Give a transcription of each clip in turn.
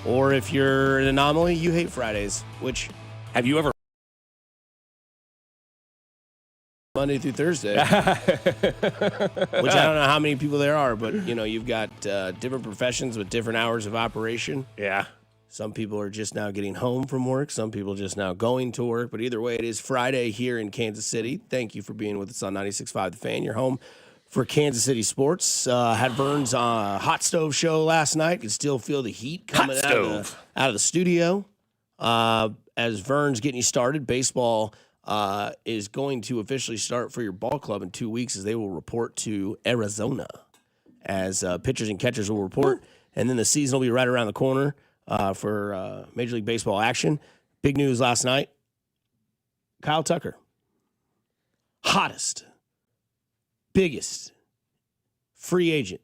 Or if you're an anomaly, you hate Fridays, which have you ever Monday through Thursday, which I don't know how many people there are, but you've got different professions with different hours of operation. Yeah. Some people are just now getting home from work. Some people just now going to work. But either way, it is Friday here in Kansas City. Thank you for being with us on 96.5 The Fan. You're home for Kansas City sports. Had Vern's hot stove show last night. Could still feel the heat coming out of the studio. As Vern's getting you started, baseball is going to officially start for your ball club in 2 weeks as they will report to Arizona. As pitchers and catchers will report. And then the season will be right around the corner. For Major League Baseball action. Big news last night. Kyle Tucker. Hottest, biggest free agent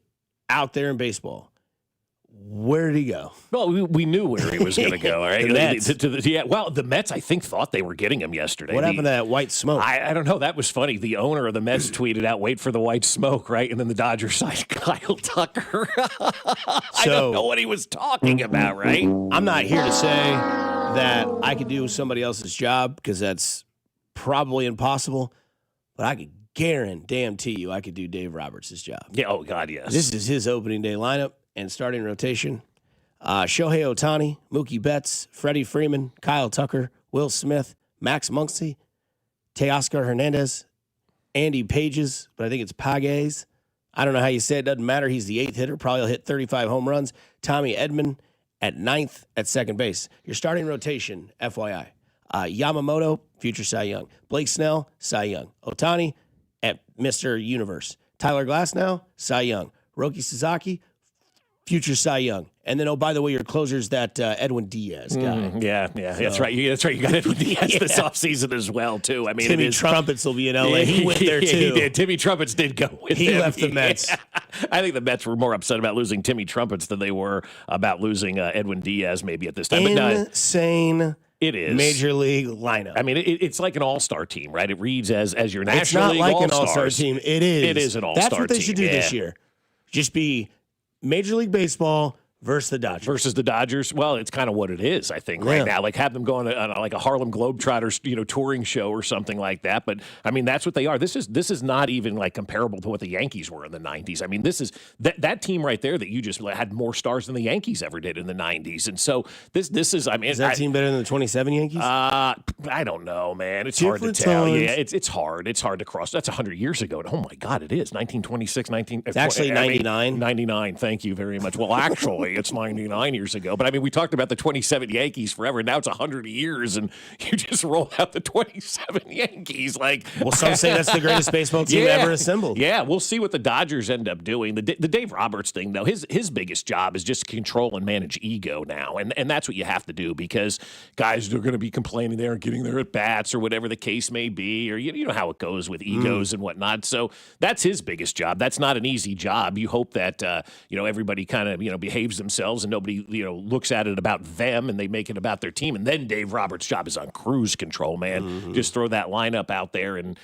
out there in baseball. Where did he go? Well, we knew where he was going to go, right? The Mets. The Mets, I think, thought they were getting him yesterday. What happened to that white smoke? I don't know. That was funny. The owner of the Mets tweeted out, wait for the white smoke, right? And then the Dodgers signed Kyle Tucker. I don't know what he was talking about, right? I'm not here to say that I could do somebody else's job because that's probably impossible, but I could guarantee you I could do Dave Roberts' job. Yeah. Oh, God, yes. This is his opening day lineup. And starting rotation, Shohei Ohtani, Mookie Betts, Freddie Freeman, Kyle Tucker, Will Smith, Max Muncy, Teoscar Hernandez, Andy Pages, but I think it's Pages. I don't know how you say it. Doesn't matter. He's the eighth hitter. Probably will hit 35 home runs. Tommy Edman at ninth at second base. Your starting rotation, FYI. Yamamoto, future Cy Young. Blake Snell, Cy Young. Ohtani at Mr. Universe. Tyler Glasnow, Cy Young. Roki Sasaki, future Cy Young. And then, oh, by the way, your closer's that Edwin Diaz guy. Yeah. So, that's right. You got Edwin Diaz this offseason as well, too. I mean, Timmy Trumpets will be in L.A. He went there, too. He did. Timmy Trumpets did go with him. He left the Mets. I think the Mets were more upset about losing Timmy Trumpets than they were about losing Edwin Diaz maybe at this time. Insane. It is. Major League lineup. I mean, it's like an all-star team, right? It reads as your National League all-stars. It's not like all-stars. an all-star team. It is. It is an all-star team. That's what they should do this year. Just be Major League Baseball versus the Dodgers. Well, it's kind of what it is, I think, right now. Like have them go on like a Harlem Globetrotters, touring show or something like that. But I mean, that's what they are. This is not even like comparable to what the Yankees were in the 90s. I mean, this is that team right there that you just had more stars than the Yankees ever did in the 90s. And so this is, I mean, is that team better than the 27 Yankees? I don't know, man. It's hard to tell. Times. Yeah, it's hard. It's hard to cross. That's 100 years ago. Oh my God, it is 1926, It's actually 99. 99. Thank you very much. Well, actually, it's 99 years ago. But I mean, we talked about the 27 Yankees forever. Now it's 100 years, and you just roll out the 27 Yankees. Like, well, some say that's the greatest baseball team ever assembled. Yeah, we'll see what the Dodgers end up doing. The Dave Roberts thing, though, his biggest job is just control and manage ego now, and that's what you have to do because guys are going to be complaining they aren't getting their at bats or whatever the case may be, or you know how it goes with egos and whatnot. So that's his biggest job. That's not an easy job. You hope that everybody kind of behaves themselves and nobody looks at it about them and they make it about their team. And then Dave Roberts' job is on cruise control, man. Just throw that lineup out there and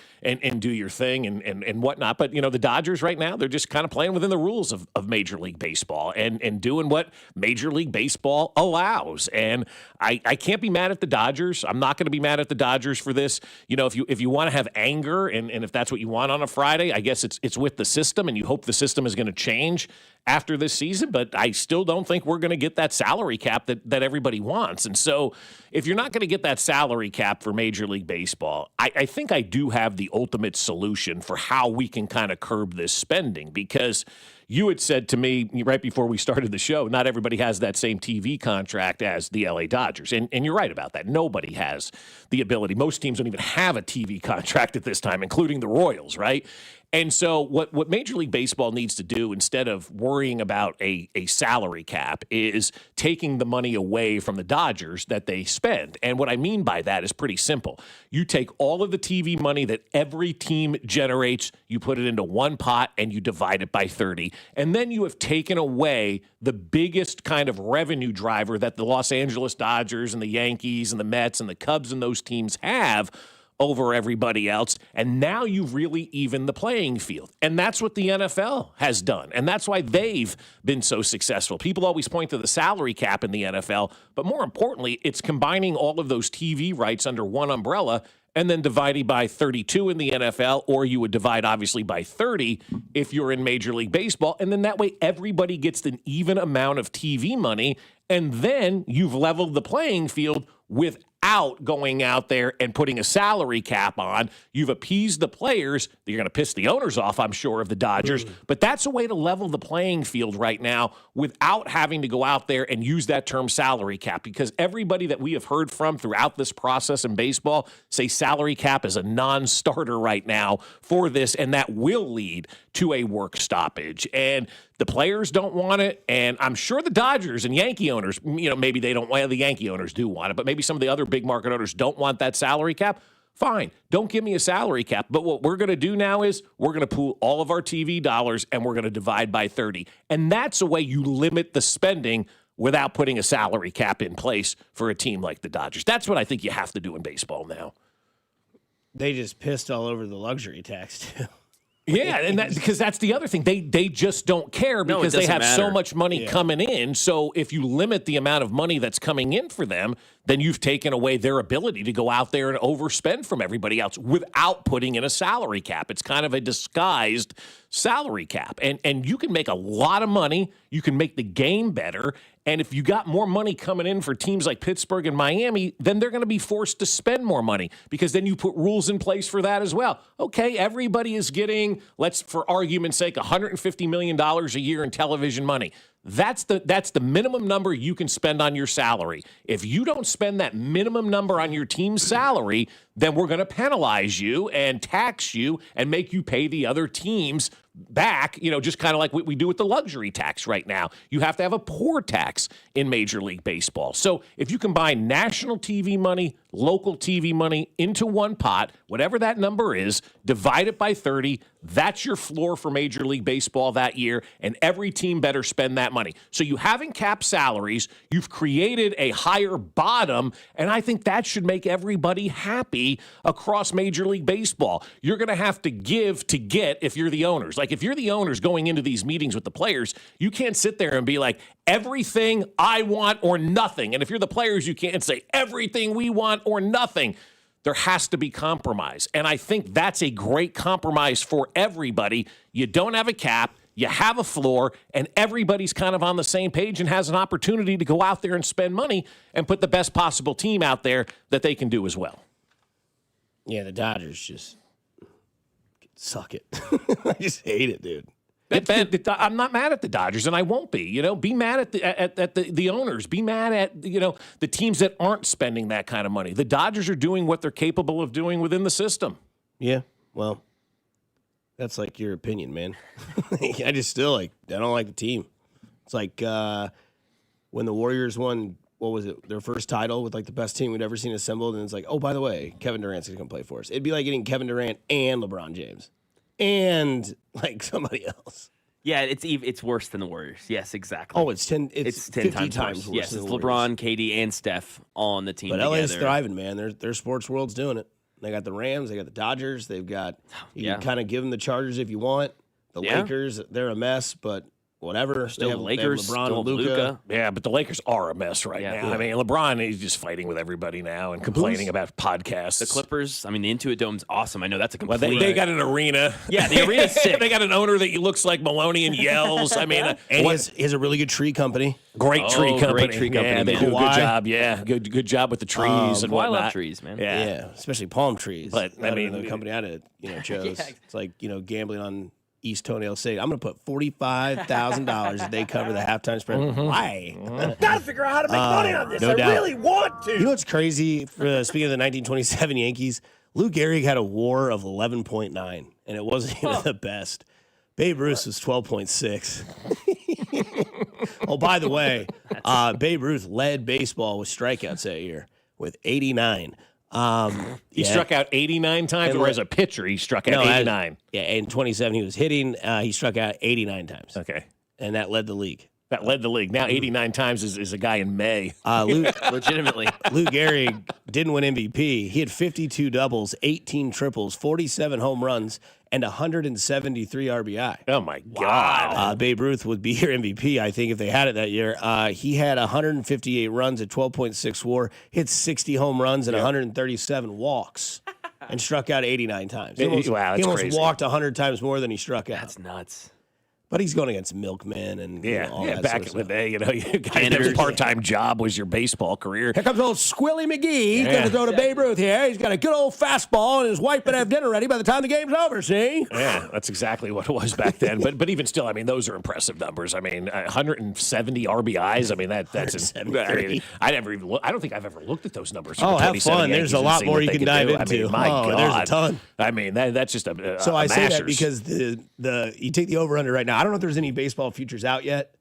do your thing and whatnot. But the Dodgers right now, they're just kind of playing within the rules of Major League Baseball and doing what Major League Baseball allows. And I can't be mad at the Dodgers. I'm not going to be mad at the Dodgers for this. If you want to have anger and if that's what you want on a Friday, I guess it's with the system and you hope the system is going to change after this season, but I still don't think we're going to get that salary cap that everybody wants. And so if you're not going to get that salary cap for Major League Baseball, I think I do have the ultimate solution for how we can kind of curb this spending, because you had said to me right before we started the show, not everybody has that same TV contract as the LA Dodgers. And you're right about that. Nobody has the ability. Most teams don't even have a TV contract at this time, including the Royals, right? And so what Major League Baseball needs to do instead of worrying about a salary cap is taking the money away from the Dodgers that they spend. And what I mean by that is pretty simple. You take all of the TV money that every team generates, you put it into one pot, and you divide it by 30. And then you have taken away the biggest kind of revenue driver that the Los Angeles Dodgers and the Yankees and the Mets and the Cubs and those teams have, over everybody else. And now you've really evened the playing field. And that's what the NFL has done. And that's why they've been so successful. People always point to the salary cap in the NFL, but more importantly, it's combining all of those TV rights under one umbrella and then dividing by 32 in the NFL, or you would divide obviously by 30 if you're in Major League Baseball. And then that way everybody gets an even amount of TV money, and then you've leveled the playing field without going out there and putting a salary cap on. You've appeased the players. You're going to piss the owners off, I'm sure, of the Dodgers. But that's a way to level the playing field right now without having to go out there and use that term salary cap, because everybody that we have heard from throughout this process in baseball say salary cap is a non-starter right now for this, and that will lead to a work stoppage. And the players don't want it, and I'm sure the Dodgers and Yankee owners, maybe they don't, well, the Yankee owners do want it, but maybe some of the other big market owners don't want that salary cap. Fine, don't give me a salary cap. But what we're going to do now is we're going to pool all of our TV dollars and we're going to divide by 30. And that's a way you limit the spending without putting a salary cap in place for a team like the Dodgers. That's what I think you have to do in baseball now. They just pissed all over the luxury tax, too. Yeah, and because that's the other thing. They just don't care because they have so much money coming in. So if you limit the amount of money that's coming in for them, then you've taken away their ability to go out there and overspend from everybody else without putting in a salary cap. It's kind of a disguised salary cap. And you can make a lot of money. You can make the game better. And if you got more money coming in for teams like Pittsburgh and Miami, then they're going to be forced to spend more money, because then you put rules in place for that as well. Okay, everybody is getting, let's, for argument's sake, $150 million a year in television money. That's the minimum number you can spend on your salary. If you don't spend that minimum number on your team's salary, then we're going to penalize you and tax you and make you pay the other teams back, just kind of like what we do with the luxury tax right now. You have to have a poor tax in Major League Baseball. So if you combine national TV money, local TV money into one pot, whatever that number is, divide it by 30, that's your floor for Major League Baseball that year, and every team better spend that money. So you haven't capped salaries, you've created a higher bottom, and I think that should make everybody happy across Major League Baseball. You're going to have to give to get if you're the owners. Like, if you're the owners going into these meetings with the players, you can't sit there and be like, everything I want or nothing. And if you're the players, you can't say everything we want or nothing. There has to be compromise. And I think that's a great compromise for everybody. You don't have a cap, you have a floor, and everybody's kind of on the same page and has an opportunity to go out there and spend money and put the best possible team out there that they can do as well. Yeah, the Dodgers just suck it. I just hate it, dude. I'm not mad at the Dodgers, and I won't be. Be mad at the owners. Be mad at the teams that aren't spending that kind of money. The Dodgers are doing what they're capable of doing within the system. Yeah, well, that's like your opinion, man. I just still I don't like the team. It's like when the Warriors won, what was it, their first title with like the best team we'd ever seen assembled, and it's like, oh, by the way, Kevin Durant's gonna come play for us. It'd be like getting Kevin Durant and LeBron James. And like somebody else. Yeah, it's worse than the Warriors. Yes, exactly. Oh, it's 10 times worse. Yes, it's LeBron, KD, and Steph on the team but together. LA's thriving, man. Their sports world's doing it. They got the Rams, they got the Dodgers, they've got you can kind of give them the Chargers if you want. The Lakers, they're a mess, but whatever. Still they have Lakers, LeBron still and Luka. Yeah, but the Lakers are a mess right now. I mean, LeBron, he's just fighting with everybody now and complaining about podcasts. The Clippers, the Intuit Dome's awesome. I know that's a complete... Well, they got an arena. Yeah, the arena's sick. They got an owner that looks like Maloney and yells. I mean, and he has a really good tree company. Great tree company. Great tree company. Yeah, they do a good job. Yeah, good job with the trees and I whatnot. love trees, man. Yeah, especially palm trees. But I mean, the company I chose. It's like gambling on East Toenail State. I'm going to put $45,000 if they cover the halftime spread. Mm-hmm. Why? Gotta figure out how to make money on this. No doubt. Really want to. You know what's crazy? Speaking of the 1927 Yankees, Lou Gehrig had a WAR of 11.9, and it wasn't even the best. Babe Ruth was 12.6. Oh, by the way, Babe Ruth led baseball with strikeouts that year with 89. He struck out 89 times, or as a pitcher, he struck out 89. In 27, he was hitting. He struck out 89 times. Okay. And that led the league. That led the league. Now 89 times is a guy in May. Legitimately. Lou Gehrig didn't win MVP. He had 52 doubles, 18 triples, 47 home runs, and 173 RBI. Oh, my God. Babe Ruth would be your MVP, I think, if they had it that year. He had 158 runs at 12.6 WAR, hit 60 home runs and 137 walks, and struck out 89 times. He almost crazy. walked 100 times more than he struck out. That's nuts. But he's going against milkmen and all that back sort in of the day, you guys, his part-time job was your baseball career. Here comes old Squilly McGee. He's going to throw to Babe Ruth here. He's got a good old fastball, and his wife better have dinner ready by the time the game's over, see? Yeah, that's exactly what it was back then. But even still, I mean, those are impressive numbers. I mean, 170 RBIs. I mean, that's I don't think I've ever looked at those numbers. Oh, have fun. There's a lot more you can dive into. I mean, my God. There's a ton. I mean, that's just a So I say that mashers. because you take the over-under right now. I don't know if there's any baseball futures out yet.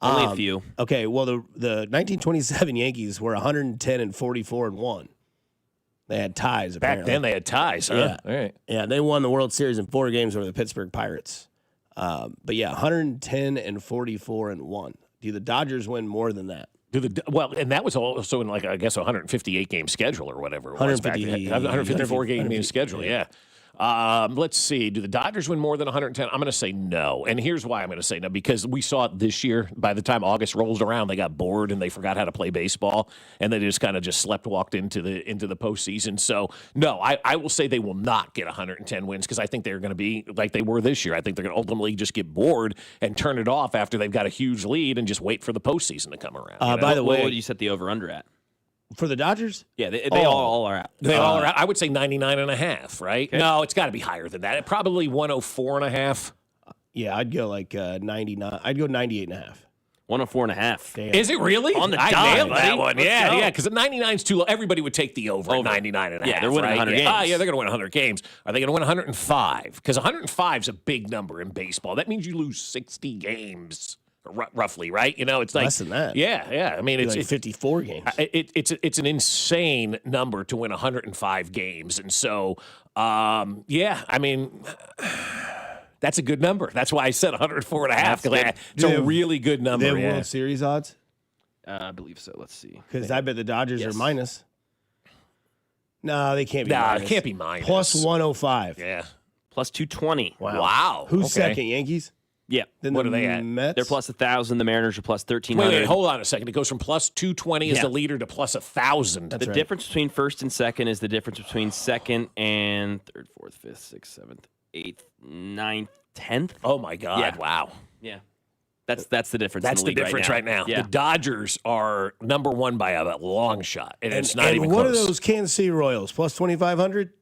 Only a few. Okay, well, the 1927 Yankees were 110 and 44 and 1. They had ties, apparently. Back then they had ties, huh? Yeah. All right. Yeah, they won the World Series in 4 games over the Pittsburgh Pirates. But yeah, 110 and 44 and 1. Do the Dodgers win more than that? And that was also in like, I guess, a 158 game schedule or whatever it was back then. 154 game schedule, yeah. Let's see. Do the Dodgers win more than 110? I'm going to say no. And here's why I'm going to say no. Because we saw it this year. By the time August rolls around, they got bored and they forgot how to play baseball. And they just kind of sleptwalked into the postseason. So, no, I will say they will not get 110 wins because I think they're going to be like they were this year. I think they're going to ultimately just get bored and turn it off after they've got a huge lead and just wait for the postseason to come around. By the way, what would you set the over-under at? For the Dodgers? Yeah, they all are out. They all are out. I would say 99.5, right? Okay. No, it's got to be higher than that. Probably 104.5. Yeah, I'd go like 99. I'd go 98.5. 104.5. Is it really? On the dime, I nailed that buddy. one. Let's Yeah, go. yeah, because 99 is too low. Everybody would take the over at 99.5. Yeah, they're winning right? 100 yeah. games. Yeah, they're going to win 100 games. Are they going to win 105? Because 105 is a big number in baseball. That means you lose 60 games. Roughly, right? It's like less than that. Yeah. I mean, it's like 54 games. It's an insane number to win 105 games, and so yeah. I mean, that's a good number. That's why I said 104.5. It's a really good number. They have World Series odds? I believe so. Let's see. Because I bet the Dodgers are minus. No, they can't be minus. It can't be minus. Plus 105. Yeah. Plus 220. Wow. Who's second? Yankees? Yeah. Then What are they at? Mets? They're plus 1,000. The Mariners are plus 1,300. Wait, hold on a second. It goes from plus 220 as the leader to plus 1,000. That's The right. difference between first and second is the difference between second and third, fourth, fifth, sixth, seventh, eighth, ninth, 10th. Oh my God! Yeah. Wow. Yeah. That's the difference. That's in the the league difference right now. Yeah. The Dodgers are number one by a long shot, and it's not even what close. are those Kansas City Royals? Plus 2,500?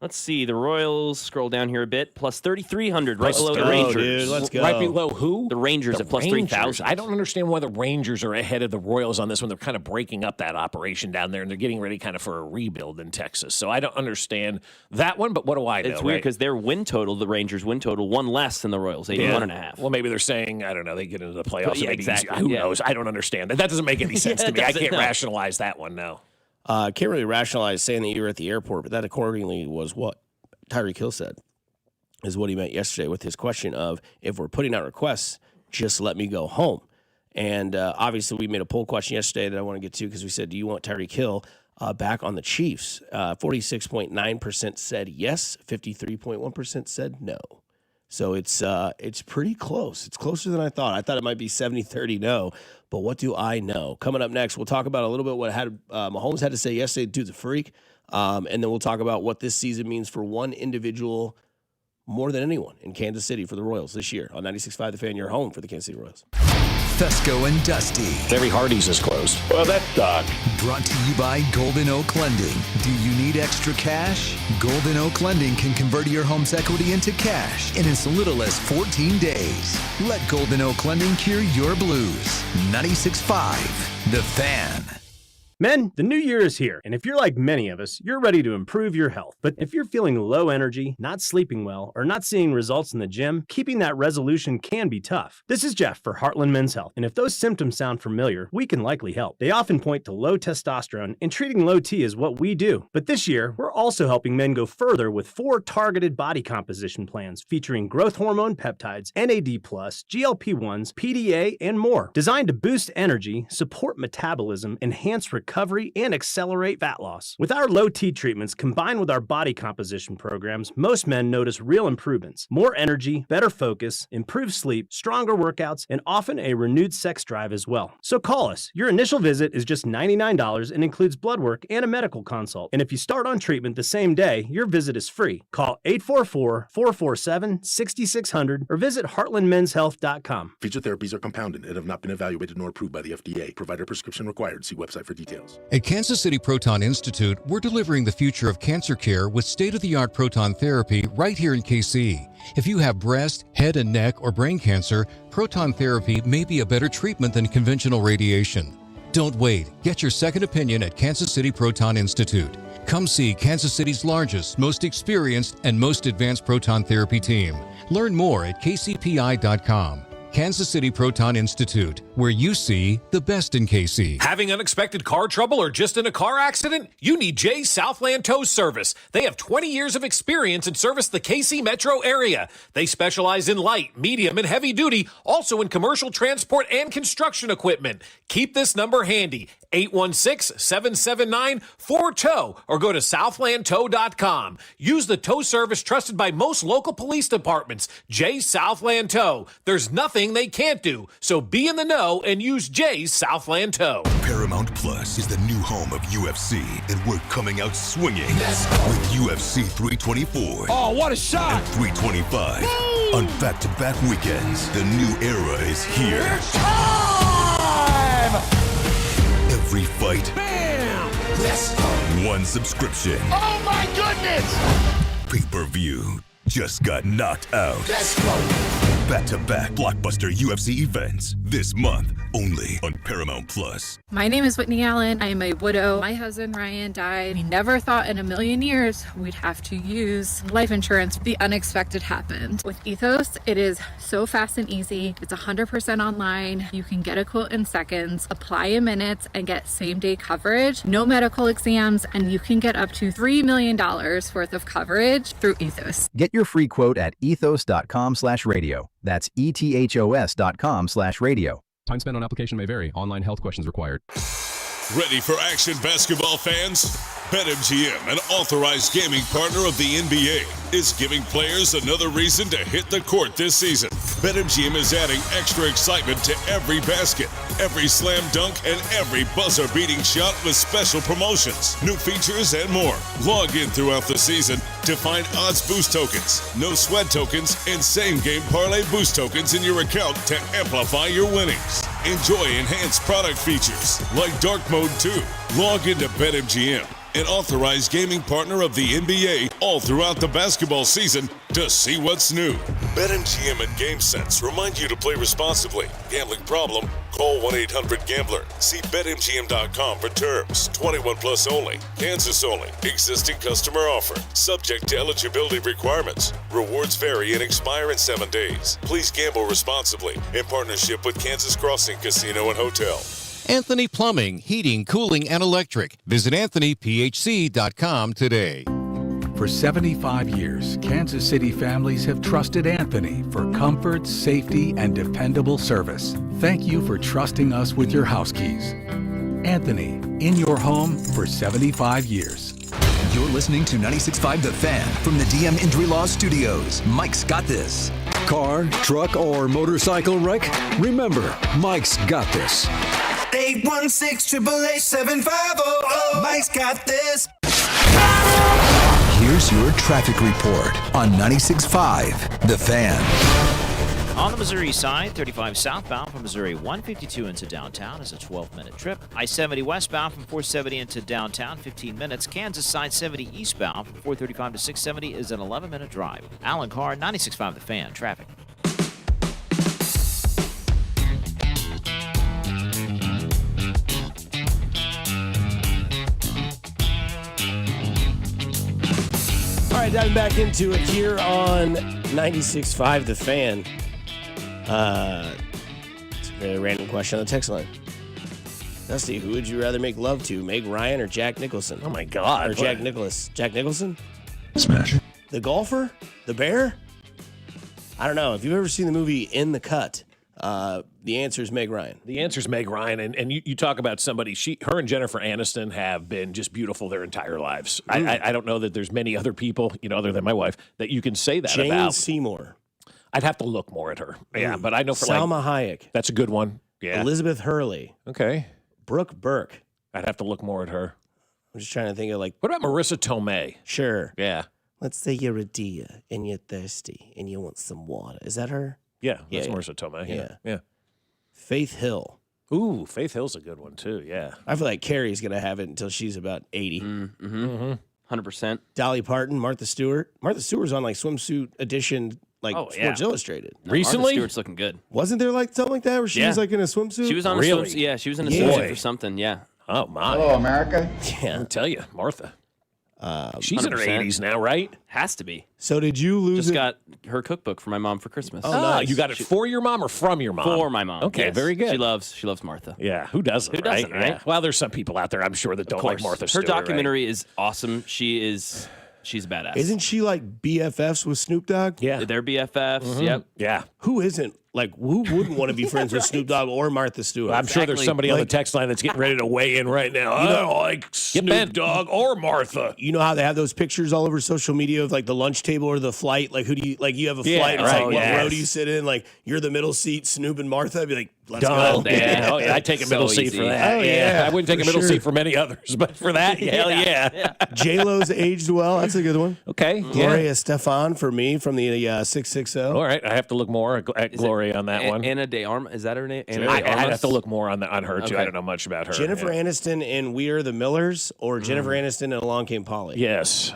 Let's see. The Royals, scroll down here a bit, plus 3,300, right Plus below the 30. Rangers. Dude, let's go. Right below who? The Rangers at plus Rangers. 3,000. I don't understand why the Rangers are ahead of the Royals on this one. They're kind of breaking up that operation down there, and they're getting ready kind of for a rebuild in Texas. So I don't understand that one, but what do I know? It's weird because their win total, the Rangers' win total, one less than the Royals, 81.5. Well, maybe they're saying, I don't know, they get into the playoffs. Yeah, maybe exactly. Who Yeah. knows? I don't understand that. That doesn't make any sense to me. I doesn't, can't no. rationalize that one, no. Can't really rationalize saying that you were at the airport, but that accordingly was what Tyreek Hill said, is what he meant yesterday with his question of, if we're putting out requests, just let me go home. And obviously we made a poll question yesterday that I want to get to because we said, do you want Tyreek Hill back on the Chiefs? 46.9% said yes, 53.1% said no. So it's pretty close. It's closer than I thought. I thought it might be 70-30 no, but what do I know? Coming up next, we'll talk about a little bit what Mahomes had to say yesterday. Dude's a freak. And then we'll talk about what this season means for one individual more than anyone in Kansas City for the Royals this year on 96.5 The Fan, your home for the Kansas City Royals. Fescoe and Dusty. Every Hardee's is closed. Well, that sucks. Brought to you by Golden Oak Lending. Do you need extra cash? Golden Oak Lending can convert your home's equity into cash in as little as 14 days. Let Golden Oak Lending cure your blues. 96.5 The Fan. Men, the new year is here, and if you're like many of us, you're ready to improve your health. But if you're feeling low energy, not sleeping well, or not seeing results in the gym, keeping that resolution can be tough. This is Jeff for Heartland Men's Health, and if those symptoms sound familiar, we can likely help. They often point to low testosterone, and treating low T is what we do. But this year, we're also helping men go further with 4 targeted body composition plans featuring growth hormone peptides, NAD+, GLP-1s, PDA, and more, designed to boost energy, support metabolism, enhance recovery, and accelerate fat loss. With our low T treatments combined with our body composition programs, most men notice real improvements, more energy, better focus, improved sleep, stronger workouts, and often a renewed sex drive as well. So call us. Your initial visit is just $99 and includes blood work and a medical consult. And if you start on treatment the same day, your visit is free. Call 844-447-6600 or visit heartlandmenshealth.com. Feature therapies are compounded and have not been evaluated nor approved by the FDA. Provider prescription required. See website for details. At Kansas City Proton Institute, we're delivering the future of cancer care with state-of-the-art proton therapy right here in KC. If you have breast, head and neck, or brain cancer, proton therapy may be a better treatment than conventional radiation. Don't wait. Get your second opinion at Kansas City Proton Institute. Come see Kansas City's largest, most experienced, and most advanced proton therapy team. Learn more at kcpi.com. Kansas City Proton Institute, where you see the best in KC. Having unexpected car trouble or just in a car accident? You need Jay's Southland Tow Service. They have 20 years of experience and service the KC metro area. They specialize in light, medium, and heavy duty, also in commercial transport and construction equipment. Keep this number handy, 816-779-4TOW, or go to southlandtow.com. Use the tow service trusted by most local police departments, Jay's Southland Tow. There's nothing they can't do, so be in the know and use Jay's Southland Tow. Paramount Plus is the new home of UFC, and we're coming out swinging with UFC 324. Oh, what a shot! And 325 on back-to-back weekends. The new era is here. It's time! Every fight. Bam! Let's go! One subscription. Oh my goodness! Pay-per-view just got knocked out. Let's go! Back-to-back blockbuster UFC events this month only on Paramount Plus. My name is Whitney Allen. I am a widow. My husband Ryan died. We never thought in a million years we'd have to use life insurance. The unexpected happened. With Ethos, it is so fast and easy. It's 100% online. You can get a quote in seconds, apply in minutes, and get same-day coverage. No medical exams, and you can get up to $3 million worth of coverage through Ethos. Get your free quote at ethos.com/radio. That's ethos.com/radio. Time spent on application may vary. Online health questions required. Ready for action, basketball fans? BetMGM, an authorized gaming partner of the NBA, is giving players another reason to hit the court this season. BetMGM is adding extra excitement to every basket, every slam dunk, and every buzzer-beating shot with special promotions, new features, and more. Log in throughout the season to find odds boost tokens, no sweat tokens, and same-game parlay boost tokens in your account to amplify your winnings. Enjoy enhanced product features like Dark Mode 2. Log into BetMGM, an authorized gaming partner of the NBA, all throughout the basketball season to see what's new. BetMGM and GameSense remind you to play responsibly. Gambling problem? Call 1-800-GAMBLER. See BetMGM.com for terms. 21 plus only. Kansas only. Existing customer offer. Subject to eligibility requirements. Rewards vary and expire in 7 days. Please gamble responsibly in partnership with Kansas Crossing Casino and Hotel. Anthony Plumbing, Heating, Cooling, and Electric. Visit AnthonyPHC.com today. For 75 years, Kansas City families have trusted Anthony for comfort, safety, and dependable service. Thank you for trusting us with your house keys. Anthony, in your home for 75 years. You're listening to 96.5 The Fan from the DM Injury Law Studios. Mike's got this. Car, truck, or motorcycle wreck? Remember, Mike's got this. 816-888-7500. Mike's got this. Here's your traffic report on 96.5 The Fan. On the Missouri side, 35 southbound from Missouri 152 into downtown is a 12-minute trip. I-70 westbound from 470 into downtown, 15 minutes. Kansas side 70 eastbound from 435 to 670 is an 11-minute drive. Alan Carr, 96.5 The Fan, traffic. diving back into it here on 96.5 The Fan. It's a very random question on the text line. Dusty, who would you rather make love to, Meg Ryan or Jack Nicholson? Oh, my God. Or Jack Nicholas. Jack Nicholson? Smash. The golfer? The bear? I don't know. If you've ever seen the movie In the Cut, the answer is Meg Ryan. The answer is Meg Ryan, and you talk about somebody. Her and Jennifer Aniston have been just beautiful their entire lives. I don't know that there's many other people, other than my wife, that you can say that Jane about. Seymour. I'd have to look more at her. Yeah, but I know for Salma Hayek. That's a good one. Yeah. Elizabeth Hurley. Okay. Brooke Burke. I'd have to look more at her. I'm just trying to think of What about Marissa Tomei? Sure. Yeah. Let's say you're a deer and you're thirsty and you want some water. Is that her? Yeah, that's Marissa Tomei. Yeah. Faith Hill. Ooh, Faith Hill's a good one too. Yeah. I feel like Carrie's going to have it until she's about 80. 100%. Dolly Parton, Martha Stewart. Martha Stewart's on Swimsuit Edition, Sports Illustrated. No, Recently? Martha Stewart's looking good. Wasn't there something like that where she was in a swimsuit? She was on a swimsuit. Yeah, she was in a swimsuit for something. Yeah. Oh, my. Hello, America. Yeah. I'll tell you, Martha. She's 100%. in her 80s now, right? Has to be. So did you lose Just got her cookbook for my mom for Christmas. Oh, nice. You got it for your mom or from your mom? For my mom. Okay, yes. very good. She loves Martha. Yeah, who doesn't? Who doesn't, right? Yeah. Well, there's some people out there, I'm sure, that don't like Martha Her Stewart. documentary is awesome. She's a badass. Isn't she BFFs with Snoop Dogg? Yeah. They're BFFs. Yep. Yeah. Who isn't? Who wouldn't want to be friends with Snoop Dogg or Martha Stewart? I'm sure there's somebody on the text line that's getting ready to weigh in right now. I don't like Snoop Dogg or Martha. You know how they have those pictures all over social media of the lunch table or the flight? Who do you you have a flight? It's what row do you sit in? You're the middle seat, Snoop and Martha. I'd be like, let's go. Yeah. Oh, yeah. I'd take a middle seat for that. Oh, yeah. I wouldn't take a middle seat for many others, but for that, hell yeah. J-Lo's aged well. That's a good one. Okay. Gloria Stefan for me from the 660. All right. I have to look more at Gloria on that one. Anna de Armas. Is that her name? I'd have to look more on her, too. Okay. I don't know much about her. Jennifer Aniston in We Are the Millers or Jennifer Aniston in Along Came Polly? Yes.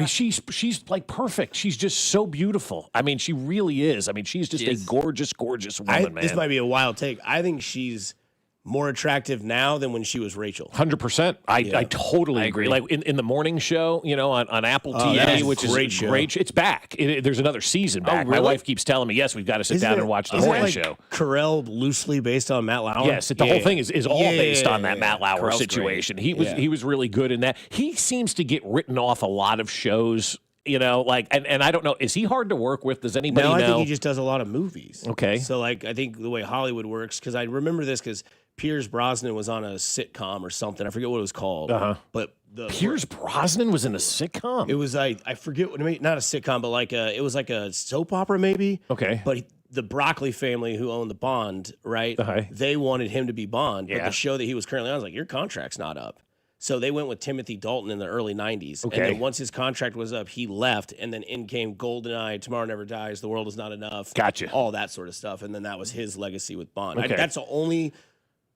She's perfect. She's just so beautiful. I mean, she really is. I mean, she's just a gorgeous, gorgeous woman, man. This might be a wild take. I think she's more attractive now than when she was Rachel. 100%. I totally agree. In the morning show, on Apple TV, which is great show. Great. It's back. There's another season back. really? My wife keeps telling me, yes, we've got to sit down and watch the morning show. Carell loosely based on Matt Lauer? Yes, the whole thing is all based on that Matt Lauer Carell's situation. great. He was really good in that. He seems to get written off a lot of shows. And I don't know, is he hard to work with? Does anybody know? I think he just does a lot of movies. Okay. So, I think the way Hollywood works, because I remember this because Pierce Brosnan was on a sitcom or something. I forget what it was called. But Pierce Brosnan was in a sitcom? It was, I forget what, not a sitcom, but it was like a soap opera maybe. Okay. But the Broccoli family who owned the Bond, right? They wanted him to be Bond. But the show that he was currently on was like, your contract's not up. So they went with Timothy Dalton in the early 90s. Okay. And then once his contract was up, he left. And then in came GoldenEye, Tomorrow Never Dies, The World Is Not Enough. Gotcha. All that sort of stuff. And then that was his legacy with Bond. Okay. That's the only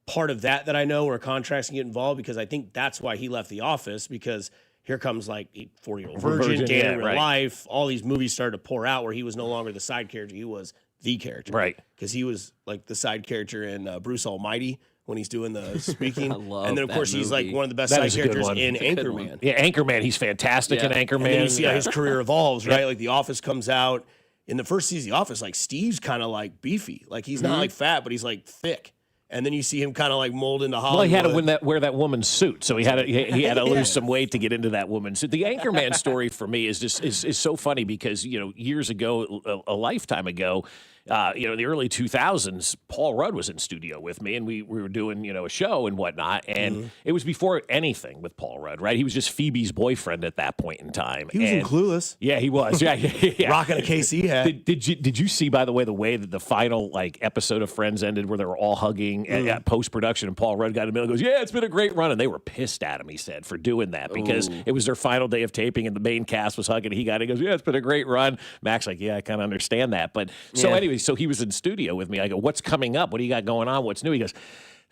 part of that I know where contracts can get involved, because I think that's why he left The Office, because here comes 40-Year-Old Virgin, Day in Real Life. All these movies started to pour out where he was no longer the side character. He was the character. Right. Because he was the side character in Bruce Almighty, when he's doing the speaking. I love and then, of that course, he's movie. one of the best That side is a good characters one. in It's a good Anchorman. one. Yeah, Anchorman. He's fantastic in Anchorman. And then you see how his career evolves, right? The Office comes out. In the first season of The Office, Steve's kind of beefy. He's not fat, but he's thick. And then you see him kind of mold into Hollywood. Well, he had to wear that woman's suit, so he had to lose some weight to get into that woman's suit. The Anchorman story for me is just is so funny because years ago, a lifetime ago, in the early 2000s, Paul Rudd was in studio with me, and we were doing a show and whatnot, and it was before anything with Paul Rudd, right? He was just Phoebe's boyfriend at that point in time. He was in Clueless. Yeah, he was. Yeah. Rocking a KC hat. Did you see, by the way that the final episode of Friends ended where they were all hugging at post production, and Paul Rudd got in the middle and goes, "Yeah, it's been a great run," and they were pissed at him. He said for doing that because it was their final day of taping, and the main cast was hugging. He goes, "Yeah, it's been a great run." Mac's like, "Yeah, I kind of understand that," but so anyway, so he was in studio with me. I go, "What's coming up? What do you got going on? What's new?" He goes,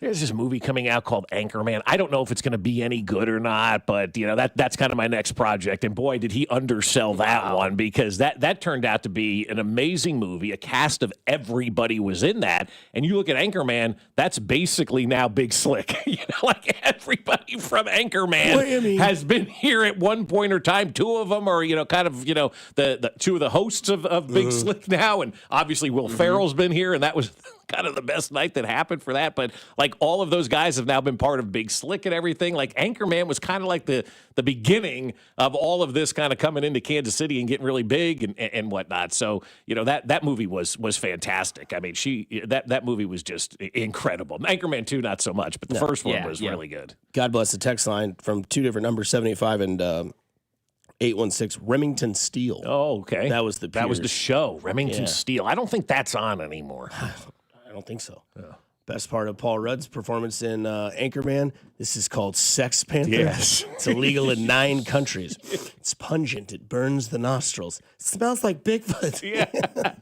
There's this movie coming out called Anchorman. I don't know if it's going to be any good or not, but that's kind of my next project. And boy, did he undersell that one, because that turned out to be an amazing movie. A cast of everybody was in that. And you look at Anchorman, that's basically now Big Slick. Like everybody from Anchorman has been here at one point or time. Two of them are, the two of the hosts of Big Slick now. And obviously Will Ferrell's been here, and that was kind of the best night that happened for that. But like all of those guys have now been part of Big Slick and everything. Like Anchorman was kind of like the beginning of all of this kind of coming into Kansas City and getting really big and whatnot. So, that movie was fantastic. I mean, that movie was just incredible. Anchorman 2, not so much, but the first one was really good. God bless the text line from two different numbers, 75 and 816, Remington Steel. Oh, okay. That was the show, Remington Steel. I don't think that's on anymore. I don't think so. Yeah. Best part of Paul Rudd's performance in Anchorman, this is called Sex Panther. Yes. It's illegal in 9 countries. It's pungent. It burns the nostrils. It smells like Bigfoot. Yeah.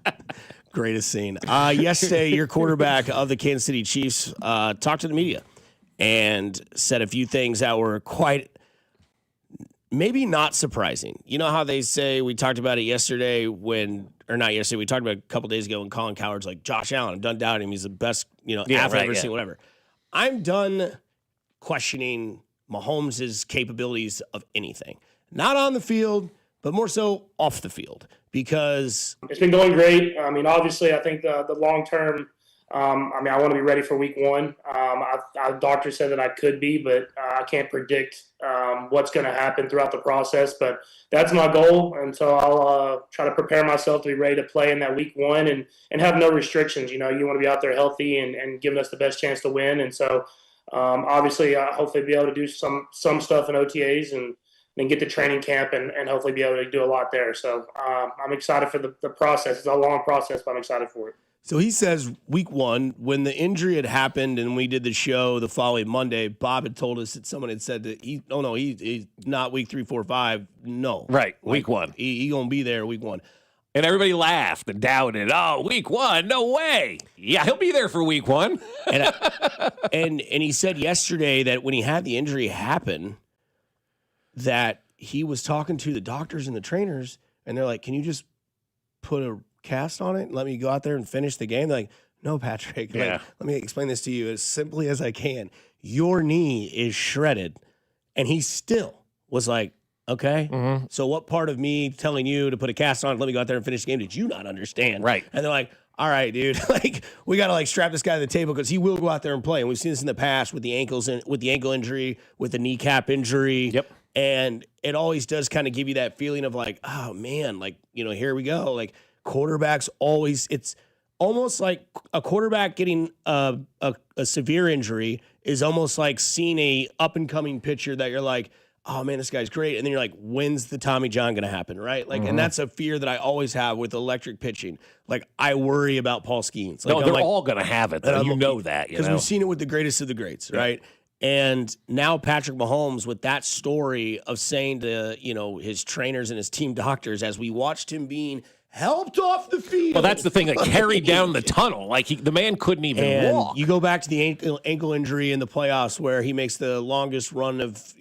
Greatest scene. Yesterday, your quarterback of the Kansas City Chiefs talked to the media and said a few things that were quite maybe not surprising. You know how they say, we talked about it yesterday we talked about it a couple days ago when Colin Cowherd's like, Josh Allen, I'm done doubting him. He's the best, athlete I've ever seen, whatever. I'm done questioning Mahomes' capabilities of anything. Not on the field, but more so off the field, because it's been going great. I mean, obviously, I think the long term, I want to be ready for week 1. Doctor said that I could be, but I can't predict what's going to happen throughout the process. But that's my goal, and so I'll try to prepare myself to be ready to play in that week 1 and have no restrictions. You want to be out there healthy and giving us the best chance to win. And so, obviously, hopefully be able to do some stuff in OTAs and then get to training camp and hopefully be able to do a lot there. So I'm excited for the process. It's a long process, but I'm excited for it. So he says week 1, when the injury had happened and we did the show the following Monday, Bob had told us that someone had said that he's not week 3, 4, 5. No. Right. Week 1. He going to be there week 1. And everybody laughed and doubted. Oh, week 1, no way. Yeah, he'll be there for week 1. and he said yesterday that when he had the injury happen, that he was talking to the doctors and the trainers, and they're like, can you just put a cast on it and let me go out there and finish the game? They're like, no, Patrick. Let me explain this to you as simply as I can. Your knee is shredded. And he still was like, okay. So what part of me telling you to put a cast on, let me go out there and finish the game, did you not understand? Right. And they're like, all right, dude, we got to strap this guy to the table because he will go out there and play. And we've seen this in the past with the ankle injury, with the kneecap injury. Yep. And it always does kind of give you that feeling of like, oh man, here we go. Quarterbacks always, it's almost like a quarterback getting a severe injury is almost like seeing a up and coming pitcher that you're like, oh man, this guy's great. And then you're like, when's the Tommy John going to happen? Right. And that's a fear that I always have with electric pitching. I worry about Paul Skeens. No, they're all going to have it, though. You know that. Because we've seen it with the greatest of the greats. Right. And now Patrick Mahomes with that story of saying to, his trainers and his team doctors, as we watched him being helped off the field. Well, that's the thing. Carried down the tunnel. The man couldn't even walk. You go back to the ankle injury in the playoffs where he makes the longest run of,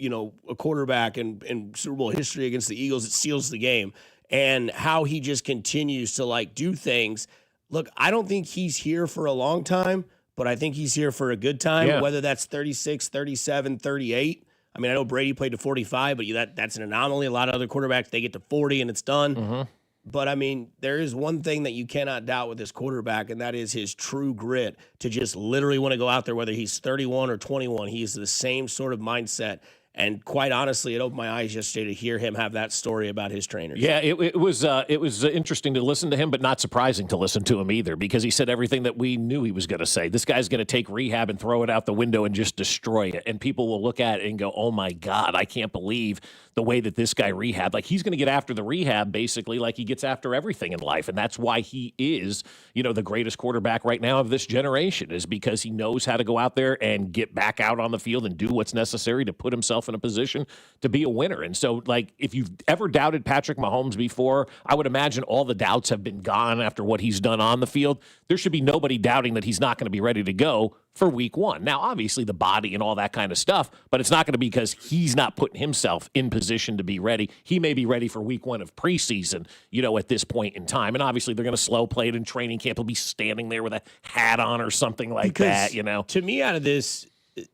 a quarterback in Super Bowl history against the Eagles. It seals the game. And how he just continues to do things. Look, I don't think he's here for a long time, but I think he's here for a good time, whether that's 36, 37, 38. I mean, I know Brady played to 45, but that's an anomaly. A lot of other quarterbacks, they get to 40 and it's done. Mm-hmm. But, I mean, there is one thing that you cannot doubt with this quarterback, and that is his true grit to just literally want to go out there, whether he's 31 or 21. He is the same sort of mindset. And quite honestly, it opened my eyes yesterday to hear him have that story about his trainers. Yeah, it was interesting to listen to him, but not surprising to listen to him either, because he said everything that we knew he was going to say. This guy's going to take rehab and throw it out the window and just destroy it. And people will look at it and go, oh, my God, I can't believe the way that this guy rehabbed. He's going to get after the rehab, basically, like he gets after everything in life. And that's why he is, the greatest quarterback right now of this generation, is because he knows how to go out there and get back out on the field and do what's necessary to put himself himself in a position to be a winner. And so, like, if you've ever doubted Patrick Mahomes before, I would imagine all the doubts have been gone after what he's done on the field. There should be nobody doubting that he's not going to be ready to go for week one. Now, obviously, the body and all that kind of stuff, but it's not going to be because he's not putting himself in position to be ready. He may be ready for week one of preseason, at this point in time. And obviously, they're going to slow play it in training camp. He'll be standing there with a hat on or something like that, To me, out of this,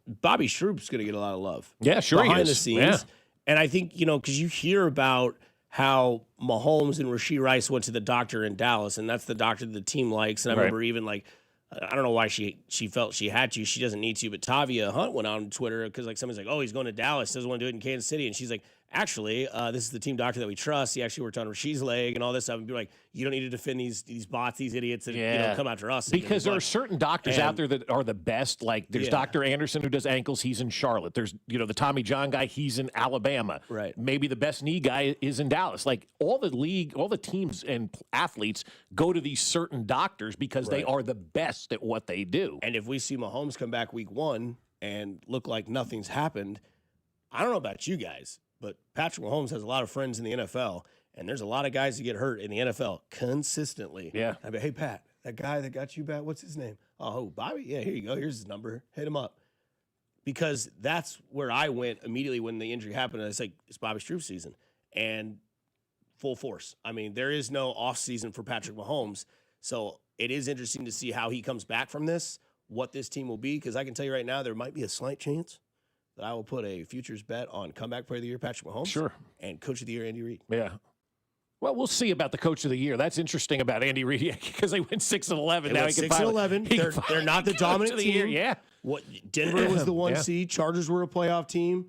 Bobby Shroop's going to get a lot of love. Yeah, sure he behind is. the scenes. Yeah. And I think, because you hear about how Mahomes and Rashee Rice went to the doctor in Dallas, and that's the doctor that the team likes. And I remember even I don't know why she felt she had to. She doesn't need to. But Tavia Hunt went on Twitter because somebody's like, oh, he's going to Dallas. Doesn't want to do it in Kansas City. And she's like, actually, this is the team doctor that we trust. He actually worked on Rashee's leg and all this stuff. And be like, you don't need to defend these bots, these idiots that come after us. Because there are certain doctors out there that are the best. Like there's Dr. Anderson who does ankles. He's in Charlotte. There's, the Tommy John guy. He's in Alabama. Right. Maybe the best knee guy is in Dallas. Like all the teams and athletes go to these certain doctors because they are the best at what they do. And if we see Mahomes come back week one and look like nothing's happened, I don't know about you guys, but Patrick Mahomes has a lot of friends in the NFL, and there's a lot of guys that get hurt in the NFL consistently. Yeah. I mean, hey, Pat, that guy that got you back, what's his name? Oh, Bobby? Yeah, here you go. Here's his number. Hit him up. Because that's where I went immediately when the injury happened. I was like, it's Bobby Stroop season. And full force. I mean, there is no off season for Patrick Mahomes. So it is interesting to see how he comes back from this, what this team will be, because I can tell you right now, there might be a slight chance that I will put a futures bet on comeback player of the year, Patrick Mahomes. Sure. And coach of the year, Andy Reid. Yeah. Well, we'll see about the coach of the year. That's interesting about Andy Reid because they went 6-11. Now he can 6-11. They're not the dominant team. Year. Yeah. What Denver was the one seed. Chargers were a playoff team.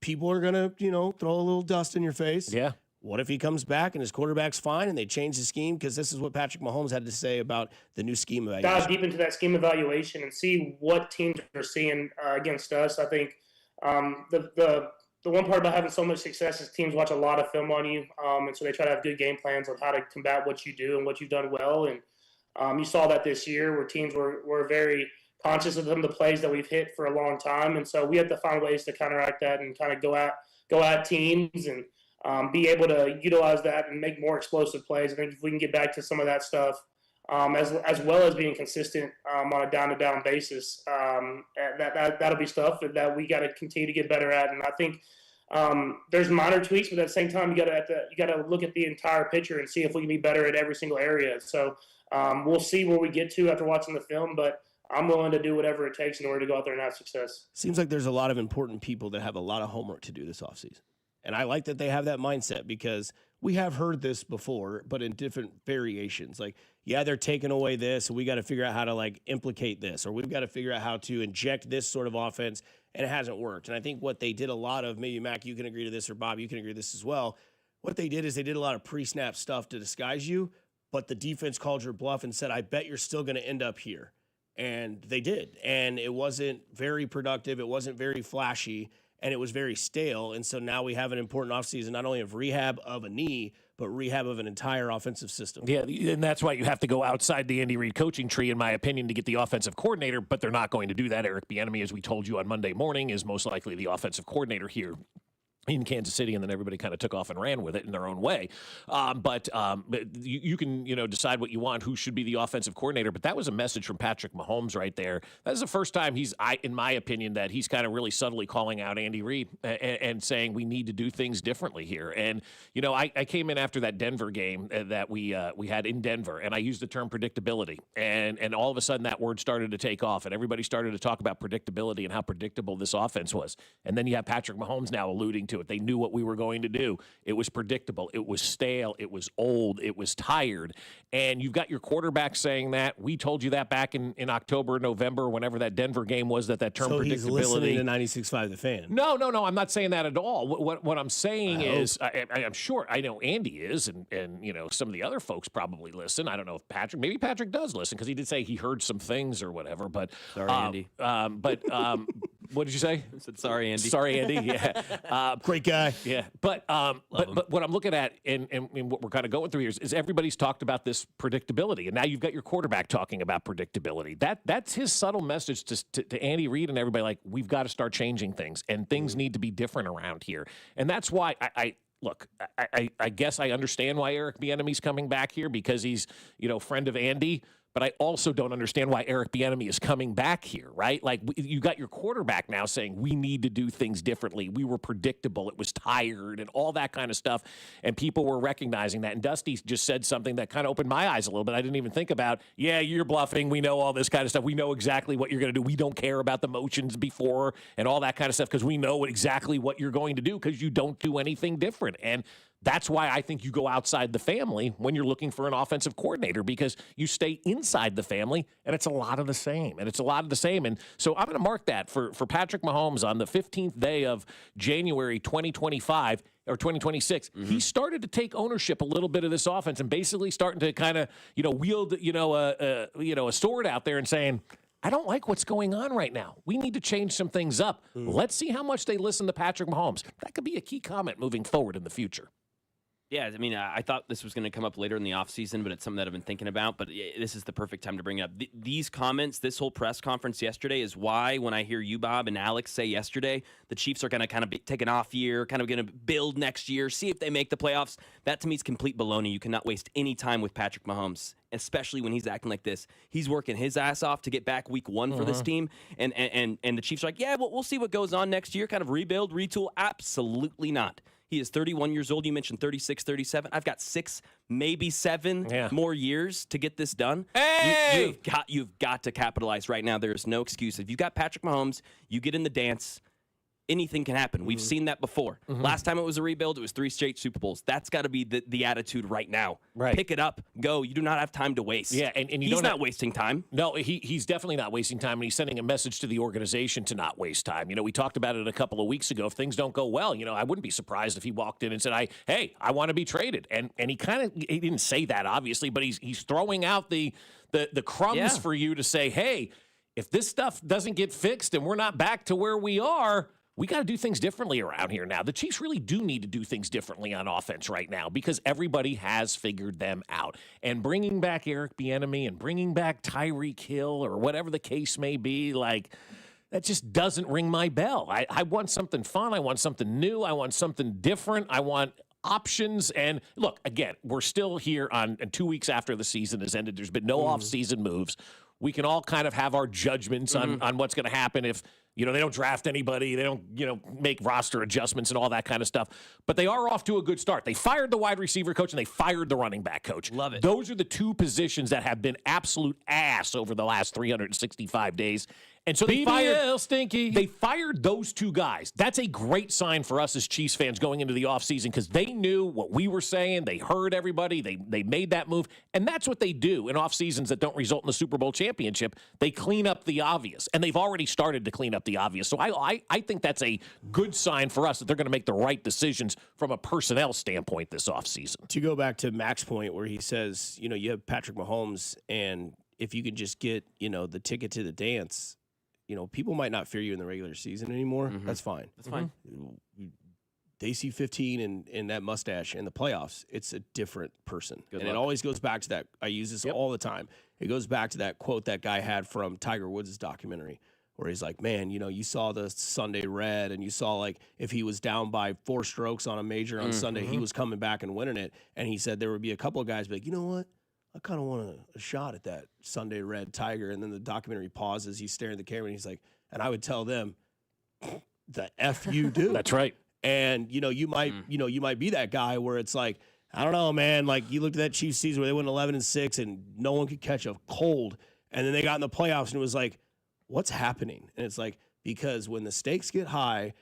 People are gonna, throw a little dust in your face. Yeah. What if he comes back and his quarterback's fine and they change the scheme? Because this is what Patrick Mahomes had to say about the new scheme evaluation. Dive deep into that scheme evaluation and see what teams are seeing against us. I think the one part about having so much success is teams watch a lot of film on you, and so they try to have good game plans on how to combat what you do and what you've done well. And you saw that this year where teams were very conscious of some of the plays that we've hit for a long time, and so we have to find ways to counteract that and kind of go at teams and be able to utilize that and make more explosive plays. I think if we can get back to some of that stuff, as well as being consistent on a down-to-down basis, that'll be stuff that we got to continue to get better at. And I think there's minor tweaks, but at the same time, you got to look at the entire picture and see if we can be better at every single area. So we'll see where we get to after watching the film, but I'm willing to do whatever it takes in order to go out there and have success. Seems like there's a lot of important people that have a lot of homework to do this offseason. And I like that they have that mindset because we have heard this before, but in different variations. Like, yeah, they're taking away this, and we got to figure out how to, implicate this, or we've got to figure out how to inject this sort of offense, and it hasn't worked. And I think what they did a lot of, maybe Mac, you can agree to this, or Bob, you can agree to this as well. What they did is they did a lot of pre-snap stuff to disguise you, but the defense called your bluff and said, I bet you're still going to end up here. And they did. And it wasn't very productive. It wasn't very flashy. And it was very stale. And so now we have an important offseason, not only of rehab of a knee, but rehab of an entire offensive system. Yeah, and that's why you have to go outside the Andy Reid coaching tree, in my opinion, to get the offensive coordinator, but they're not going to do that. Eric Bieniemy, as we told you on Monday morning, is most likely the offensive coordinator here in Kansas City, and then everybody kind of took off and ran with it in their own way. But you can, decide what you want, who should be the offensive coordinator. But that was a message from Patrick Mahomes right there. That is the first time in my opinion, that he's kind of really subtly calling out Andy Reid and saying we need to do things differently here. And, I came in after that Denver game that we had in Denver, and I used the term predictability. And all of a sudden that word started to take off, and everybody started to talk about predictability and how predictable this offense was. And then you have Patrick Mahomes now alluding to it. They knew what we were going to do. It was predictable. It was stale. It was old. It was tired. And you've got your quarterback saying that. We told you that back in October, November, whenever that Denver game was, that term so predictability. He's listening to 96.5 The Fan. No. I'm not saying that at all. What I'm saying is, I'm sure, I know Andy is, and some of the other folks probably listen. I don't know if maybe Patrick does listen, because he did say he heard some things or whatever. But sorry, Andy. What did you say? I said, sorry, Andy. Sorry, Andy. Yeah. Great guy. Yeah. But what I'm looking at and what we're kind of going through here is everybody's talked about this predictability. And now you've got your quarterback talking about predictability. That's his subtle message to Andy Reid and everybody, like, we've got to start changing things, and things need to be different around here. And that's why I guess I understand why Eric Bieniemy's coming back here, because he's, friend of Andy. But I also don't understand why Eric Bieniemy is coming back here, right? Like, you got your quarterback now saying we need to do things differently. We were predictable. It was tired and all that kind of stuff. And people were recognizing that. And Dusty just said something that kind of opened my eyes a little bit. I didn't even think about, yeah, you're bluffing. We know all this kind of stuff. We know exactly what you're going to do. We don't care about the motions before and all that kind of stuff, because we know exactly what you're going to do, because you don't do anything different. And that's why I think you go outside the family when you're looking for an offensive coordinator, because you stay inside the family and it's a lot of the same. And so I'm going to mark that for Patrick Mahomes on the 15th day of January 2025 or 2026. He started to take ownership a little bit of this offense and basically starting to kind of, wield, a sword out there and saying, I don't like what's going on right now. We need to change some things up. Let's see how much they listen to Patrick Mahomes. That could be a key comment moving forward in the future. Yeah, I mean, I thought this was going to come up later in the offseason, but it's something that I've been thinking about. But this is the perfect time to bring it up. These comments, this whole press conference yesterday is why when I hear you, Bob, and Alex say yesterday the Chiefs are going to kind of take an off year, kind of going to build next year, see if they make the playoffs. That to me is complete baloney. You cannot waste any time with Patrick Mahomes, especially when he's acting like this. He's working his ass off to get back week one for this team. And the Chiefs are like, yeah, we'll see what goes on next year, kind of rebuild, retool. Absolutely not. He is 31 years old. You mentioned 36, 37. I've got 6, maybe 7 more years to get this done. Hey! You've got to capitalize right now. There is no excuse. If you got Patrick Mahomes, you get in the dance, anything can happen. We've seen that before. Last time it was a rebuild, it was 3 straight Super Bowls. That's got to be the attitude right now. Right. Pick it up, go. You do not have time to waste. Yeah, and he's not wasting time. No, he's definitely not wasting time, and he's sending a message to the organization to not waste time. We talked about it a couple of weeks ago. If things don't go well, I wouldn't be surprised if he walked in and said, I want to be traded. And he didn't say that, obviously, but he's throwing out the crumbs for you to say, hey, if this stuff doesn't get fixed and we're not back to where we are, we got to do things differently around here now. The Chiefs really do need to do things differently on offense right now, because everybody has figured them out. And bringing back Eric Bieniemy and bringing back Tyreek Hill or whatever the case may be, like, that just doesn't ring my bell. I want something fun. I want something new. I want something different. I want options. And look, again, we're still here on 2 weeks after the season has ended. There's been no off-season moves. We can all kind of have our judgments on what's going to happen if they don't draft anybody, they don't make roster adjustments and all that kind of stuff. But they are off to a good start. They fired the wide receiver coach and they fired the running back coach. Love it. Those are the 2 positions that have been absolute ass over the last 365 days. And so they fired those 2 guys. That's a great sign for us as Chiefs fans going into the offseason, because they knew what we were saying. They heard everybody. They made that move. And that's what they do in off seasons that don't result in the Super Bowl championship. They clean up the obvious. And they've already started to clean up the obvious. So I think that's a good sign for us that they're going to make the right decisions from a personnel standpoint this offseason. To go back to Mac's point where he says, you have Patrick Mahomes, and if you can just get, the ticket to the dance, people might not fear you in the regular season anymore. That's fine. That's fine. They see 15 and that mustache in the playoffs. It's a different person. Good and luck. It always goes back to that. I use this all the time. It goes back to that quote that guy had from Tiger Woods' documentary, where he's like, man, you saw the Sunday red, and you saw, like, if he was down by 4 strokes on a major on Sunday, he was coming back and winning it. And he said there would be a couple of guys be like, you know what? I kind of want a shot at that Sunday red Tiger. And then the documentary pauses. He's staring at the camera, and he's like, and I would tell them, the F you do. That's right. And, you might be that guy where it's like, I don't know, man. Like, you looked at that Chiefs season where they went 11-6 and no one could catch a cold. And then they got in the playoffs and it was like, what's happening? And it's like, because when the stakes get high,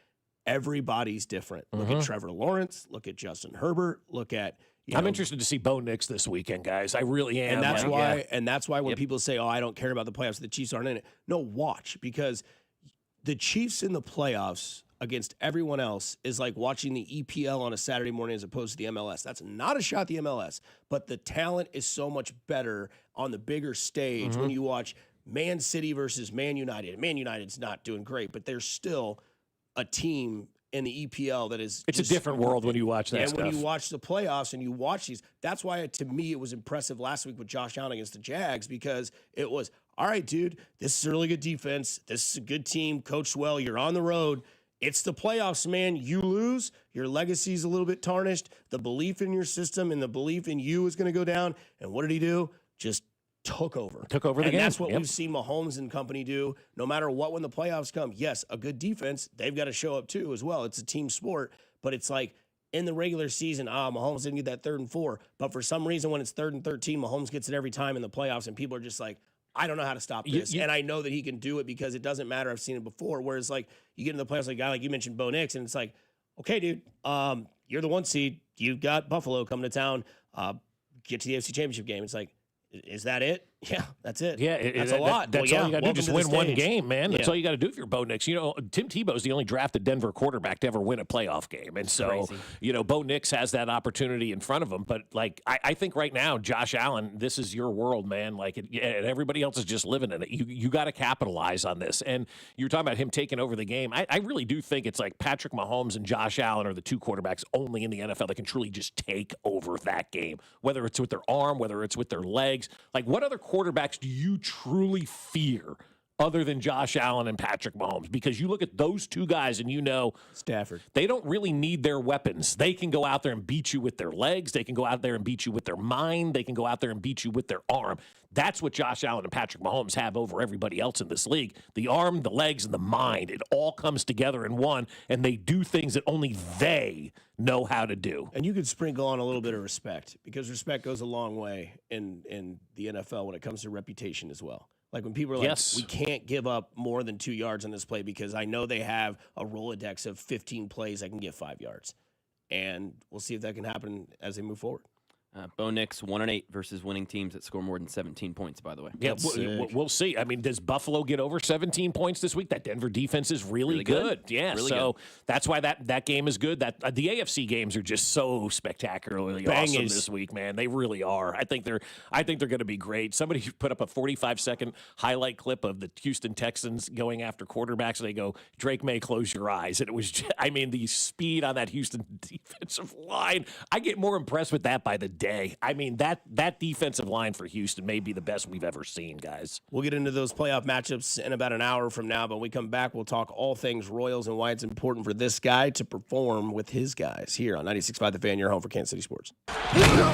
everybody's different. Look at Trevor Lawrence. Look at Justin Herbert. Look at, I'm interested to see Bo Nix this weekend, guys. I really am. And that's why when people say, oh, I don't care about the playoffs, the Chiefs aren't in it. No, watch, because the Chiefs in the playoffs against everyone else is like watching the EPL on a Saturday morning as opposed to the MLS. That's not a shot at the MLS, but the talent is so much better on the bigger stage when you watch Man City versus Man United. Man United's not doing great, but they're still a team in the EPL that is. It's a different world when you watch that and stuff. when you watch the playoffs and you watch these, that's why to me it was impressive last week with Josh Allen against the Jags, because it was, all right, dude, this is a really good defense. This is a good team, coached well. You're on the road. It's the playoffs, man. You lose, your legacy's a little bit tarnished. The belief in your system and the belief in you is going to go down. And what did he do? Just took over the and game. That's what we've seen Mahomes and company do. No matter what, when the playoffs come, yes, a good defense, they've got to show up too as well. It's a team sport, but it's like in the regular season, Mahomes didn't get that 3rd and 4. But for some reason, when it's 3rd and 13, Mahomes gets it every time in the playoffs, and people are just like, I don't know how to stop this. And I know that he can do it because it doesn't matter. I've seen it before. Whereas like you get in the playoffs, like a guy like you mentioned, Bo Nix, and it's like, okay, dude, you're the 1 seed. You've got Buffalo coming to town. Get to the AFC Championship game. It's like, is that it? Yeah, that's it. Yeah, that's a lot. That's all you got to do. Just win one game, man. That's Yeah. all you got to do if you're Bo Nix. You know, Tim Tebow's the only drafted Denver quarterback to ever win a playoff game. And so, you know, Bo Nix has that opportunity in front of him. But, like, I think right now, Josh Allen, this is your world, man. Like, and everybody else is just living in it. You got to capitalize on this. And you're talking about him taking over the game. I really do think it's like Patrick Mahomes and Josh Allen are the 2 quarterbacks only in the NFL that can truly just take over that game, whether it's with their arm, whether it's with their legs. Like, what other quarterbacks do you truly fear other than Josh Allen and Patrick Mahomes? Because you look at those 2 guys and you know Stafford. They don't really need their weapons. They can go out there and beat you with their legs. They can go out there and beat you with their mind. They can go out there and beat you with their arm. That's what Josh Allen and Patrick Mahomes have over everybody else in this league. The arm, the legs, and the mind. It all comes together in one, and they do things that only they know how to do. And you could sprinkle on a little bit of respect, because respect goes a long way in the NFL when it comes to reputation as well. Like when people are like, we can't give up more than 2 yards on this play because I know they have a Rolodex of 15 plays that can get 5 yards. And we'll see if that can happen as they move forward. Bo Nix 1-8 versus winning teams that score more than 17 points, by the way. Yeah, we'll see. I mean, does Buffalo get over 17 points this week? That Denver defense is really good. Yeah, really so good. That's why that game is good. That the AFC games are just so spectacularly awesome this week, man. They really are. I think they're going to be great. Somebody put up a 45-second highlight clip of the Houston Texans going after quarterbacks, and they go, Drake May, close your eyes. And it was just, I mean, the speed on that Houston defensive line. I get more impressed with that by the day. I mean, that defensive line for Houston may be the best we've ever seen, guys. We'll get into those playoff matchups in about an hour from now, but when we come back, we'll talk all things Royals and why it's important for this guy to perform with his guys here on 96.5 The Fan, your home for Kansas City sports.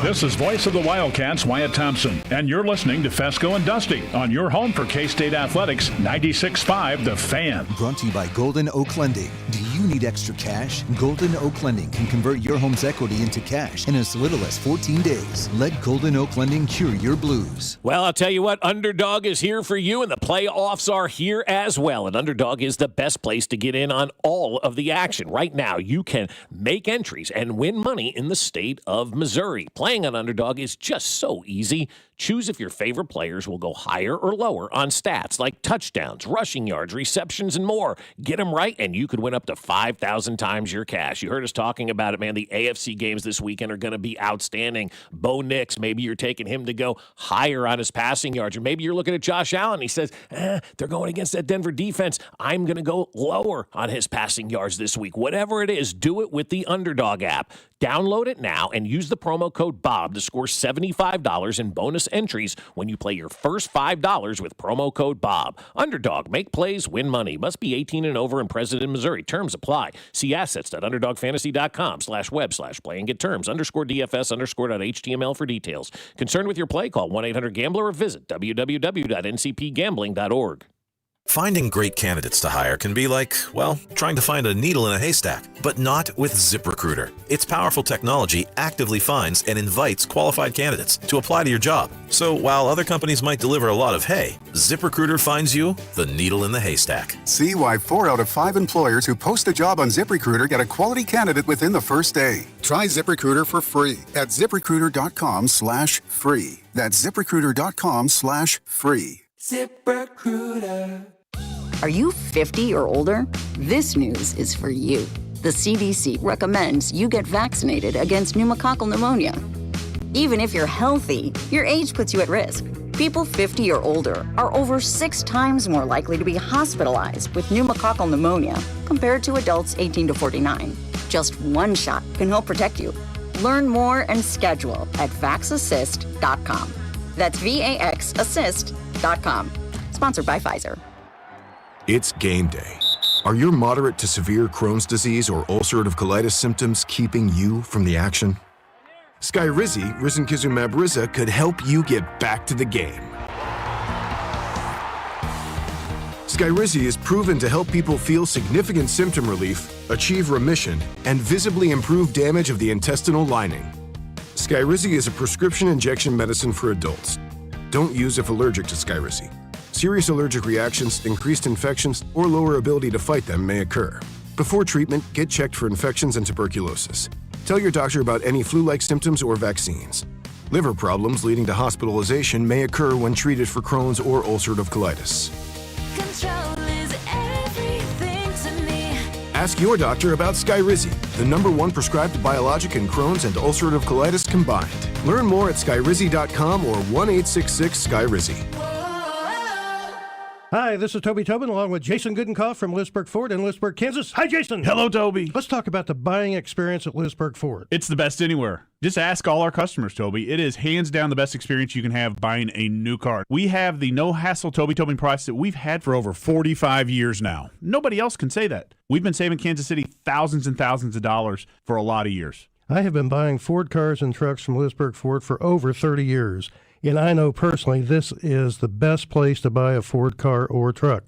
This is voice of the Wildcats, Wyatt Thompson, and you're listening to Fescoe and Dusty on your home for K-State Athletics, 96.5 The Fan. Brought to you by Golden Oak Lending. Do you need extra cash? Golden Oak Lending can convert your home's equity into cash in as little as 14 days. Let Golden Oak Lending cure your blues. Well, I'll tell you what, Underdog is here for you, and the playoffs are here as well. And Underdog is the best place to get in on all of the action. Right now, you can make entries and win money in the state of Missouri. Playing on Underdog is just so easy. Choose if your favorite players will go higher or lower on stats like touchdowns, rushing yards, receptions, and more. Get them right, and you could win up to 5,000 times your cash. You heard us talking about it, man. The AFC games this weekend are going to be outstanding. Bo Nix, maybe you're taking him to go higher on his passing yards. Or maybe you're looking at Josh Allen. He says, they're going against that Denver defense. I'm going to go lower on his passing yards this week. Whatever it is, do it with the Underdog app. Download it now and use the promo code BOB to score $75 in bonus entries when you play your first $5 with promo code BOB. Underdog, make plays, win money. Must be 18 and over and present in Missouri. Terms apply. See assets.underdogfantasy.com/web/play and get terms _DFS_.html for details. Concerned with your play? Call 1-800-GAMBLER or visit www.ncpgambling.org. Finding great candidates to hire can be like, well, trying to find a needle in a haystack, but not with ZipRecruiter. Its powerful technology actively finds and invites qualified candidates to apply to your job. So while other companies might deliver a lot of hay, ZipRecruiter finds you the needle in the haystack. See why 4 out of 5 employers who post a job on ZipRecruiter get a quality candidate within the first day. Try ZipRecruiter for free at ZipRecruiter.com/free. That's ZipRecruiter.com/free. ZipRecruiter. Are you 50 or older? This news is for you. The CDC recommends you get vaccinated against pneumococcal pneumonia. Even if you're healthy, your age puts you at risk. People 50 or older are over 6 times more likely to be hospitalized with pneumococcal pneumonia compared to adults 18 to 49. Just one shot can help protect you. Learn more and schedule at vaxassist.com. That's VAXassist.com. Sponsored by Pfizer. It's game day. Are your moderate to severe Crohn's disease or ulcerative colitis symptoms keeping you from the action? Skyrizi, risankizumab Riza, could help you get back to the game. Skyrizi is proven to help people feel significant symptom relief, achieve remission, and visibly improve damage of the intestinal lining. Skyrizi is a prescription injection medicine for adults. Don't use if allergic to Skyrizi. Serious allergic reactions, increased infections, or lower ability to fight them may occur. Before treatment, get checked for infections and tuberculosis. Tell your doctor about any flu-like symptoms or vaccines. Liver problems leading to hospitalization may occur when treated for Crohn's or ulcerative colitis. Control is everything to me. Ask your doctor about Skyrizi, the #1 prescribed biologic in Crohn's and ulcerative colitis combined. Learn more at skyrizi.com or 1-866-SKYRIZI. Hi, this is Toby Tobin along with Jason Goodenkoff from Lewisburg Ford in Lewisburg, Kansas. Hi, Jason. Hello, Toby. Let's talk about the buying experience at Lewisburg Ford. It's the best anywhere. Just ask all our customers, Toby. It is hands down the best experience you can have buying a new car. We have the no-hassle Toby Tobin price that we've had for over 45 years now. Nobody else can say that. We've been saving Kansas City thousands and thousands of dollars for a lot of years. I have been buying Ford cars and trucks from Lewisburg Ford for over 30 years. And I know personally this is the best place to buy a Ford car or truck.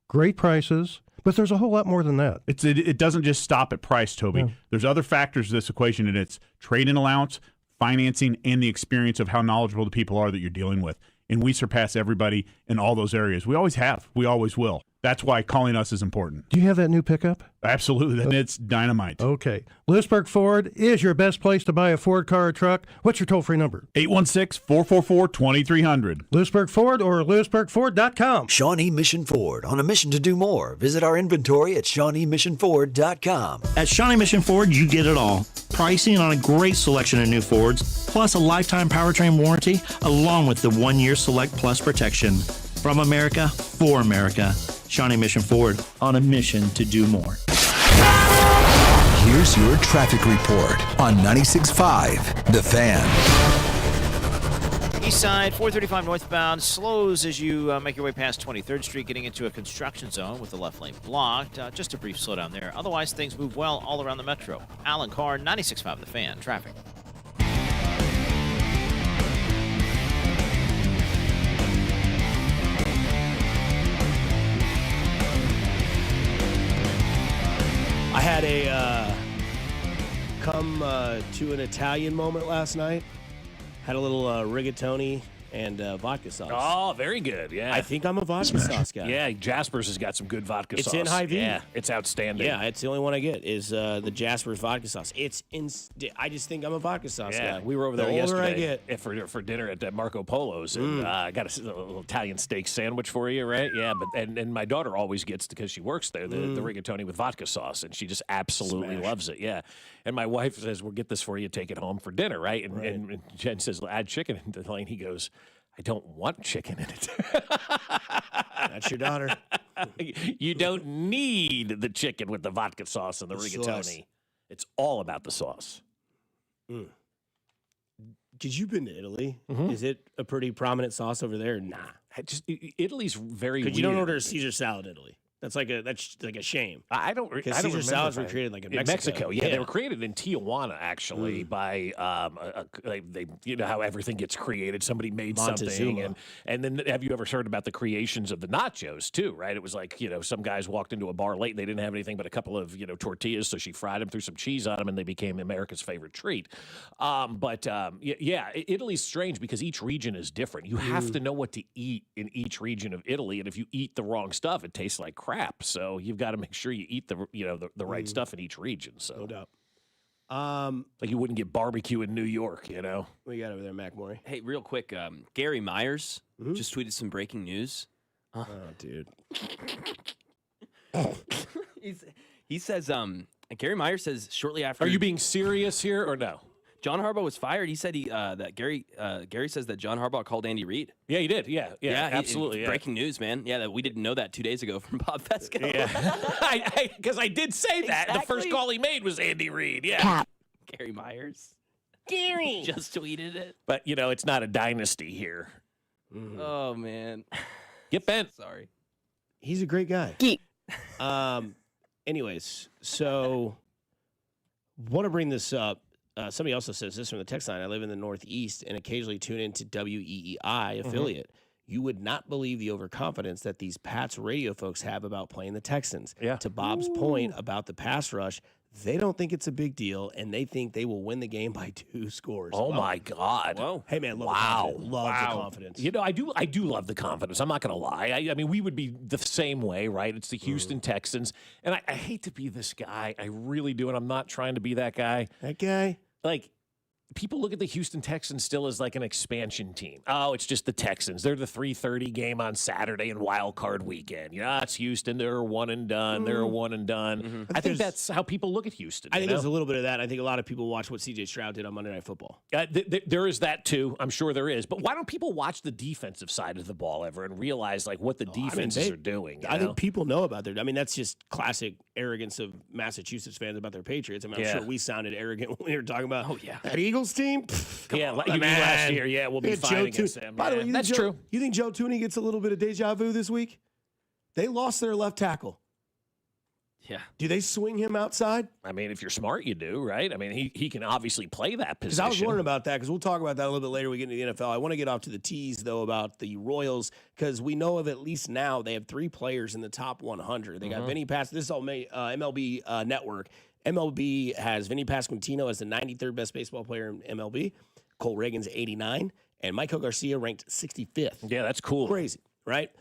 Great prices, but there's a whole lot more than that. It doesn't just stop at price, Toby. No. There's other factors to this equation, and it's trade-in allowance, financing, and the experience of how knowledgeable the people are that you're dealing with. And we surpass everybody in all those areas. We always have. We always will. That's why calling us is important. Do you have that new pickup? Absolutely. And it's dynamite. Okay. Lewisburg Ford is your best place to buy a Ford car or truck. What's your toll-free number? 816-444-2300. Lewisburg Ford or lewisburgford.com. Shawnee Mission Ford, on a mission to do more. Visit our inventory at ShawneeMissionFord.com. At Shawnee Mission Ford, you get it all. Pricing on a great selection of new Fords, plus a lifetime powertrain warranty, along with the 1-year Select Plus protection. From America, for America. Shawnee Mission Ford, on a mission to do more. Here's your traffic report on 96.5 The Fan. East side, 435 northbound, slows as you make your way past 23rd Street, getting into a construction zone with the left lane blocked. Just a brief slowdown there. Otherwise, things move well all around the metro. Alan Carr, 96.5 The Fan, traffic. I had a come to an Italian moment last night. Had a little rigatoni and vodka sauce. Oh, very good. Yeah. I think I'm a vodka sauce guy. Yeah, Jasper's has got some good vodka sauce. It's in Hy-Vee. Yeah, it's outstanding. Yeah, it's the only one I get is the Jasper's vodka sauce. I just think I'm a vodka sauce guy. We were over there the older yesterday I get. for dinner at Marco Polo's, and I got a little Italian steak sandwich for you, right? Yeah, but and my daughter always gets, because she works there, the rigatoni with vodka sauce, and she just absolutely loves it. Yeah, and my wife says, "We'll get this for you, take it home for dinner," right? And Jen says, "Add chicken," and Elaine, he goes, "I don't want chicken in it." That's your daughter. You don't need the chicken with the vodka sauce and the rigatoni. Sauce. It's all about the sauce. Because you've been to Italy. Mm-hmm. Is it a pretty prominent sauce over there? Nah. Italy's very weird. Because you don't order a Caesar salad in Italy. That's like a shame. I don't Because Caesar remember salads were that. created like in In Mexico. Yeah, they were created in Tijuana actually by they you know how everything gets created. Somebody made something, Montezuma. and then have you ever heard about the creations of the nachos too? Right, it was like some guys walked into a bar late and they didn't have anything but a couple of tortillas, so she fried them, threw some cheese on them, and they became America's favorite treat. Italy's strange because each region is different. You have to know what to eat in each region of Italy, and if you eat the wrong stuff, it tastes like crap. So you've got to make sure you eat the right stuff in each region. So No doubt. like you wouldn't get barbecue in New York, What you got over there, Mac Morey? Hey, real quick, Gary Myers just tweeted some breaking news. Oh, dude. He says, Gary Myers says shortly after. Are you being serious here or no? John Harbaugh was fired. He said that Gary says that John Harbaugh called Andy Reid. Yeah, he did. Yeah, absolutely. Breaking news, man. Yeah, that we didn't know that 2 days ago from Bob Fescoe. Yeah, because I did say that. Exactly. The first call he made was Andy Reid. Yeah. Gary Myers Gary just tweeted it. But, it's not a dynasty here. Oh, man. Get bent. Sorry. He's a great guy. Geek. Anyways, so want to bring this up. Somebody also says this from the text line. I live in the Northeast and occasionally tune into WEEI affiliate. You would not believe the overconfidence that these Pats radio folks have about playing the Texans. Yeah. To Bob's point about the pass rush, they don't think it's a big deal, and they think they will win the game by 2 scores. Oh, my God. Whoa. Hey, man, love the confidence. I do love the confidence. I'm not going to lie. I mean, we would be the same way, right? It's the Houston Texans. And I hate to be this guy. I really do, and I'm not trying to be that guy. That guy? Like, people look at the Houston Texans still as like an expansion team. Oh, it's just the Texans. They're the 3:30 game on Saturday and wild card weekend. It's Houston. They're one and done. They're a one and done. I think that's how people look at Houston. I think there's a little bit of that. I think a lot of people watch what C.J. Stroud did on Monday Night Football. There is that too. I'm sure there is. But why don't people watch the defensive side of the ball ever and realize like what the defenses are doing? I think people know about their. I mean, that's just classic arrogance of Massachusetts fans about their Patriots. I mean, I'm sure we sounded arrogant when we were talking about that Eagles team. Even last year, we'll be fine against them. By the way, that's true. You think Joe Tooney gets a little bit of deja vu this week? They lost their left tackle. Yeah. Do they swing him outside? I mean, if you're smart, you do, right? I mean, he can obviously play that position. Because I was wondering about that, because we'll talk about that a little bit later when we get into the NFL. I want to get off to the tease, though, about the Royals, because we know of at least now they have 3 players in the top 100. They got Vinny Pass. This is all MLB Network. MLB has Vinny Pasquantino as the 93rd best baseball player in MLB. Cole Reagan's 89, and Michael Garcia ranked 65th. Yeah, that's cool. Crazy, right?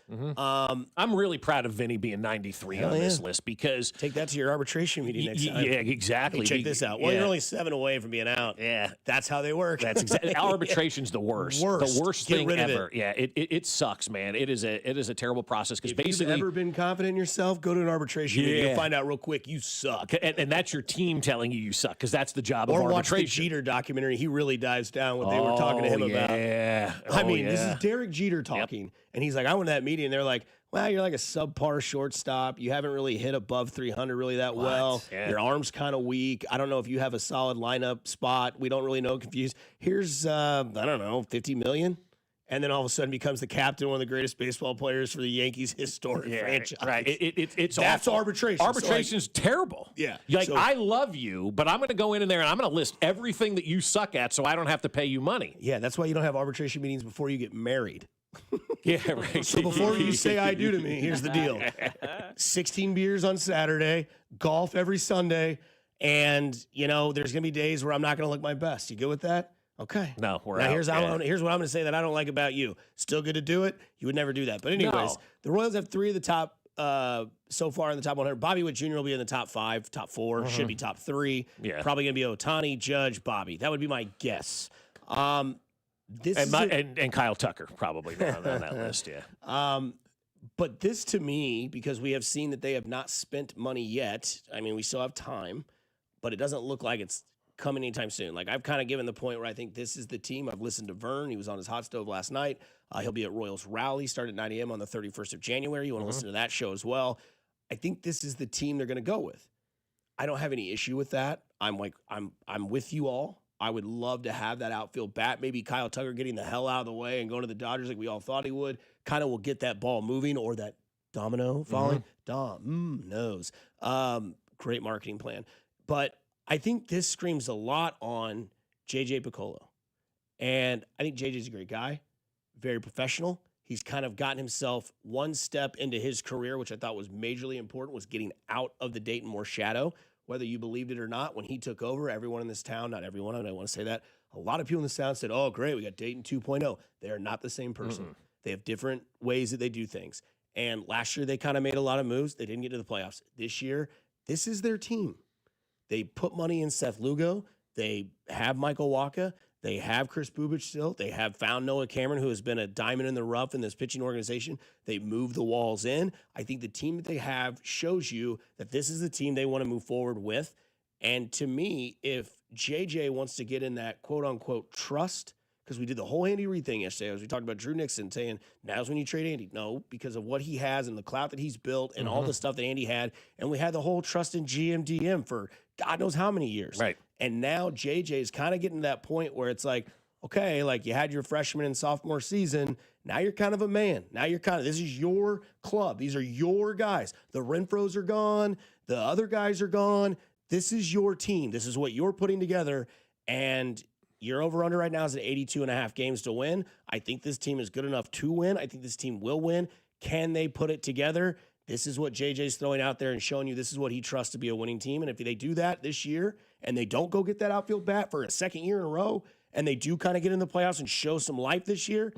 I'm really proud of Vinny being 93 on this list because take that to your arbitration meeting next time. Yeah, exactly. Hey, check this out. Well, you're only 7 away from being out. Yeah, that's how they work. That's exactly. Arbitration's the worst. The worst thing ever. Yeah, it sucks, man. It is a terrible process because basically, if you've ever been confident in yourself, go to an arbitration meeting. You'll find out real quick you suck, and that's your team telling you suck because that's the job of arbitration. Or watch the Jeter documentary. He really dives down what they were talking to him about. Yeah, I mean, this is Derek Jeter talking, and he's like, I went to that meeting, and they're like, well, you're like a subpar shortstop. You haven't really hit above 300 really that well. Yeah. Your arm's kind of weak. I don't know if you have a solid lineup spot. We don't really know. Confused. Here's, I don't know, $50 million. And then all of a sudden becomes the captain, one of the greatest baseball players for the Yankees' historic franchise. Right. It's that's awful. arbitration. Arbitration's terrible. Yeah. Like, I love you, but I'm going to go in there and I'm going to list everything that you suck at so I don't have to pay you money. Yeah, that's why you don't have arbitration meetings before you get married. Yeah, right. So before you say I do to me, here's the deal. 16 beers on Saturday, golf every Sunday, and, there's going to be days where I'm not going to look my best. You good with that? Okay. No, we're now out. Here's what I'm going to say that I don't like about you. Still good to do it. You would never do that. But anyways, the Royals have 3 of the top so far in the top 100. Bobby Witt Jr. will be in the top 5, top 4, should be top 3. Yeah. Probably going to be Ohtani, Judge, Bobby. That would be my guess. And Kyle Tucker probably on that list, yeah. But this to me, because we have seen that they have not spent money yet. I mean, we still have time, but it doesn't look like it's coming anytime soon. Like, I've kind of given the point where I think this is the team. I've listened to Vern. He was on his hot stove last night. He'll be at Royals Rally, start at 9 a.m. on the 31st of January. You want to listen to that show as well. I think this is the team they're going to go with. I don't have any issue with that. I'm with you all. I would love to have that outfield bat. Maybe Kyle Tucker getting the hell out of the way and going to the Dodgers like we all thought he would. Kind of will get that ball moving or that domino falling. Knows. Great marketing plan. But I think this screams a lot on J.J. Piccolo. And I think J.J.'s a great guy, very professional. He's kind of gotten himself one step into his career, which I thought was majorly important, was getting out of the Dayton Moore shadow. Whether you believed it or not, when he took over, everyone in this town, not everyone, I don't want to say that, a lot of people in this town said, oh, great, we got Dayton 2.0. They are not the same person. They have different ways that they do things. And last year, they kind of made a lot of moves. They didn't get to the playoffs. This year, this is their team. They put money in Seth Lugo. They have Michael Wacha. They have Chris Bubich still. They have found Noah Cameron, who has been a diamond in the rough in this pitching organization. They moved the walls in. I think the team that they have shows you that this is the team they want to move forward with. And to me, if JJ wants to get in that quote unquote trust, because we did the whole Andy Reid thing yesterday, as we talked about Drew Nixon saying, now's when you trade Andy. No, because of what he has and the clout that he's built and all the stuff that Andy had. And we had the whole trust in GM for God knows how many years. Right. And now JJ is kind of getting to that point where it's like, okay, like you had your freshman and sophomore season. Now you're kind of a man. Now you're this is your club. These are your guys. The Renfros are gone. The other guys are gone. This is your team. This is what you're putting together. And your over-under right now is at 82.5 games to win. I think this team is good enough to win. I think this team will win. Can they put it together? This is what JJ's throwing out there and showing you this is what he trusts to be a winning team. And if they do that this year and they don't go get that outfield bat for a second year in a row and they do kind of get in the playoffs and show some life this year,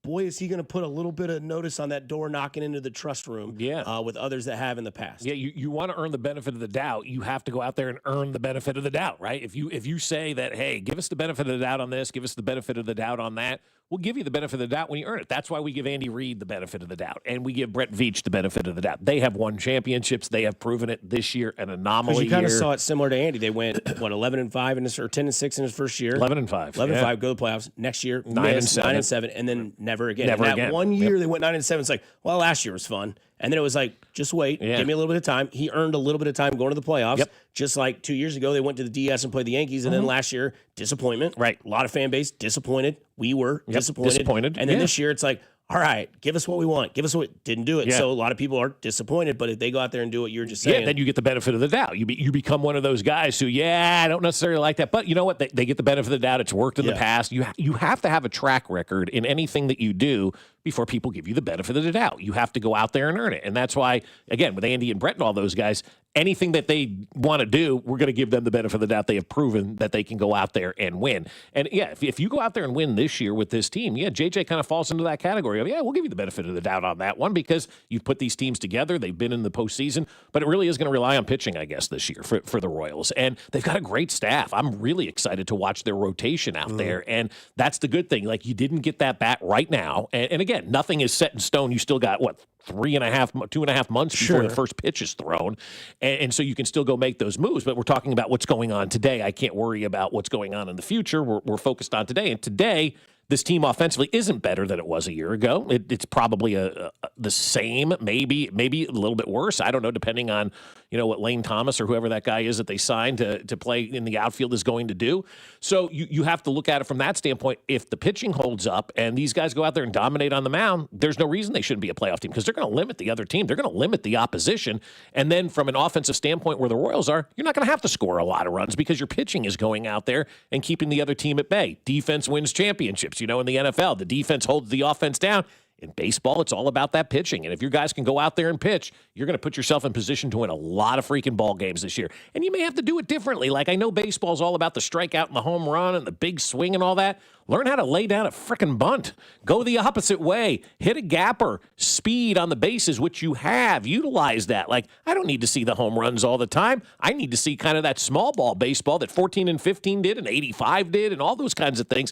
boy, is he going to put a little bit of notice on that door knocking into the trust room with others that have in the past. Yeah, you want to earn the benefit of the doubt. You have to go out there and earn the benefit of the doubt, right? If you say that, hey, give us the benefit of the doubt on this, give us the benefit of the doubt on that, we'll give you the benefit of the doubt when you earn it. That's why we give Andy Reid the benefit of the doubt, and we give Brett Veach the benefit of the doubt. They have won championships. They have proven it this year, an anomaly. Because you kind of saw it similar to Andy. They went, 11-5 in his, or 10-6 in his first year. 11-5. 11-5, go to the playoffs. Next year, 9-7, and then never again. Never and that again. one year they went 9-7. It's like, well, last year was fun. And then it was like, just wait, give me a little bit of time. He earned a little bit of time going to the playoffs. Just like 2 years ago, they went to the DS and played the Yankees. And then last year, disappointment. Right. A lot of fan base, disappointed. We were disappointed. And then this year, it's like, all right, give us what we want. Give us what didn't do it. So a lot of people are disappointed. But if they go out there and do what you're just saying. Then you get the benefit of the doubt. You become one of those guys who, I don't necessarily like that. But you know what? They get the benefit of the doubt. It's worked in the past. You have to have a track record in anything that you do before people give you the benefit of the doubt. You have to go out there and earn it. And that's why, again, with Andy and Brett and all those guys, anything that they want to do, we're going to give them the benefit of the doubt. They have proven that they can go out there and win. And if you go out there and win this year with this team, JJ kind of falls into that category of, we'll give you the benefit of the doubt on that one because you've put these teams together. They've been in the postseason, but it really is going to rely on pitching, I guess, this year for the Royals. And they've got a great staff. I'm really excited to watch their rotation out there. And that's the good thing. Like, you didn't get that bat right now. And again, nothing is set in stone. You still got, 2.5 months before the first pitch is thrown. And so you can still go make those moves. But we're talking about what's going on today. I can't worry about what's going on in the future. We're focused on today. And today, this team offensively isn't better than it was a year ago. It's probably the same, maybe a little bit worse. I don't know, depending on what Lane Thomas or whoever that guy is that they signed to play in the outfield is going to do. So you have to look at it from that standpoint. If the pitching holds up and these guys go out there and dominate on the mound, there's no reason they shouldn't be a playoff team because they're going to limit the other team. They're going to limit the opposition. And then from an offensive standpoint where the Royals are, you're not going to have to score a lot of runs because your pitching is going out there and keeping the other team at bay. Defense wins championships. In the NFL, the defense holds the offense down. In baseball, it's all about that pitching. And if your guys can go out there and pitch, you're going to put yourself in position to win a lot of freaking ball games this year. And you may have to do it differently. Like, I know baseball's all about the strikeout and the home run and the big swing and all that. Learn how to lay down a freaking bunt. Go the opposite way. Hit a gapper. Speed on the bases, which you have. Utilize that. Like, I don't need to see the home runs all the time. I need to see kind of that small ball baseball that 14 and 15 did and 85 did and all those kinds of things.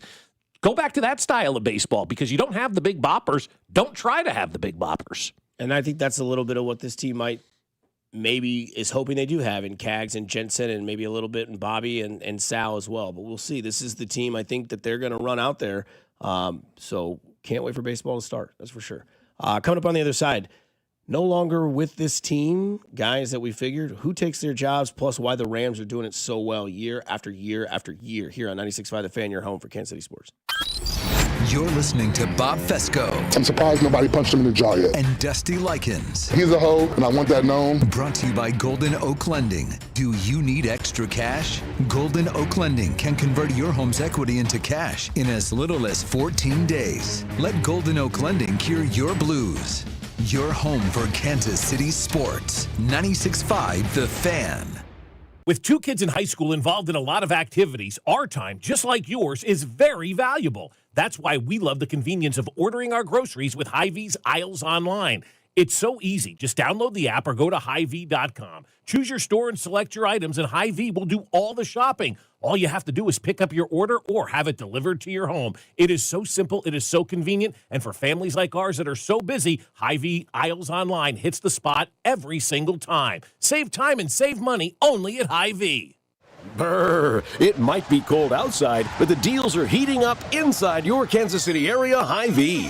Go back to that style of baseball because you don't have the big boppers. Don't try to have the big boppers. And I think that's a little bit of what this team maybe is hoping they do have in Cags and Jensen and maybe a little bit in Bobby and Sal as well. But we'll see. This is the team I think that they're going to run out there. So can't wait for baseball to start. That's for sure. Coming up on the other side, no longer with this team, guys that we figured, who takes their jobs, plus why the Rams are doing it so well year after year after year here on 96.5 The Fan, your home for Kansas City sports. You're listening to Bob Fescoe. I'm surprised nobody punched him in the jaw yet. And Dusty Likens. He's a hoe, and I want that known. Brought to you by Golden Oak Lending. Do you need extra cash? Golden Oak Lending can convert your home's equity into cash in as little as 14 days. Let Golden Oak Lending cure your blues. Your home for Kansas City sports. 96.5 The Fan. With 2 kids in high school involved in a lot of activities, our time, just like yours, is very valuable. That's why we love the convenience of ordering our groceries with Hy-Vee's Aisles Online. It's so easy. Just download the app or go to Hy-Vee.com. Choose your store and select your items, and Hy-Vee will do all the shopping. All you have to do is pick up your order or have it delivered to your home. It is so simple. It is so convenient. And for families like ours that are so busy, Hy-Vee Aisles Online hits the spot every single time. Save time and save money only at Hy-Vee. Brr, it might be cold outside, but the deals are heating up inside your Kansas City area Hy-Vee.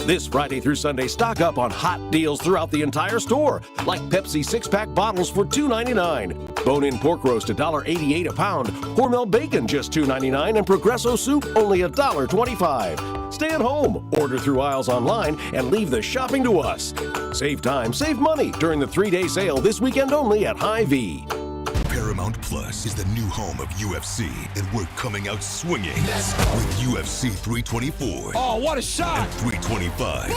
This Friday through Sunday, stock up on hot deals throughout the entire store, like Pepsi 6-pack bottles for $2.99, bone-in pork roast $1.88 a pound, Hormel bacon just $2.99, and Progresso soup only $1.25. Stay at home, order through aisles online, and leave the shopping to us. Save time, save money during the 3-day sale this weekend only at Hy-Vee. Paramount Plus is the new home of UFC, and we're coming out swinging with UFC 324. Oh, what a shot! And 325.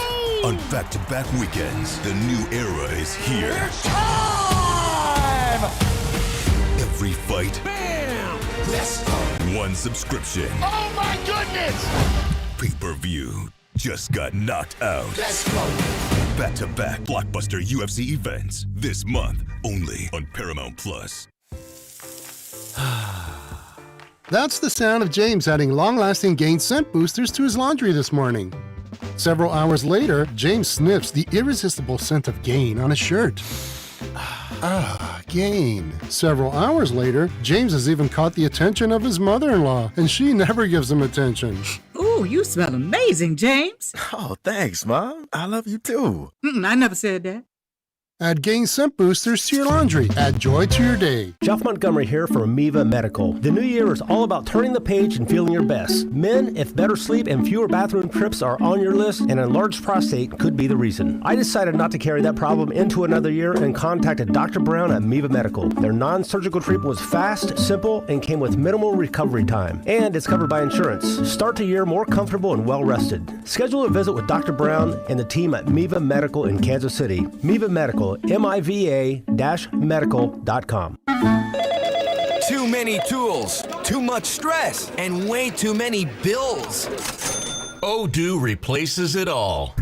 On back-to-back weekends, the new era is here. It's time! Every fight. Bam! Let's go! One subscription. Oh my goodness! Pay-per-view just got knocked out. Let's go! Back-to-back blockbuster UFC events this month, only on Paramount Plus. That's the sound of James adding long-lasting Gain scent boosters to his laundry this morning. Several hours later, James sniffs the irresistible scent of Gain on his shirt. Gain. Several hours later, James has even caught the attention of his mother-in-law, and she never gives him attention. Ooh, you smell amazing, James. Oh, thanks, Mom. I love you too. I never said that. Add Gain scent boosters to your laundry. Add joy to your day. Jeff Montgomery here for Amoeba Medical. The new year is all about turning the page and feeling your best. Men, if better sleep and fewer bathroom trips are on your list, an enlarged prostate could be the reason. I decided not to carry that problem into another year and contacted Dr. Brown at Amoeba Medical. Their non-surgical treatment was fast, simple, and came with minimal recovery time. And it's covered by insurance. Start the year more comfortable and well-rested. Schedule a visit with Dr. Brown and the team at Amoeba Medical in Kansas City. Amoeba Medical, MIVA-medical.com. Too many tools, too much stress, and way too many bills. Odoo replaces it all.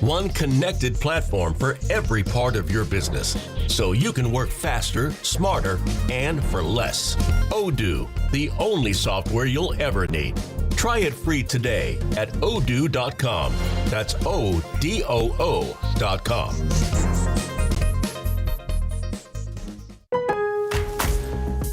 One connected platform for every part of your business, so you can work faster, smarter, and for less. Odoo, the only software you'll ever need. Try it free today at odoo.com. That's ODOO.com.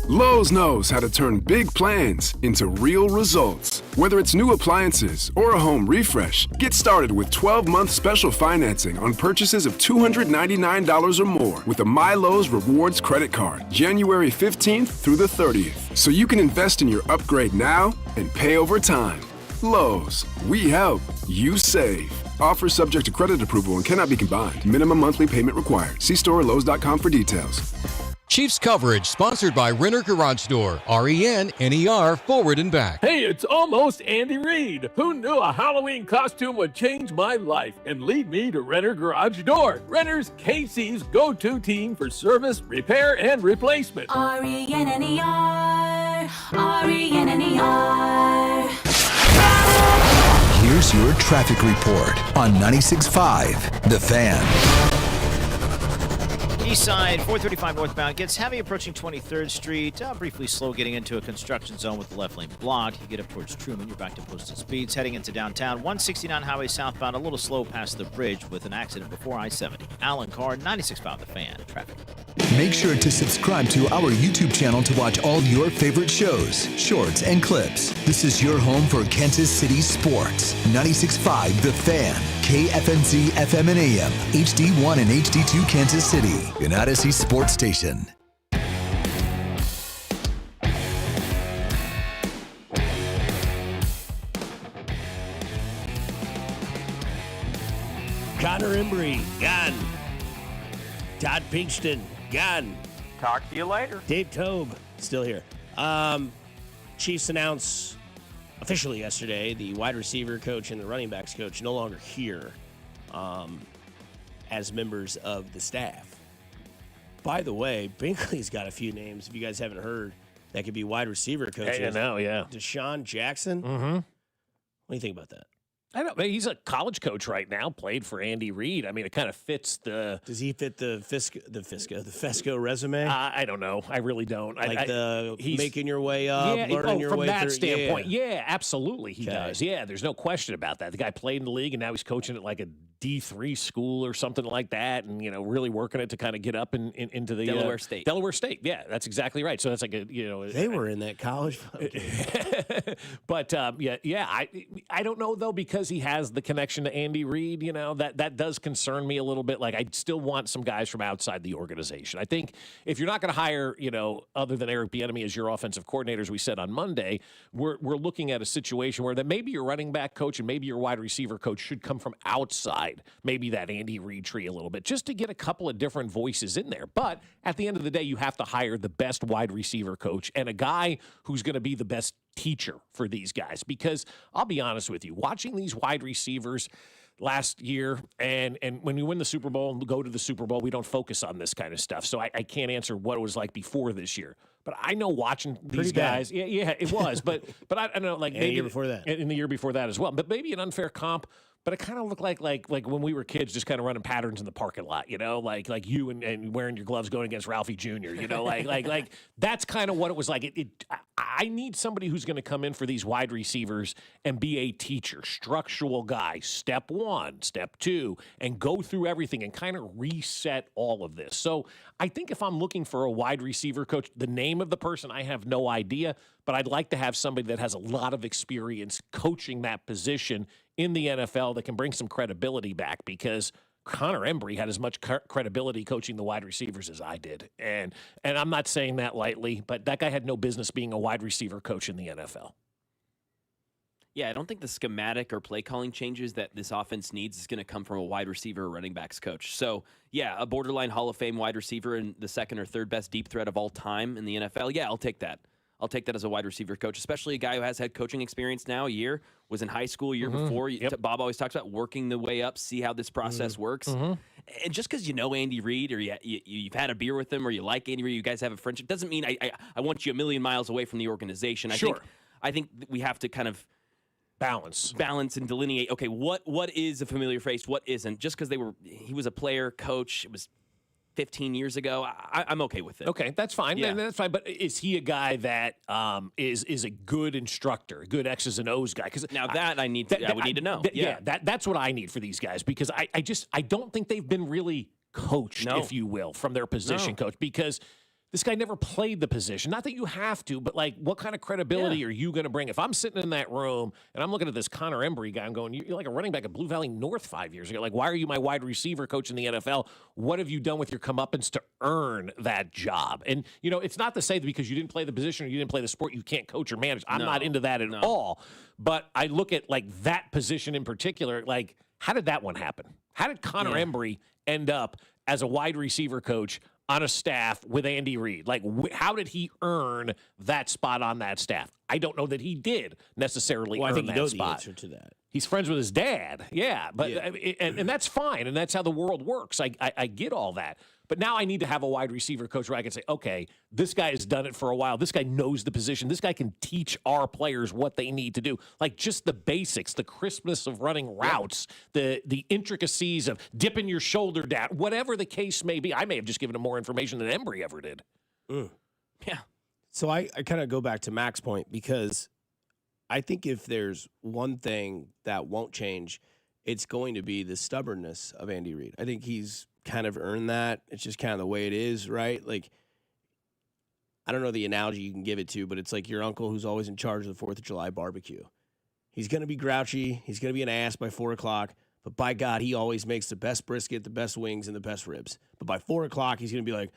Lowe's knows how to turn big plans into real results. Whether it's new appliances or a home refresh, get started with 12-month special financing on purchases of $299 or more with a MyLowe's Rewards credit card, January 15th through the 30th. So you can invest in your upgrade now and pay over time. Lowe's, we help, you save. Offer subject to credit approval and cannot be combined. Minimum monthly payment required. See store or Lowe's.com for details. Chiefs coverage sponsored by Renner Garage Door, RENNER, forward and back. Hey, it's almost Andy Reid. Who knew a Halloween costume would change my life and lead me to Renner Garage Door? Renner's KC's go-to team for service, repair, and replacement. RENNER, RENNER. Here's your traffic report on 96.5 The Fan. East side, 435 northbound, gets heavy approaching 23rd Street. Briefly slow getting into a construction zone with the left lane blocked. You get up towards Truman, you're back to posted speeds. Heading into downtown, 169 highway southbound, a little slow past the bridge with an accident before I-70. Alan Carr, 96.5 The Fan. Traffic. Make sure to subscribe to our YouTube channel to watch all your favorite shows, shorts, and clips. This is your home for Kansas City sports. 96.5 The Fan, KFNZ FM and AM, HD1 and HD2 Kansas City, an Odyssey sports station. Connor Embry, gone. Todd Pinkston, gone. Talk to you later. Dave Tobe, still here. Chiefs announced officially yesterday the wide receiver coach and the running backs coach no longer here as members of the staff. By the way, Binkley's got a few names, if you guys haven't heard, that could be wide receiver coaches. I know, yeah. Deshaun Jackson. Mm-hmm. What do you think about that? I don't know. He's a college coach right now, played for Andy Reid. I mean, it kind of fits the... Does he fit the Fescoe resume? I don't know. I really don't. Like he's making your way up, learning your from way that through. standpoint. Yeah, absolutely he does. Yeah, there's no question about that. The guy played in the league, and now he's coaching at like a D3 school or something like that, and really working it to kind of get up into the Delaware State. Delaware State, yeah, that's exactly right. So that's like they were in that college. But I don't know though, because he has the connection to Andy Reid. That does concern me a little bit. Like I still want some guys from outside the organization. I think if you're not going to hire other than Eric Bieniemy as your offensive coordinator, as we said on Monday, we're looking at a situation where that maybe your running back coach and maybe your wide receiver coach should come from outside. Maybe that Andy Reid tree a little bit, just to get a couple of different voices in there. But at the end of the day, you have to hire the best wide receiver coach and a guy who's going to be the best teacher for these guys. Because I'll be honest with you, watching these wide receivers last year, and when we win the Super Bowl and go to the Super Bowl, we don't focus on this kind of stuff. So I can't answer what it was like before this year. But I know watching these guys, yeah, it was. But I don't know, like maybe the year before that, in the year before that as well. But maybe an unfair comp. But it kind of looked like when we were kids, just kind of running patterns in the parking lot, like you and wearing your gloves going against Ralphie Jr., like that's kind of what it was like. I need somebody who's going to come in for these wide receivers and be a teacher, structural guy, step 1, step 2, and go through everything and kind of reset all of this. So I think if I'm looking for a wide receiver coach, the name of the person, I have no idea, but I'd like to have somebody that has a lot of experience coaching that position in the NFL that can bring some credibility back, because Connor Embry had as much credibility coaching the wide receivers as I did. And I'm not saying that lightly, but that guy had no business being a wide receiver coach in the NFL. Yeah, I don't think the schematic or play calling changes that this offense needs is going to come from a wide receiver or running backs coach. So, yeah, a borderline Hall of Fame wide receiver and the second or third best deep threat of all time in the NFL. Yeah, I'll take that. I'll take that as a wide receiver coach, especially a guy who has head coaching experience now, a year, was in high school a year before. Yep. Bob always talks about working the way up, see how this process works. And just because you know Andy Reid or you've had a beer with him or you like Andy Reid, you guys have a friendship, doesn't mean I want you a million miles away from the organization. I think we have to kind of balance and delineate, okay, what is a familiar face, what isn't. Just because he was a player, coach, it was 15 years ago, I'm okay with it. Okay, that's fine. Yeah. That's fine. But is he a guy that is a good instructor, a good X's and O's guy? Because now that I would need to know. That's what I need for these guys, because I don't think they've been really coached, if you will, from their position coach, because this guy never played the position. Not that you have to, but like, what kind of credibility are you going to bring? If I'm sitting in that room and I'm looking at this Connor Embry guy, I'm going, you're like a running back at Blue Valley North 5 years ago. Like, why are you my wide receiver coach in the NFL? What have you done with your comeuppance to earn that job? And, it's not to say that because you didn't play the position or you didn't play the sport, you can't coach or manage. I'm not into that at all. But I look at like that position in particular, like, how did that one happen? How did Connor Embry end up as a wide receiver coach on a staff with Andy Reid? Like, how did he earn that spot on that staff? I don't know that he did necessarily earn that spot. I think you know the answer to that. He's friends with his dad. Yeah, but and that's fine, and that's how the world works. I get all that. But now I need to have a wide receiver coach where I can say, okay, this guy has done it for a while. This guy knows the position. This guy can teach our players what they need to do. Like just the basics, the crispness of running routes, the intricacies of dipping your shoulder down, whatever the case may be. I may have just given him more information than Embry ever did. Yeah. So I kind of go back to Mac's point, because I think if there's one thing that won't change, it's going to be the stubbornness of Andy Reid. I think he's kind of earned that. It's just kind of the way it is, right? Like, I don't know the analogy you can give it to, but it's like your uncle who's always in charge of the 4th of July barbecue. He's going to be grouchy. He's going to be an ass by 4 o'clock, but by God, he always makes the best brisket, the best wings, and the best ribs. But by 4 o'clock, he's going to be like,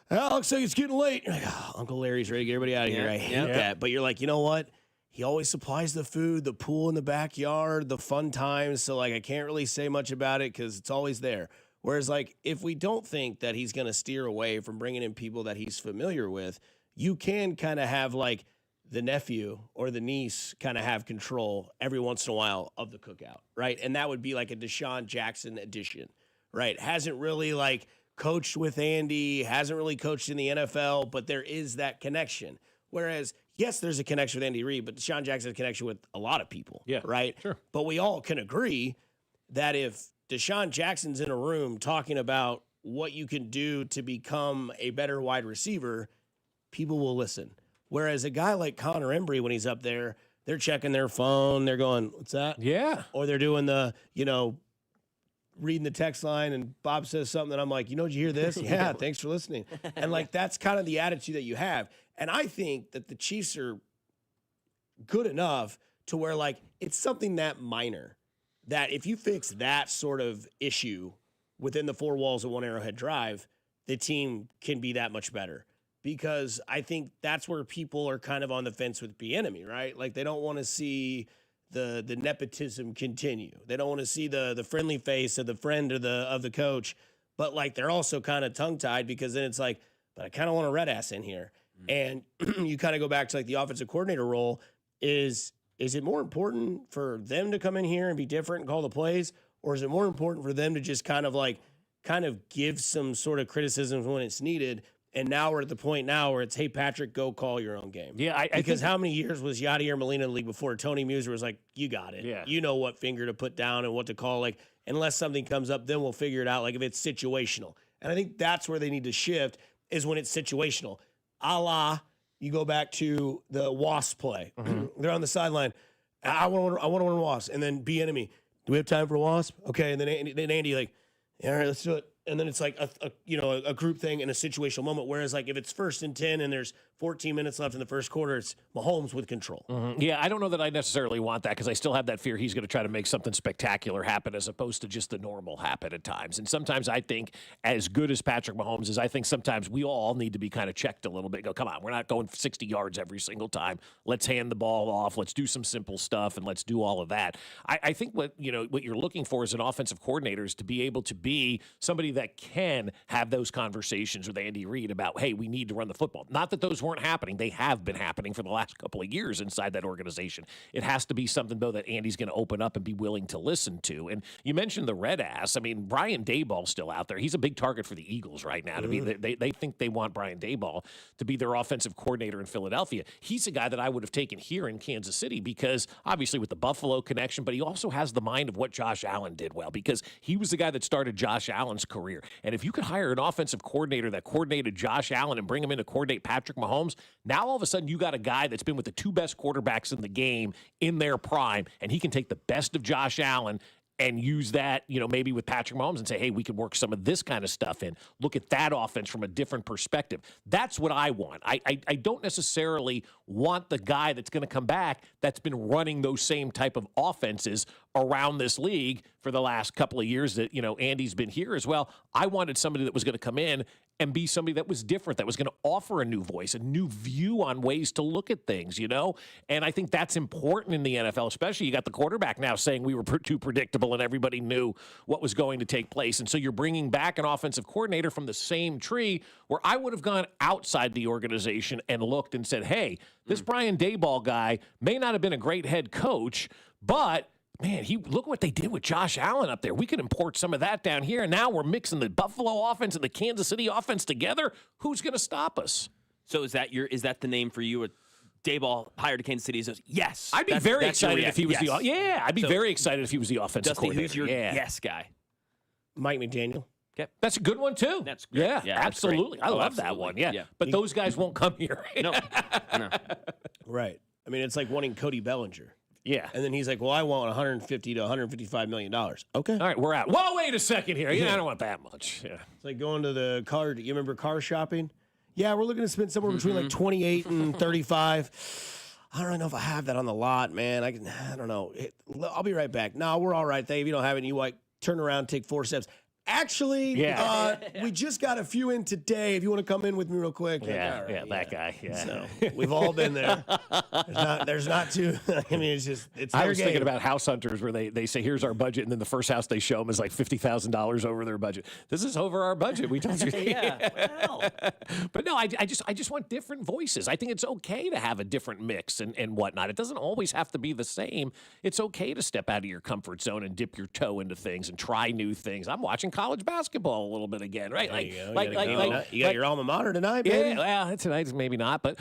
looks like it's getting late. You're like, Uncle Larry's ready to get everybody out of here. I hate that. But you're like, you know what? He always supplies the food, the pool in the backyard, the fun times. So, like, I can't really say much about it because it's always there. Whereas, like, if we don't think that he's going to steer away from bringing in people that he's familiar with, you can kind of have, like, the nephew or the niece kind of have control every once in a while of the cookout, right? And that would be like a Deshaun Jackson edition, right? Hasn't really, like, coached with Andy, hasn't really coached in the NFL, but there is that connection. Whereas, yes, there's a connection with Andy Reid, but Deshaun Jackson has a connection with a lot of people, right? Sure. But we all can agree that if Deshaun Jackson's in a room talking about what you can do to become a better wide receiver, people will listen. Whereas a guy like Connor Embry, when he's up there, they're checking their phone, they're going, what's that? Yeah. Or they're doing the, reading the text line and Bob says something and I'm like, did you hear this? Yeah, thanks for listening. And like, that's kind of the attitude that you have. And I think that the Chiefs are good enough to where like, it's something that minor that if you fix that sort of issue within the four walls of One Arrowhead Drive, the team can be that much better. Because I think that's where people are kind of on the fence with Bieniemy, right? Like they don't want to see the nepotism continue. They don't want to see the friendly face of the friend of the coach, but like they're also kind of tongue tied because then it's like, but I kind of want a red ass in here. And you kind of go back to like the offensive coordinator role. Is it more important for them to come in here and be different and call the plays, or is it more important for them to just kind of give some sort of criticisms when it's needed? And now we're at the point now where it's, hey, Patrick, go call your own game. Yeah, because how many years was Yadier Molina in the league before Tony Muser was like, you got it. Yeah. You know what finger to put down and what to call. Like, unless something comes up, then we'll figure it out. Like, if it's situational. And I think that's where they need to shift is when it's situational. A la, you go back to the Wasp play. Mm-hmm. They're on the sideline. I want to win Wasp. And then Bieniemy. Do we have time for Wasp? Okay. And then Andy like, all right, let's do it. And then it's like a group thing in a situational moment. Whereas like if it's 1st and 10 and there's 14 minutes left in the first quarter, it's Mahomes with control. Mm-hmm. Yeah, I don't know that I necessarily want that because I still have that fear he's going to try to make something spectacular happen as opposed to just the normal happen at times. And sometimes I think as good as Patrick Mahomes is, I think sometimes we all need to be kind of checked a little bit. Go, come on, we're not going 60 yards every single time. Let's hand the ball off. Let's do some simple stuff and let's do all of that. I think what you're looking for as an offensive coordinator is to be able to be somebody that can have those conversations with Andy Reid about, hey, we need to run the football. Not that those weren't happening. They have been happening for the last couple of years inside that organization. It has to be something, though, that Andy's going to open up and be willing to listen to. And you mentioned the red ass. I mean, Brian Daboll's still out there. He's a big target for the Eagles right now. To be, they think they want Brian Daboll to be their offensive coordinator in Philadelphia. He's a guy that I would have taken here in Kansas City because, obviously, with the Buffalo connection, but he also has the mind of what Josh Allen did well because he was the guy that started Josh Allen's career. And if you could hire an offensive coordinator that coordinated Josh Allen and bring him in to coordinate Patrick Mahomes, now all of a sudden you got a guy that's been with the two best quarterbacks in the game in their prime, and he can take the best of Josh Allen and use that, maybe with Patrick Mahomes and say, hey, we can work some of this kind of stuff in. Look at that offense from a different perspective. That's what I want. I don't necessarily want the guy that's going to come back that's been running those same type of offenses around this league for the last couple of years that, Andy's been here as well. I wanted somebody that was going to come in and be somebody that was different, that was going to offer a new voice, a new view on ways to look at things, And I think that's important in the NFL, especially you got the quarterback now saying we were too predictable and everybody knew what was going to take place. And so you're bringing back an offensive coordinator from the same tree where I would have gone outside the organization and looked and said, hey, this Brian Daboll guy may not have been a great head coach, but man, look what they did with Josh Allen up there. We could import some of that down here, and now we're mixing the Buffalo offense and the Kansas City offense together. Who's going to stop us? So is that the name for you? Daboll hired to Kansas City. Says yes. I'd be very excited if he was I'd be very excited if he was the offensive Dusty, coordinator. Who's your yes guy? Mike McDaniel. Okay. That's a good one too. That's great. Yeah, absolutely. I love that one. Yeah. But those guys won't come here. No. Right. I mean, it's like wanting Cody Bellinger. Yeah. And then he's like, well, I want $150 to $155 million. Okay. All right, we're out. Whoa, wait a second here. Yeah, I don't want that much. Yeah. It's like going to the car. You remember car shopping? Yeah, we're looking to spend somewhere between like 28 and 35. I don't really know if I have that on the lot, man. I don't know. I'll be right back. No, we're all right, Dave. You don't have it. You like turn around, take 4 steps. Actually, we just got a few in today. If you want to come in with me real quick. That guy. Yeah. So we've all been there. There's not too. I mean, it's. I was thinking about House Hunters where they say, here's our budget. And then the first house they show them is like $50,000 over their budget. This is over our budget. We told you. But no, I just want different voices. I think it's okay to have a different mix and whatnot. It doesn't always have to be the same. It's okay to step out of your comfort zone and dip your toe into things and try new things. I'm watching college basketball a little bit again, right? You got your alma mater tonight, baby. Yeah, well, tonight maybe not, but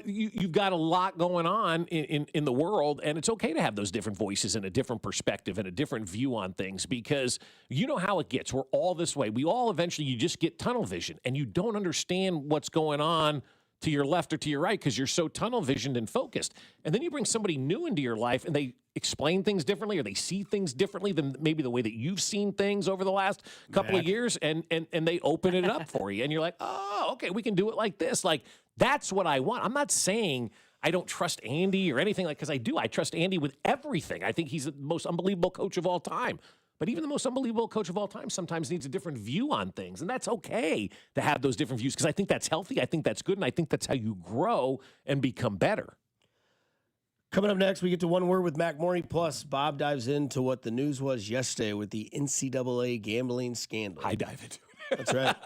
you've got a lot going on in the world, and it's okay to have those different voices and a different perspective and a different view on things because you know how it gets. We're all this way. We all eventually, you just get tunnel vision, and you don't understand what's going on to your left or to your right because you're so tunnel visioned and focused. And then you bring somebody new into your life and they explain things differently or they see things differently than maybe the way that you've seen things over the last couple of years, and they open it up for you. And you're like, oh, okay, we can do it like this. Like, that's what I want. I'm not saying I don't trust Andy or anything, like, because I do. I trust Andy with everything. I think he's the most unbelievable coach of all time. But even the most unbelievable coach of all time sometimes needs a different view on things. And that's okay to have those different views because I think that's healthy. I think that's good. And I think that's how you grow and become better. Coming up next, we get to One Word with Mac Morney. Plus, Bob dives into what the news was yesterday with the NCAA gambling scandal. I dive into it. That's right.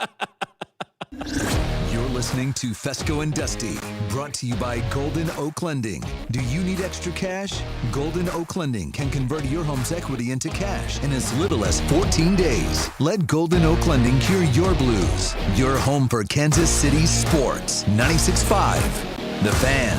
You're listening to Fescoe and Dusty, brought to you by Golden Oak Lending. Do you need extra cash? Golden Oak Lending can convert your home's equity into cash in as little as 14 days. Let Golden Oak Lending cure your blues. Your home for Kansas City sports. 96.5, The Fan.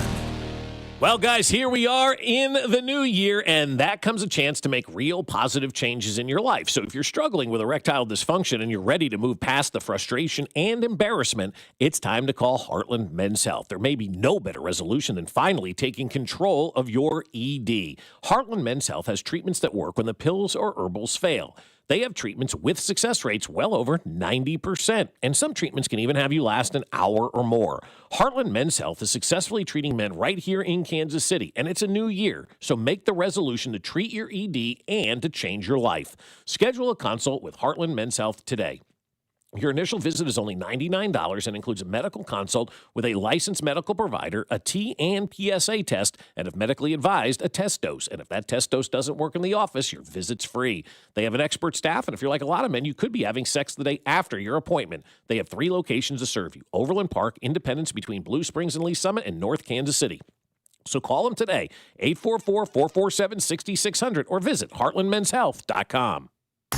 Well, guys, here we are in the new year, and that comes a chance to make real positive changes in your life. So if you're struggling with erectile dysfunction and you're ready to move past the frustration and embarrassment, it's time to call Heartland Men's Health. There may be no better resolution than finally taking control of your ED. Heartland Men's Health has treatments that work when the pills or herbals fail. They have treatments with success rates well over 90%, and some treatments can even have you last an hour or more. Heartland Men's Health is successfully treating men right here in Kansas City, and it's a new year, so make the resolution to treat your ED and to change your life. Schedule a consult with Heartland Men's Health today. Your initial visit is only $99 and includes a medical consult with a licensed medical provider, a T and PSA test, and if medically advised, a test dose. And if that test dose doesn't work in the office, your visit's free. They have an expert staff, and if you're like a lot of men, you could be having sex the day after your appointment. They have 3 locations to serve you: Overland Park, Independence between Blue Springs and Lee Summit, and North Kansas City. So call them today, 844-447-6600, or visit heartlandmenshealth.com.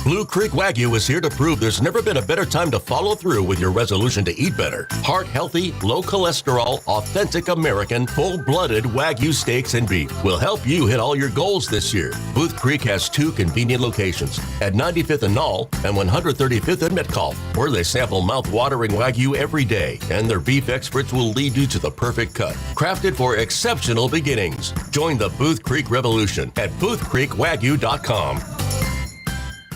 Blue Creek Wagyu is here to prove there's never been a better time to follow through with your resolution to eat better. Heart-healthy, low-cholesterol, authentic American, full-blooded Wagyu steaks and beef will help you hit all your goals this year. Booth Creek has 2 convenient locations at 95th and Knoll and 135th and Metcalf, where they sample mouth-watering Wagyu every day, and their beef experts will lead you to the perfect cut, crafted for exceptional beginnings. Join the Booth Creek Revolution at boothcreekwagyu.com.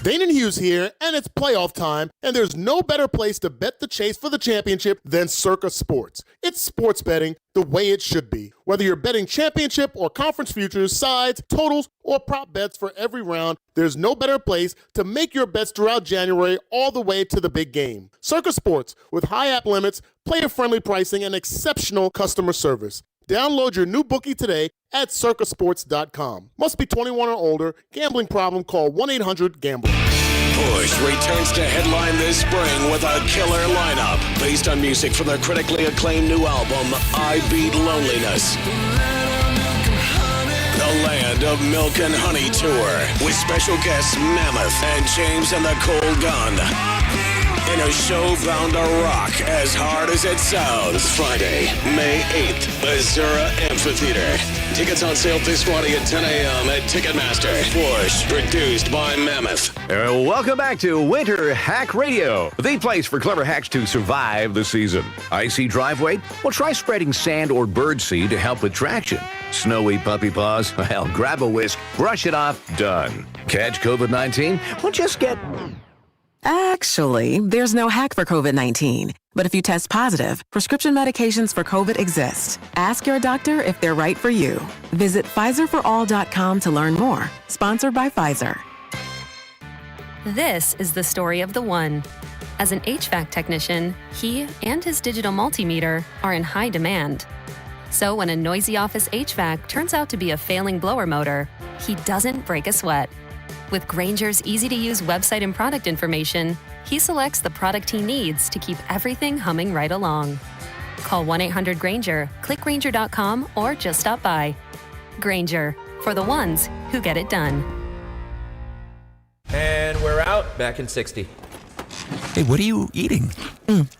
Dane and Hughes here, and it's playoff time, and there's no better place to bet the chase for the championship than Circa Sports. It's sports betting the way it should be. Whether you're betting championship or conference futures, sides, totals, or prop bets for every round, there's no better place to make your bets throughout January all the way to the big game. Circa Sports, with high app limits, player-friendly pricing, and exceptional customer service. Download your new bookie today at circasports.com. Must be 21 or older. Gambling problem? Call 1-800-GAMBLER. Push returns to headline this spring with a killer lineup based on music from their critically acclaimed new album, I Beat Loneliness. The Land of Milk and Honey Tour with special guests Mammoth and James and the Cold Gun. In a show bound to rock as hard as it sounds. Friday, May 8th, Azura Amphitheater. Tickets on sale this Friday at 10 a.m. at Ticketmaster. Push, produced by Mammoth. Welcome back to Winter Hack Radio, the place for clever hacks to survive the season. Icy driveway? Well, try spreading sand or birdseed to help with traction. Snowy puppy paws? Well, grab a whisk, brush it off, done. Catch COVID-19? Well, just get... Actually, there's no hack for COVID-19. But if you test positive, prescription medications for COVID exist. Ask your doctor if they're right for you. Visit PfizerForAll.com to learn more. Sponsored by Pfizer. This is the story of the one. As an HVAC technician, he and his digital multimeter are in high demand. So when a noisy office HVAC turns out to be a failing blower motor, he doesn't break a sweat. With Grainger's easy-to-use website and product information, he selects the product he needs to keep everything humming right along. Call 1-800-GRAINGER, click Grainger.com, or just stop by. Grainger, for the ones who get it done. And we're out, back in 60. Hey, what are you eating?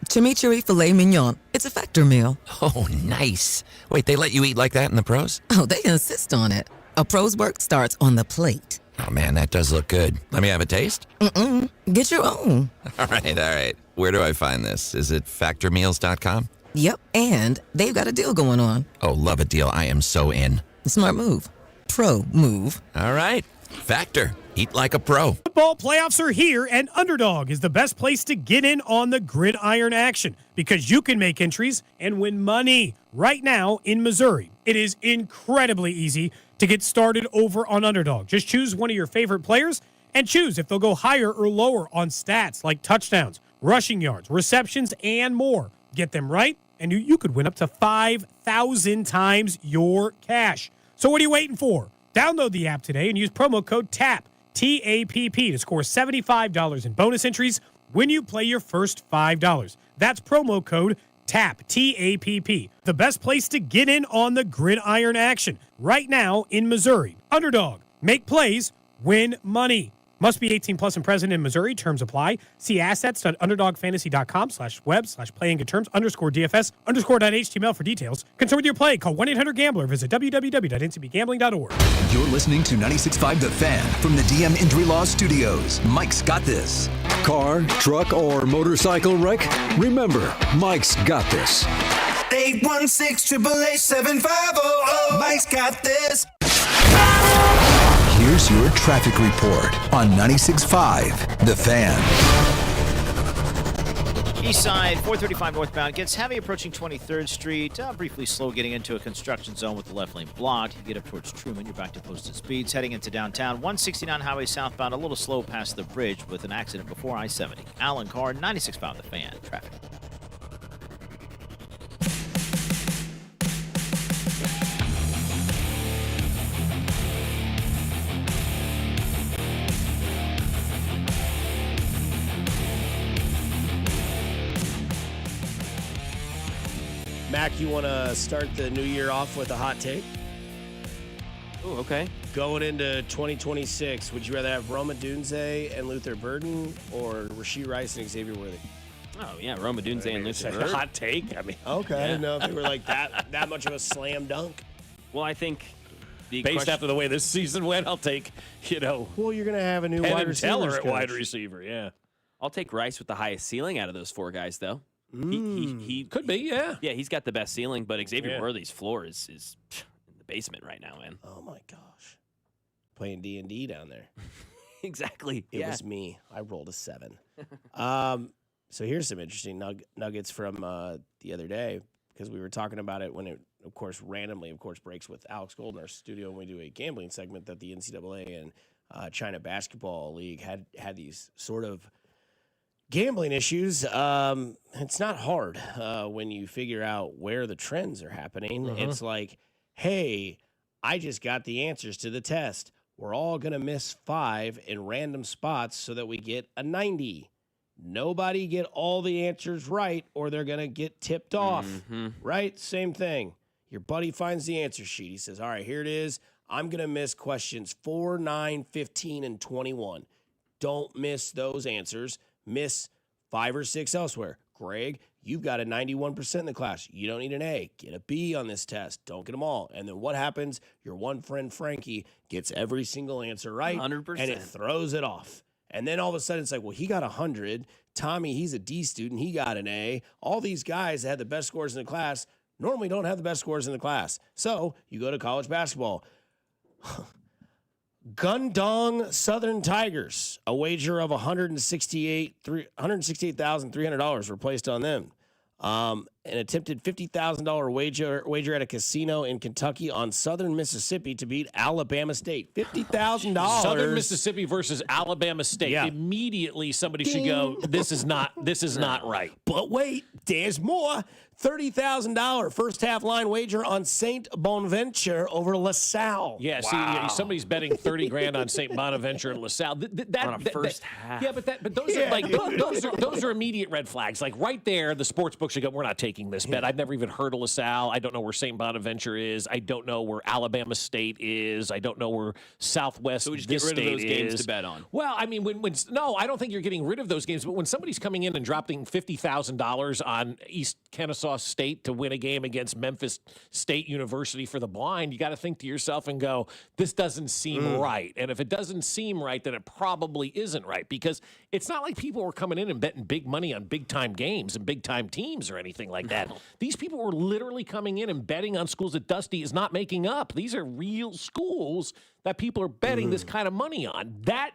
Chimichurri filet mignon. It's a Factor meal. Oh, nice. Wait, they let you eat like that in the pros? Oh, they insist on it. A pro's work starts on the plate. Oh, man, that does look good. Let me have a taste? Get your own. All right. Where do I find this? Is it factormeals.com? Yep, and they've got a deal going on. Oh, love a deal. I am so in. Smart move. Pro move. All right. Factor. Eat like a pro. Football playoffs are here, and Underdog is the best place to get in on the gridiron action because you can make entries and win money right now in Missouri. It is incredibly easy to get started over on Underdog. Just choose one of your favorite players and choose if they'll go higher or lower on stats like touchdowns, rushing yards, receptions, and more. Get them right, and you could win up to 5,000 times your cash. So what are you waiting for? Download the app today and use promo code TAPP, T-A-P-P, to score $75 in bonus entries when you play your first $5. That's promo code TAPP, T-A-P-P. The best place to get in on the gridiron action right now in Missouri. Underdog. Make plays, win money. Must be 18 plus and present in Missouri. Terms apply. See assets.underdogfantasy.com/webs/playinggoodterms_DFS_.html for details. Concern with your play. Call 1-800-GAMBLER. Visit www.ncbgambling.org. You're listening to 96.5 The Fan from the DM Injury Law Studios. Mike's got this. Car, truck, or motorcycle wreck? Remember, Mike's got this. 816-888-7500. Mike's got this. Here's your traffic report on 96.5 The Fan. East side, 435 northbound, gets heavy approaching 23rd Street. Briefly slow getting into a construction zone with the left lane blocked. You get up towards Truman, you're back to posted speeds. Heading into downtown, 169 highway southbound, a little slow past the bridge with an accident before I-70. Alan Carr, 96.5 The Fan. Traffic. Mac, you want to start the new year off with a hot take? Oh, okay. Going into 2026, would you rather have Roma Dunze and Luther Burden or Rashee Rice and Xavier Worthy? Oh, yeah, Roma Dunze and Luther Burden. Hot take? I mean, okay. I didn't know if they were like that much of a slam dunk. Well, I think based after the way this season went, I'll take, Well, you're going to have a new Penn wide and receiver Teller at wide receiver, yeah. I'll take Rice with the highest ceiling out of those four guys, though. He could be, yeah. Yeah, he's got the best ceiling, but Xavier Worthy's floor is in the basement right now, man. Oh my gosh, playing D&D down there. Exactly. It was me. I rolled a 7. So here's some interesting nuggets from the other day because we were talking about it when it, of course, randomly, breaks with Alex Gold in our studio when we do a gambling segment that the NCAA and China Basketball League had these sort of gambling issues. It's not hard when you figure out where the trends are happening. It's like, hey, I just got the answers to the test. We're all going to miss 5 in random spots so that we get a 90. Nobody get all the answers right or they're going to get tipped off, right? Same thing. Your buddy finds the answer sheet. He says, all right, here it is. I'm going to miss questions 4, 9, 15, and 21. Don't miss those answers. Miss 5 or 6 elsewhere. Greg, you've got a 91% in the class. You don't need an A. Get a B on this test. Don't get them all. And then what happens? Your one friend, Frankie, gets every single answer right. 100%. And it throws it off. And then all of a sudden it's like, well, he got 100. Tommy, he's a D student. He got an A. All these guys that had the best scores in the class normally don't have the best scores in the class. So you go to college basketball. Gundong Southern Tigers, a wager of $168,300 were placed on them. An attempted $50,000 wager at a casino in Kentucky on Southern Mississippi to beat Alabama State. $50,000. Southern Mississippi versus Alabama State. Yeah. Immediately somebody should go, this is not right. But wait, there's more. $30,000 first half line wager on St. Bonaventure over LaSalle. Yeah, see, somebody's betting $30,000 on St. Bonaventure and LaSalle. On a first half. Yeah, but those are like those are immediate red flags. Like right there, the sports book should go, we're not taking this bet. I've never even heard of LaSalle. I don't know where St. Bonaventure is. I don't know where Alabama State is. I don't know where Southwest So we just get rid of those games is. to bet on. Well, I mean, no, I don't think you're getting rid of those games. But when somebody's coming in and dropping $50,000 on East Kennesaw State to win a game against Memphis State University for the blind, you got to think to yourself and go, this doesn't seem right. And if it doesn't seem right, then it probably isn't right, because it's not like people were coming in and betting big money on big time games and big time teams or anything like like that. These people were literally coming in and betting on schools that Dusty is not making up. These are real schools that people are betting this kind of money on. That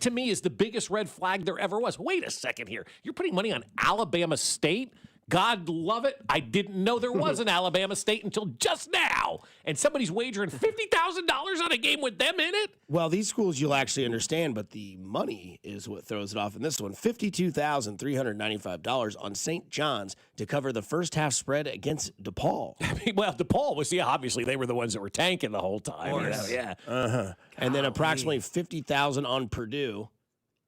to me is the biggest red flag there ever was. Wait a second here. You're putting money on Alabama State? God love it. I didn't know there was an Alabama State until just now. And somebody's wagering $50,000 on a game with them in it? Well, these schools you'll actually understand, but the money is what throws it off in this one. $52,395 on St. John's to cover the first half spread against DePaul. Well, DePaul was, obviously they were the ones that were tanking the whole time. Yeah. And then approximately $50,000 on Purdue,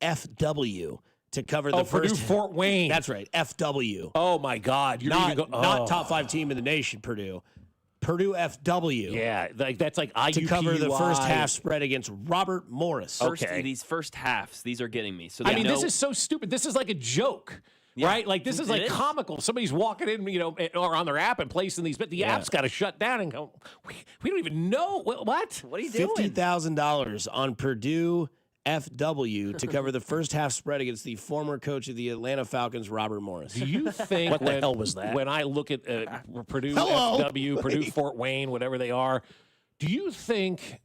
FW. To cover the first Purdue Fort Wayne. That's right, FW. Oh my God! Not top 5 team in the nation. Purdue FW. Yeah, that's like IUPUI. To cover the first half spread against Robert Morris. These first halves, these are getting me. So this is so stupid. This is like a joke. Yeah. Right? Like, this is like comical. Somebody's walking in, or on their app and placing these, but the app's got to shut down and go, we don't even know. What? What are you doing? $50,000 on Purdue FW to cover the first half spread against the former coach of the Atlanta Falcons, Robert Morris. Do you think what the hell was that? When I look at Purdue FW, Purdue Fort Wayne, whatever they are, do you think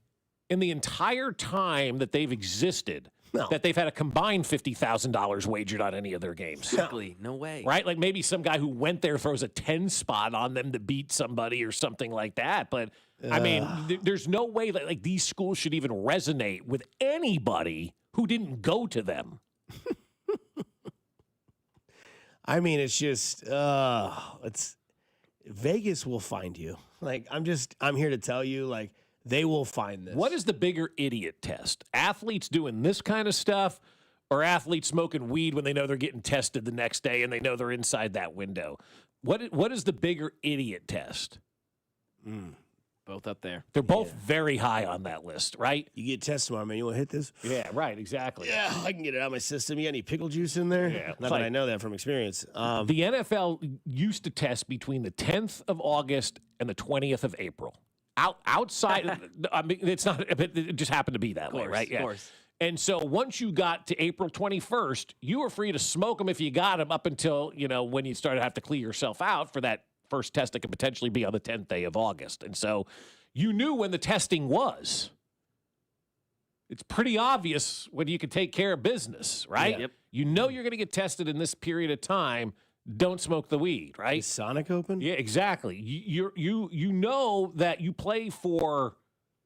in the entire time that they've existed that they've had a combined $50,000 wagered on any of their games? Exactly. No way. Right? Like maybe some guy who went there throws a 10 spot on them to beat somebody or something like that. But I mean, there's no way that like these schools should even resonate with anybody who didn't go to them. I mean, it's just Vegas will find you. Like I'm here to tell you, like, they will find this. What is the bigger idiot test? Athletes doing this kind of stuff or athletes smoking weed when they know they're getting tested the next day and they know they're inside that window? What is the bigger idiot test? Both up there. They're both very high on that list, right? You get tested tomorrow, man. You want to hit this? Yeah, right, exactly. Yeah, I can get it out of my system. You got any pickle juice in there? Yeah. Not that I know that from experience. The NFL used to test between the 10th of August and the 20th of April. Outside, I mean, it's not. It just happened to be that way, right? Of course. And so once you got to April 21st, you were free to smoke them if you got them up until when you started to have to clear yourself out for that first test that could potentially be on the 10th day of August. And so you knew when the testing was. It's pretty obvious when you can take care of business, right? Yeah. Yep. You know you're going to get tested in this period of time. Don't smoke the weed, right? Is Sonic open? Yeah, exactly. You know that you play for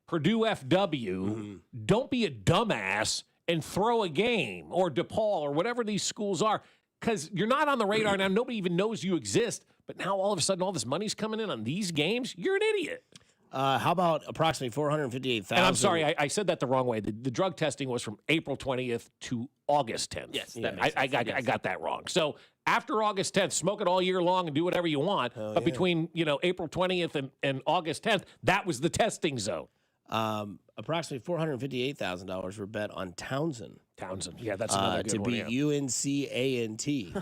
Purdue FW. Don't be a dumbass and throw a game, or DePaul or whatever these schools are, because you're not on the radar now. Nobody even knows you exist. But now all of a sudden all this money's coming in on these games. You're an idiot. How about approximately $458,000? And I'm sorry, I said that the wrong way. The drug testing was from April 20th to August 10th. Yes, that makes sense. I got that wrong. So after August 10th, smoke it all year long and do whatever you want. But between April 20th and August 10th, that was the testing zone. Approximately $458,000 were bet on Townsend. Yeah, that's another good to one. beat UNC A&T.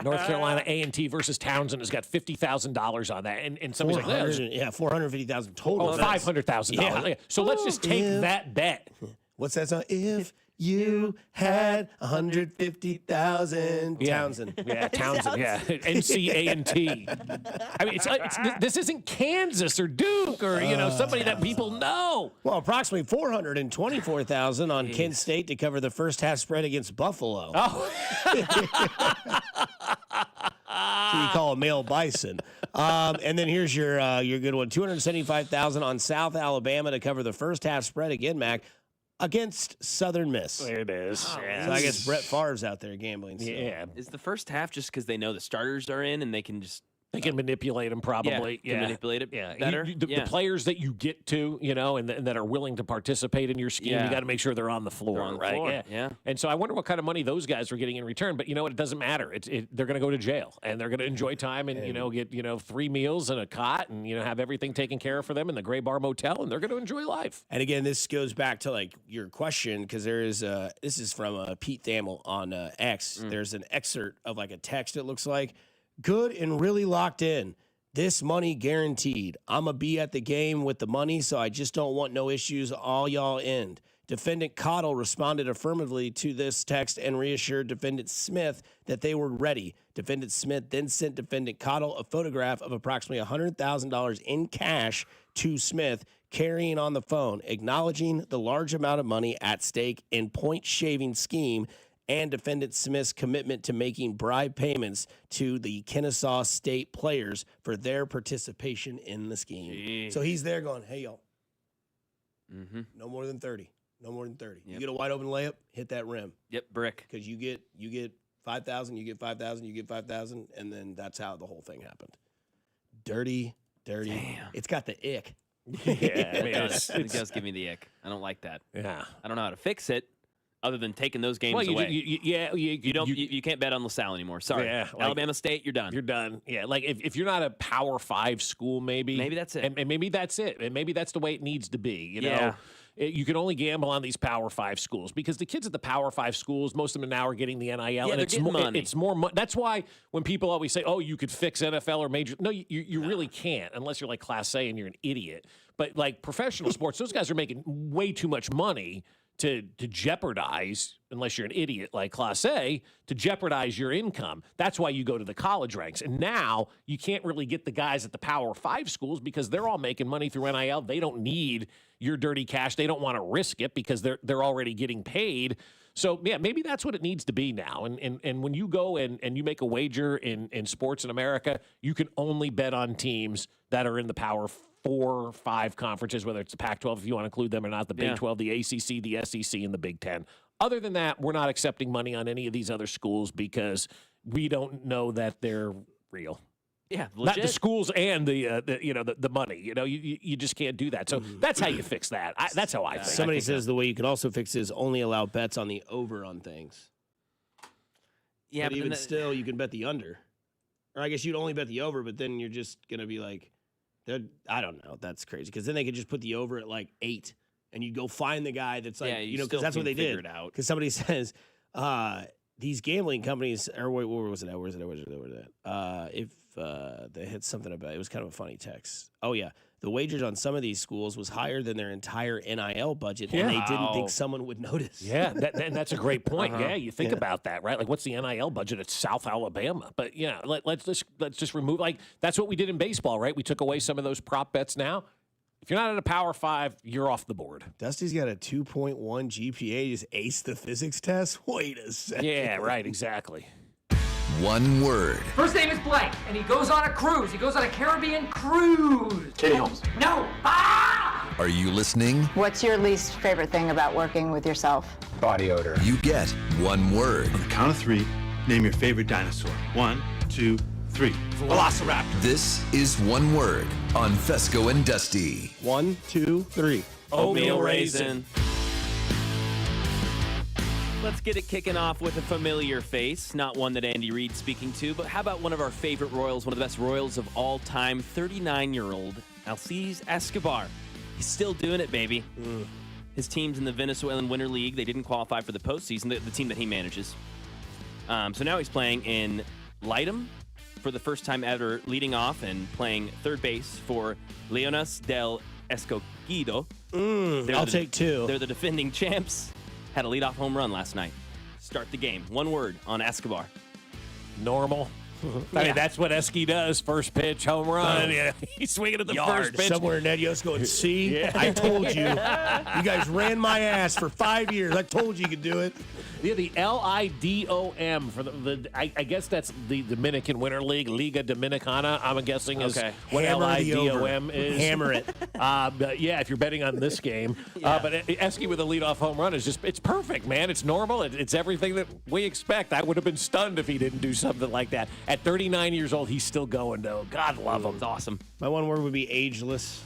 North Carolina A&T versus Townsend has got $50,000 on that, and somebody's like, $450,000 total. Oh, $500,000. Yeah. So let's just take that bet. What's that song? If you had 150,000 Townsend. Yeah, Townsend. Yeah, NCA&T. I mean, this isn't Kansas or Duke or somebody that people know. Well, approximately $424,000 on Kent State to cover the first half spread against Buffalo. Oh. So you call a male bison. And then here's your good one: $275,000 on South Alabama to cover the first half spread again, Mac, against Southern Miss. It is. So I guess Brett Favre's out there gambling. So. Yeah. Is the first half just because they know the starters are in and they can just... They can manipulate them probably. Can manipulate it better. The players that you get to, and that are willing to participate in your scheme, you got to make sure they're on the floor, right? Yeah. And so I wonder what kind of money those guys are getting in return. But you know what? It doesn't matter. They're going to go to jail and they're going to enjoy time and get 3 meals and a cot and have everything taken care of for them in the Gray Bar Motel, and they're going to enjoy life. And again, this goes back to like your question, because there is this is from Pete Thamel on X. There's an excerpt of like a text. It looks like good and really locked in. This money guaranteed. I'ma be at the game with the money, so I just don't want no issues. All y'all end. Defendant Cottle responded affirmatively to this text and reassured Defendant Smith that they were ready. Defendant Smith then sent Defendant Cottle a photograph of approximately $100,000 in cash to Smith, carrying on the phone, acknowledging the large amount of money at stake in point-shaving scheme and Defendant Smith's commitment to making bribe payments to the Kennesaw State players for their participation in the scheme. Jeez. So he's there going, hey, y'all, Mm-hmm. no more than 30. No more than 30. Yep. You get a wide open layup, hit that rim. Yep, brick. Because you get 5,000, you get 5,000, you get 5,000, and then that's how the whole thing happened. Dirty. Damn. It's got the ick. Yeah, I mean, It does give me the ick. I don't like that. Yeah. I don't know how to fix it other than taking those games Well, away. you can't bet on LaSalle anymore. Sorry. Yeah, like- Alabama State, you're done. You're done. Yeah, like if you're not a Power 5 school, maybe that's it. and maybe that's it, and maybe that's the way it needs to be. You know, Yeah. You can only gamble on these Power 5 schools because the kids at the Power 5 schools, most of them now are getting the NIL, Yeah, and they're it's getting more money. It's more money. That's why when people always say, "Oh, you could fix NFL or major," no, you really can't unless you're like Class A and you're an idiot. But like professional sports, those guys are making way too much money to jeopardize, unless you're an idiot like Class A, to jeopardize your income. That's why you go to the college ranks. And now you can't really get the guys at the Power 5 schools because they're all making money through NIL. They don't need your dirty cash. They don't want to risk it because they're already getting paid. So, yeah, maybe that's what it needs to be now. And when you go and you make a wager in sports in America, you can only bet on teams that are in the Power 4 or 5 conferences, whether it's the Pac-12, if you want to include them or not, the Big 12, the ACC, the SEC, and the Big 10. Other than that, we're not accepting money on any of these other schools because we don't know that they're real. Yeah, Not the schools and the money. You know, you just can't do that. So that's how you fix that. That's how I think. Somebody I think says the way you can also fix it is only allow bets on the over on things. Yeah, but even still, you can bet the under. Or I guess you'd only bet the over, but then you're just going to be like, I don't know. That's crazy. Because then they could just put the over at like 8, and you'd go find the guy that's like, because that's what they did. Because somebody says, these gambling companies, or where was it at? Where's it at? If they had something about it was kind of a funny text. Oh, yeah. The wagers on some of these schools was higher than their entire NIL budget, and they didn't think someone would notice. Yeah, and that's a great point. Yeah, you think about that, right? Like, what's the NIL budget at South Alabama? But yeah, let's just remove, like, that's what we did in baseball, right? We took away some of those prop bets. Now, if you're not at a Power 5, you're off the board. Dusty's got a 2.1 GPA, just aced the physics test. Wait a second. Yeah, right, exactly. One word. First name is Blake, and he goes on a cruise. He goes on a Caribbean cruise. Katie Holmes. No. Ah! Are you listening? What's your least favorite thing about working with yourself? Body odor. You get one word. On the count of 3, name your favorite dinosaur. 1, 2, 3. Velociraptor. This is one word on Fescoe and Dusty. 1, 2, 3. Oatmeal raisin. Let's get it kicking off with a familiar face, not one that Andy Reid's speaking to, but how about one of our favorite Royals, one of the best Royals of all time, 39-year-old Alcides Escobar. He's still doing it, baby. His team's in the Venezuelan Winter League. They didn't qualify for the postseason, the team that he manages. So now he's playing in Lightham for the first time ever, leading off and playing third base for Leones del Escogido. I'll take 2. They're the defending champs. Had a leadoff home run last night. Start the game. One word on Escobar. Normal. I mean, that's what Esky does. First pitch, home run. Yeah, he's swinging at the first pitch. Somewhere Ned Yost going, see? Yeah. I told you. You guys ran my ass for 5 years. I told you could do it. Yeah, the LIDOM for I guess that's the Dominican Winter League, Liga Dominicana. I'm guessing is what Hammer the LIDOM over. is. Hammer it. But yeah, if you're betting on this game, but Esky with a leadoff home run is it's perfect, man. It's normal. It's everything that we expect. I would have been stunned if he didn't do something like that. At 39 years old, he's still going though. God love him. It's awesome. My one word would be ageless.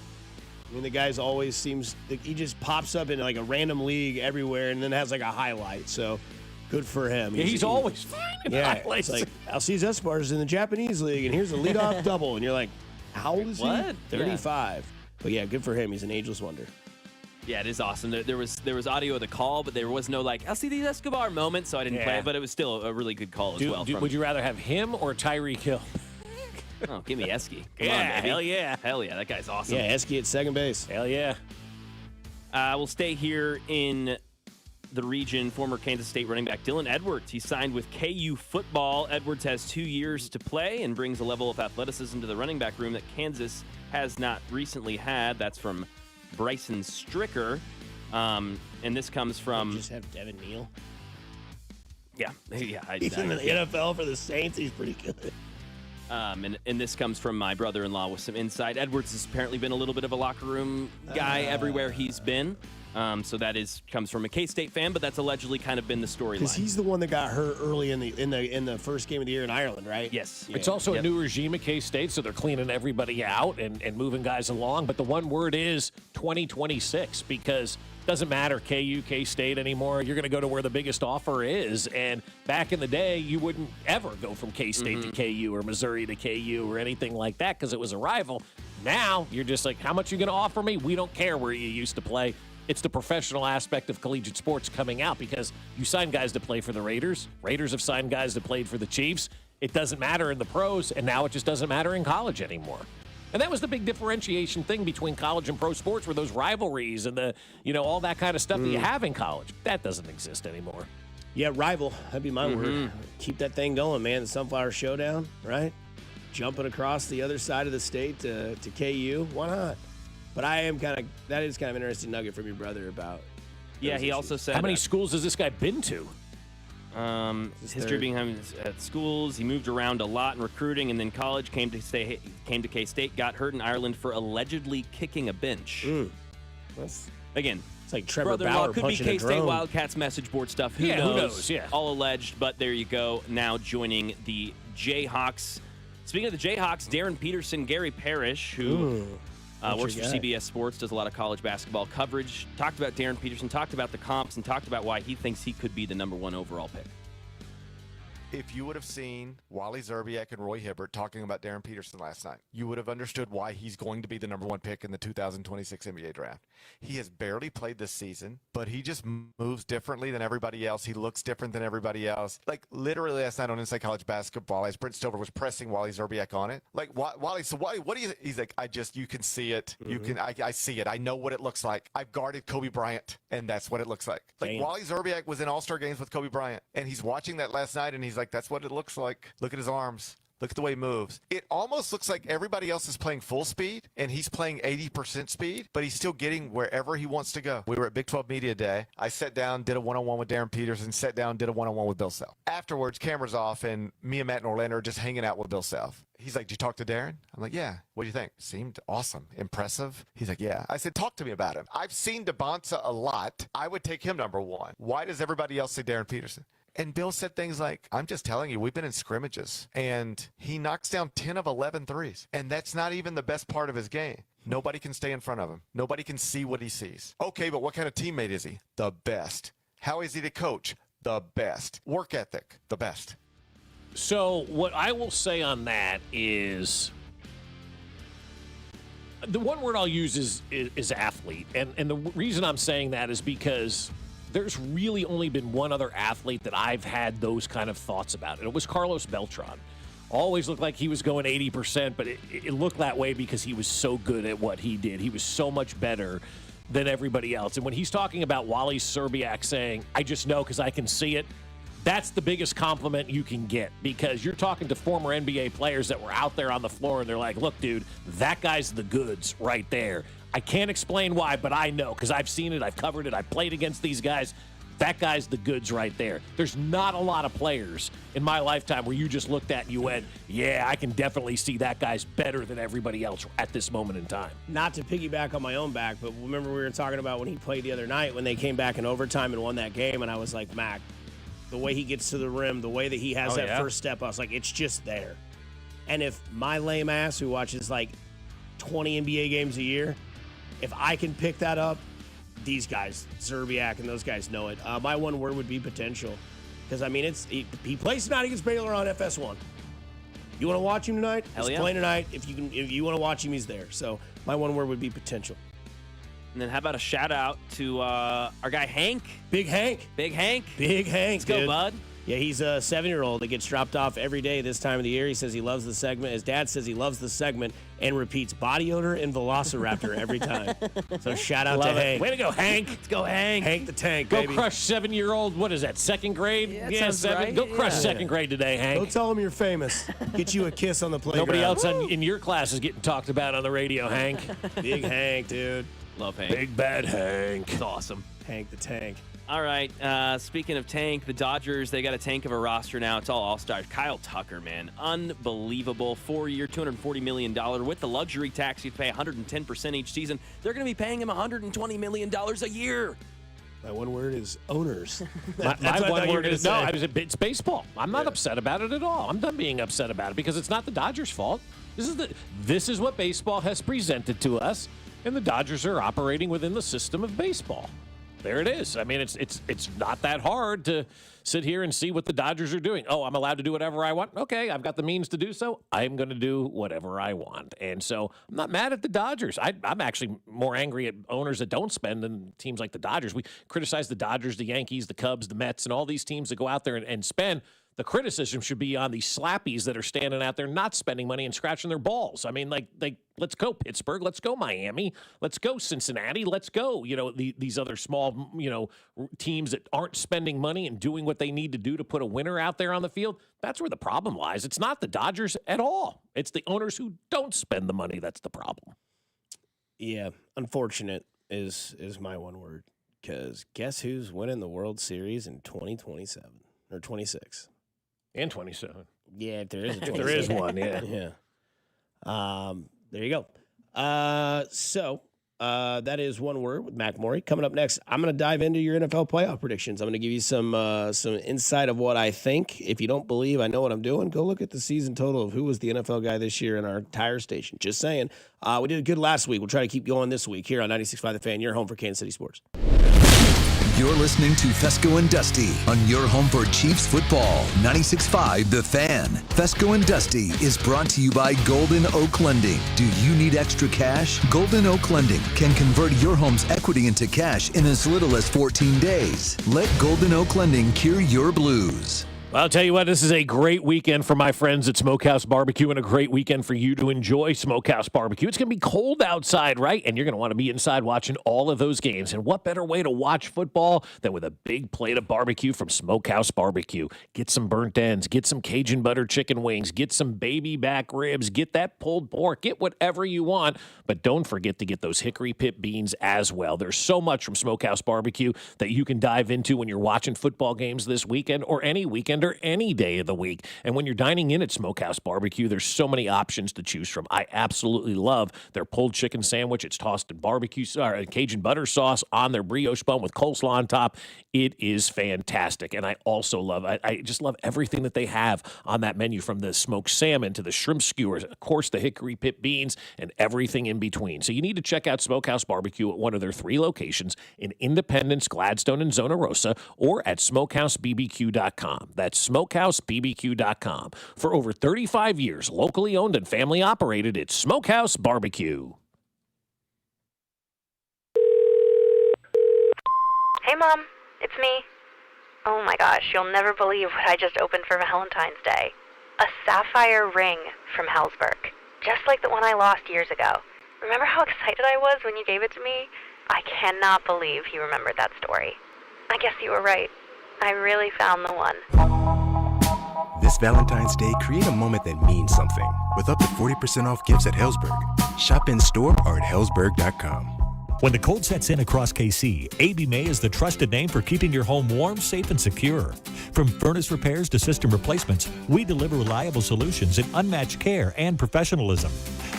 I mean, the guy's always seems he just pops up in like a random league everywhere, and then has like a highlight. So good for him. Yeah, he's always finding highlights. It's like Alcides Escobar's in the Japanese league, and here's a leadoff double, and you're like, how old is What? he? 35. But yeah, good for him. He's an ageless wonder. Yeah, it is awesome. There was audio of the call, but there was no Alcides Escobar moment, so I didn't play it. But it was still a really good call as well. Would you rather have him or Tyreek Hill? Oh, give me Esky. Yeah, hell yeah. Hell yeah, that guy's awesome. Yeah, Esky at second base. Hell yeah. We'll stay here in the region. Former Kansas State running back Dylan Edwards. He signed with KU football. Edwards has 2 years to play and brings a level of athleticism to the running back room that Kansas has not recently had. That's from Bryson Stricker. And this comes from... Just have Devin Neal. Yeah. He's in the NFL for the Saints. He's pretty good. And this comes from my brother-in-law with some insight. Edwards has apparently been a little bit of a locker room guy everywhere he's been. So that comes from a K-State fan, but that's allegedly kind of been the storyline. Because he's the one that got hurt early in the first game of the year in Ireland, right? Yes. It's also a new regime at K-State, so they're cleaning everybody out and moving guys along. But the one word is 2026, because it doesn't matter KU, K-State anymore. You're going to go to where the biggest offer is. And back in the day, you wouldn't ever go from K-State to KU or Missouri to KU or anything like that because it was a rival. Now, you're just like, how much are you going to offer me? We don't care where you used to play. It's the professional aspect of collegiate sports coming out because you sign guys to play for the Raiders. Raiders have signed guys that played for the Chiefs. It doesn't matter in the pros, and now it just doesn't matter in college anymore. And that was the big differentiation thing between college and pro sports, were those rivalries and all that kind of stuff that you have in college. That doesn't exist anymore. Yeah, rival. That'd be my word. Keep that thing going, man. The Sunflower Showdown, right? Jumping across the other side of the state to KU. Why not? But that is kind of an interesting nugget from your brother about. Yeah, he also said. How many schools has this guy been to? History of being at schools. He moved around a lot in recruiting, and then college, came to K-State, got hurt in Ireland for allegedly kicking a bench. Again, it's like Trevor brother-in-law Bauer could be punching a K-State drone. Wildcats message board stuff. Who Yeah, knows? who knows? Yeah. All alleged, but there you go. Now joining the Jayhawks. Speaking of the Jayhawks, Darren Peterson, Gary Parrish, who works for CBS Sports, does a lot of college basketball coverage. Talked about Darren Peterson, talked about the comps, and talked about why he thinks he could be the number 1 overall pick. If you would have seen Wally Zerbiak and Roy Hibbert talking about Darren Peterson last night, you would have understood why he's going to be the number 1 pick in the 2026 NBA draft. He has barely played this season, but he just moves differently than everybody else. He looks different than everybody else. Like, literally last night on Inside College Basketball, as Brent Stover was pressing Wally Zerbiak on it, like, Wally, so Wally, what do you, he's like, you can see it. I see it. I know what it looks like. I've guarded Kobe Bryant, and that's what it looks like. Like, Wally Zerbiak was in All-Star games with Kobe Bryant, and he's watching that last night, and he's like, that's what it looks like. Look at his arms. Look at the way he moves. It almost looks like everybody else is playing full speed and he's playing 80% speed, but he's still getting wherever he wants to go. We were at Big 12 Media Day. I sat down, did a one-on-one with Darren Peterson, sat down, did a one-on-one with Bill Self. Afterwards, cameras off, and me and Matt and Orlando are just hanging out with Bill Self. He's like, did you talk to Darren? I'm like, yeah. What do you think? Seemed awesome. Impressive. He's like, yeah. I said, talk to me about him. I've seen DeBonta a lot. I would take him number 1. Why does everybody else say Darren Peterson? And Bill said things like, I'm just telling you, we've been in scrimmages, and he knocks down 10 of 11 threes. And that's not even the best part of his game. Nobody can stay in front of him. Nobody can see what he sees. Okay, but what kind of teammate is he? The best. How is he to coach? The best. Work ethic? The best. So what I will say on that is, the one word I'll use is athlete. And the reason I'm saying that is because there's really only been one other athlete that I've had those kind of thoughts about, and it was Carlos Beltran. Always looked like he was going 80%, but it looked that way because he was so good at what he did. He was so much better than everybody else. And when he's talking about Wally Zerbiak saying, I just know because I can see it, that's the biggest compliment you can get, because you're talking to former NBA players that were out there on the floor and they're like, look, dude, that guy's the goods right there. I can't explain why, but I know because I've seen it, I've covered it, I've played against these guys. That guy's the goods right there. There's not a lot of players in my lifetime where you just looked at and you went, yeah, I can definitely see that guy's better than everybody else at this moment in time. Not to piggyback on my own back, but remember we were talking about when he played the other night when they came back in overtime and won that game, and I was like, Mac, the way he gets to the rim, the way that he has first step, I was like, it's just there. And if my lame ass who watches like 20 NBA games a year, if I can pick that up, these guys, Zerbiak and those guys know it. My one word would be potential. Because, I mean, he plays tonight against Baylor on FS1. You want to watch him tonight? Hell He's playing tonight. If you want to watch him, he's there. So my one word would be potential. And then how about a shout out to our guy Hank? Big Hank. Big Hank. Big Hank, Let's go, bud. Yeah, he's a 7-year-old that gets dropped off every day this time of the year. He says he loves the segment. His dad says he loves the segment and repeats body odor and velociraptor every time. So shout out to Hank. Way to go, Hank. Let's go, Hank. Hank the Tank, Go baby. crush 7-year-old. What is that, second grade? Yeah, 7. right. Go crush Yeah. second grade today, Hank. Go tell him you're famous. Get you a kiss on the playground. Nobody else in your class is getting talked about on the radio, Hank. Big Hank, dude. Love Hank. Big bad Hank. It's awesome. Hank the Tank. All right. Speaking of tank, the Dodgers, they got a tank of a roster now. It's all stars. Kyle Tucker, man. Unbelievable. 4-year, $240 million. With the luxury tax, you pay 110% each season. They're going to be paying him $120 million a year. My one word is owners. My one word is no. It's baseball. I'm not upset about it at all. I'm done being upset about it because it's not the Dodgers' fault. This is what baseball has presented to us, and the Dodgers are operating within the system of baseball. There it is. I mean, it's not that hard to sit here and see what the Dodgers are doing. Oh, I'm allowed to do whatever I want? Okay, I've got the means to do so. I'm going to do whatever I want. And so I'm not mad at the Dodgers. I'm actually more angry at owners that don't spend than teams like the Dodgers. We criticize the Dodgers, the Yankees, the Cubs, the Mets, and all these teams that go out there and spend. The criticism should be on these slappies that are standing out there not spending money and scratching their balls. I mean, like let's go Pittsburgh, let's go Miami, let's go Cincinnati, let's go, these other small, teams that aren't spending money and doing what they need to do to put a winner out there on the field. That's where the problem lies. It's not the Dodgers at all. It's the owners who don't spend the money that's the problem. Yeah, unfortunate is my one word, because guess who's winning the World Series in 2027 or 26? And 27. Yeah, if there is a 27. If there is one, yeah. Yeah. There you go. So that is one word with Mac Morey. Coming up next, I'm going to dive into your NFL playoff predictions. I'm going to give you some insight of what I think. If you don't believe I know what I'm doing, go look at the season total of who was the NFL guy this year in our entire station. Just saying. We did good last week. We'll try to keep going this week here on 96.5 The Fan, your home for Kansas City sports. You're listening to Fescoe and Dusty on your home for Chiefs football, 96.5 The Fan. Fescoe and Dusty is brought to you by Golden Oak Lending. Do you need extra cash? Golden Oak Lending can convert your home's equity into cash in as little as 14 days. Let Golden Oak Lending cure your blues. Well, I'll tell you what, this is a great weekend for my friends at Smokehouse Barbecue and a great weekend for you to enjoy Smokehouse Barbecue. It's going to be cold outside, right? And you're going to want to be inside watching all of those games. And what better way to watch football than with a big plate of barbecue from Smokehouse Barbecue? Get some burnt ends, get some Cajun butter chicken wings, get some baby back ribs, get that pulled pork, get whatever you want. But don't forget to get those hickory pit beans as well. There's so much from Smokehouse Barbecue that you can dive into when you're watching football games this weekend or any weekend or any day of the week. And when you're dining in at Smokehouse Barbecue, there's so many options to choose from. I absolutely love their pulled chicken sandwich. It's tossed in Cajun butter sauce on their brioche bun with coleslaw on top. It is fantastic. And I also love, I just love everything that they have on that menu, from the smoked salmon to the shrimp skewers, of course, the hickory pit beans, and everything in between. So you need to check out Smokehouse Barbecue at one of their 3 locations in Independence, Gladstone, and Zona Rosa, or at smokehousebbq.com. That's smokehousebbq.com. For over 35 years, locally owned and family operated, it's Smokehouse Barbecue. Hey, Mom. It's me. Oh my gosh, you'll never believe what I just opened for Valentine's Day. A sapphire ring from Hellsberg. Just like the one I lost years ago. Remember how excited I was when you gave it to me? I cannot believe you remembered that story. I guess you were right. I really found the one. This Valentine's Day, create a moment that means something with up to 40% off gifts at Hellsberg. Shop in store or at hellsberg.com. When the cold sets in across KC, AB May is the trusted name for keeping your home warm, safe, and secure. From furnace repairs to system replacements, we deliver reliable solutions and unmatched care and professionalism.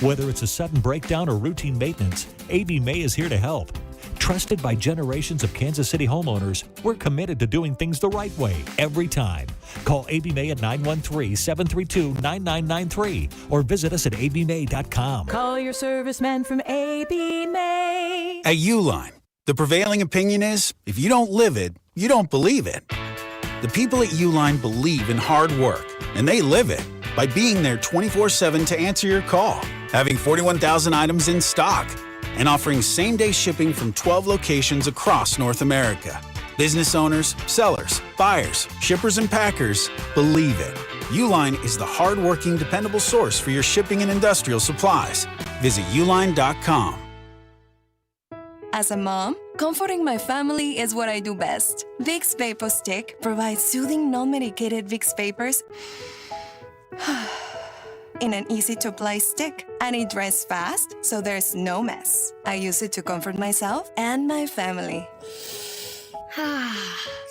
Whether it's a sudden breakdown or routine maintenance, AB May is here to help. Trusted by generations of Kansas City homeowners, we're committed to doing things the right way every time. Call AB May at 913-732-9993 or visit us at abmay.com. Call your serviceman from AB May. At Uline, the prevailing opinion is, if you don't live it, you don't believe it. The people at Uline believe in hard work, and they live it by being there 24/7 to answer your call, having 41,000 items in stock, and offering same-day shipping from 12 locations across North America. Business owners, sellers, buyers, shippers, and packers believe it. Uline is the hardworking, dependable source for your shipping and industrial supplies. Visit uline.com. As a mom, comforting my family is what I do best. Vicks Vapor Stick provides soothing, non-medicated Vicks vapors in an easy-to-apply stick, and it dries fast, so there's no mess. I use it to comfort myself and my family.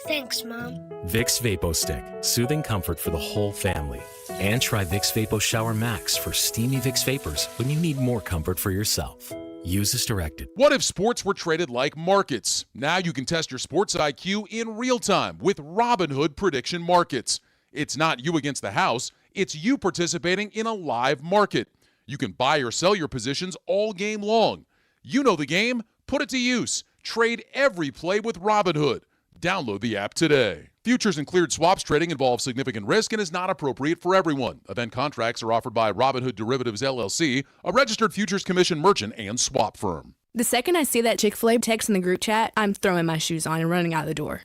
Thanks, Mom. Vicks Vapo Stick, soothing comfort for the whole family. And try Vicks Vapo Shower Max for steamy Vicks vapors when you need more comfort for yourself. Use as directed. What if sports were traded like markets? Now you can test your sports IQ in real time with Robinhood Prediction Markets. It's not you against the house, it's you participating in a live market. You can buy or sell your positions all game long. You know the game, put it to use. Trade every play with Robinhood. Download the app today. Futures and cleared swaps trading involves significant risk and is not appropriate for everyone. Event contracts are offered by Robinhood Derivatives LLC, a registered futures commission merchant and swap firm. The second I see that Chick-fil-A text in the group chat, I'm throwing my shoes on and running out the door.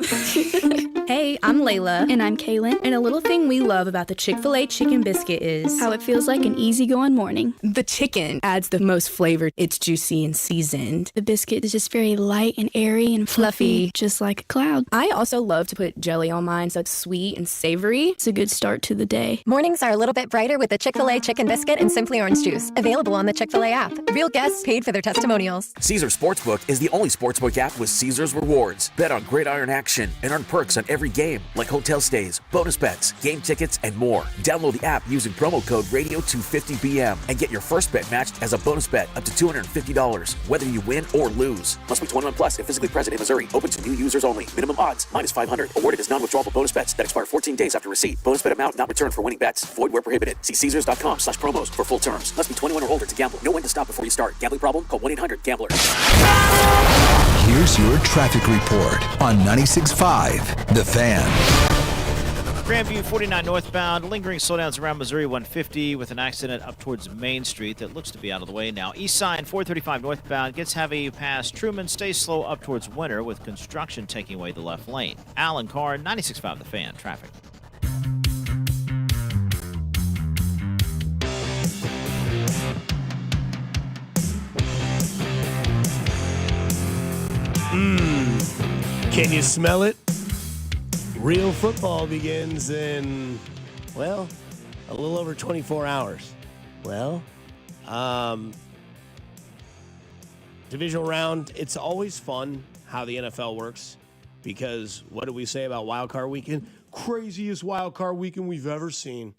Hey, I'm Layla. And I'm Kaylin. And a little thing we love about the Chick-fil-A chicken biscuit is how it feels like an easygoing morning. The chicken adds the most flavor. It's juicy and seasoned. The biscuit is just very light and airy and fluffy, just like a cloud. I also love to put jelly on mine so it's sweet and savory. It's a good start to the day. Mornings are a little bit brighter with the Chick-fil-A chicken biscuit and Simply Orange Juice. Available on the Chick-fil-A app. Real guests paid for their testimonials. Caesars Sportsbook is the only sportsbook app with Caesars rewards. Bet on gridiron action and earn perks on every game, like hotel stays, bonus bets, game tickets, and more. Download the app using promo code Radio250BM and get your first bet matched as a bonus bet up to $250, whether you win or lose. Must be 21 plus and physically present in Missouri. Open to new users only. Minimum odds -500. Awarded as non-withdrawable bonus bets that expire 14 days after receipt. Bonus bet amount not returned for winning bets. Void where prohibited. See Caesars.com/promos for full terms. Must be 21 or older to gamble. Know when to stop before you start. Gambling problem? Call 1-800-GAMBLER. Here's your traffic report on 96.5 The Fan. Grandview 49 northbound, lingering slowdowns around Missouri 150 with an accident up towards Main Street that looks to be out of the way now. East side 435 northbound gets heavy past Truman, stays slow up towards Winter with construction taking away the left lane. Alan Carr, 96.5 The Fan, traffic. Can you smell it? Real football begins in, well, a little over 24 hours. Well, divisional round, it's always fun how the NFL works because what did we say about Wild Card Weekend? Craziest Wild Card Weekend we've ever seen.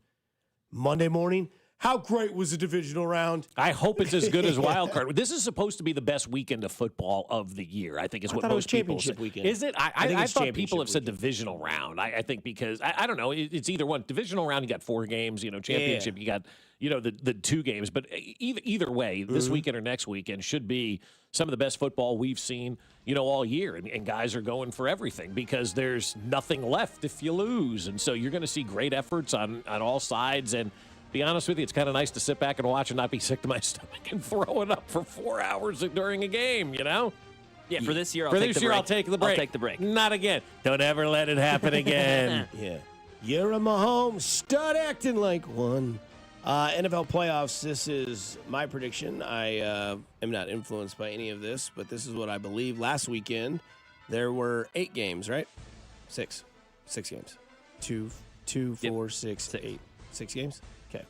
Monday morning, how great was the divisional round? I hope it's as good as Wild Card. This is supposed to be the best weekend of football of the year, I think is what most people say. Weekend. Is it? I thought people have said divisional round. I think because, I don't know, it's either one. Divisional round, you got 4 games. Championship, you got, the 2 games. But either way, this weekend or next weekend should be some of the best football we've seen, all year. And guys are going for everything because there's nothing left if you lose. And so you're going to see great efforts on all sides. And be honest with you, it's kind of nice to sit back and watch and not be sick to my stomach and throw it up for 4 hours during a game, Yeah, for this year, I'll take the break. I'll take the break. Not again. Don't ever let it happen again. Yeah. You're a Mahomes. Start acting like one. NFL playoffs, this is my prediction. I am not influenced by any of this, but this is what I believe. Last weekend, there were 8 games, right? 6. 6 games. 2, 4, 6, 8. 6 games? Okay.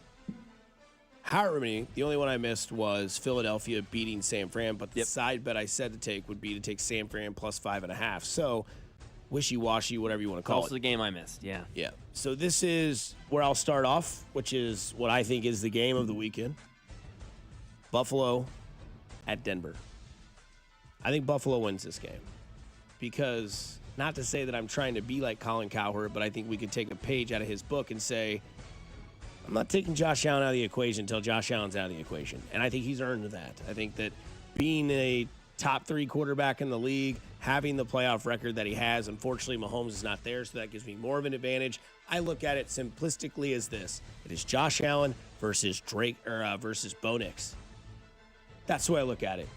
However many, the only one I missed was Philadelphia beating San Fran, but the side bet I said to take would be to take San Fran plus 5.5. So, wishy-washy, whatever you want to call it. Also the game I missed, yeah. Yeah. So this is where I'll start off, which is what I think is the game of the weekend. Buffalo at Denver. I think Buffalo wins this game because, not to say that I'm trying to be like Colin Cowherd, but I think we could take a page out of his book and say, I'm not taking Josh Allen out of the equation until Josh Allen's out of the equation. And I think he's earned that. I think that being a top 3 quarterback in the league, having the playoff record that he has, unfortunately Mahomes is not there, so that gives me more of an advantage. I look at it simplistically as this. It is Josh Allen versus versus Bo Nix. That's the way I look at it.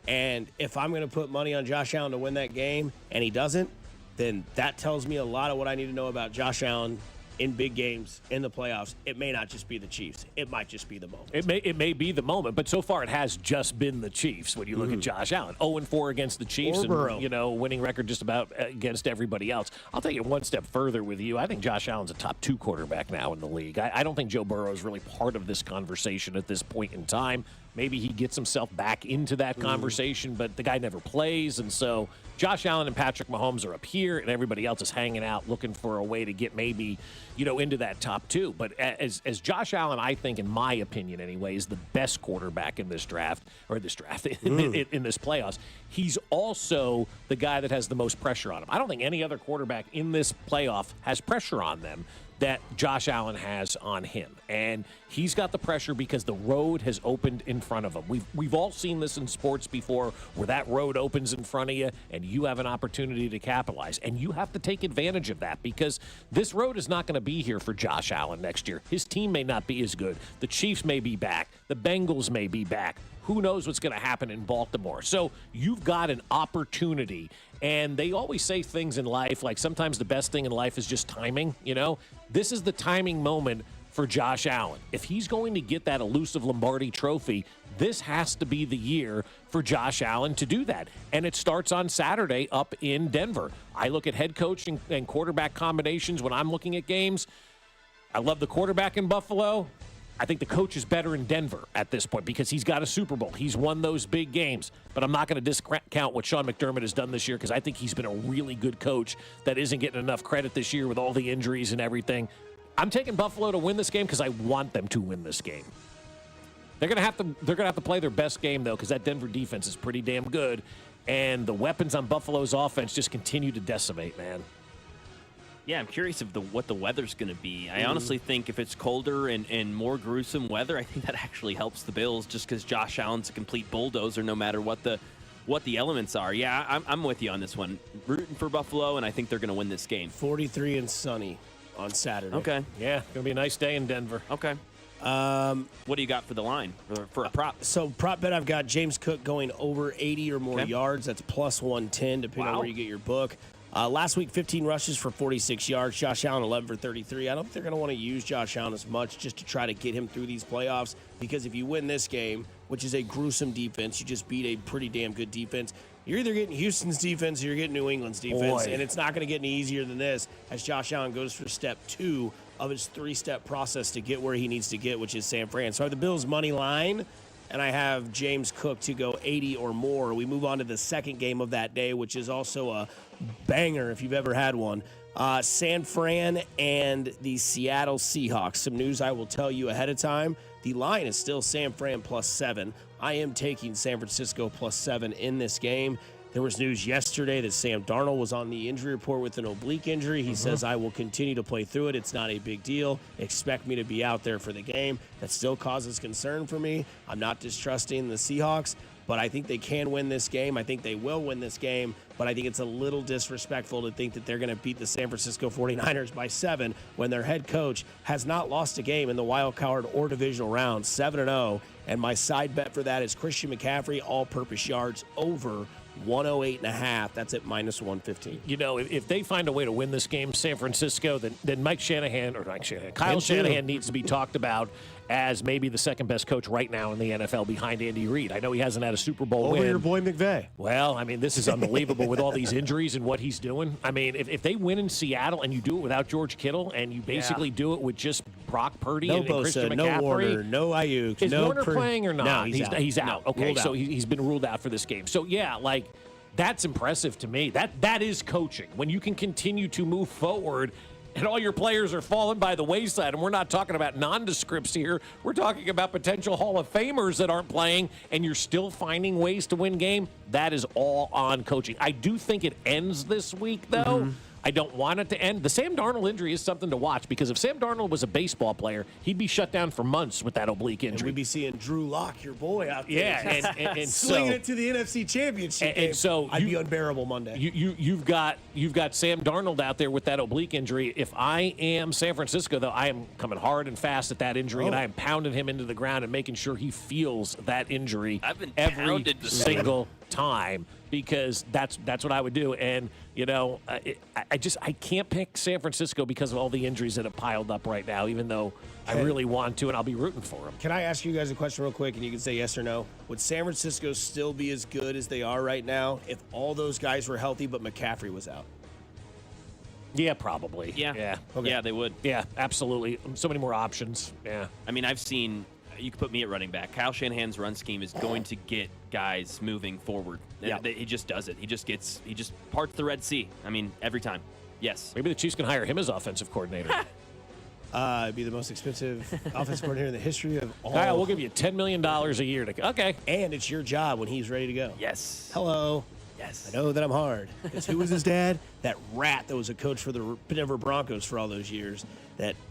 And if I'm going to put money on Josh Allen to win that game and he doesn't, then that tells me a lot of what I need to know about Josh Allen in big games, in the playoffs. It may not just be the Chiefs. It might just be the moment. It may be the moment, but so far it has just been the Chiefs when you look at Josh Allen. 0-4 against the Chiefs Or Burrow. and, winning record just about against everybody else. I'll take it one step further with you. I think Josh Allen's a top 2 quarterback now in the league. I don't think Joe Burrow is really part of this conversation at this point in time. Maybe he gets himself back into that conversation, but the guy never plays, and so Josh Allen and Patrick Mahomes are up here, and everybody else is hanging out looking for a way to get maybe, into that top 2. But as Josh Allen, I think, in my opinion anyway, is the best quarterback in this draft, in this playoffs. He's also the guy that has the most pressure on him. I don't think any other quarterback in this playoff has pressure on them that Josh Allen has on him. And he's got the pressure because the road has opened in front of him. We've all seen this in sports before where that road opens in front of you and you have an opportunity to capitalize. And you have to take advantage of that because this road is not going to be here for Josh Allen next year. His team may not be as good. The Chiefs may be back. The Bengals may be back. Who knows what's going to happen in Baltimore? So you've got an opportunity. And they always say things in life, like sometimes the best thing in life is just timing, This is the timing moment for Josh Allen. If he's going to get that elusive Lombardi trophy, this has to be the year for Josh Allen to do that. And it starts on Saturday up in Denver. I look at head coach and quarterback combinations when I'm looking at games. I love the quarterback in Buffalo. I think the coach is better in Denver at this point because he's got a Super Bowl. He's won those big games. But I'm not going to discount what Sean McDermott has done this year because I think he's been a really good coach that isn't getting enough credit this year with all the injuries and everything. I'm taking Buffalo to win this game because I want them to win this game. They're going to have to play their best game, though, because that Denver defense is pretty damn good. And the weapons on Buffalo's offense just continue to decimate, man. Yeah, I'm curious of what the weather's going to be. I honestly think if it's colder and more gruesome weather, I think that actually helps the Bills just because Josh Allen's a complete bulldozer no matter what the elements are. Yeah, I'm with you on this one. Rooting for Buffalo, and I think they're going to win this game. 43 and sunny on Saturday. Okay. Yeah, going to be a nice day in Denver. Okay. What do you got for the line for a prop? So prop bet, I've got James Cook going over 80 or more yards. That's plus 110, depending on where you get your book. Last week, 15 rushes for 46 yards. Josh Allen, 11 for 33. I don't think they're going to want to use Josh Allen as much just to try to get him through these playoffs because if you win this game, which is a gruesome defense, you just beat a pretty damn good defense. You're either getting Houston's defense or you're getting New England's defense, and it's not going to get any easier than this as Josh Allen goes for step 2 of his 3-step process to get where he needs to get, which is San Fran. So I have the Bills' money line, and I have James Cook to go 80 or more. We move on to the second game of that day, which is also a banger if you've ever had one. San Fran and the Seattle Seahawks. Some news I will tell you ahead of time. The line is still San Fran plus 7. I am taking San Francisco plus 7 in this game. There was news yesterday that Sam Darnold was on the injury report with an oblique injury. He says, I will continue to play through it. It's not a big deal. Expect me to be out there for the game. That still causes concern for me. I'm not distrusting the Seahawks, but I think they can win this game. I think they will win this game, but I think it's a little disrespectful to think that they're going to beat the San Francisco 49ers by 7 when their head coach has not lost a game in the wild card or divisional round, 7-0. And my side bet for that is Christian McCaffrey, all-purpose yards over 108.5. That's at minus 115. If they find a way to win this game, San Francisco, then Kyle Shanahan needs to be talked about as maybe the second best coach right now in the NFL behind Andy Reid. I know he hasn't had a Super Bowl win. Over your boy McVay. Well, this is unbelievable with all these injuries and what he's doing. If they win in Seattle and you do it without George Kittle and you basically do it with just Brock Purdy and Christian McCaffrey. No Warner, no Ayuk. Is Warner playing or not? No, he's out. No, okay, so he's been ruled out for this game. So, that's impressive to me. That is coaching. When you can continue to move forward and all your players are falling by the wayside, and we're not talking about nondescripts here. We're talking about potential Hall of Famers that aren't playing, and you're still finding ways to win game. That is all on coaching. I do think it ends this week, though. I don't want it to end. The Sam Darnold injury is something to watch because if Sam Darnold was a baseball player, he'd be shut down for months with that oblique injury. And we'd be seeing Drew Lock, your boy, out there. Yeah, and slinging it to the NFC Championship game. And so I'd be unbearable Monday. You've got Sam Darnold out there with that oblique injury. If I am San Francisco, though, I am coming hard and fast at that injury, and I am pounding him into the ground and making sure he feels that injury every single time because that's what I would do. And, I can't pick San Francisco because of all the injuries that have piled up right now, even though I really want to, and I'll be rooting for them. Can I ask you guys a question real quick, and you can say yes or no? Would San Francisco still be as good as they are right now if all those guys were healthy but McCaffrey was out? Yeah, probably. Yeah. Okay. Yeah, they would. Yeah, absolutely. So many more options. Yeah. I mean, I've seen, you could put me at running back. Kyle Shanahan's run scheme is going to get guys moving forward. Yeah. He just does it. He just parts the Red Sea. I mean, every time. Yes. Maybe the Chiefs can hire him as offensive coordinator. It'd be the most expensive offensive coordinator in the history of all. Kyle, we'll give you $10 million a year to. Okay. And it's your job when he's ready to go. Yes. Hello. Yes. I know that I'm hard. Because who was his dad? That rat that was a coach for the Denver Broncos for all those years.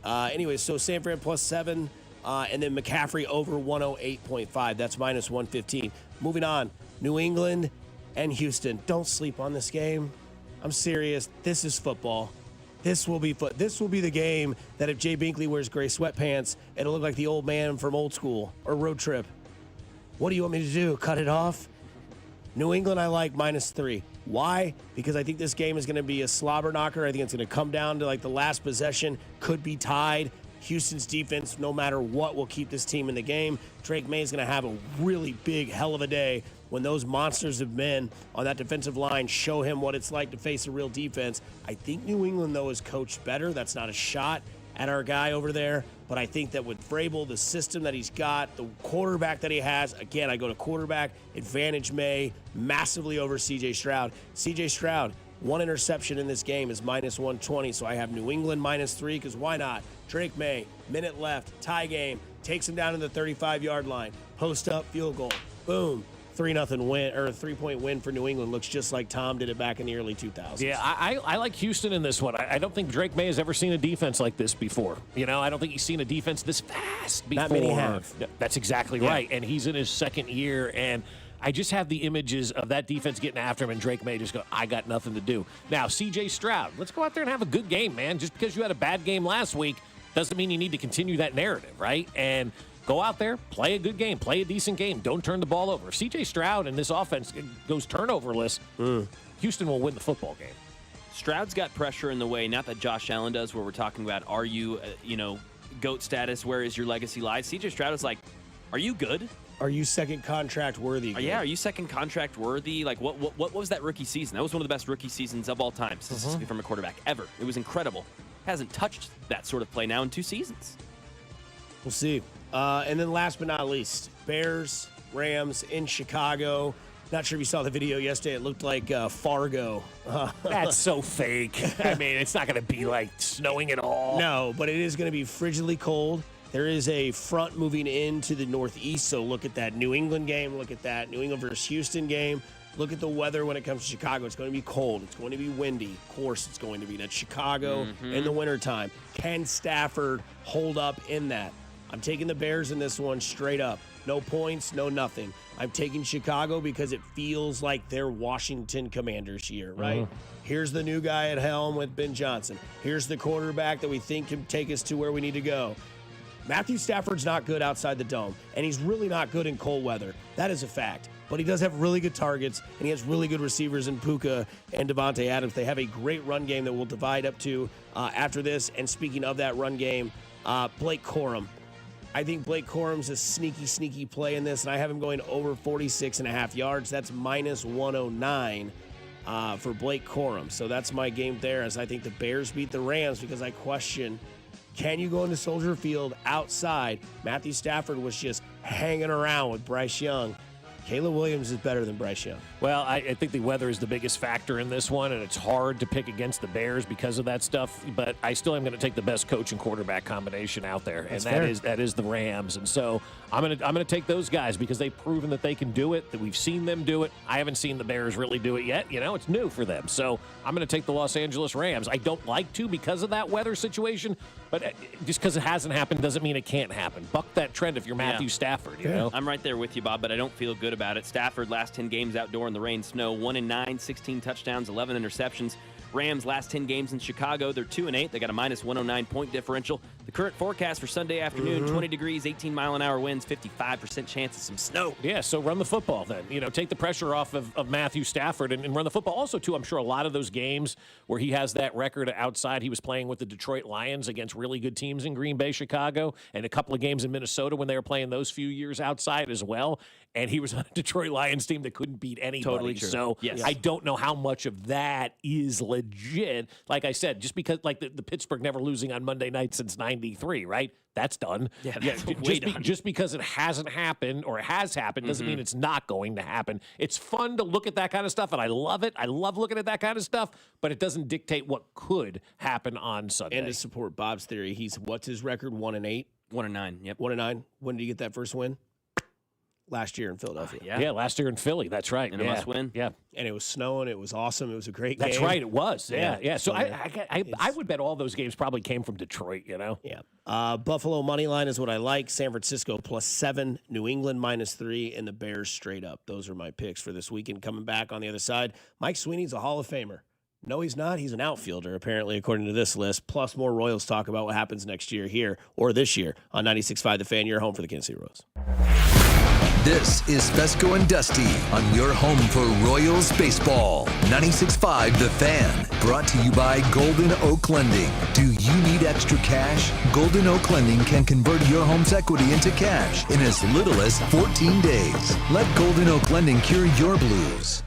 Anyway, so San Fran +7, and then McCaffrey over 108.5. That's minus 115. Moving on, New England and Houston. Don't sleep on this game. I'm serious. This is football. This will be the game that if Jay Binkley wears gray sweatpants, it'll look like the old man from Old School or Road Trip. What do you want me to do? Cut it off? New England, I like -3. Why? Because I think this game is going to be a slobber knocker. I think it's going to come down to like the last possession. Could be tied. Houston's defense, no matter what, will keep this team in the game. Drake May is going to have a really big hell of a day when those monsters of men on that defensive line show him what it's like to face a real defense. I think New England, though, is coached better. That's not a shot at our guy over there. But I think that with Vrabel, the system that he's got, the quarterback that he has, again, I go to quarterback, advantage May, massively over C.J. Stroud. C.J. Stroud, 1 interception in this game is minus 120, so I have New England -3 because why not? Drake May, minute left, tie game, takes him down to the 35-yard line, post up, field goal, boom. 3-0 win or 3-point win for New England. Looks just like Tom did it back in the early 2000s. Yeah, I like Houston in this one. I don't think Drake May has ever seen a defense like this before. I don't think he's seen a defense this fast before. Not many have. That's exactly right. And he's in his second year, and I just have the images of that defense getting after him and Drake May just go, I got nothing to do. Now, C.J. Stroud, let's go out there and have a good game, man. Just because you had a bad game last week doesn't mean you need to continue that narrative, right? And go out there, play a good game, play a decent game. Don't turn the ball over. If C.J. Stroud and this offense goes turnoverless, Houston will win the football game. Stroud's got pressure in the way, not that Josh Allen does, where we're talking about, are you, GOAT status, where is your legacy lies? C.J. Stroud is like, are you good? Are you second contract worthy? Yeah, are you second contract worthy? Like, what was that rookie season? That was one of the best rookie seasons of all time, specifically from a quarterback ever. It was incredible. Hasn't touched that sort of play now in 2 seasons. We'll see. And then last but not least, Bears, Rams in Chicago. Not sure if you saw the video yesterday. It looked like Fargo. That's so fake. I mean, it's not going to be like snowing at all. No, but it is going to be frigidly cold. There is a front moving into the northeast, so look at that New England game. Look at that New England versus Houston game. Look at the weather when it comes to Chicago. It's going to be cold. It's going to be windy. Of course it's going to be. That's Chicago in the wintertime. Can Stafford hold up in that? I'm taking the Bears in this one straight up. No points, no nothing. I'm taking Chicago because it feels like they're Washington Commanders here, right? Here's the new guy at helm with Ben Johnson. Here's the quarterback that we think can take us to where we need to go. Matthew Stafford's not good outside the dome, and he's really not good in cold weather. That is a fact. But he does have really good targets, and he has really good receivers in Puka and Devontae Adams. They have a great run game that we'll divide up to after this. And speaking of that run game, Blake Corum. I think Blake Corum's a sneaky play in this, and I have him going over 46.5 yards. That's minus 109 for Blake Corum. So that's my game there, as I think the Bears beat the Rams because I question, can you go into Soldier Field outside? Matthew Stafford was just hanging around with Bryce Young. Caleb Williams is better than Bryce Young. Well, I think the weather is the biggest factor in this one, and it's hard to pick against the Bears because of that stuff. But I still am going to take the best coach and quarterback combination out there, That's and fair. that is the Rams. And so I'm going to take those guys because they've proven that they can do it. That we've seen them do it. I haven't seen the Bears really do it yet. It's new for them. So I'm going to take the Los Angeles Rams. I don't like to because of that weather situation, but just because it hasn't happened doesn't mean it can't happen. Buck that trend if you're Matthew Stafford. You know, I'm right there with you, Bob, but I don't feel good about it. Stafford, last 10 games outdoor in the rain, snow, 1-9, 16 touchdowns, 11 interceptions. Rams, last 10 games in Chicago, they're 2-8. They got a minus 109 point differential. The current forecast for Sunday afternoon, 20 degrees, 18-mile-an-hour winds, 55% chance of some snow. Yeah, so run the football then. Take the pressure off of Matthew Stafford and run the football. Also, too, I'm sure a lot of those games where he has that record outside, he was playing with the Detroit Lions against really good teams in Green Bay, Chicago, and a couple of games in Minnesota when they were playing those few years outside as well. And he was on a Detroit Lions team that couldn't beat anybody. Totally true. So yes. I don't know how much of that is legit. Like I said, just because like the Pittsburgh never losing on Monday night since 93, right? That's done. Yeah, that's way done. Just because it hasn't happened or it has happened doesn't mean it's not going to happen. It's fun to look at that kind of stuff, and I love it. I love looking at that kind of stuff, but it doesn't dictate what could happen on Sunday. And to support Bob's theory, what's his record? 1-8? 1-9, yep. 1-9. When did he get that first win? Last year in Philadelphia. Yeah, last year in Philly. That's right. And a must win. Yeah. And it was snowing. It was awesome. It was a great game. That's right. It was. Yeah. So I would bet all those games probably came from Detroit, Yeah. Buffalo money line is what I like. San Francisco +7, New England -3, and the Bears straight up. Those are my picks for this weekend. Coming back on the other side, Mike Sweeney's a Hall of Famer. No, he's not. He's an outfielder, apparently, according to this list. Plus more Royals talk about what happens next year here or this year on 96.5 The Fan, your home for the Kansas City Royals. This is Fescoe and Dusty on your home for Royals baseball. 96.5 The Fan. Brought to you by Golden Oak Lending. Do you need extra cash? Golden Oak Lending can convert your home's equity into cash in as little as 14 days. Let Golden Oak Lending cure your blues.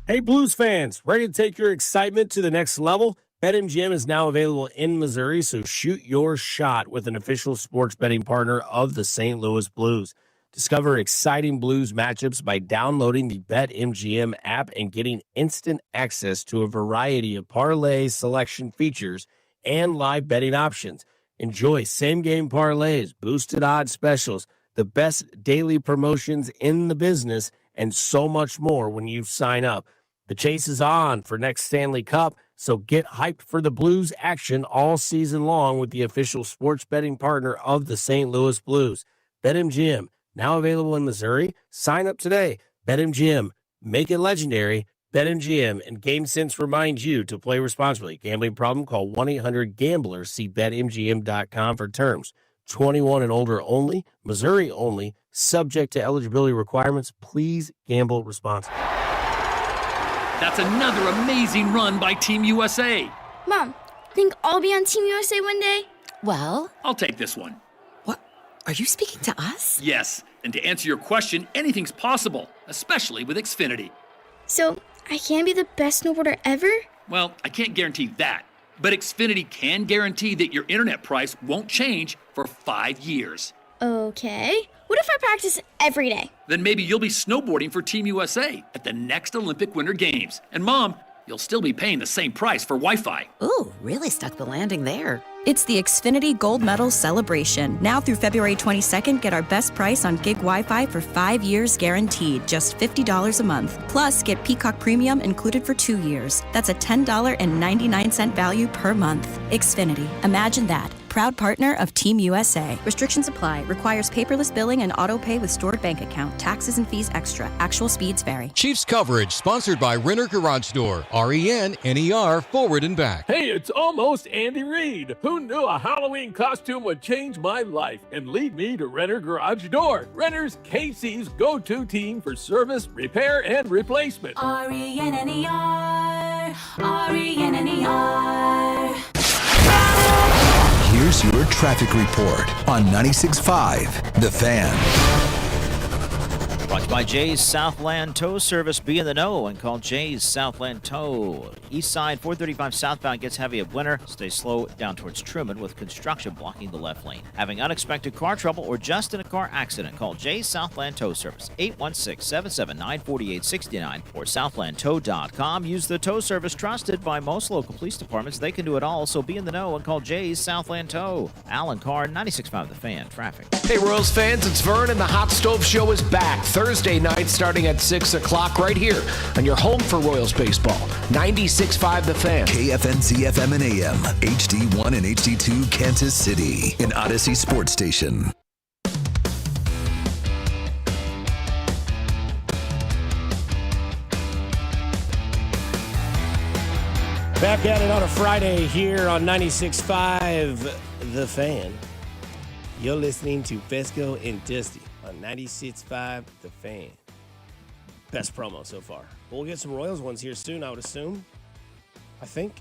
Hey, Blues fans, ready to take your excitement to the next level? BetMGM is now available in Missouri, so shoot your shot with an official sports betting partner of the St. Louis Blues. Discover exciting Blues matchups by downloading the BetMGM app and getting instant access to a variety of parlay selection features and live betting options. Enjoy same-game parlays, boosted odds specials, the best daily promotions in the business, and so much more when you sign up. The chase is on for next Stanley Cup, so get hyped for the Blues action all season long with the official sports betting partner of the St. Louis Blues. BetMGM, now available in Missouri. Sign up today. BetMGM. Make it legendary. BetMGM and GameSense remind you to play responsibly. Gambling problem? Call 1-800-GAMBLER. See BetMGM.com for terms. 21 and older only. Missouri only. Subject to eligibility requirements. Please gamble responsibly. That's another amazing run by Team USA. Mom, think I'll be on Team USA one day? Well, I'll take this one. are you speaking to us? Yes, and to answer your question, anything's possible, especially with Xfinity. So, I can be the best snowboarder ever? Well, I can't guarantee that, but Xfinity can guarantee that your internet price won't change for 5 years. Okay. What if I practice every day? Then maybe you'll be snowboarding for Team USA at the next Olympic Winter Games. And Mom, you'll still be paying the same price for Wi-Fi. Ooh, really stuck the landing there. It's the Xfinity Gold Medal Celebration. Now through February 22nd, get our best price on gig Wi-Fi for 5 years guaranteed, just $50 a month. Plus, get Peacock Premium included for 2 years. That's a $10.99 value per month. Xfinity. Imagine that. Proud partner of Team USA. Restrictions apply. Requires paperless billing and auto pay with stored bank account. Taxes and fees extra. Actual speeds vary. Chiefs coverage sponsored by Renner Garage Door. RENNER forward and back. Hey, it's almost Andy Reid. Who knew a Halloween costume would change my life and lead me to Renner Garage Door? Renner's KC's go-to team for service, repair, and replacement. RENNER. RENNER. Here's your traffic report on 96.5 The Fan. Brought to you by Jay's Southland Tow Service. Be in the know and call Jay's Southland Tow. East side 435 southbound gets heavy at Winter. Stay slow down towards Truman with construction blocking the left lane. Having unexpected car trouble or just in a car accident, call Jay's Southland Tow Service 816-779-4869 or southlandtow.com. Use the tow service trusted by most local police departments. They can do it all, so be in the know and call Jay's Southland Tow. Alan Carr, 96.5 The Fan. Traffic. Hey Royals fans, it's Vern and the Hot Stove Show is back Thursday night starting at 6 o'clock right here on your home for Royals baseball. 96.5 The Fan. KFNC FM and AM, HD1 and HD2 Kansas City, an Odyssey sports station. Back at it on a Friday here on 96.5 The Fan. You're listening to Fescoe and Dusty on 96.5 The Fan. Best promo so far. We'll get some Royals ones here soon, I would assume. I think.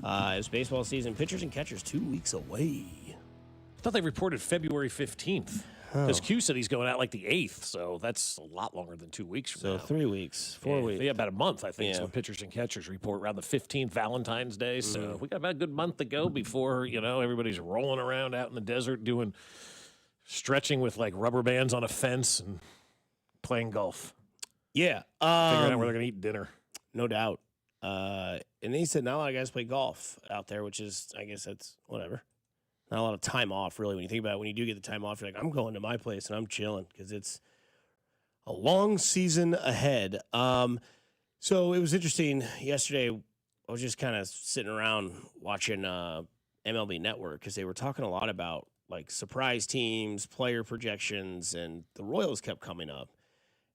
It's baseball season. Pitchers and catchers 2 weeks away. I thought they reported February 15th. Because Q said he's going out like the 8th, so that's a lot longer than 2 weeks from now. So 3 weeks, 4 weeks. Yeah, about a month, I think, is when pitchers and catchers report around the 15th, Valentine's Day. So we got about a good month to go before, everybody's rolling around out in the desert doing stretching with like rubber bands on a fence and playing golf. Yeah. Figuring out where they're going to eat dinner. No doubt. And he said not a lot of guys play golf out there, which is, I guess that's whatever. Not a lot of time off, really. When you think about it, when you do get the time off, you're like, I'm going to my place and I'm chilling because it's a long season ahead. So it was interesting. Yesterday, I was just kind of sitting around watching MLB Network because they were talking a lot about like surprise teams, player projections, and the Royals kept coming up.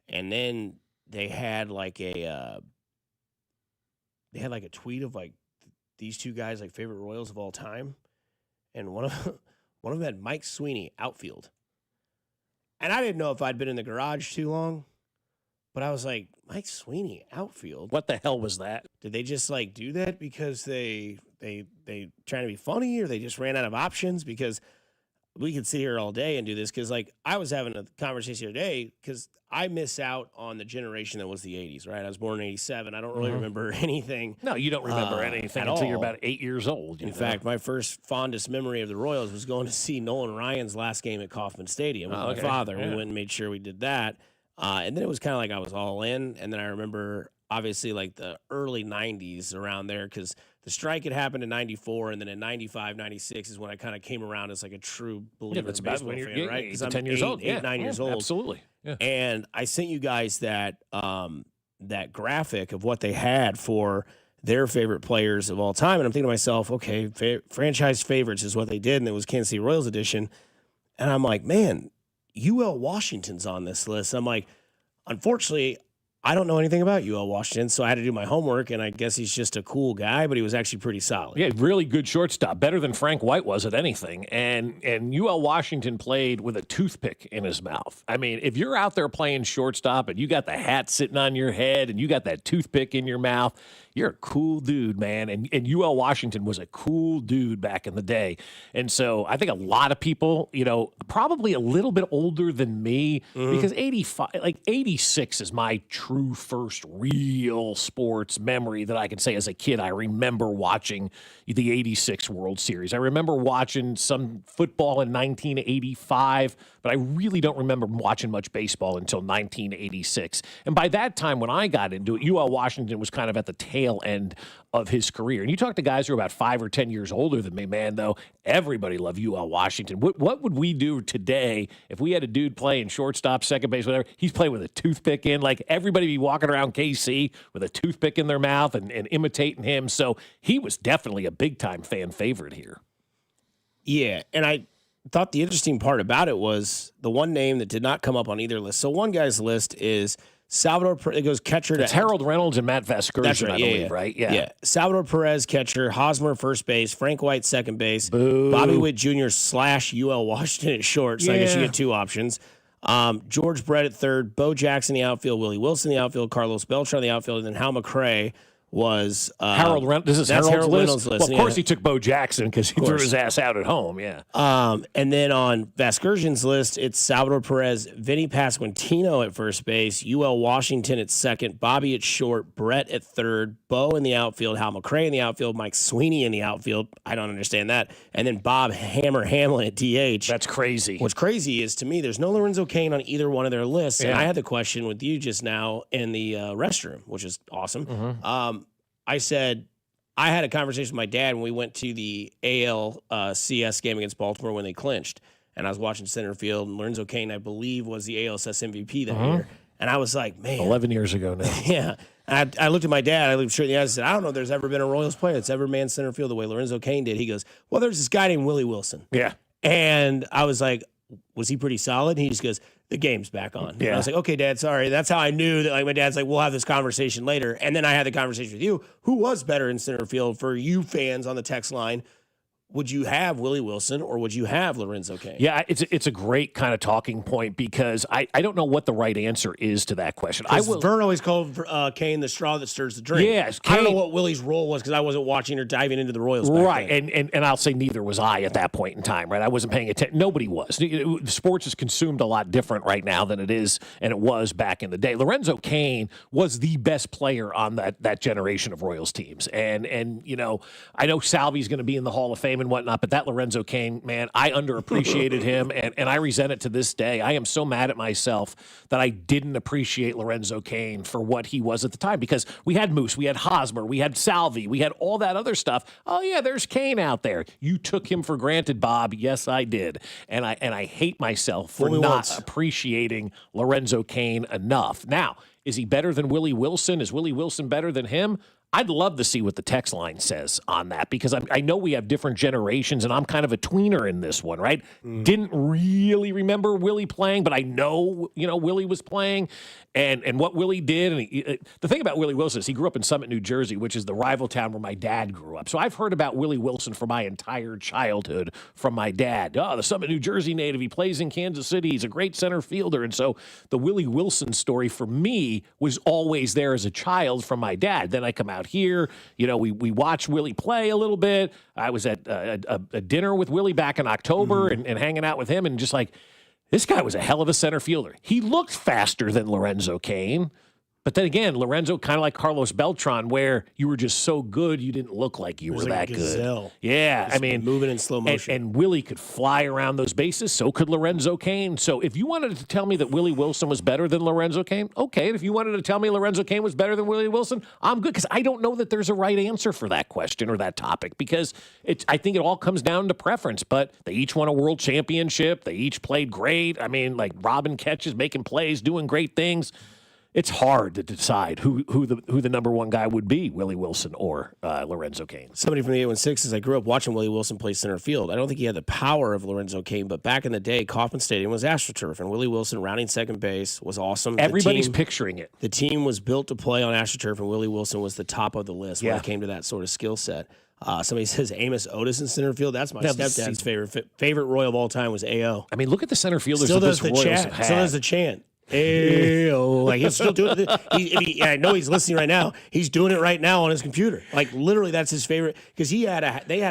And then they had like a tweet of like these two guys like favorite Royals of all time. And one of them had Mike Sweeney, outfield. And I didn't know if I'd been in the garage too long, but I was like, Mike Sweeney, outfield? What the hell was that? Did they just like do that because they trying to be funny, or they just ran out of options? Because we could sit here all day and do this, because like I was having a conversation today because I miss out on the generation that was the 80s, right? I was born in 87. I don't really remember anything. No, you don't remember anything until you're about 8 years old. In fact, my first fondest memory of the Royals was going to see Nolan Ryan's last game at Kauffman Stadium with my father. Yeah. We went and made sure we did that. And then it was kind of like I was all in. And then I remember, obviously, like the early 90s around there, because the strike had happened in 94, and then in 95, 96 is when I kind of came around as like a true believer in baseball fan, right? Because I'm 10 years old. 9 years old. Absolutely. Yeah. And I sent you guys that graphic of what they had for their favorite players of all time. And I'm thinking to myself, okay, franchise favorites is what they did, and it was Kansas City Royals edition. And I'm like, man, UL Washington's on this list. I'm like, unfortunately, I don't know anything about UL Washington, so I had to do my homework, and I guess he's just a cool guy, but he was actually pretty solid. Yeah, really good shortstop, better than Frank White was at anything. And UL Washington played with a toothpick in his mouth. I mean, if you're out there playing shortstop and you got the hat sitting on your head and you got that toothpick in your mouth, you're a cool dude, man. And UL Washington was a cool dude back in the day. And so I think a lot of people, probably a little bit older than me, because 86 is my true first real sports memory that I can say as a kid. I remember watching the 86 World Series. I remember watching some football in 1985, but I really don't remember watching much baseball until 1986. And by that time, when I got into it, UL Washington was kind of at the tail end of his career. And you talk to guys who are about 5 or 10 years older than me, man, though, everybody loved UL Washington. What would we do today if we had a dude playing shortstop, second base, whatever? He's playing with a toothpick in. Like, everybody be walking around KC with a toothpick in their mouth and imitating him. So he was definitely a big-time fan favorite here. Yeah, and I thought the interesting part about it was the one name that did not come up on either list. So one guy's list is Salvador, it goes catcher to... It's Harold Reynolds and Matt Vasgersian, I believe, right? Yeah. Salvador Perez, catcher. Hosmer, first base. Frank White, second base. Boo. Bobby Witt Jr. / UL Washington at short. So I guess you get two options. George Brett at third. Bo Jackson in the outfield. Willie Wilson in the outfield. Carlos Beltran in the outfield. And then Hal McRae was Harold Reynolds. This is Harold Reynolds' list. Well, of course, he took Bo Jackson because he threw his ass out at home. Yeah. And then on Vasgersian's list, it's Salvador Perez, Vinny Pasquantino at first base, UL Washington at second, Bobby at short, Brett at third, Bo in the outfield, Hal McRae in the outfield, Mike Sweeney in the outfield. I don't understand that. And then Bob Hammer Hamlin at DH. That's crazy. What's crazy is, to me, there's no Lorenzo Cain on either one of their lists. Yeah. And I had the question with you just now in the restroom, which is awesome. I said, I had a conversation with my dad when we went to the ALCS game against Baltimore when they clinched. And I was watching center field, and Lorenzo Cain, I believe, was the ALCS MVP that year. And I was like, man. 11 years ago now. Yeah. I looked at my dad. I looked straight in the eyes and said, I don't know if there's ever been a Royals player that's ever manned center field the way Lorenzo Cain did. He goes, well, there's this guy named Willie Wilson. Yeah. And I was like, was he pretty solid? He just goes, the game's back on. Yeah. And I was like, okay, Dad, sorry. That's how I knew that, like, my dad's like, we'll have this conversation later. And then I had the conversation with you. Who was better in center field for you fans on the text line? would you have Willie Wilson or would you have Lorenzo Cain? Yeah, it's a great kind of talking point because I don't know what the right answer is to that question. Vern always called Cain the straw that stirs the drink. Yes, I don't know what Willie's role was because I wasn't watching or diving into the Royals back right, then. and I'll say neither was I at that point in time, right? I wasn't paying attention. Nobody was. Sports is consumed a lot different right now than it is and it was back in the day. Lorenzo Cain was the best player on that generation of Royals teams. And I know Salvi's going to be in the Hall of Fame and whatnot, but that Lorenzo Cain, man, I underappreciated him, and I resent it to this day. I am so mad at myself that I didn't appreciate Lorenzo Cain for what he was at the time because we had Moose, we had Hosmer, we had Salvi, we had all that other stuff. Oh, yeah, there's Cain out there. You took him for granted, Bob. Yes, I did. And I hate myself for not appreciating Lorenzo Cain enough. Now, is he better than Willie Wilson? Is Willie Wilson better than him? I'd love to see what the text line says on that because I know we have different generations, and I'm kind of a tweener in this one, right? Didn't really remember Willie playing, but I know, Willie was playing and what Willie did. And the thing about Willie Wilson is he grew up in Summit, New Jersey, which is the rival town where my dad grew up. So I've heard about Willie Wilson for my entire childhood from my dad. Oh, the Summit, New Jersey native. He plays in Kansas City. He's a great center fielder. And so the Willie Wilson story for me was always there as a child from my dad. Then I come out here, we watch Willie play a little bit. I was at a dinner with Willie back in October and hanging out with him and just like, this guy was a hell of a center fielder. He looked faster than Lorenzo Cain. But then again, Lorenzo, kind of like Carlos Beltran, where you were just so good, you didn't look like you were that good. Yeah, just moving in slow motion. And Willie could fly around those bases. So could Lorenzo Cain. So if you wanted to tell me that Willie Wilson was better than Lorenzo Cain, okay. And if you wanted to tell me Lorenzo Cain was better than Willie Wilson, I'm good because I don't know that there's a right answer for that question or that topic because I think it all comes down to preference. But they each won a world championship. They each played great. I mean, like robbing catches, making plays, doing great things. It's hard to decide who the number one guy would be, Willie Wilson or Lorenzo Cain. Somebody from the 816 says, I grew up watching Willie Wilson play center field. I don't think he had the power of Lorenzo Cain, but back in the day, Kauffman Stadium was AstroTurf, and Willie Wilson rounding second base was awesome. Everybody's picturing it. The team was built to play on AstroTurf, and Willie Wilson was the top of the list when it came to that sort of skill set. Somebody says Amos Otis in center field. That's my stepdad's favorite Royal of all time was A.O. I mean, look at the center fielders Still that does this the Royals chant. have had. Still does the chant. Ayo. Like he's still doing it. I know he's listening right now. He's doing it right now on his computer. Like literally, that's his favorite because they had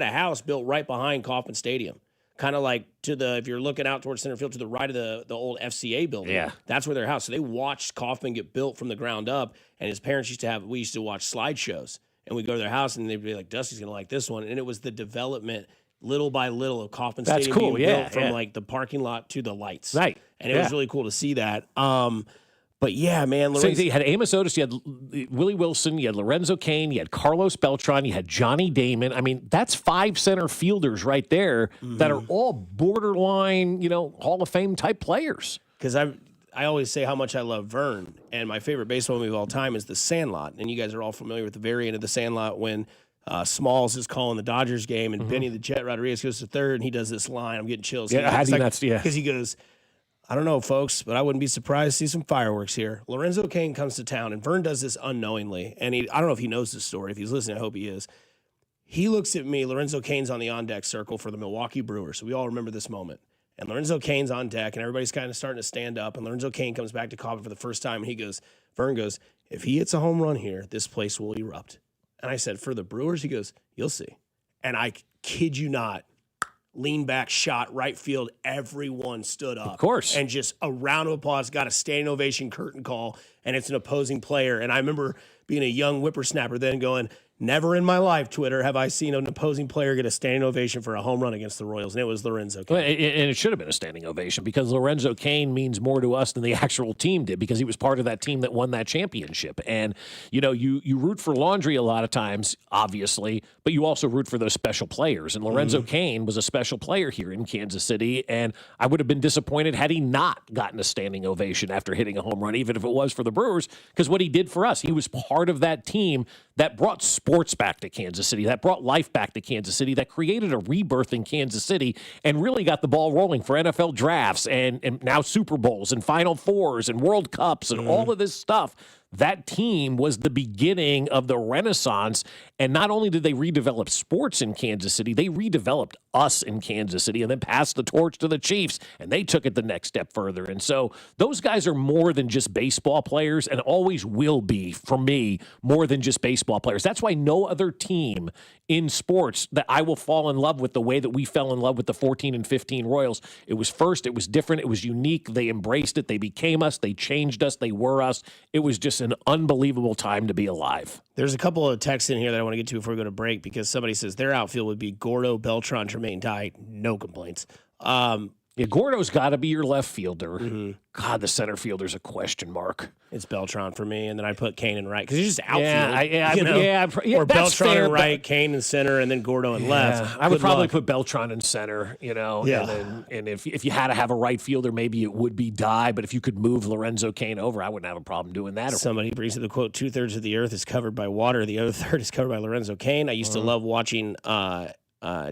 a house built right behind Kauffman Stadium, kind of like if you're looking out towards center field to the right of the old FCA building. Yeah, that's where their house. So they watched Kauffman get built from the ground up, and his parents we used to watch slideshows, and we'd go to their house, and they'd be like, Dusty's gonna like this one, and it was the development. Little by little of Kauffman Stadium being built from like the parking lot to the lights. Right. And it was really cool to see that. But yeah, man. So you had Amos Otis, you had Willie Wilson, you had Lorenzo Cain, you had Carlos Beltran, you had Johnny Damon. I mean, that's 5 center fielders right there that are all borderline, Hall of Fame type players. Because I always say how much I love Vern, and my favorite baseball movie of all time is The Sandlot. And you guys are all familiar with the very end of The Sandlot when Smalls is calling the Dodgers game, and Benny the Jet Rodriguez goes to third, and he does this line. I'm getting chills. Because he goes, I don't know, folks, but I wouldn't be surprised to see some fireworks here. Lorenzo Cain comes to town, and Vern does this unknowingly, and I don't know if he knows this story. If he's listening, I hope he is. He looks at me. Lorenzo Cain's on the on-deck circle for the Milwaukee Brewers, so we all remember this moment. And Lorenzo Cain's on deck, and everybody's kind of starting to stand up, and Lorenzo Cain comes back to Kauffman for the first time, and Vern goes, if he hits a home run here, this place will erupt. And I said, for the Brewers? He goes, you'll see. And I kid you not, lean back, shot, right field. Everyone stood up. Of course. And just a round of applause, got a standing ovation curtain call, and it's an opposing player. And I remember being a young whippersnapper then going, never in my life, Twitter, have I seen an opposing player get a standing ovation for a home run against the Royals, and it was Lorenzo Cain. Well, and it should have been a standing ovation because Lorenzo Cain means more to us than the actual team did because he was part of that team that won that championship. And, you root for Laundry a lot of times, obviously, but you also root for those special players. And Lorenzo Cain was a special player here in Kansas City, and I would have been disappointed had he not gotten a standing ovation after hitting a home run, even if it was for the Brewers, because what he did for us, he was part of that team that brought sports back to Kansas City, that brought life back to Kansas City, that created a rebirth in Kansas City and really got the ball rolling for NFL drafts and now Super Bowls and Final Fours and World Cups and all of this stuff. that team was the beginning of the renaissance. And not only did they redevelop sports in Kansas City, they redeveloped us in Kansas City and then passed the torch to the Chiefs, and they took it the next step further. And so those guys are more than just baseball players and always will be, for me, more than just baseball players. That's why no other team in sports that I will fall in love with the way that we fell in love with the 14 and 15 Royals. It was first, it was different, it was unique. They embraced it, they became us, they changed us, they were us. It was just an unbelievable time to be alive. There's a couple of texts in here that I want to get to before we go to break, because somebody says their outfield would be Gordo, Beltran, Tremaine Dye. No complaints. Yeah, Gordo's got to be your left fielder. Mm-hmm. God, the center fielder's a question mark. It's Beltran for me, and then I put Kane in right because he's just outfield. Or Beltran fair, in right, Kane in center, and then Gordo in left. I would probably put Beltran in center, Yeah. And if you had to have a right fielder, maybe it would be Dye. But if you could move Lorenzo Kane over, I wouldn't have a problem doing that. Somebody brings in the quote: 2/3 of the earth is covered by water. The other third is covered by Lorenzo Kane. I used to love watching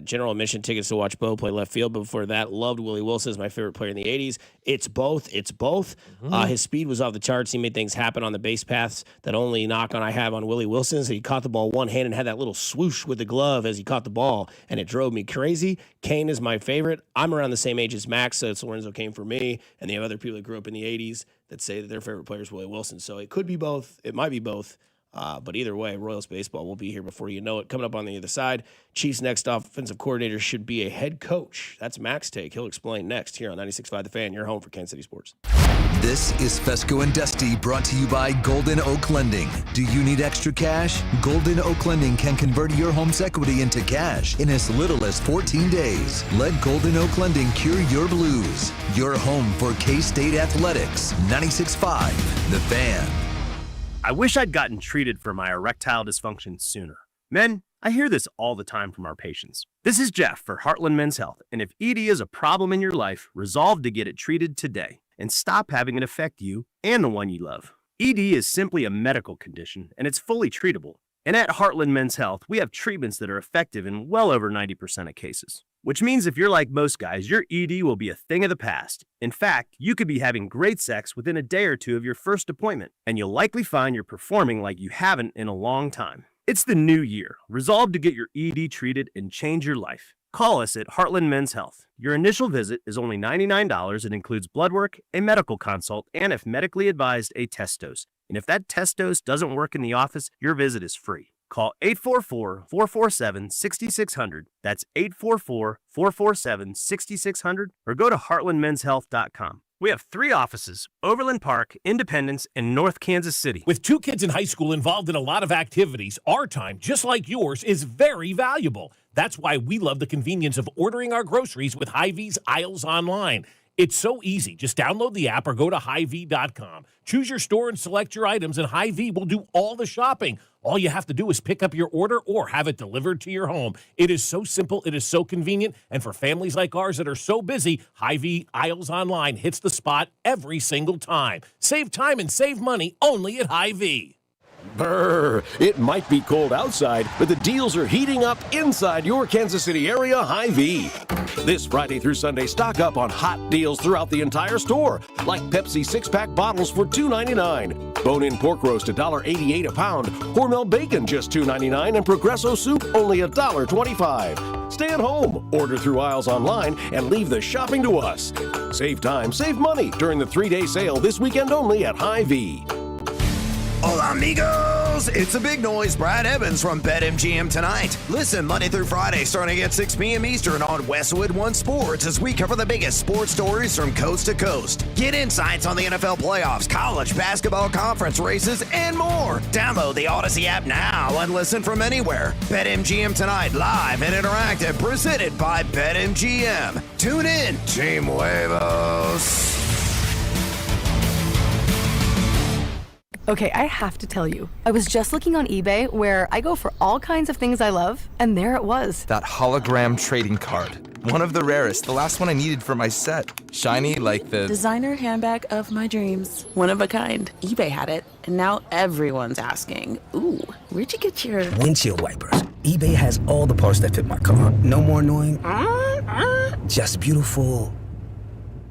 general admission tickets to watch Bo play left field, but before that, loved Willie Wilson as my favorite player in the 80s. It's both. Mm-hmm. His speed was off the charts. He made things happen on the base paths. That only knock on I have on Willie Wilson is he caught the ball one hand and had that little swoosh with the glove as he caught the ball, and it drove me crazy. Kane is my favorite. I'm around the same age as Max, so it's Lorenzo Kane for me, and the other people that grew up in the 80s that say that their favorite player is Willie Wilson. So it could be both. It might be both. But either way, Royals baseball will be here before you know it. Coming up on the other side, Chiefs' next offensive coordinator should be a head coach. That's Mac's take. He'll explain next here on 96.5 The Fan, your home for Kansas City sports. This is Fescoe and Dusty, brought to you by Golden Oak Lending. Do you need extra cash? Golden Oak Lending can convert your home's equity into cash in as little as 14 days. Let Golden Oak Lending cure your blues. Your home for K-State athletics. 96.5 The Fan. I wish I'd gotten treated for my erectile dysfunction sooner. Men, I hear this all the time from our patients. This is Jeff for Heartland Men's Health, and if ED is a problem in your life, resolve to get it treated today and stop having it affect you and the one you love. ED is simply a medical condition, and it's fully treatable. And at Heartland Men's Health, we have treatments that are effective in well over 90% of cases. Which means if you're like most guys, your ED will be a thing of the past. In fact, you could be having great sex within a day or two of your first appointment, and you'll likely find you're performing like you haven't in a long time. It's the new year. Resolve to get your ED treated and change your life. Call us at Heartland Men's Health. Your initial visit is only $99. It includes blood work, a medical consult, and if medically advised, a test dose. And if that test dose doesn't work in the office, your visit is free. Call 844-447-6600. That's 844-447-6600, or go to heartlandmenshealth.com. We have 3 offices: Overland Park, Independence, and North Kansas City. With 2 kids in high school involved in a lot of activities, our time, just like yours, is very valuable. That's why we love the convenience of ordering our groceries with Hy-Vee's Aisles Online. It's so easy. Just download the app or go to Hy-Vee.com. Choose your store and select your items, and Hy-Vee will do all the shopping. All you have to do is pick up your order or have it delivered to your home. It is so simple. It is so convenient. And for families like ours that are so busy, Hy-Vee Aisles Online hits the spot every single time. Save time and save money only at Hy-Vee. Brr, it might be cold outside, but the deals are heating up inside your Kansas City area Hy-Vee. This Friday through Sunday, stock up on hot deals throughout the entire store, like Pepsi 6-pack bottles for $2.99, bone-in pork roast $1.88 a pound, Hormel bacon just $2.99, and Progresso soup only $1.25. Stay at home, order through Aisles Online, and leave the shopping to us. Save time, save money during the 3-day sale this weekend only at Hy-Vee. Hola, amigos! It's a big noise. Brad Evans from BetMGM tonight. Listen Monday through Friday starting at 6 p.m. Eastern on Westwood One Sports as we cover the biggest sports stories from coast to coast. Get insights on the NFL playoffs, college basketball conference races, and more. Download the Odyssey app now and listen from anywhere. BetMGM tonight, live and interactive, presented by BetMGM. Tune in, Team Huevos. Okay, I have to tell you, I was just looking on eBay where I go for all kinds of things I love, and there it was. That hologram trading card. One of the rarest, the last one I needed for my set. Shiny like the designer handbag of my dreams. One of a kind. eBay had it, and now everyone's asking, ooh, where'd you get your windshield wipers? eBay has all the parts that fit my car. No more annoying, just beautiful.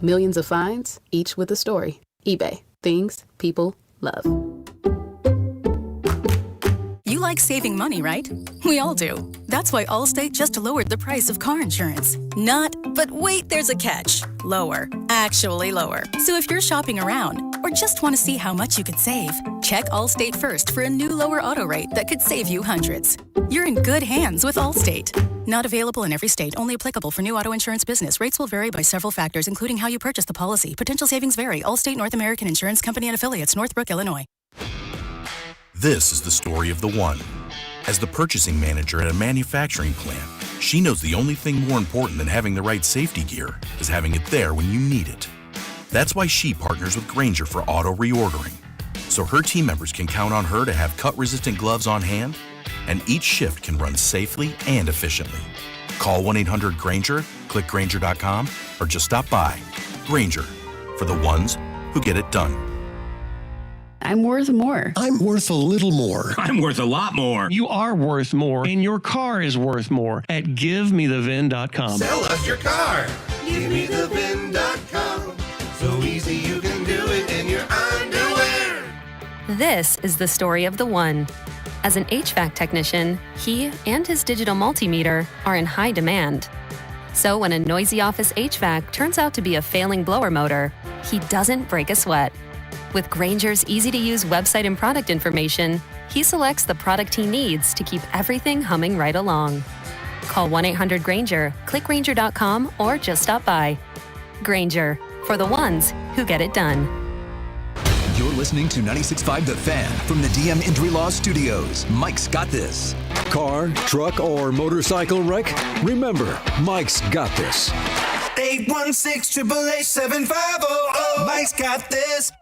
Millions of finds, each with a story. eBay. Things people love. You like saving money, right? We all do. That's why Allstate just lowered the price of car insurance. Not, but wait, there's a catch. Lower. Actually lower. So if you're shopping around or just want to see how much you could save, check Allstate first for a new lower auto rate that could save you hundreds. You're in good hands with Allstate. Not available in every state. Only applicable for new auto insurance business. Rates will vary by several factors, including how you purchase the policy. Potential savings vary. Allstate North American Insurance Company and Affiliates, Northbrook, Illinois. This is the story of the one. As the purchasing manager at a manufacturing plant, she knows the only thing more important than having the right safety gear is having it there when you need it. That's why she partners with Grainger for auto reordering, so her team members can count on her to have cut-resistant gloves on hand, and each shift can run safely and efficiently. Call 1-800-GRAINGER, click Grainger.com, or just stop by. Grainger, for the ones who get it done. I'm worth more. I'm worth a little more. I'm worth a lot more. You are worth more, and your car is worth more at GiveMeTheVin.com. Sell us your car. GiveMeTheVin.com. So easy you can do it in your underwear. This is the story of the one. As an HVAC technician, he and his digital multimeter are in high demand. So when a noisy office HVAC turns out to be a failing blower motor, he doesn't break a sweat. With Grainger's easy-to-use website and product information, he selects the product he needs to keep everything humming right along. Call 1-800-GRAINGER, click Grainger.com, or just stop by. Grainger, for the ones who get it done. You're listening to 96.5 The Fan from the DM Injury Law Studios. Mike's got this. Car, truck, or motorcycle wreck? Remember, Mike's got this. 816-888-7500. Mike's got this.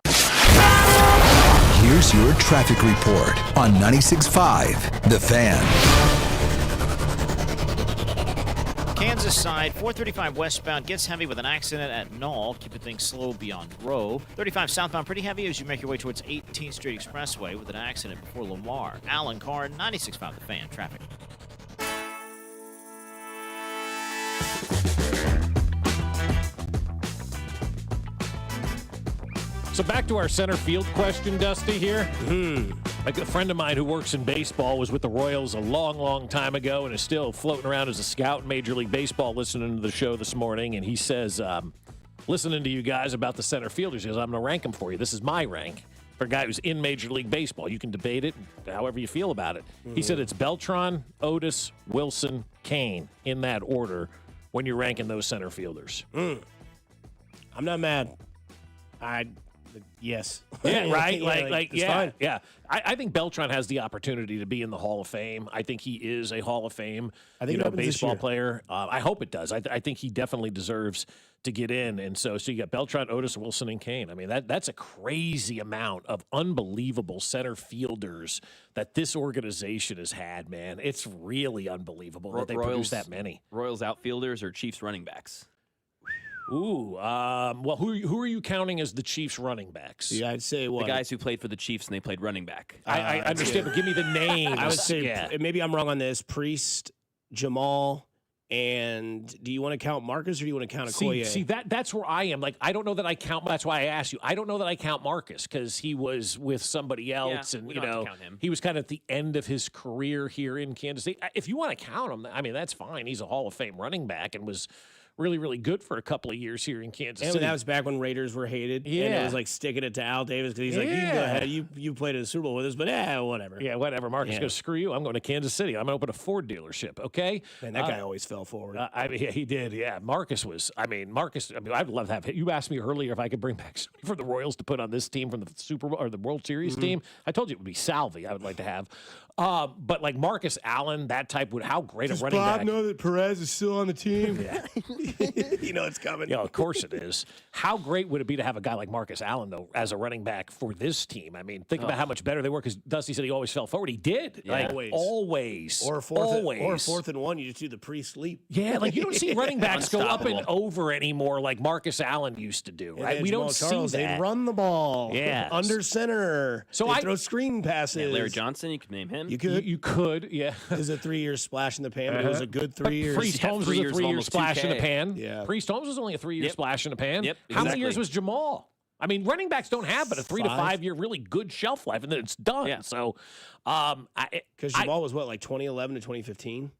Here's your traffic report on 96.5 The Fan. Kansas side, 435 westbound gets heavy with an accident at Knoll, keeping things slow beyond Grove. 35 southbound pretty heavy as you make your way towards 18th Street Expressway with an accident before Lamar. Alan Carr, 96.5 The Fan, traffic. So back to our center field question, Dusty, here. Like a friend of mine who works in baseball was with the Royals a long, long time ago and is still floating around as a scout in Major League Baseball listening to the show this morning. And he says, listening to you guys about the center fielders, he goes, I'm going to rank them for you. This is my rank for a guy who's in Major League Baseball. You can debate it however you feel about it. He said it's Beltran, Otis, Wilson, Kane in that order when you're ranking those center fielders. I'm not mad. Yes. Yeah, right? Fine. Yeah. I think Beltran has the opportunity to be in the Hall of Fame. I think he is a Hall of Fame baseball player. I hope it does. I think he definitely deserves to get in. And so you got Beltran, Otis, Wilson, and Kane. I mean, that's a crazy amount of unbelievable center fielders that this organization has had, man. It's really unbelievable that they produce that many. Royals outfielders or Chiefs running backs? Ooh, well, who are you counting as the Chiefs running backs? Yeah, I'd say what? The guys who played for the Chiefs and they played running back. I understand, but give me the names. I would say, maybe I'm wrong on this, Priest, Jamal, and do you want to count Marcus or do you want to count Okoye? See that's where I am. Like, I don't know that I count. That's why I asked you. I don't know that I count Marcus because he was with somebody else, and he was kind of at the end of his career here in Kansas City. If you want to count him, I mean, that's fine. He's a Hall of Fame running back and was really, really good for a couple of years here in Kansas City. And that was back when Raiders were hated. Yeah. And it was like sticking it to Al Davis because he's like, you can go ahead. You played in the Super Bowl with us, but whatever. Yeah, whatever. Marcus goes, screw you. I'm going to Kansas City. I'm going to open a Ford dealership, okay? Man, that guy always fell forward. Yeah, he did, yeah. Marcus, I'd love to have him. You asked me earlier if I could bring back somebody for the Royals to put on this team from the Super Bowl or the World Series team. I told you it would be Salvi I would like to have. But like Marcus Allen, that type would, how great a running back. Does Bob know that Perez is still on the team? Yeah. You know it's coming. Yeah, of course it is. How great would it be to have a guy like Marcus Allen, though, as a running back for this team? I mean, think about how much better they were because Dusty said he always fell forward. He did. Yeah. Like, always. Or fourth and one, you just do the pre-sleep. Yeah, like you don't see running backs go up and over anymore like Marcus Allen used to do, right? We don't see that. They run the ball. Yeah. Under center. So they throw screen passes. Yeah, Larry Johnson, you could name him. You could. You could, yeah. It was a 3 year splash in the pan, but it was a good 3 years. Priest Holmes was a 3 year splash in the pan. Yeah. Priest Holmes was only a 3 year splash in the pan. Yep, How many exactly. years was Jamal? I mean, running backs don't have but a 3 to 5 year really good shelf life, and then it's done. Yeah. So, because Jamal was what, like 2011 to 2015?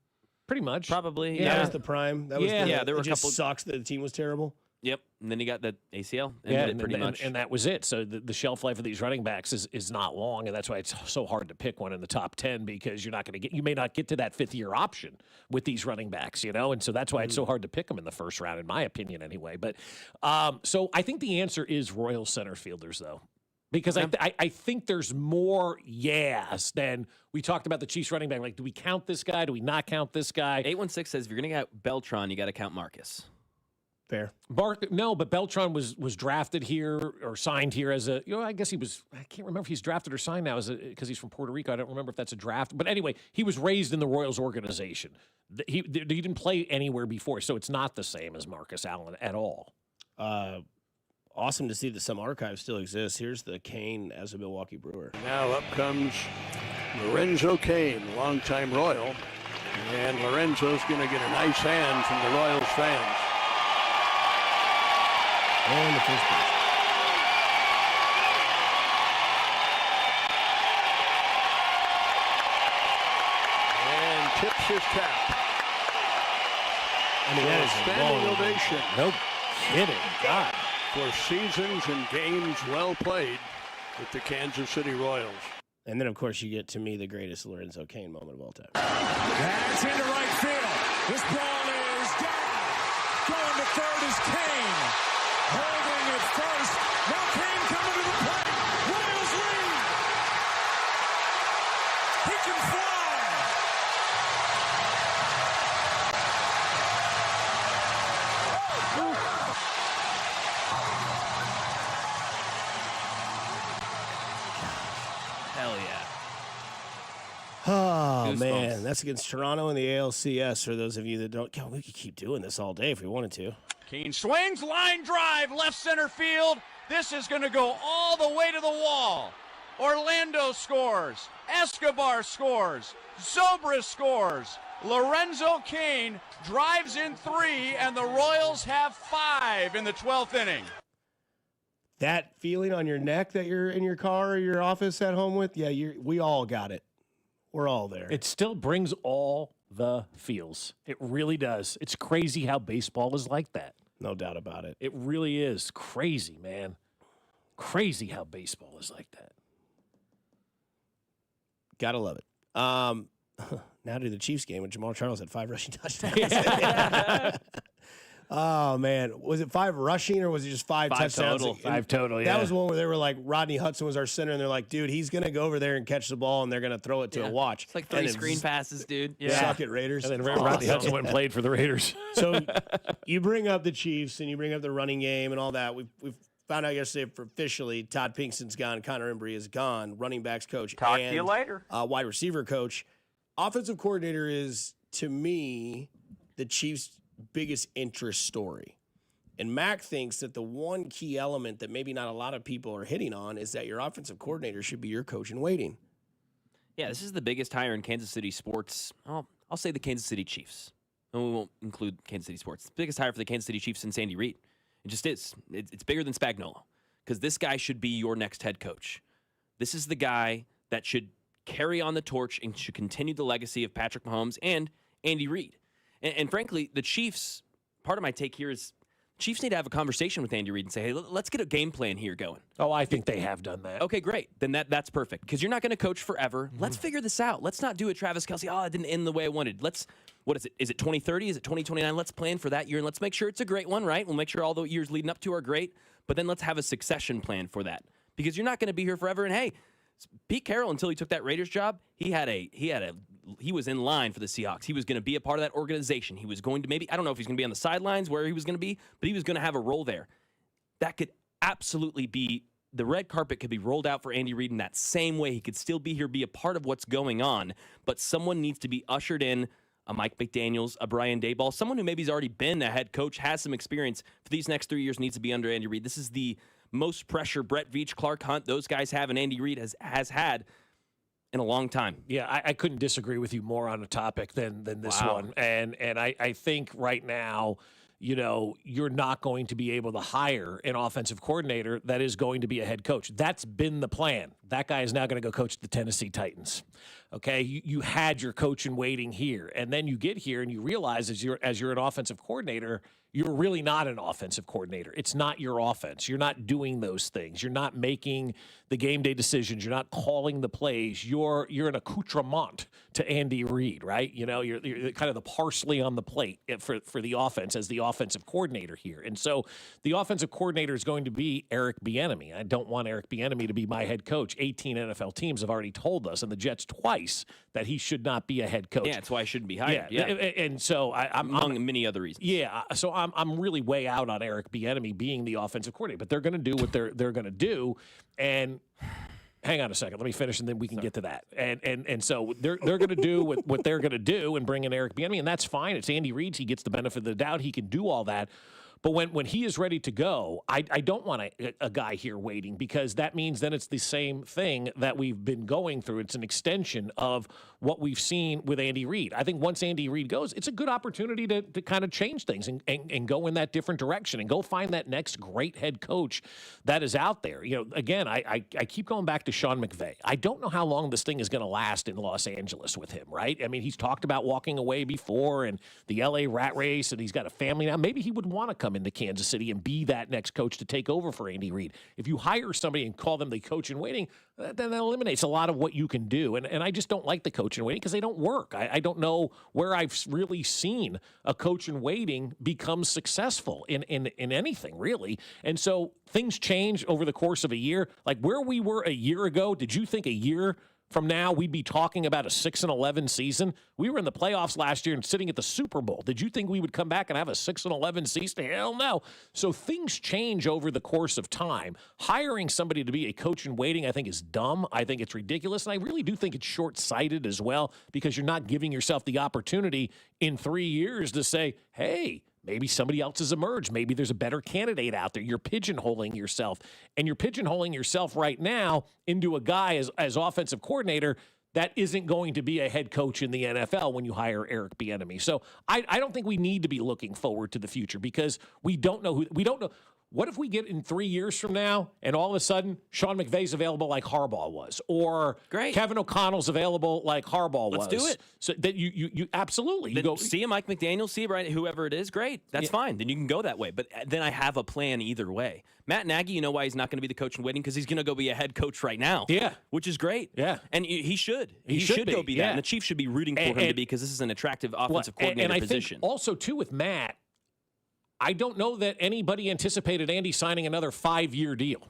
Pretty much. Probably. That was the prime. That was there were it just sucks that the team was terrible. Yep. And then he got the ACL. And that was it. So the shelf life of these running backs is not long, and that's why it's so hard to pick one in the top 10 because you may not get to that 5th-year option with these running backs, and so that's why it's so hard to pick them in the first round, in my opinion, anyway. But so I think the answer is Royals center fielders, though. Because I think there's more yes than we talked about the Chiefs running back. Like, do we count this guy? Do we not count this guy? 816 says if you're going to get Beltran, you got to count Marcus. Fair. No, but Beltran was drafted here or signed here as a, I guess he was, I can't remember if he's drafted or signed now because he's from Puerto Rico. I don't remember if that's a draft. But anyway, he was raised in the Royals organization. He didn't play anywhere before, so it's not the same as Marcus Allen at all. Awesome to see that some archives still exist. Here's the Kane as a Milwaukee Brewer. Now up comes Lorenzo Kane, longtime Royal. And Lorenzo's going to get a nice hand from the Royals fans. And the first pitch. And tips his cap. I mean, that is a standing ovation. No kidding. God. For seasons and games well played with the Kansas City Royals. And then, of course, you get, to me, the greatest Lorenzo Kane moment of all time. That's into right field. This ball is down. Going to third is Kane. Holding at first. Now Kane coming to the plate. Royals lead. He can fly. Hell yeah. Oh, Goosebumps. man. That's against Toronto in the ALCS. For those of you that don't, we could keep doing this all day if we wanted to. Kane swings, line drive, left center field. This is going to go all the way to the wall. Orlando scores. Escobar scores. Zobrist scores. Lorenzo Kane drives in 3, and the Royals have 5 in the 12th inning. That feeling on your neck that you're in your car or your office at home with, we all got it. We're all there. It still brings all the feels. It really does. It's crazy how baseball is like that. No doubt about it. It really is crazy, man. Crazy how baseball is like that. Gotta love it. Now to the Chiefs game when Jamal Charles had 5 rushing touchdowns. Oh, man. Was it 5 rushing or was it just 5 touchdowns? Total. 5 total, yeah. That was one where they were like, Rodney Hudson was our center, and they're like, dude, he's going to go over there and catch the ball, and they're going to throw it to a watch. It's like 3 screen passes, dude. Suck it, Raiders. And then Rodney Hudson went and played for the Raiders. So you bring up the Chiefs, and you bring up the running game and all that. We've found out yesterday officially Todd Pinkston's gone, Connor Embry is gone, running backs coach. Talk and, to you later. Wide receiver coach. Offensive coordinator is, to me, the Chiefs' biggest interest story. And Mac thinks that the one key element that maybe not a lot of people are hitting on is that your offensive coordinator should be your coach in waiting. Yeah, this is the biggest hire in Kansas City sports. I'll say the Kansas City Chiefs. And we won't include Kansas City sports. It's the biggest hire for the Kansas City Chiefs since Andy Reid. It just is. It's bigger than Spagnuolo because this guy should be your next head coach. This is the guy that should carry on the torch and should continue the legacy of Patrick Mahomes and Andy Reid. And frankly, the Chiefs, part of my take here is Chiefs need to have a conversation with Andy Reid and say, hey, let's get a game plan here going. Oh, I think they have done that. Okay, great. Then that's perfect because you're not going to coach forever. Let's figure this out. Let's not do it, Travis Kelce. Oh, it didn't end the way I wanted. What is it? Is it 2030? Is it 2029? Let's plan for that year and let's make sure it's a great one, right? We'll make sure all the years leading up to are great, but then let's have a succession plan for that because you're not going to be here forever. And hey, Pete Carroll, until he took that Raiders job, he was in line for the Seahawks. He was going to be a part of that organization. He was going to I don't know if he's going to be on the sidelines where he was going to be, but he was going to have a role there. That could absolutely be, the red carpet could be rolled out for Andy Reid in that same way. He could still be here, be a part of what's going on, but someone needs to be ushered in, a Mike McDaniels, a Brian Daboll, someone who maybe has already been a head coach, has some experience for these next 3 years, needs to be under Andy Reid. This is the most pressure Brett Veach, Clark Hunt, those guys have, and Andy Reid has had in a long time. Yeah, I couldn't disagree with you more on a topic than this one. And I think right now, you're not going to be able to hire an offensive coordinator that is going to be a head coach. That's been the plan. That guy is now going to go coach the Tennessee Titans. Okay, you had your coach in waiting here, and then you get here and you realize as you're an offensive coordinator, you're really not an offensive coordinator. It's not your offense. You're not doing those things. You're not making the game day decisions. You're not calling the plays. You're an accoutrement to Andy Reid, right? You're kind of the parsley on the plate for the offense as the offensive coordinator here. And so the offensive coordinator is going to be Eric Bieniemy. I don't want Eric Bieniemy to be my head coach. 18 NFL teams have already told us, and the Jets twice, that he should not be a head coach. Yeah, that's why I shouldn't be hired. Yeah. And so I'm among many other reasons. Yeah, so I'm really way out on Eric Bieniemy being the offensive coordinator, but they're going to do what they're going to do. And hang on a second, let me finish, and then we can get to that. And so they're going to do what they're going to do and bring in Eric Bieniemy, and that's fine. It's Andy Reid. He gets the benefit of the doubt. He can do all that. But when he is ready to go, I don't want a guy here waiting, because that means then it's the same thing that we've been going through. It's an extension of what we've seen with Andy Reid. I think once Andy Reid goes, it's a good opportunity to kind of change things and go in that different direction and go find that next great head coach that is out there. Again, I keep going back to Sean McVay. I don't know how long this thing is going to last in Los Angeles with him, right? I mean, he's talked about walking away before and the LA rat race, and he's got a family now. Maybe he would want to come into Kansas City and be that next coach to take over for Andy Reid. If you hire somebody and call them the coach in waiting, then that eliminates a lot of what you can do. And I just don't like the coach in waiting because they don't work. I don't know where I've really seen a coach in waiting become successful in anything, really. And so things change over the course of a year. Like where we were a year ago, did you think a year from now we'd be talking about a 6-11 season? We were in the playoffs last year and sitting at the Super Bowl. Did you think we would come back and have a 6-11 season? Hell no. So things change over the course of time. Hiring somebody to be a coach in waiting, I think, is dumb. I think it's ridiculous. And I really do think it's short-sighted as well, because you're not giving yourself the opportunity in 3 years to say, hey, maybe somebody else has emerged. Maybe there's a better candidate out there. You're pigeonholing yourself. And you're pigeonholing yourself right now into a guy as offensive coordinator that isn't going to be a head coach in the NFL when you hire Eric Bieniemy. So I don't think we need to be looking forward to the future, because we don't know. What if we get in 3 years from now and all of a sudden Sean McVay's available like Harbaugh was, or Kevin O'Connell's available like Harbaugh was? Let's do it. So that you absolutely Then you go see Mike McDaniel, see Brian, whoever it is, great. That's fine. Then you can go that way. But then I have a plan either way. Matt Nagy, you know why he's not going to be the coach in waiting? Because he's going to go be a head coach right now. Yeah, which is great. Yeah, and he should. He should go be that. Yeah. And the Chiefs should be rooting for him to be, because this is an attractive offensive coordinator and I position. Think also too with Matt, I don't know that anybody anticipated Andy signing another 5-year deal.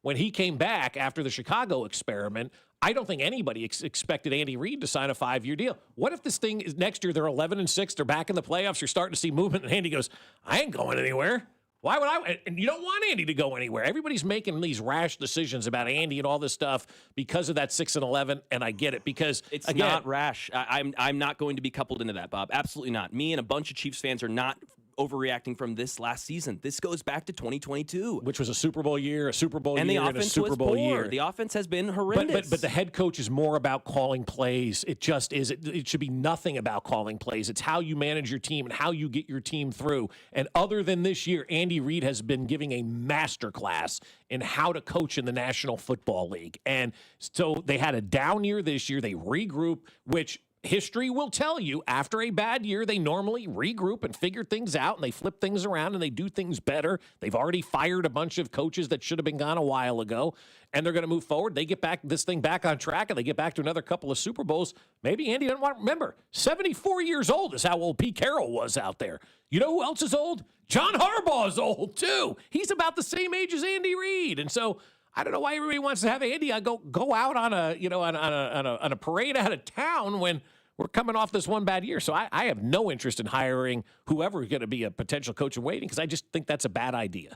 When he came back after the Chicago experiment, I don't think anybody expected Andy Reid to sign a 5-year deal. What if this thing is next year, they're 11-6, they're back in the playoffs, you're starting to see movement, and Andy goes, I ain't going anywhere. Why would I? And you don't want Andy to go anywhere. Everybody's making these rash decisions about Andy and all this stuff because of that 6-11, and I get it, because it's again, not rash. I'm not going to be coupled into that, Bob. Absolutely not. Me and a bunch of Chiefs fans are not overreacting from this last season. This goes back to 2022, which was a Super Bowl year, and the offense was poor. The offense has been horrendous. But the head coach is more about calling plays. It just is. It should be nothing about calling plays. It's how you manage your team and how you get your team through. And other than this year, Andy Reid has been giving a masterclass in how to coach in the National Football League. And so they had a down year this year. They regroup, which history will tell you, after a bad year, they normally regroup and figure things out, and they flip things around and they do things better. They've already fired a bunch of coaches that should have been gone a while ago, and they're going to move forward. They get this thing back on track, and they get back to another couple of Super Bowls. Maybe Andy doesn't want to remember. 74 years old is how old Pete Carroll was out there. You know who else is old? John Harbaugh is old, too. He's about the same age as Andy Reid. And so I don't know why everybody wants to have Andy go out on a parade out of town when we're coming off this one bad year. So I have no interest in hiring whoever is going to be a potential coach in waiting, because I just think that's a bad idea.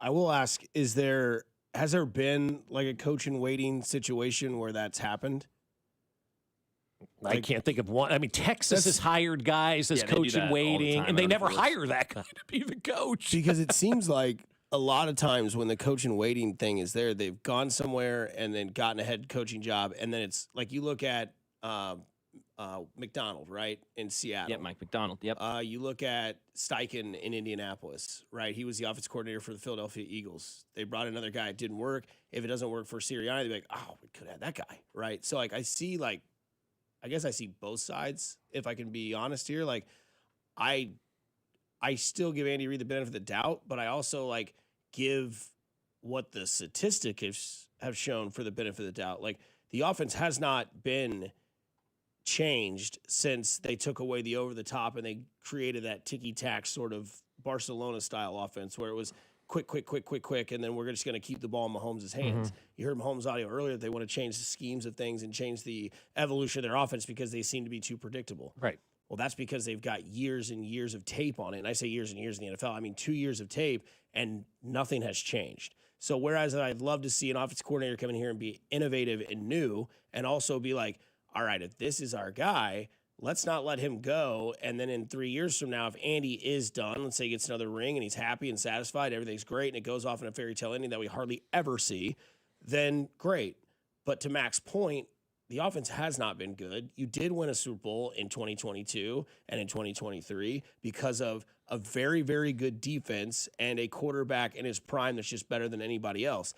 I will ask, has there been like a coach in waiting situation where that's happened? I can't think of one. I mean, Texas has hired guys as coach in waiting, and they never hire that guy to be the coach. Because it seems like a lot of times when the coach in waiting thing is there, they've gone somewhere and then gotten a head coaching job. And then it's like, you look at McDonald, right, in Seattle. Yep, Mike McDonald. Yep. You look at Steichen in Indianapolis, right? He was the offense coordinator for the Philadelphia Eagles. They brought another guy. It didn't work. If it doesn't work for Sirianni, they'd be like, oh, we could have that guy, right? So, like, I guess I see both sides, if I can be honest here. Like, I still give Andy Reid the benefit of the doubt, but I also, like, give what the statistics have shown for the benefit of the doubt. Like, the offense has not been changed since they took away the over the top and they created that ticky-tack sort of Barcelona-style offense where it was quick, and then we're just going to keep the ball in Mahomes' hands. You heard Mahomes' audio earlier. They want to change the schemes of things and change the evolution of their offense because they seem to be too predictable. Right. Well, that's because they've got years and years of tape on it. And I say years and years in the NFL. I mean, 2 years of tape, and nothing has changed. So whereas I'd love to see an offensive coordinator come in here and be innovative and new and also be like, all right, if this is our guy, let's not let him go. And then in 3 years from now, if Andy is done, let's say he gets another ring and he's happy and satisfied, everything's great, and it goes off in a fairy tale ending that we hardly ever see, then great. But to Mac's point, the offense has not been good. You did win a Super Bowl in 2022 and in 2023 because of a very, very good defense and a quarterback in his prime that's just better than anybody else.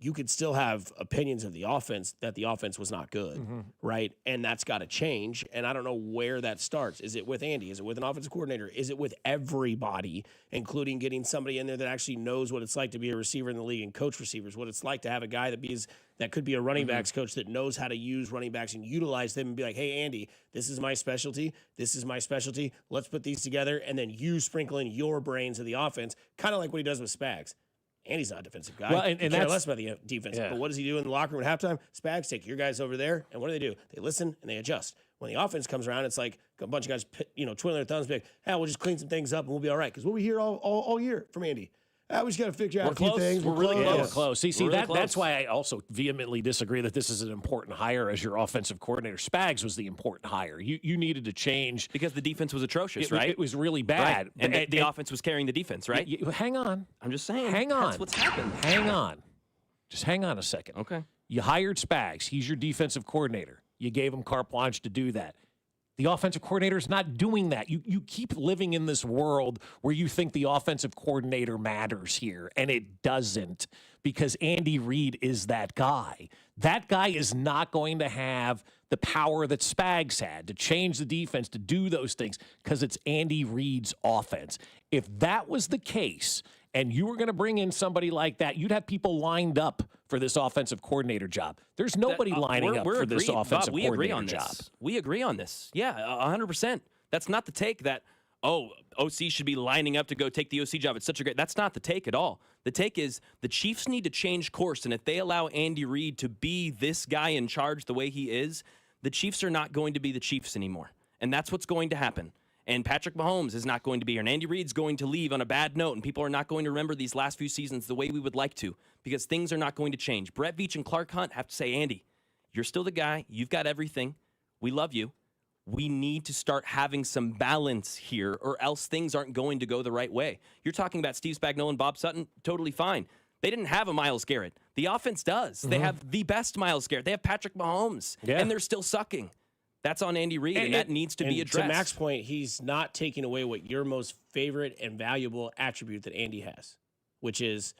You could still have opinions of the offense that the offense was not good, right? And that's got to change. And I don't know where that starts. Is it with Andy? Is it with an offensive coordinator? Is it with everybody, including getting somebody in there that actually knows what it's like to be a receiver in the league and coach receivers, what it's like to have a guy that could be a running backs coach that knows how to use running backs and utilize them and be like, hey, Andy, this is my specialty. This is my specialty. Let's put these together. And then you sprinkle in your brains of the offense, kind of like what he does with Spags. Andy's not a defensive guy. Well, and care that's less about the defense. Yeah. But what does he do in the locker room at halftime? Spags, take your guys over there. And what do? They listen and they adjust. When the offense comes around, it's like a bunch of guys, twiddling their thumbs, be like, hey, we'll just clean some things up and we'll be all right. Because what we hear all year from Andy, we just got to figure out a few things. We're really close. Yeah. We're close. See, that's why I also vehemently disagree that this is an important hire as your offensive coordinator. Spags was the important hire. You needed to change. Because the defense was atrocious, right? It was really bad. Right. And the offense was carrying the defense, right? Hang on. I'm just saying. Hang on. That's what's happened. Hang on. Just hang on a second. Okay. You hired Spags. He's your defensive coordinator. You gave him carte blanche to do that. The offensive coordinator is not doing that. You keep living in this world where you think the offensive coordinator matters here, and it doesn't, because Andy Reid is that guy. That guy is not going to have the power that Spags had to change the defense, to do those things, because it's Andy Reid's offense. If that was the case, and you were going to bring in somebody like that, you'd have people lined up for this offensive coordinator job. There's nobody lining up for this offensive coordinator job. We agree on this. Yeah, 100%. That's not the take that, OC should be lining up to go take the OC job. It's such a great... That's not the take at all. The take is the Chiefs need to change course, and if they allow Andy Reid to be this guy in charge the way he is, the Chiefs are not going to be the Chiefs anymore. And that's what's going to happen. And Patrick Mahomes is not going to be here. And Andy Reid's going to leave on a bad note. And people are not going to remember these last few seasons the way we would like to, because things are not going to change. Brett Veach and Clark Hunt have to say, Andy, you're still the guy. You've got everything. We love you. We need to start having some balance here, or else things aren't going to go the right way. You're talking about Steve Spagnuolo and Bob Sutton. Totally fine. They didn't have a Myles Garrett. The offense does. They have the best Myles Garrett. They have Patrick Mahomes. Yeah. And they're still sucking. That's on Andy Reid, and that needs to be addressed. To Mac's point, he's not taking away what your most favorite and valuable attribute that Andy has, which is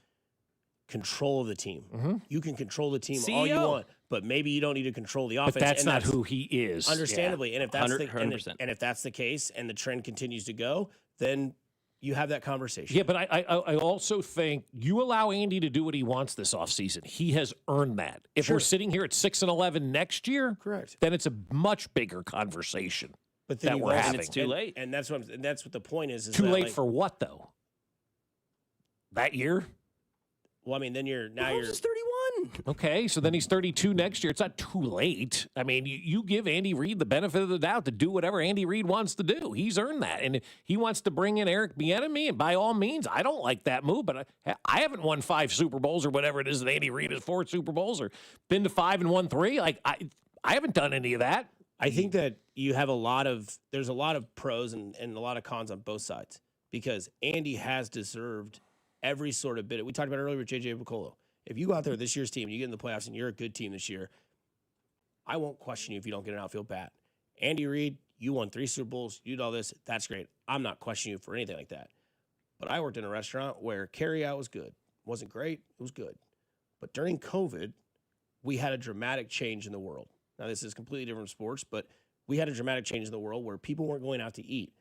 control of the team. You can control the team all you want, but maybe you don't need to control the offense. But that's not who he is. Understandably. Yeah. And if that's 100%. and if that's the case and the trend continues to go, then you have that conversation. Yeah, but I also think you allow Andy to do what he wants this offseason. He has earned that. If we're sitting here at 6-11 next year, correct, then it's a much bigger conversation but then that we're having. And it's too late. And that's what the point is too that, late like, for what, though? That year? Well, I mean, then you're 31. Okay, so then he's 32 next year. It's not too late. I mean, you give Andy Reid the benefit of the doubt to do whatever Andy Reid wants to do. He's earned that. And if he wants to bring in Eric Bieniemy, and by all means, I don't like that move, but I haven't won 5 Super Bowls or whatever it is that Andy Reid has, 4 Super Bowls, or been to 5 and won 3. Like, I haven't done any of that. I think that you have there's a lot of pros and a lot of cons on both sides, because Andy has deserved every sort of bit. We talked about earlier with J.J. Piccolo. If you go out there with this year's team and you get in the playoffs and you're a good team this year, I won't question you if you don't get an outfield bat. Andy Reid, you won 3 Super Bowls. You did all this. That's great. I'm not questioning you for anything like that. But I worked in a restaurant where carryout was good. Wasn't great. It was good. But during COVID, we had a dramatic change in the world. Now, this is completely different sports, but we had a dramatic change in the world where people weren't going out to eat.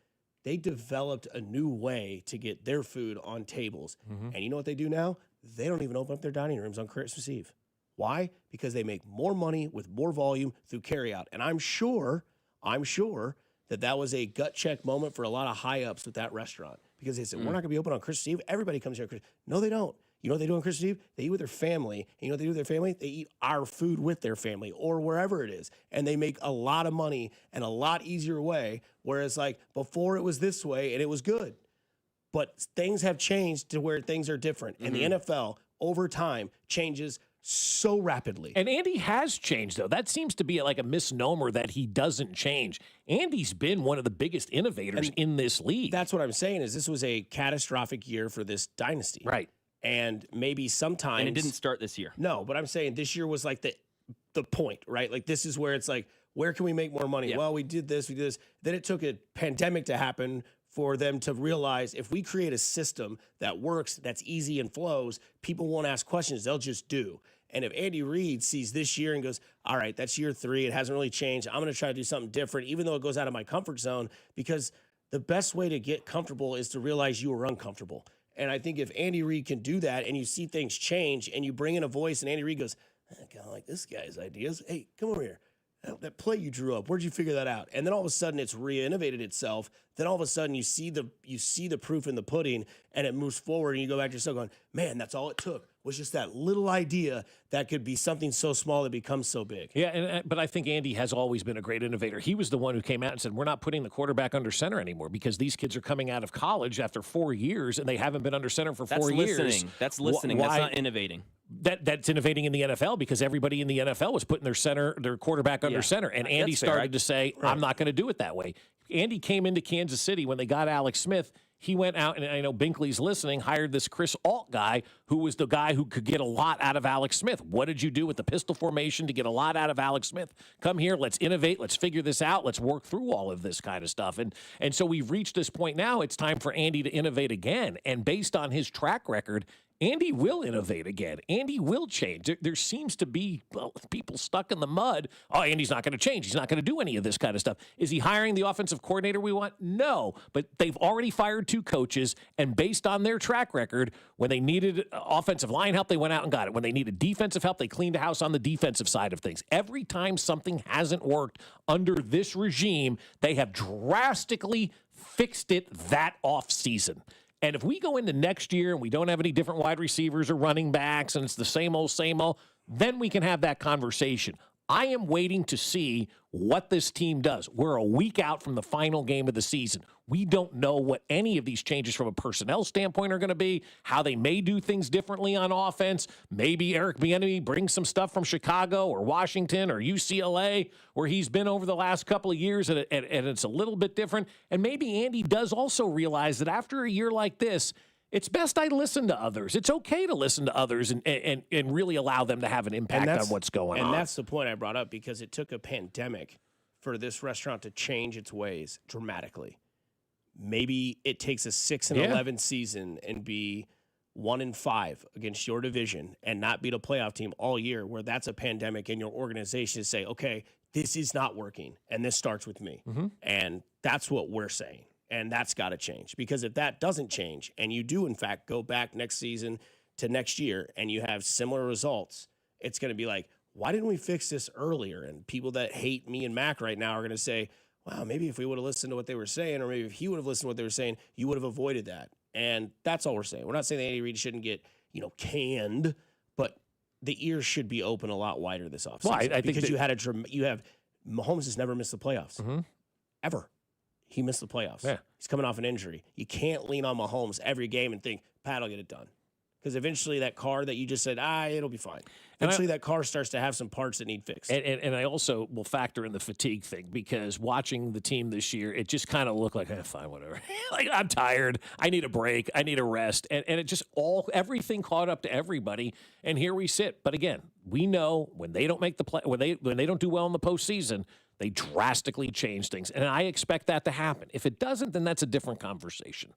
They developed a new way to get their food on tables. And you know what they do now? They don't even open up their dining rooms on Christmas Eve. Why? Because they make more money with more volume through carryout. And I'm sure that was a gut check moment for a lot of high ups with that restaurant, because they said, we're not going to be open on Christmas Eve. Everybody comes here on Christmas. No, they don't. You know what they do on Christmas Eve? They eat with their family. And you know what they do with their family? They eat our food with their family or wherever it is. And they make a lot of money and a lot easier way. Whereas like before it was this way and it was good. But things have changed to where things are different. And the NFL over time changes so rapidly. And Andy has changed, though. That seems to be like a misnomer that he doesn't change. Andy's been one of the biggest innovators in this league. That's what I'm saying is this was a catastrophic year for this dynasty. Right. And maybe sometimes... And it didn't start this year. No, but I'm saying this year was like the point, right? Like this is where it's like, where can we make more money? Yeah. Well, we did this. Then it took a pandemic to happen for them to realize if we create a system that works, that's easy and flows, people won't ask questions. They'll just do. And if Andy Reid sees this year and goes, all right, that's year 3. It hasn't really changed. I'm going to try to do something different, even though it goes out of my comfort zone, because the best way to get comfortable is to realize you were uncomfortable. And I think if Andy Reid can do that and you see things change and you bring in a voice and Andy Reid goes, I kind of like this guy's ideas. Hey, come over here. That play you drew up, where'd you figure that out? And then all of a sudden it's re-innovated itself. Then all of a sudden you see the proof in the pudding and it moves forward and you go back to yourself going, man, that's all it took was just that little idea that could be something so small that becomes so big. Yeah, but I think Andy has always been a great innovator. He was the one who came out and said, we're not putting the quarterback under center anymore because these kids are coming out of college after 4 years and they haven't been under center for 4 years. That's listening. That's not innovating. That's innovating in the NFL because everybody in the NFL was putting their quarterback under center. And Andy started to say, I'm not going to do it that way. Andy came into Kansas City when they got Alex Smith. He went out, and I know Binkley's listening, hired this Chris Alt guy who was the guy who could get a lot out of Alex Smith. What did you do with the pistol formation to get a lot out of Alex Smith? Come here, let's innovate, let's figure this out, let's work through all of this kind of stuff. And so we've reached this point now, it's time for Andy to innovate again. And based on his track record, Andy will innovate again. Andy will change. There seems to be people stuck in the mud. Oh, Andy's not going to change. He's not going to do any of this kind of stuff. Is he hiring the offensive coordinator we want? No. But they've already fired 2 coaches, and based on their track record, when they needed offensive line help, they went out and got it. When they needed defensive help, they cleaned house on the defensive side of things. Every time something hasn't worked under this regime, they have drastically fixed it that offseason. And if we go into next year and we don't have any different wide receivers or running backs and it's the same old, then we can have that conversation. I am waiting to see what this team does. We're a week out from the final game of the season. We don't know what any of these changes from a personnel standpoint are going to be, how they may do things differently on offense. Maybe Eric Bieniemy brings some stuff from Chicago or Washington or UCLA where he's been over the last couple of years and it's a little bit different. And maybe Andy does also realize that after a year like this, it's best I listen to others. It's okay to listen to others and really allow them to have an impact on what's going on. And that's the point I brought up, because it took a pandemic for this restaurant to change its ways dramatically. Maybe it takes a 6-11 season and be 1-5 against your division and not beat a playoff team all year, where that's a pandemic in your organization to say, okay, this is not working and this starts with me. And that's what we're saying. And that's got to change, because if that doesn't change and you do, in fact, go back next season to next year and you have similar results, it's going to be like, why didn't we fix this earlier? And people that hate me and Mac right now are going to say, wow, maybe if we would have listened to what they were saying, or maybe if he would have listened to what they were saying, you would have avoided that. And that's all we're saying. We're not saying that Andy Reid shouldn't get, canned, but the ears should be open a lot wider this offseason. Well, I think because you have Mahomes has never missed the playoffs. Ever. He missed the playoffs. Yeah. He's coming off an injury. You can't lean on Mahomes every game and think, Pat will get it done. Because eventually that car that you just said, it'll be fine. Eventually that car starts to have some parts that need fixed. And I also will factor in the fatigue thing, because watching the team this year, it just kind of looked like, fine, whatever. Like, I'm tired. I need a break. I need a rest. And it just everything caught up to everybody. And here we sit. But again, we know when they don't make the play, when they don't do well in the postseason, They drastically change things, and I expect that to happen. If it doesn't, then that's a different conversation.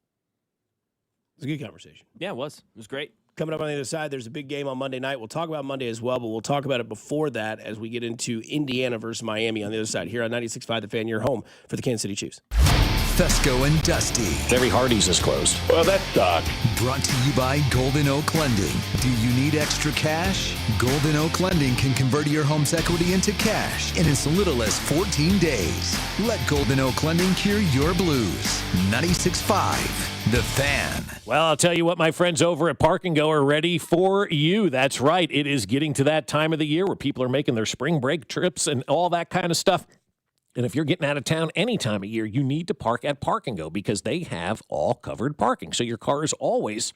It's a good conversation. Yeah, it was. It was great. Coming up on the other side, there's a big game on Monday night. We'll talk about Monday as well, but we'll talk about it before that as we get into Indiana versus Miami on the other side. Here on 96.5 The Fan, your home for the Kansas City Chiefs. Fescoe and Dusty. Every Hardee's is closed. Well, that sucks. Brought to you by Golden Oak Lending. Do you need extra cash? Golden Oak Lending can convert your home's equity into cash in as little as 14 days. Let Golden Oak Lending cure your blues. 96.5 The Fan. Well, I'll tell you what, my friends over at Park and Go are ready for you. That's right. It is getting to that time of the year where people are making their spring break trips and all that kind of stuff. And if you're getting out of town any time of year, you need to park at Park and Go because they have all covered parking. So your car is always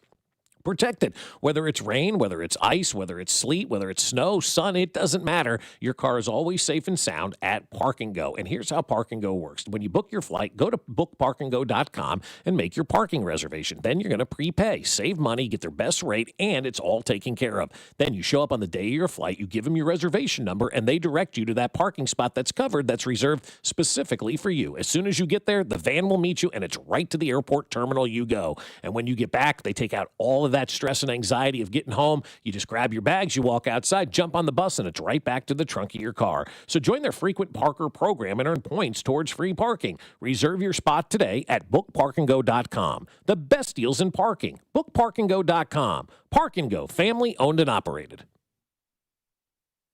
protected. Whether it's rain, whether it's ice, whether it's sleet, whether it's snow, sun, it doesn't matter. Your car is always safe and sound at Park and Go. And here's how Park and Go works. When you book your flight, go to bookparkandgo.com and make your parking reservation. Then you're going to prepay, save money, get their best rate, and it's all taken care of. Then you show up on the day of your flight, you give them your reservation number, and they direct you to that parking spot that's covered, that's reserved specifically for you. As soon as you get there, the van will meet you, and it's right to the airport terminal you go. And when you get back, they take out all of that stress and anxiety of getting home. You just grab your bags, you walk outside, jump on the bus, and it's right back to the trunk of your car. So join their frequent parker program and earn points towards free parking. Reserve your spot today at bookparkandgo.com. The best deals in parking. Bookparkandgo.com. Park and Go, family owned and operated.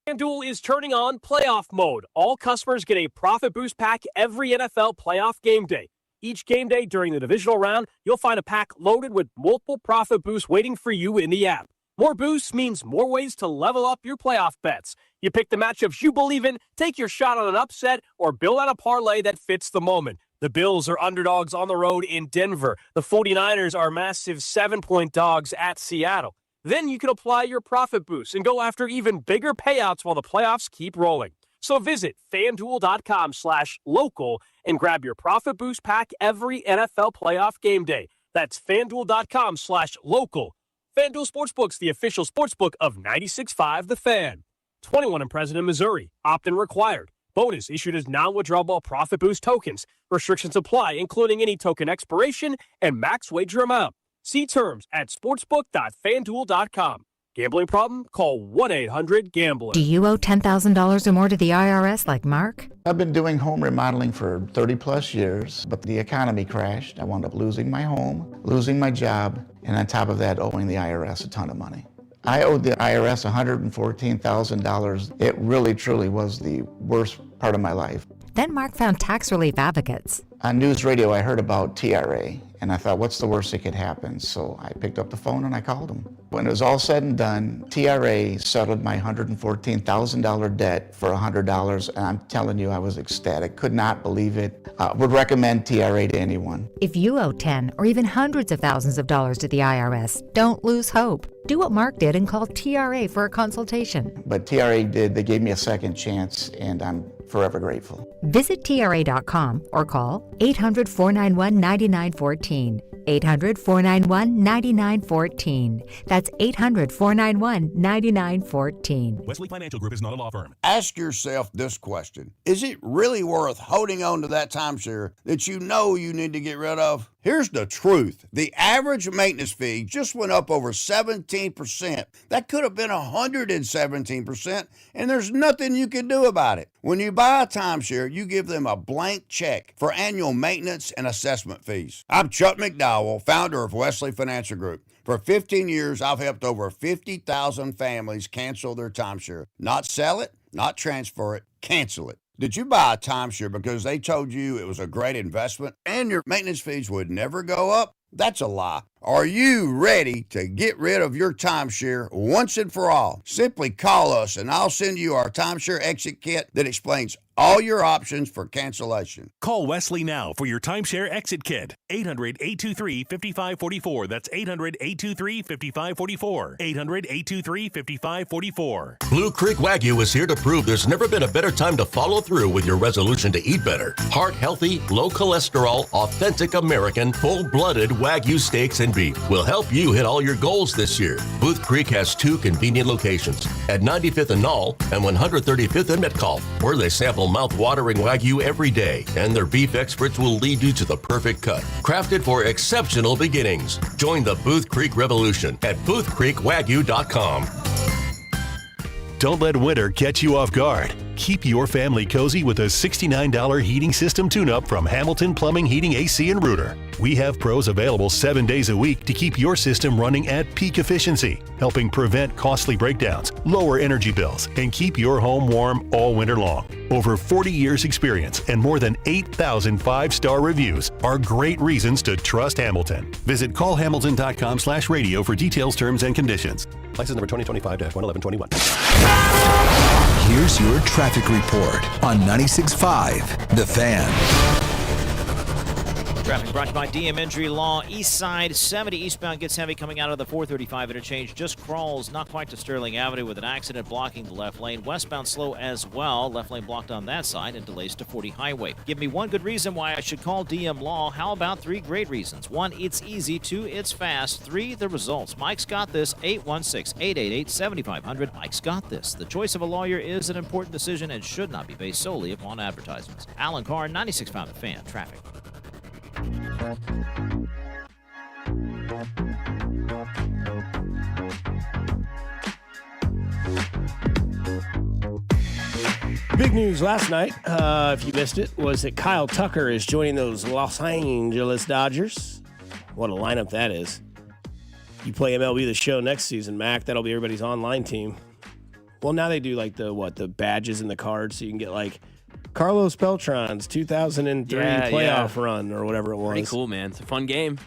FanDuel is turning on playoff mode. All customers get a profit boost pack every NFL playoff game day. Each game day during the divisional round, you'll find a pack loaded with multiple profit boosts waiting for you in the app. More boosts means more ways to level up your playoff bets. You pick the matchups you believe in, take your shot on an upset, or build out a parlay that fits the moment. The Bills are underdogs on the road in Denver. The 49ers are massive 7-point dogs at Seattle. Then you can apply your profit boost and go after even bigger payouts while the playoffs keep rolling. So visit FanDuel.com/local and grab your profit boost pack every NFL playoff game day. That's FanDuel.com/local. FanDuel Sportsbook's the official sportsbook of 96.5 The Fan. 21 and present in Missouri. Opt-in required. Bonus issued as non-withdrawable profit boost tokens. Restrictions apply, including any token expiration and max wager amount. See terms at sportsbook.fanduel.com. Gambling problem? Call 1-800-GAMBLER. Do you owe $10,000 or more to the IRS like Mark? I've been doing home remodeling for 30 plus years, but the economy crashed. I wound up losing my home, losing my job, and on top of that, owing the IRS a ton of money. I owed the IRS $114,000. It really, truly was the worst part of my life. Then Mark found tax relief advocates. On news radio, I heard about TRA, and I thought, what's the worst that could happen? So I picked up the phone and I called them. When it was all said and done, TRA settled my $114,000 debt for $100, and I'm telling you, I was ecstatic. Could not believe it. Would recommend TRA to anyone. If you owe 10 or even hundreds of thousands of dollars to the IRS, don't lose hope. Do what Mark did and call TRA for a consultation. But TRA did. They gave me a second chance, and I'm forever grateful. Visit TRA.com or call 800-491-9914. 800-491-9914. That's 800-491-9914. Wesley Financial Group is not a law firm. Ask yourself this question. Is it really worth holding on to that timeshare that you know you need to get rid of? Here's the truth. The average maintenance fee just went up over 17%. That could have been 117%, and there's nothing you can do about it. When you buy a timeshare, you give them a blank check for annual maintenance and assessment fees. I'm Chuck McDowell, founder of Wesley Financial Group. For 15 years, I've helped over 50,000 families cancel their timeshare. Not sell it, not transfer it, cancel it. Did you buy a timeshare because they told you it was a great investment and your maintenance fees would never go up? That's a lie. Are you ready to get rid of your timeshare once and for all? Simply call us and I'll send you our timeshare exit kit that explains all your options for cancellation. Call Wesley now for your timeshare exit kit. 800-823-5544. That's 800-823-5544. 800-823-5544. Blue Creek Wagyu is here to prove there's never been a better time to follow through with your resolution to eat better. Heart-healthy, low-cholesterol, authentic American, full-blooded Wagyu steaks and beef will help you hit all your goals this year. Booth Creek has 2 convenient locations at 95th and Knoll and 135th and Metcalf, where they sample flavorful, mouth-watering Wagyu every day, and their beef experts will lead you to the perfect cut. Crafted for exceptional beginnings. Join the Booth Creek Revolution at boothcreekwagyu.com. Don't let winter catch you off guard. Keep your family cozy with a $69 heating system tune-up from Hamilton Plumbing, Heating, AC, and Rooter. We have pros available 7 days a week to keep your system running at peak efficiency, helping prevent costly breakdowns, lower energy bills, and keep your home warm all winter long. Over 40 years experience and more than 8,000 5-star reviews are great reasons to trust Hamilton. Visit callhamilton.com/radio for details, terms, and conditions. License number 2025-11121. Here's your traffic report on 96.5 The Fan. Traffic brought to you by DM Injury Law. East side, 70 eastbound gets heavy coming out of the 435 interchange. Just crawls, not quite to Sterling Avenue with an accident blocking the left lane. Westbound slow as well. Left lane blocked on that side and delays to 40 Highway. Give me one good reason why I should call DM Law. How about 3 great reasons? 1, it's easy. 2, it's fast. 3, the results. Mike's got this. 816-888-7500. Mike's got this. The choice of a lawyer is an important decision and should not be based solely upon advertisements. Alan Carr, 96.5 The Fan. Traffic. Big news last night, if you missed it, was that Kyle Tucker is joining those Los Angeles Dodgers. What a lineup that is. You play MLB The Show next season, Mac. That'll be everybody's online team. Well, now they do like the badges and the cards, so you can get like Carlos Beltran's 2003 playoff run or whatever it was. Pretty cool, man. It's a fun game.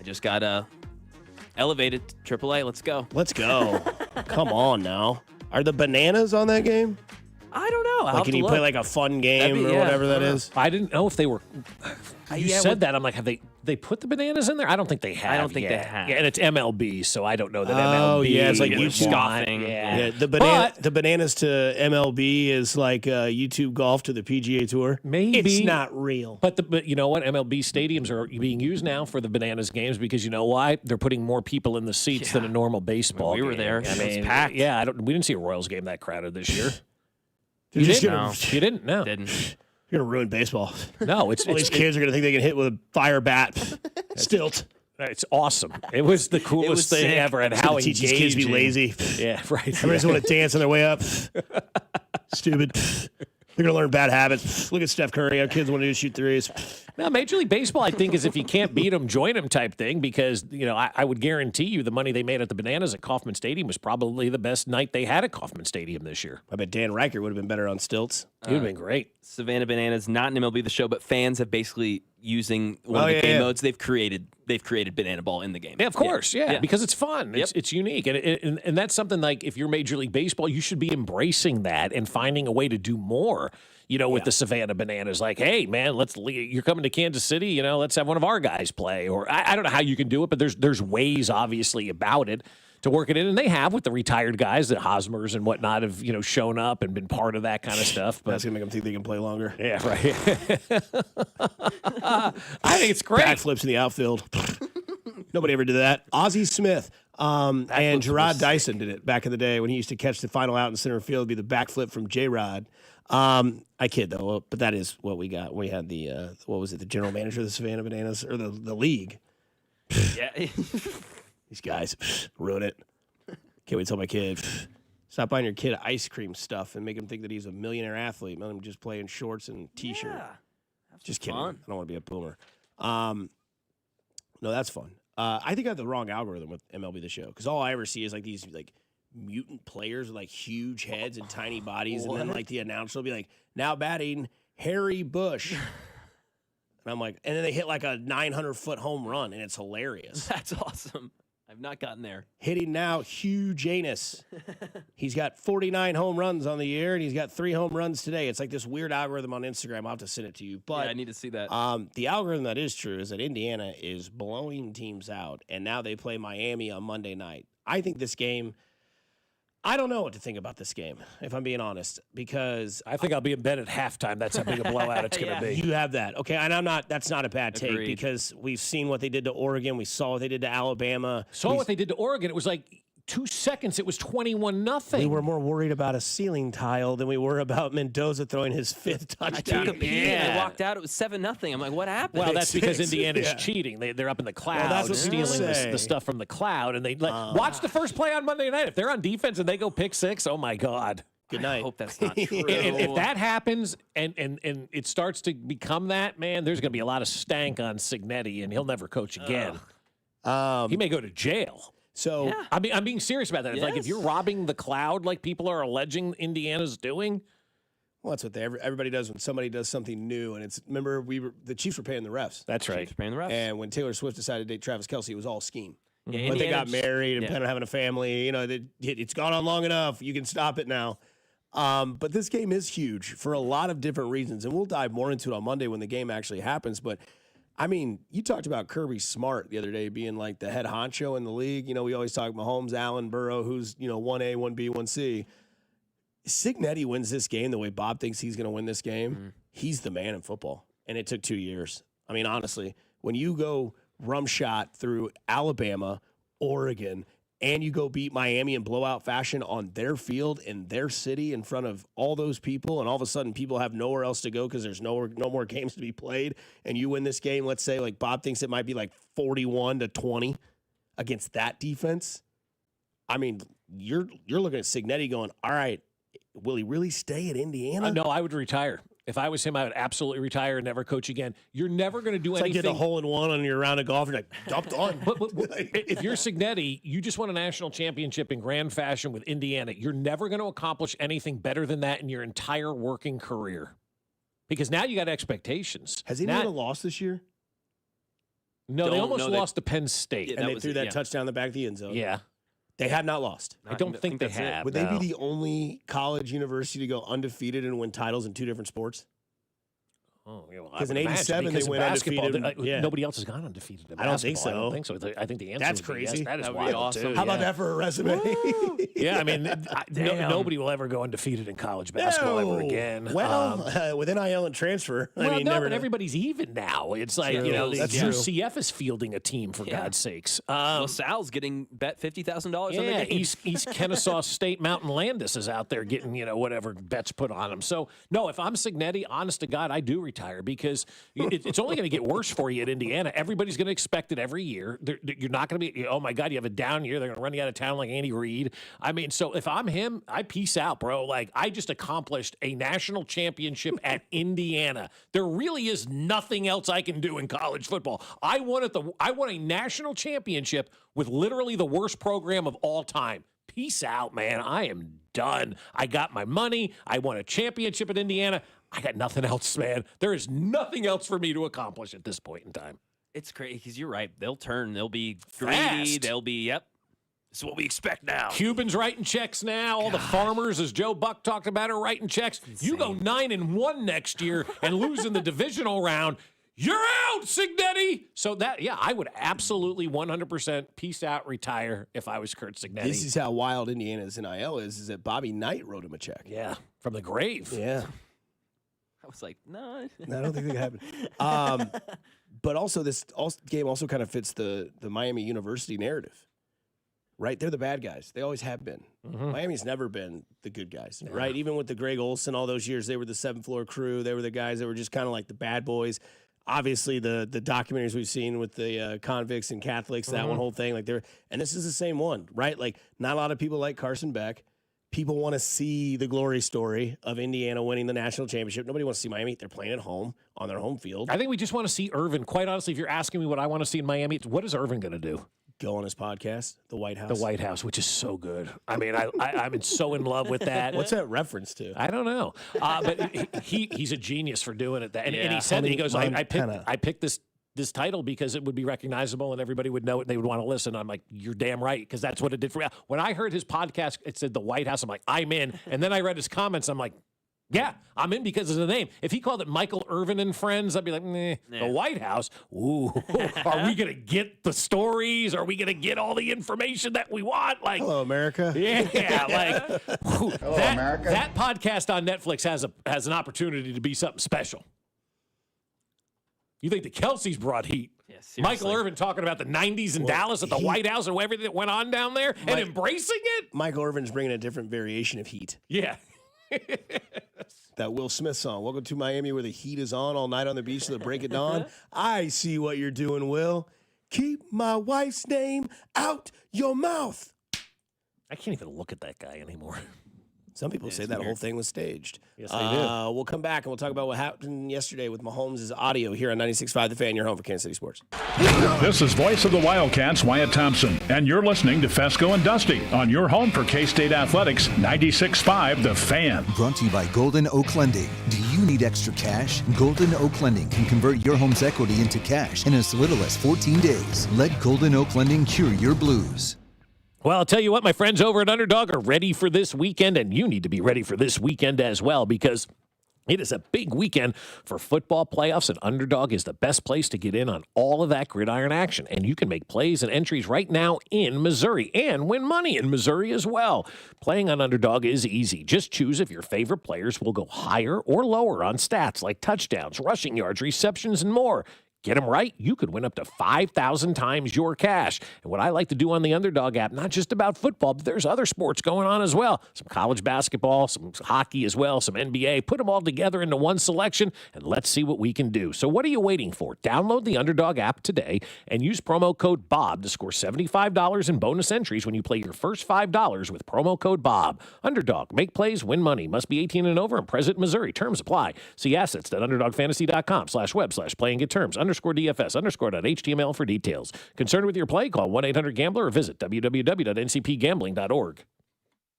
I just got elevated to AAA. Let's go. Let's go. Come on now. Are the bananas on that game? I don't know. Like, can you play like a fun game or whatever that is? I didn't know if they were. You said that. I'm like, have they put the bananas in there? I don't think they have. I don't think yet. they have. Yeah, and it's MLB, so I don't know that MLB. Oh, yeah. It's like would YouTube. scoffing. Yeah. The bananas to MLB is like YouTube golf to the PGA Tour. Maybe. It's not real. But you know what? MLB stadiums are being used now for the bananas games because you know why? They're putting more people in the seats than a normal baseball We were game. there. I It was mean, packed. Yeah, we didn't see a Royals game that crowded this year. You didn't? No. You didn't? No. Didn't. You're going to ruin baseball. No, All these kids are going to think they can hit with a fire bat. Stilt. It's awesome. It was the coolest thing sick. ever, and It's how gonna teach these kids to be lazy. Yeah, right. Everybody's want to dance on their way up. Stupid. They're going to learn bad habits. Look at Steph Curry. Our kids want to shoot threes. Now, Major League Baseball, I think, is if you can't beat them, join them type thing because, you know, I would guarantee you the money they made at the Bananas at Kauffman Stadium was probably the best night they had at Kauffman Stadium this year. I bet Dan Reichert would have been better on stilts. He would have been great. Savannah Bananas, not in MLB The Show, but fans have basically using one of the game modes they've created Banana Ball in the game. Yeah, of course, because it's fun. It's unique, and that's something like if you're Major League Baseball, you should be embracing that and finding a way to do more. You know, with the Savannah Bananas, like, hey man, you're coming to Kansas City, you know, let's have one of our guys play. Or I don't know how you can do it, but there's ways obviously about it to work it in, and they have with the retired guys, the Hosmers and whatnot, have shown up and been part of that kind of stuff. But that's gonna make them think they can play longer. Yeah, right. I think it's great. Backflips in the outfield. Nobody ever did that. Ozzie Smith and Gerard Dyson did it back in the day when he used to catch the final out in center field. It'd be the backflip from J-Rod. I kid though, but that is what we got. We had the what was it? The general manager of the Savannah Bananas or the league. Yeah, these guys ruin it. Can't wait to tell my kid stop buying your kid ice cream stuff and make him think that he's a millionaire athlete. Let him just play in shorts and t-shirt. Yeah, just kidding. fun. I don't want to be a boomer. No, that's fun. I think I have the wrong algorithm with MLB The Show because all I ever see is like these like mutant players with like huge heads and tiny bodies, and then like the announcer will be like, "Now batting, Harry Bush," and I'm like, and then they hit like a 900-foot home run, and it's hilarious. That's awesome. I've not gotten there. Hitting now, Hugh Janus. He's got 49 home runs on the year, and he's got 3 home runs today. It's like this weird algorithm on Instagram. I'll have to send it to you. But yeah, I need to see that. The algorithm that is true is that Indiana is blowing teams out, and now they play Miami on Monday night. I think this game, I don't know what to think about this game, if I'm being honest, because I think I'll be in bed at halftime. That's how big a blowout it's going to be. You have that. Okay, and that's not a bad take because we've seen what they did to Oregon. We saw what they did to Alabama. What they did to Oregon. It was like 2 seconds, it was 21-0. We were more worried about a ceiling tile than we were about Mendoza throwing his 5th touchdown. I took a peek and I walked out. It was 7-0. I'm like, what happened? Well, that's because Indiana's cheating. They're up in the cloud, that's what stealing the stuff from the cloud. And they watch the first play on Monday night. If they're on defense and they go pick 6, oh my God. Good night. I hope that's not true. If that happens and it starts to become that, man, there's going to be a lot of stank on Cignetti, and he'll never coach again. He may go to jail. So I'm being serious about that. Yes. If you're robbing the cloud like people are alleging Indiana's doing. Well, that's what everybody does when somebody does something new. And remember, the Chiefs were paying the refs. That's right. Chiefs paying the refs. And when Taylor Swift decided to date Travis Kelce, it was all scheme. Yeah, But they got married and planned on having a family. It's gone on long enough. You can stop it now. But this game is huge for a lot of different reasons. And we'll dive more into it on Monday when the game actually happens. But I mean, you talked about Kirby Smart the other day being like the head honcho in the league. We always talk Mahomes, Allen, Burrow, who's, 1A, 1B, 1C. Cignetti wins this game the way Bob thinks he's going to win this game. He's the man in football. And it took 2 years. I mean, honestly, when you go rum shot through Alabama, Oregon, and you go beat Miami in blowout fashion on their field in their city in front of all those people, and all of a sudden people have nowhere else to go because there's no more games to be played, and you win this game, let's say, like Bob thinks it might be like 41-20 against that defense. I mean, you're looking at Cignetti going, all right, will he really stay at Indiana? No, I would retire. If I was him, I would absolutely retire and never coach again. You're never going to do anything. It's like get a hole-in-one on your round of golf. You're like, dumped on. But if you're Cignetti, you just won a national championship in grand fashion with Indiana. You're never going to accomplish anything better than that in your entire working career. Because now you got expectations. Has Indiana lost this year? No, they almost lost to Penn State. And they threw that touchdown in the back of the end zone. Yeah. They have not lost. I don't think they have. Would they be the only college university to go undefeated and win titles in 2 different sports? Oh, yeah, well, because in '87 they went undefeated. Nobody else has gone undefeated. I don't think so. I don't think so. I think the answer that's would be crazy. Yes. That is would wild be awesome. too. How about that for a resume? Yeah, I mean, nobody will ever go undefeated in college basketball ever again. Well, with NIL and transfer, well, I mean, but everybody's even now. It's like that's true. UCF is fielding a team for God's sakes. Well, Sal's getting bet $50,000. Yeah, East Kennesaw State Mountain Landis is out there getting whatever bets put on him. So no, if I'm Cignetti, honest to God, I do retire because it's only going to get worse for you at Indiana. Everybody's going to expect it every year. You're not going to be, oh my God, you have a down year. They're going to run you out of town like Andy Reid. I mean, so if I'm him, I peace out, bro. Like, I just accomplished a national championship at Indiana. There really is nothing else I can do in college football. I won a national championship with literally the worst program of all time. Peace out, man. I am done. I got my money. I won a championship at Indiana. I got nothing else, man. There is nothing else for me to accomplish at this point in time. It's crazy because you're right. They'll turn. They'll be Fast. greedy. They'll be, This is what we expect now. Cubans writing checks now. All the farmers, as Joe Buck talked about, are writing checks. You go 9-1 next year and lose in the divisional round. You're out, Cignetti. So I would absolutely 100% peace out, retire if I was Kurt Cignetti. This is how wild Indiana's NIL is that Bobby Knight wrote him a check. Yeah, from the grave. Yeah. I was like, no. I don't think that could happen. But also, this game also kind of fits the Miami University narrative, right? They're the bad guys. They always have been. Mm-hmm. Miami's never been the good guys, right? Even with the Greg Olson all those years, they were the 7th floor crew. They were the guys that were just kind of like the bad boys. Obviously, the documentaries we've seen with the convicts and Catholics, that one whole thing, and this is the same one, right? Like, not a lot of people like Carson Beck. People want to see the glory story of Indiana winning the national championship. Nobody wants to see Miami. They're playing at home on their home field. I think we just want to see Irvin. Quite honestly, if you're asking me what I want to see in Miami, what is Irvin going to do? Go on his podcast, The White House. The White House, which is so good. I mean, I'm so in love with that. What's that reference to? I don't know. But he's a genius for doing it. And he said that. He goes, I picked this title because it would be recognizable and everybody would know it and they would want to listen. I'm like, you're damn right, because that's what it did for me. When I heard his podcast, it said The White House. I'm like, I'm in. And then I read his comments. I'm like, yeah, I'm in because of the name. If he called it Michael Irvin and Friends, I'd be like, nah. The White House? Ooh, are we going to get the stories? Are we going to get all the information that we want? Like, hello, America. Yeah, like, hello, America. That podcast on Netflix has an opportunity to be something special. You think the Kelce's brought heat? Michael Irvin talking about the 90s in Dallas at the White House and everything that went on down there and embracing it. Michael Irvin's bringing a different variation of heat. Yeah. That Will Smith song, Welcome to Miami, where the heat is on all night on the beach till the break of dawn. I see what you're doing, Will. Keep my wife's name out your mouth. I can't even look at that guy anymore. Some people say that whole thing was staged. Yes, they do. We'll come back and we'll talk about what happened yesterday with Mahomes' audio here on 96.5 The Fan, your home for Kansas City Sports. This is voice of the Wildcats, Wyatt Thompson, and you're listening to Fescoe and Dusty on your home for K-State Athletics, 96.5 The Fan. Brought to you by Golden Oak Lending. Do you need extra cash? Golden Oak Lending can convert your home's equity into cash in as little as 14 days. Let Golden Oak Lending cure your blues. Well, I'll tell you what, my friends over at Underdog are ready for this weekend, and you need to be ready for this weekend as well, because it is a big weekend for football playoffs, and Underdog is the best place to get in on all of that gridiron action. And you can make plays and entries right now in Missouri and win money in Missouri as well. Playing on Underdog is easy. Just choose if your favorite players will go higher or lower on stats like touchdowns, rushing yards, receptions, and more. Get them right, you could win up to 5,000 times your cash. And what I like to do on the Underdog app, not just about football, but there's other sports going on as well. Some college basketball, some hockey as well, some NBA. Put them all together into one selection, and let's see what we can do. So what are you waiting for? Download the Underdog app today and use promo code BOB to score $75 in bonus entries when you play your first $5 with promo code BOB. Underdog, make plays, win money. Must be 18 and over and present in Missouri. Terms apply. See assets.underdogfantasy.com/play and get terms. _DFS_.html for details. Concerned with your play? Call 1-800-GAMBLER or visit www.ncpgambling.org.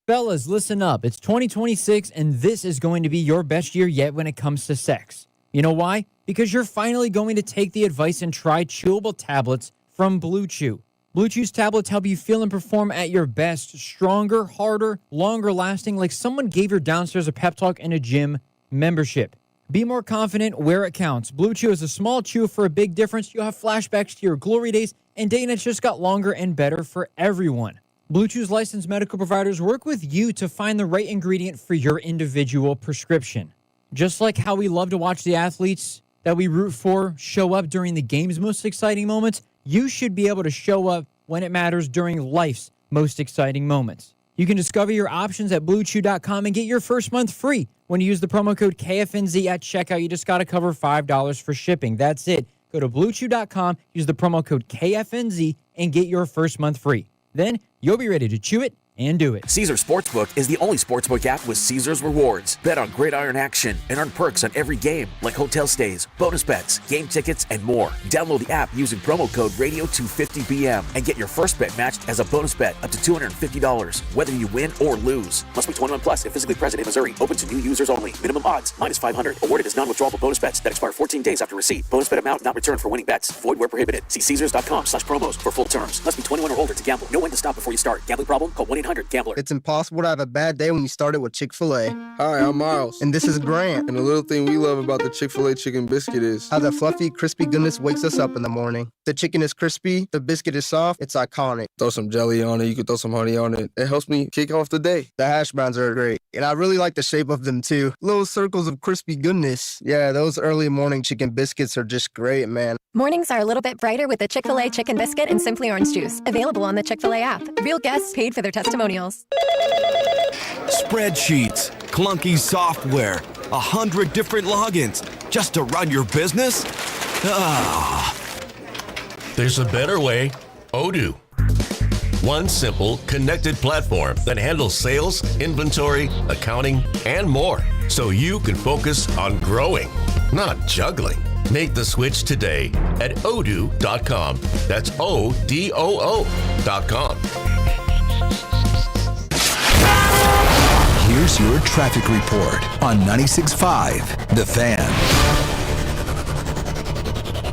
Fellas, listen up. It's 2026, and this is going to be your best year yet when it comes to sex. You know why? Because you're finally going to take the advice and try chewable tablets from Blue Chew. Blue Chew's tablets help you feel and perform at your best, stronger, harder, longer lasting, like someone gave your downstairs a pep talk in a gym membership. Be more confident where it counts. Blue Chew is a small chew for a big difference. You'll have flashbacks to your glory days, and dating has just got longer and better for everyone. Blue Chew's licensed medical providers work with you to find the right ingredient for your individual prescription. Just like how we love to watch the athletes that we root for show up during the game's most exciting moments, you should be able to show up when it matters during life's most exciting moments. You can discover your options at BlueChew.com and get your first month free when you use the promo code KFNZ at checkout. You just got to cover $5 for shipping. That's it. Go to BlueChew.com, use the promo code KFNZ, and get your first month free. Then you'll be ready to chew it and do it. Caesars Sportsbook is the only sportsbook app with Caesars rewards. Bet on gridiron action and earn perks on every game, like hotel stays, bonus bets, game tickets, and more. Download the app using promo code Radio250BM and get your first bet matched as a bonus bet up to $250, whether you win or lose. Must be 21 plus and physically present in Missouri. Open to new users only. Minimum odds, -500. Awarded as non-withdrawable bonus bets that expire 14 days after receipt. Bonus bet amount not returned for winning bets. Void where prohibited. See Caesars.com/promos for full terms. Must be 21 or older to gamble. Know when to stop before you start. Gambling problem? Call 1-800-GAMBLER. It's impossible to have a bad day when you started with Chick-fil-A. Hi, I'm Miles. And this is Grant. And the little thing we love about the Chick-fil-A chicken biscuit is how the fluffy, crispy goodness wakes us up in the morning. The chicken is crispy, the biscuit is soft, it's iconic. Throw some jelly on it, you can throw some honey on it. It helps me kick off the day. The hash browns are great. And I really like the shape of them too. Little circles of crispy goodness. Yeah, those early morning chicken biscuits are just great, man. Mornings are a little bit brighter with the Chick-fil-A Chicken Biscuit and Simply Orange Juice. Available on the Chick-fil-A app. Real guests paid for their testimonials. Spreadsheets, clunky software, 100 different logins just to run your business? Ah. There's a better way. Odoo. One simple, connected platform that handles sales, inventory, accounting, and more. So you can focus on growing, not juggling. Make the switch today at odoo.com. That's ODOO.com. Here's your traffic report on 96.5 The Fan.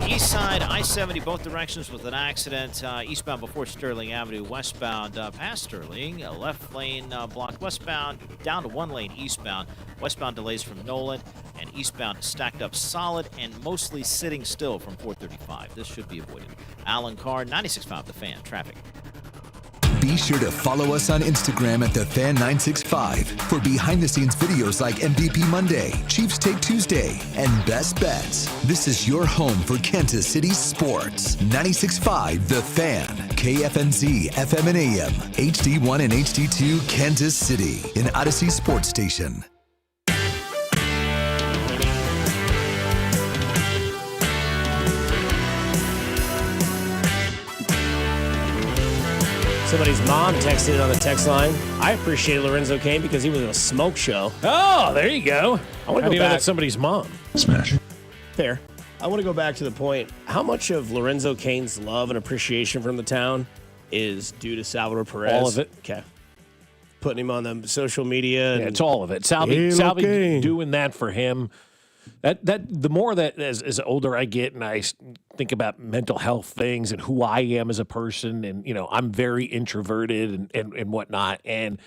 East side, I-70, both directions with an accident. Eastbound before Sterling Avenue, westbound past Sterling. Left lane blocked westbound, down to one lane eastbound. Westbound delays from Nolan, and eastbound stacked up solid and mostly sitting still from 435. This should be avoided. Alan Carr, 96.5 The Fan, traffic. Be sure to follow us on Instagram at TheFan965 for behind-the-scenes videos like MVP Monday, Chiefs Take Tuesday, and Best Bets. This is your home for Kansas City sports. 96.5 The Fan, KFNZ, FM and AM, HD1 and HD2, Kansas City, an Odyssey sports station. Somebody's mom texted on the text line. I appreciate Lorenzo Cain because he was in a smoke show. Oh, there you go. I want How to do you go know back. that's somebody's mom? Smash. Fair. I want to go back to the point. How much of Lorenzo Cain's love and appreciation from the town is due to Salvador Perez? All of it. Okay. Putting him on the social media. Yeah, it's all of it. Salvi doing that for him. That the more that as older I get and I think about mental health things and who I am as a person, and I'm very introverted and whatnot, and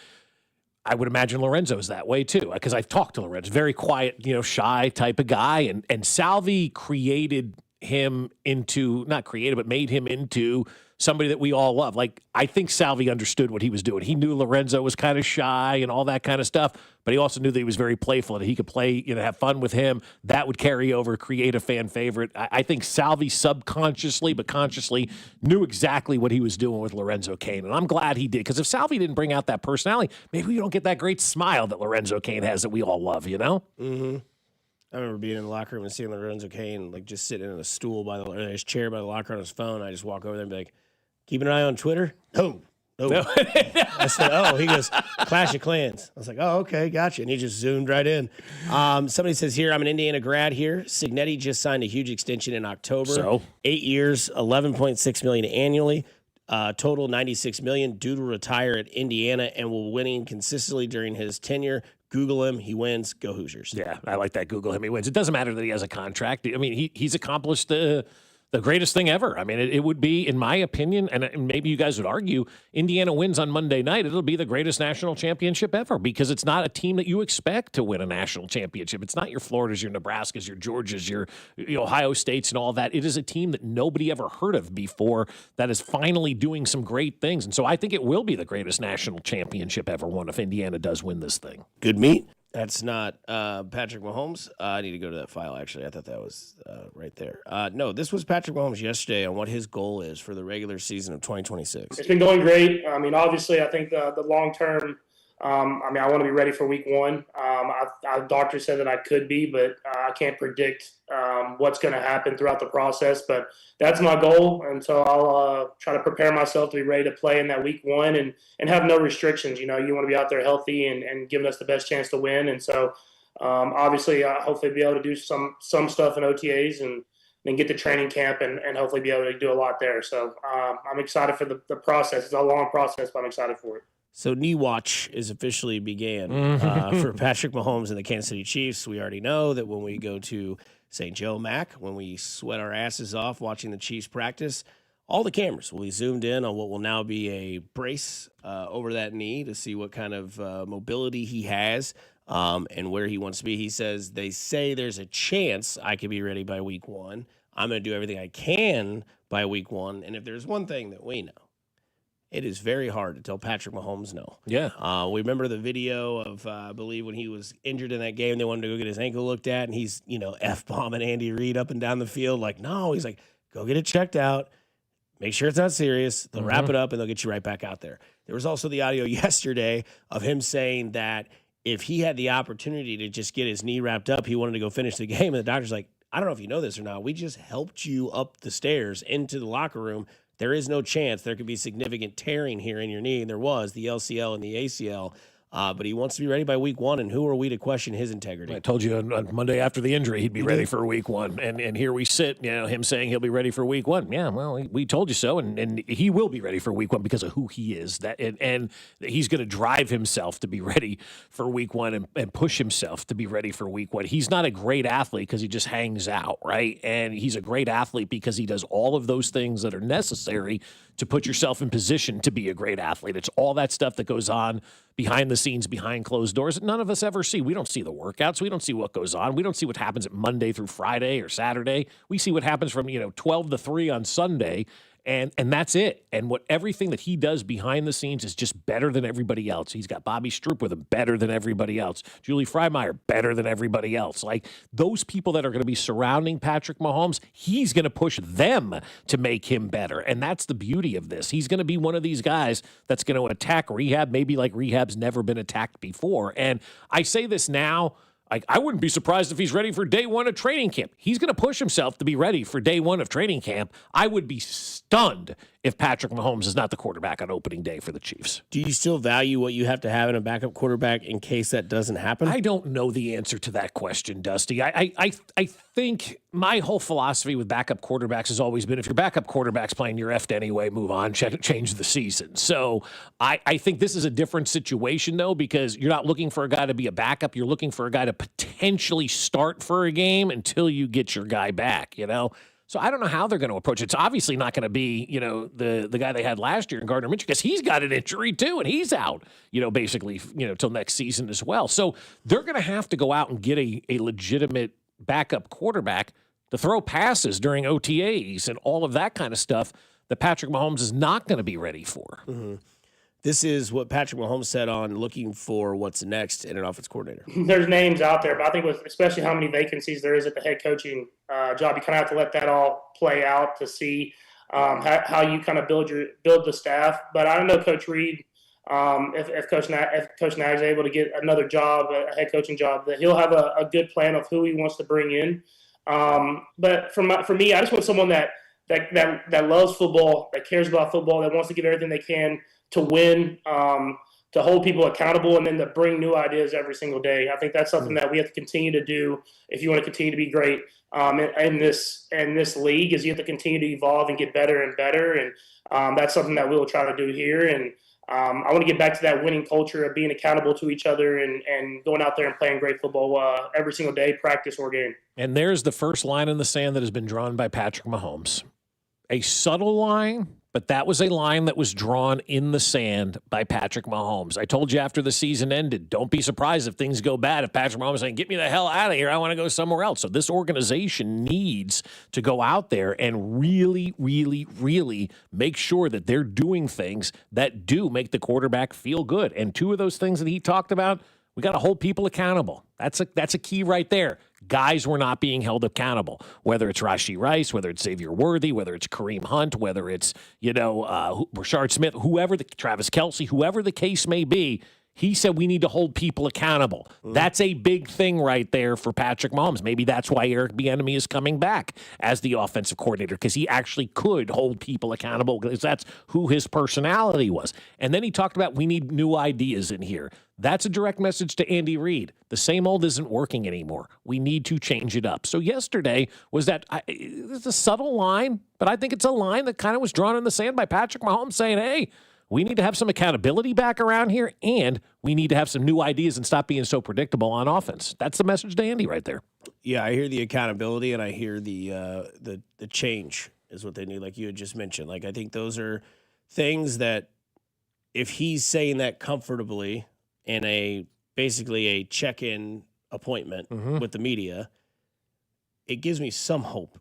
I would imagine Lorenzo's that way too, because I've talked to Lorenzo, very quiet, shy type of guy, and Salvi created him into, not created, but made him into somebody that we all love. Like, I think Salvi understood what he was doing. He knew Lorenzo was kind of shy and all that kind of stuff, but he also knew that he was very playful and he could play, have fun with him. That would carry over, create a fan favorite. I think Salvi subconsciously but consciously knew exactly what he was doing with Lorenzo Cain, and I'm glad he did, because if Salvi didn't bring out that personality, maybe we don't get that great smile that Lorenzo Cain has that we all love, Mm-hmm. I remember being in the locker room and seeing Lorenzo Cain just sitting in a stool or his chair by the locker on his phone. I just walk over there and be like, keeping an eye on Twitter? No. I said, oh, he goes, Clash of Clans. I was like, oh, okay, gotcha. And he just zoomed right in. Somebody says here, I'm an Indiana grad here. Signetti just signed a huge extension in October. So? 8 years, $11.6 million annually. Total $96 million, due to retire at Indiana and will winning consistently during his tenure. Google him. He wins. Go Hoosiers. Yeah, I like that. Google him. He wins. It doesn't matter that he has a contract. I mean, he's accomplished the greatest thing ever. I mean, it would be, in my opinion, and maybe you guys would argue, Indiana wins on Monday night, it'll be the greatest national championship ever, because it's not a team that you expect to win a national championship. It's not your Floridas, your Nebraskas, your Georgias, your Ohio States and all that. It is a team that nobody ever heard of before that is finally doing some great things. And so I think it will be the greatest national championship ever won if Indiana does win this thing. Good meat. That's not Patrick Mahomes. I need to go to that file, actually. I thought that was right there. No, this was Patrick Mahomes yesterday on what his goal is for the regular season of 2026. It's been going great. I mean, obviously, I think the long term, I want to be ready for week one. Doctor said that I could be, but I can't predict what's going to happen throughout the process. But that's my goal. And so I'll try to prepare myself to be ready to play in that week one and have no restrictions. You want to be out there healthy and giving us the best chance to win. And so obviously, hopefully be able to do some stuff in OTAs and then get to training camp and hopefully be able to do a lot there. So I'm excited for the process. It's a long process, but I'm excited for it. So knee watch is officially began for Patrick Mahomes and the Kansas City Chiefs. We already know that when we go to St. Joe Mac, when we sweat our asses off watching the Chiefs practice, all the cameras will be zoomed in on what will now be a brace over that knee to see what kind of mobility he has and where he wants to be. He says, they say there's a chance I could be ready by week one. I'm going to do everything I can by week one. And if there's one thing that we know, it is very hard to tell Patrick Mahomes no. Yeah. We remember the video of, I believe, when he was injured in that game, they wanted to go get his ankle looked at, and he's, F-bombing Andy Reid up and down the field. Like, no, he's like, go get it checked out. Make sure it's not serious. They'll wrap it up, and they'll get you right back out there. There was also the audio yesterday of him saying that if he had the opportunity to just get his knee wrapped up, he wanted to go finish the game. And the doctor's like, I don't know if you know this or not. We just helped you up the stairs into the locker room. There is no chance there could be significant tearing here in your knee. And there was the LCL and the ACL. But he wants to be ready by week one, and who are we to question his integrity? I told you on Monday after the injury he'd be ready for week one, and here we sit, him saying he'll be ready for week one. Yeah, well, we told you so, and he will be ready for week one because of who he is. And he's going to drive himself to be ready for week one and push himself to be ready for week one. He's not a great athlete because he just hangs out, right? And he's a great athlete because he does all of those things that are necessary to put yourself in position to be a great athlete. It's all that stuff that goes on behind the scenes, behind closed doors that none of us ever see. We don't see the workouts. We don't see what goes on. We don't see what happens at Monday through Friday or Saturday. We see what happens from 12 to 3 on Sunday, And that's it. And everything that he does behind the scenes is just better than everybody else. He's got Bobby Stroop with him, better than everybody else. Julie Freimeyer, better than everybody else. Like, those people that are going to be surrounding Patrick Mahomes, he's going to push them to make him better. And that's the beauty of this. He's going to be one of these guys that's going to attack rehab, maybe like rehab's never been attacked before. And I say this now, I wouldn't be surprised if he's ready for day one of training camp. He's going to push himself to be ready for day one of training camp. I would be stunned if Patrick Mahomes is not the quarterback on opening day for the Chiefs. Do you still value what you have to have in a backup quarterback in case that doesn't happen? I don't know the answer to that question, Dusty. I think my whole philosophy with backup quarterbacks has always been, if your backup quarterback's playing, you're effed anyway, move on, change the season. So I think this is a different situation, though, because you're not looking for a guy to be a backup. You're looking for a guy to potentially start for a game until you get your guy back, So I don't know how they're going to approach it. It's obviously not going to be, the guy they had last year in Gardner Minshew, because he's got an injury too, and he's out, basically, till next season as well. So they're going to have to go out and get a legitimate backup quarterback to throw passes during OTAs and all of that kind of stuff that Patrick Mahomes is not going to be ready for. Mm-hmm. This is what Patrick Mahomes said on looking for what's next in an offense coordinator. There's names out there, but I think especially how many vacancies there is at the head coaching job, you kind of have to let that all play out to see how you kind of build the staff. But I don't know, Coach Reed, if Coach Nagy is able to get another job, a head coaching job, that he'll have a good plan of who he wants to bring in. But for me, I just want someone that loves football, that cares about football, that wants to give everything they can to win, to hold people accountable, and then to bring new ideas every single day. I think that's something that we have to continue to do if you want to continue to be great in this league. Is you have to continue to evolve and get better and better, and that's something that we'll try to do here. And I want to get back to that winning culture of being accountable to each other and going out there and playing great football every single day, practice or game. And there's the first line in the sand that has been drawn by Patrick Mahomes. A subtle line, but that was a line that was drawn in the sand by Patrick Mahomes. I told you after the season ended, don't be surprised if things go bad. If Patrick Mahomes is saying, get me the hell out of here, I want to go somewhere else. So this organization needs to go out there and really, really, really make sure that they're doing things that do make the quarterback feel good. And two of those things that he talked about, we got to hold people accountable. That's a key right there. Guys were not being held accountable, whether it's Rashee Rice, whether it's Xavier Worthy, whether it's Kareem Hunt, whether it's, Rashard Smith, Travis Kelce, whoever the case may be. He said we need to hold people accountable. That's a big thing right there for Patrick Mahomes. Maybe that's why Eric Bieniemy is coming back as the offensive coordinator, because he actually could hold people accountable, because that's who his personality was. And then he talked about we need new ideas in here. That's a direct message to Andy Reid. The same old isn't working anymore. We need to change it up. So yesterday was it's a subtle line, but I think it's a line that kind of was drawn in the sand by Patrick Mahomes saying, hey, we need to have some accountability back around here, and we need to have some new ideas and stop being so predictable on offense. That's the message to Andy right there. Yeah, I hear the accountability, and I hear the change is what they need, like you had just mentioned. Like, I think those are things that if he's saying that comfortably in basically a check-in appointment with the media, it gives me some hope.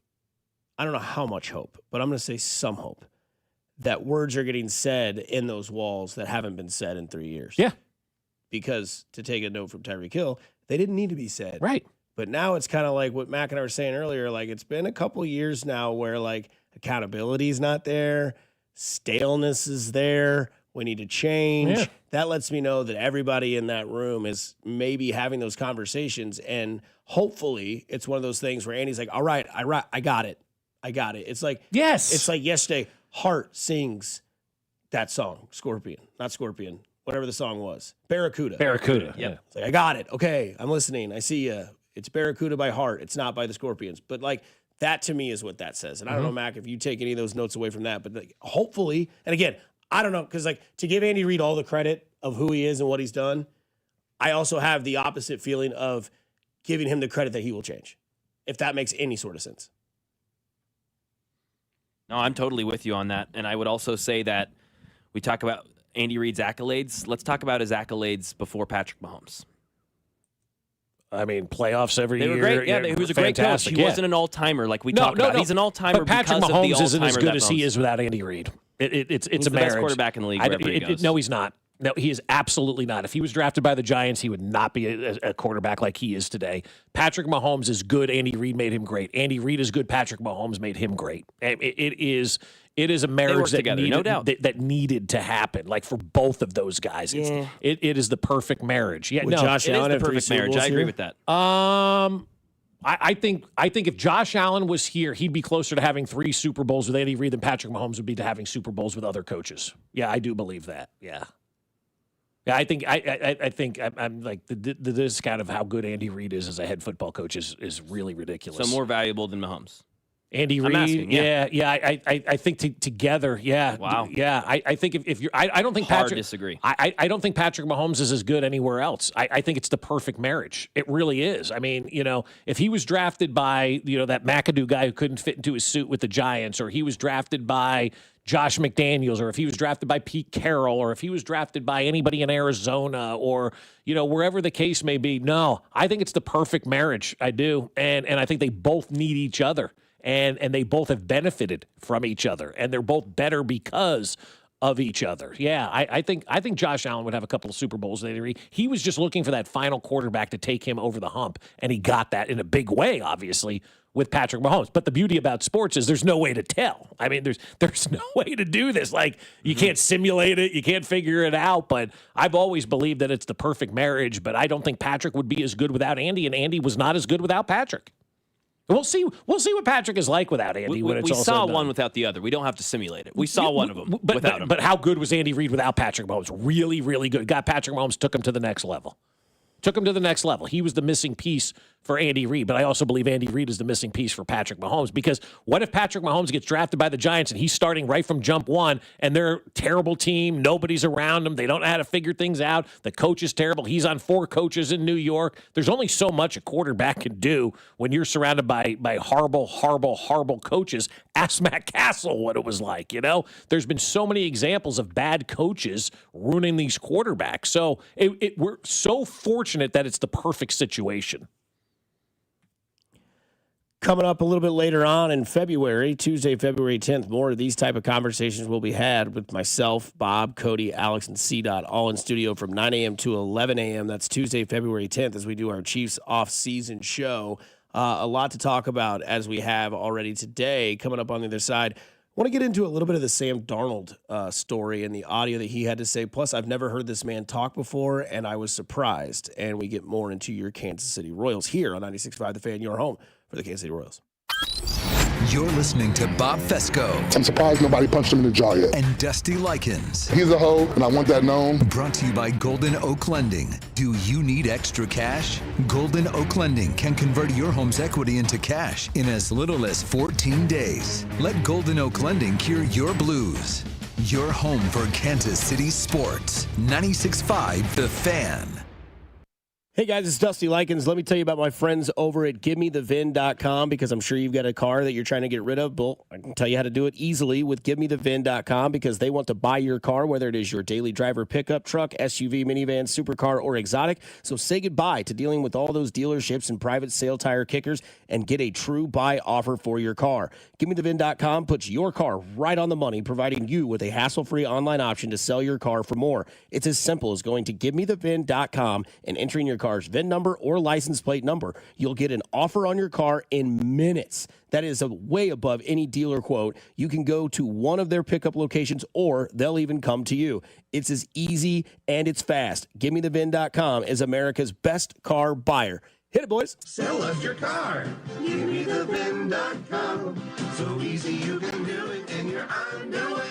I don't know how much hope, but I'm going to say some hope that words are getting said in those walls that haven't been said in 3 years. Yeah. Because, to take a note from Tyreek Hill, they didn't need to be said. Right. But now it's kind of like what Mac and I were saying earlier, like it's been a couple years now where like accountability is not there, staleness is there, we need to change. Yeah. That lets me know that everybody in that room is maybe having those conversations, and hopefully it's one of those things where Andy's like, all right, I got it. It's like, yes. It's like yesterday, Hart sings that song, not Scorpion, whatever the song was. Barracuda. Yeah. It's like, I got it. Okay, I'm listening. I see you. It's Barracuda by Hart. It's not by the Scorpions. But like that to me is what that says. And I don't know, Mac, if you take any of those notes away from that, but like, hopefully, and again, I don't know, because like to give Andy Reid all the credit of who he is and what he's done, I also have the opposite feeling of giving him the credit that he will change, if that makes any sort of sense. No, I'm totally with you on that. And I would also say that we talk about Andy Reid's accolades. Let's talk about his accolades before Patrick Mahomes. I mean, playoffs every year. They were great. Yeah, he was a great coach. He wasn't an all-timer like we talked about. He's an all-timer but Patrick because Mahomes of the isn't as all-timer good that as he Mahomes is without Andy Reid. It's He's a the marriage. best quarterback in the league wherever he goes. No, he's not. No, he is absolutely not. If he was drafted by the Giants, he would not be a quarterback like he is today. Patrick Mahomes is good. Andy Reid made him great. Andy Reid is good. Patrick Mahomes made him great. It is a marriage that together, needed, no doubt. that needed to happen. Like for both of those guys, it is the perfect marriage. Yeah, Would no, Josh It is Allen the have three perfect Super marriage. Bowls I agree here? with that. I think if Josh Allen was here, he'd be closer to having 3 Super Bowls with Andy Reid than Patrick Mahomes would be to having Super Bowls with other coaches. Yeah, I do believe that. Yeah. Yeah, I think I'm like the discount of how good Andy Reid is as a head football coach is really ridiculous. So more valuable than Mahomes. Andy I'm Reid, asking, I think together, yeah, Wow. yeah. I think if you're, I don't think Hard Patrick disagree. I don't think Patrick Mahomes is as good anywhere else. I think it's the perfect marriage. It really is. I mean, if he was drafted by that McAdoo guy who couldn't fit into his suit with the Giants, or he was drafted by Josh McDaniels, or if he was drafted by Pete Carroll, or if he was drafted by anybody in Arizona, or wherever the case may be. No, I think it's the perfect marriage. I do, and I think they both need each other. And they both have benefited from each other, and they're both better because of each other. Yeah, I think Josh Allen would have a couple of Super Bowls. He was just looking for that final quarterback to take him over the hump, and he got that in a big way, obviously, with Patrick Mahomes. But the beauty about sports is there's no way to tell. I mean, there's no way to do this. Like, you can't simulate it, you can't figure it out. But I've always believed that it's the perfect marriage. But I don't think Patrick would be as good without Andy, and Andy was not as good without Patrick. We'll see what Patrick is like without Andy when it's all said and saw done. one without the other. We don't have to simulate it. We saw one of them without him. But how good was Andy Reid without Patrick Mahomes? Really, really good. Got Patrick Mahomes, took him to the next level. He was the missing piece for Andy Reid, but I also believe Andy Reid is the missing piece for Patrick Mahomes, because what if Patrick Mahomes gets drafted by the Giants and he's starting right from jump one, and they're a terrible team, nobody's around him, they don't know how to figure things out, the coach is terrible, he's on 4 coaches in New York. There's only so much a quarterback can do when you're surrounded by horrible coaches. Ask Matt Castle what it was like, There's been so many examples of bad coaches ruining these quarterbacks. So we're so fortunate that it's the perfect situation. Coming up a little bit later on in February, Tuesday, February 10th, more of these type of conversations will be had with myself, Bob, Cody, Alex, and C-Dot, all in studio from 9 a.m. to 11 a.m. That's Tuesday, February 10th, as we do our Chiefs off-season show. A lot to talk about, as we have already today. Coming up on the other side, I want to get into a little bit of the Sam Darnold story and the audio that he had to say. Plus, I've never heard this man talk before, and I was surprised. And we get more into your Kansas City Royals here on 96.5 The Fan, your home for the Kansas City Royals. You're listening to Bob Fescoe. I'm surprised nobody punched him in the jaw yet. And Dusty Likens. He's a hoe, and I want that known. Brought to you by Golden Oak Lending. Do you need extra cash? Golden Oak Lending can convert your home's equity into cash in as little as 14 days. Let Golden Oak Lending cure your blues. Your home for Kansas City sports. 96.5 The Fan. Hey guys, it's Dusty Likens. Let me tell you about my friends over at GiveMeTheVin.com, because I'm sure you've got a car that you're trying to get rid of. Well, I can tell you how to do it easily with GiveMeTheVin.com, because they want to buy your car, whether it is your daily driver pickup truck, SUV, minivan, supercar, or exotic. So say goodbye to dealing with all those dealerships and private sale tire kickers and get a true buy offer for your car. GiveMeTheVin.com puts your car right on the money, providing you with a hassle-free online option to sell your car for more. It's as simple as going to GiveMeTheVin.com and entering your car's VIN number or license plate number. You'll get an offer on your car in minutes. That is way above any dealer quote. You can go to one of their pickup locations, or they'll even come to you. It's as easy and it's fast. GiveMeTheVin.com is America's best car buyer. Hit it, boys. Sell us your car. GiveMeTheVin.com. So easy you can do it in your underwear.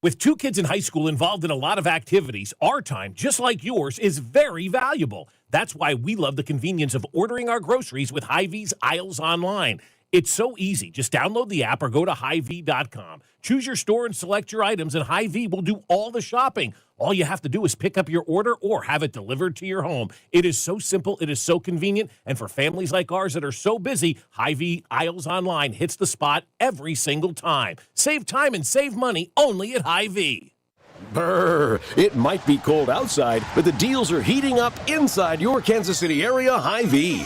With 2 kids in high school involved in a lot of activities, our time, just like yours, is very valuable. That's why we love the convenience of ordering our groceries with Hy-Vee's Aisles Online. It's so easy. Just download the app or go to Hy-Vee.com. Choose your store and select your items, and Hy-Vee will do all the shopping. All you have to do is pick up your order or have it delivered to your home. It is so simple. It is so convenient. And for families like ours that are so busy, Hy-Vee Aisles Online hits the spot every single time. Save time and save money only at Hy-Vee. Brr, it might be cold outside, but the deals are heating up inside your Kansas City area Hy-Vee.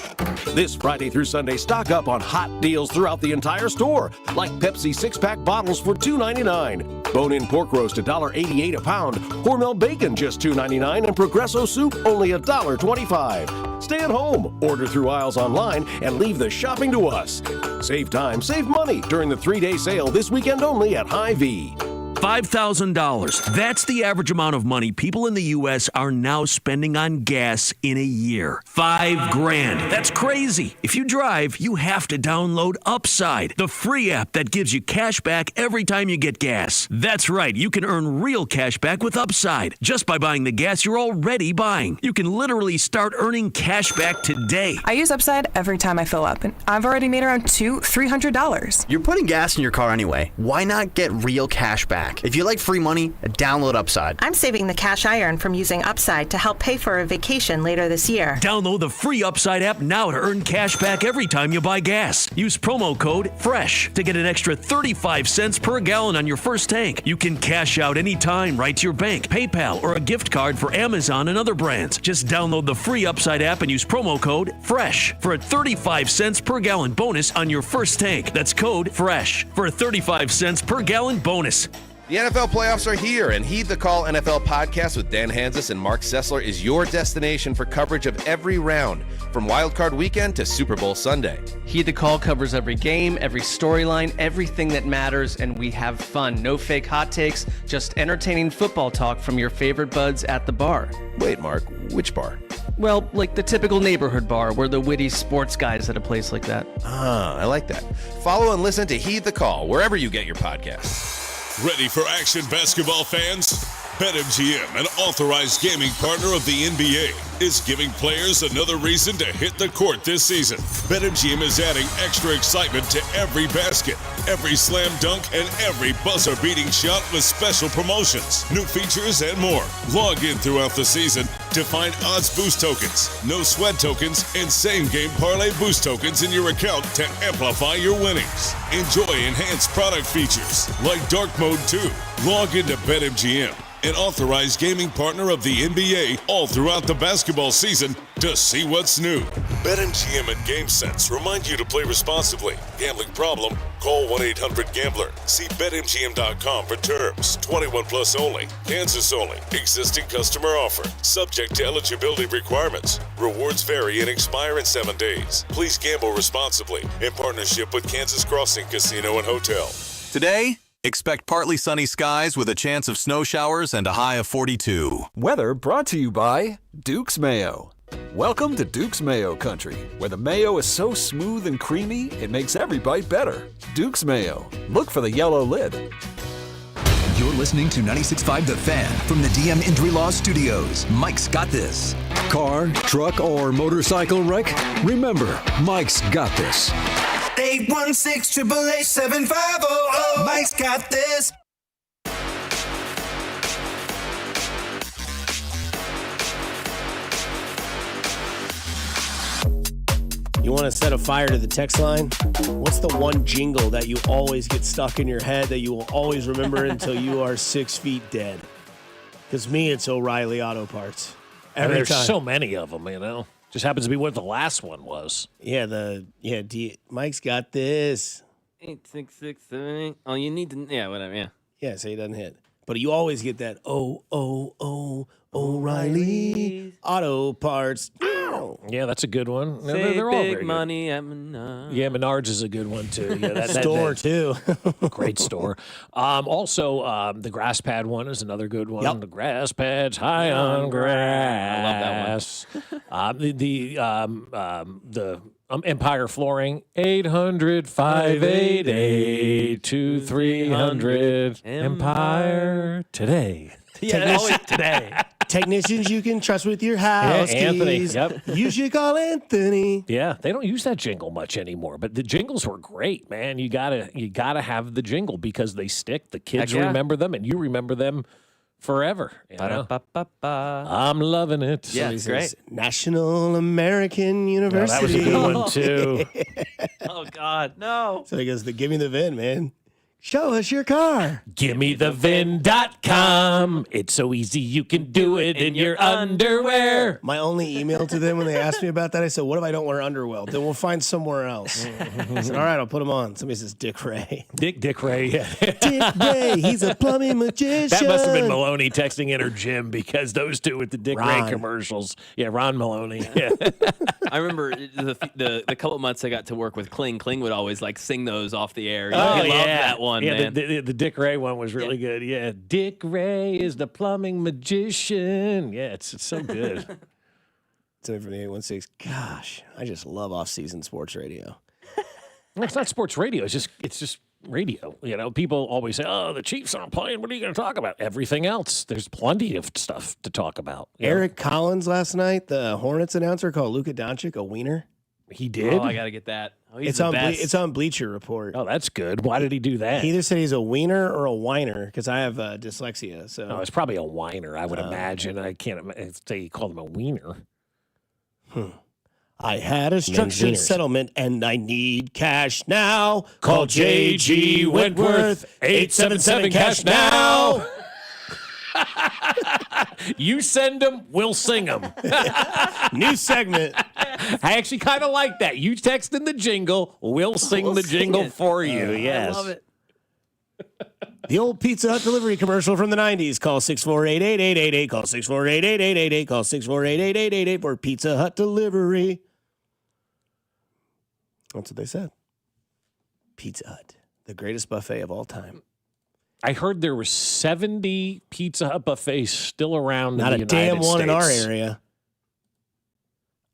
This Friday through Sunday, stock up on hot deals throughout the entire store, like Pepsi 6-pack bottles for $2.99, bone-in pork roast $1.88 a pound, Hormel bacon just $2.99, and Progresso soup only $1.25. Stay at home, order through aisles online, and leave the shopping to us. Save time, save money during the 3-day sale this weekend only at Hy-Vee. $5,000. That's the average amount of money people in the U.S. are now spending on gas in a year. $5,000. That's crazy. If you drive, you have to download Upside, the free app that gives you cash back every time you get gas. That's right. You can earn real cash back with Upside just by buying the gas you're already buying. You can literally start earning cash back today. I use Upside every time I fill up, and I've already made around $300. You're putting gas in your car anyway. Why not get real cash back? If you like free money, download Upside. I'm saving the cash I earn from using Upside to help pay for a vacation later this year. Download the free Upside app now to earn cash back every time you buy gas. Use promo code FRESH to get an extra 35 cents per gallon on your first tank. You can cash out anytime right to your bank, PayPal, or a gift card for Amazon and other brands. Just download the free Upside app and use promo code FRESH for a 35 cents per gallon bonus on your first tank. That's code FRESH for a 35 cents per gallon bonus. The NFL playoffs are here, and Heed the Call NFL podcast with Dan Hansis and Mark Sessler is your destination for coverage of every round, from Wild Card Weekend to Super Bowl Sunday. Heed the Call covers every game, every storyline, everything that matters, and we have fun. No fake hot takes, just entertaining football talk from your favorite buds at the bar. Wait, Mark, which bar? Well, like the typical neighborhood bar. We're the witty sports guys at a place like that. Ah, I like that. Follow and listen to Heed the Call wherever you get your podcasts. Ready for action, basketball fans? BetMGM, an authorized gaming partner of the NBA, is giving players another reason to hit the court this season. BetMGM is adding extra excitement to every basket, every slam dunk, and every buzzer-beating shot with special promotions, new features, and more. Log in throughout the season to find odds boost tokens, no sweat tokens, and same-game parlay boost tokens in your account to amplify your winnings. Enjoy enhanced product features like Dark Mode 2. Log into BetMGM, an authorized gaming partner of the NBA, all throughout the basketball season to see what's new. BetMGM and GameSense remind you to play responsibly. Gambling problem? Call 1-800-GAMBLER. See BetMGM.com for terms. 21 plus only. Kansas only. Existing customer offer. Subject to eligibility requirements. Rewards vary and expire in 7 days. Please gamble responsibly in partnership with Kansas Crossing Casino and Hotel. Today, expect partly sunny skies with a chance of snow showers and a high of 42. Weather brought to you by Duke's Mayo. Welcome to Duke's Mayo Country, where the mayo is so smooth and creamy, it makes every bite better. Duke's Mayo. Look for the yellow lid. You're listening to 96.5 The Fan from the DM Injury Law Studios. Mike's got this. Car, truck, or motorcycle wreck? Remember, Mike's got this. 816-888-7500. Mike's got this. You want to set a fire to the text line? What's the one jingle that you always get stuck in your head that you will always remember until you are 6 feet dead? Because me, it's O'Reilly Auto Parts. Every There's time. so many of them, you know. Just happens to be what the last one was. Yeah, Mike's got this. 86678. Oh, you need to. Yeah, whatever. Yeah. Yeah, so he doesn't hit. But you always get that O'Reilly Auto Parts. Yeah, that's a good one. Save They're all big very money at Menards. good. Yeah, Menards is a good one too. Yeah, that Store too. Great store. Also, the grass pad one is another good one. Yep. The grass pads high on grass. I love that one. The Empire Flooring 800-588-2300 Empire today. Yeah, always today. Technicians you can trust with your house Anthony. keys. Yep. You should call Anthony. Yeah, they don't use that jingle much anymore, but the jingles were great, man. You gotta have the jingle because they stick. The kids Heck yeah. remember them, and you remember them forever. You know? Ba-da-ba-ba-ba. I'm loving it. Yeah, So he it's great. says, National American Yeah, University. that was a good one too. Oh, God. No. So he goes, give me the VIN, man. Show us your car. GimmeTheVin.com. It's so easy you can do it in your underwear. My only email to them when they asked me about that, I said, what if I don't wear underwear? Then we'll find somewhere else. I said, all right, I'll put them on. Somebody says Dick Ray. Dick Ray, yeah. Dick Ray, he's a plumbing magician. That must have been Maloney texting in her gym because those two with the Dick Ron. Ray commercials. Yeah, Ron Maloney. Yeah. I remember the couple months I got to work with Kling. Kling would always like sing those off the air. He loved that one, yeah, man. The Dick Ray one was really good. Yeah, Dick Ray is the plumbing magician. Yeah, it's so good. It's over from the 816. Gosh, I just love off-season sports radio. No, it's not sports radio. It's just radio. You know, people always say, "Oh, the Chiefs aren't playing. What are you going to talk about?" Everything else. There's plenty of stuff to talk about. Eric Collins last night, the Hornets announcer, called Luka Doncic a wiener. He did. Oh, I got to get that. Oh, he's It's the on best. it's on Bleacher Report. Oh, that's good. Why did he do that? He either said he's a wiener or a whiner because I have dyslexia. So Oh, it's probably a whiner, I would imagine. I can't say he called him a wiener. I had a Men's structured wieners. settlement and I need cash now. Call J.G. Wentworth, 877 cash now. You send them, we'll sing them. New segment. I actually kind of like that. You text in the jingle, we'll sing the jingle for you. Yes. I love it. The old Pizza Hut delivery commercial from the 90s. Call 648-8888. Call 648-8888. Call 648-8888 for Pizza Hut delivery. That's what they said. Pizza Hut, the greatest buffet of all time. I heard there were 70 Pizza Hut buffets still around Not in a the United damn one in our States. area.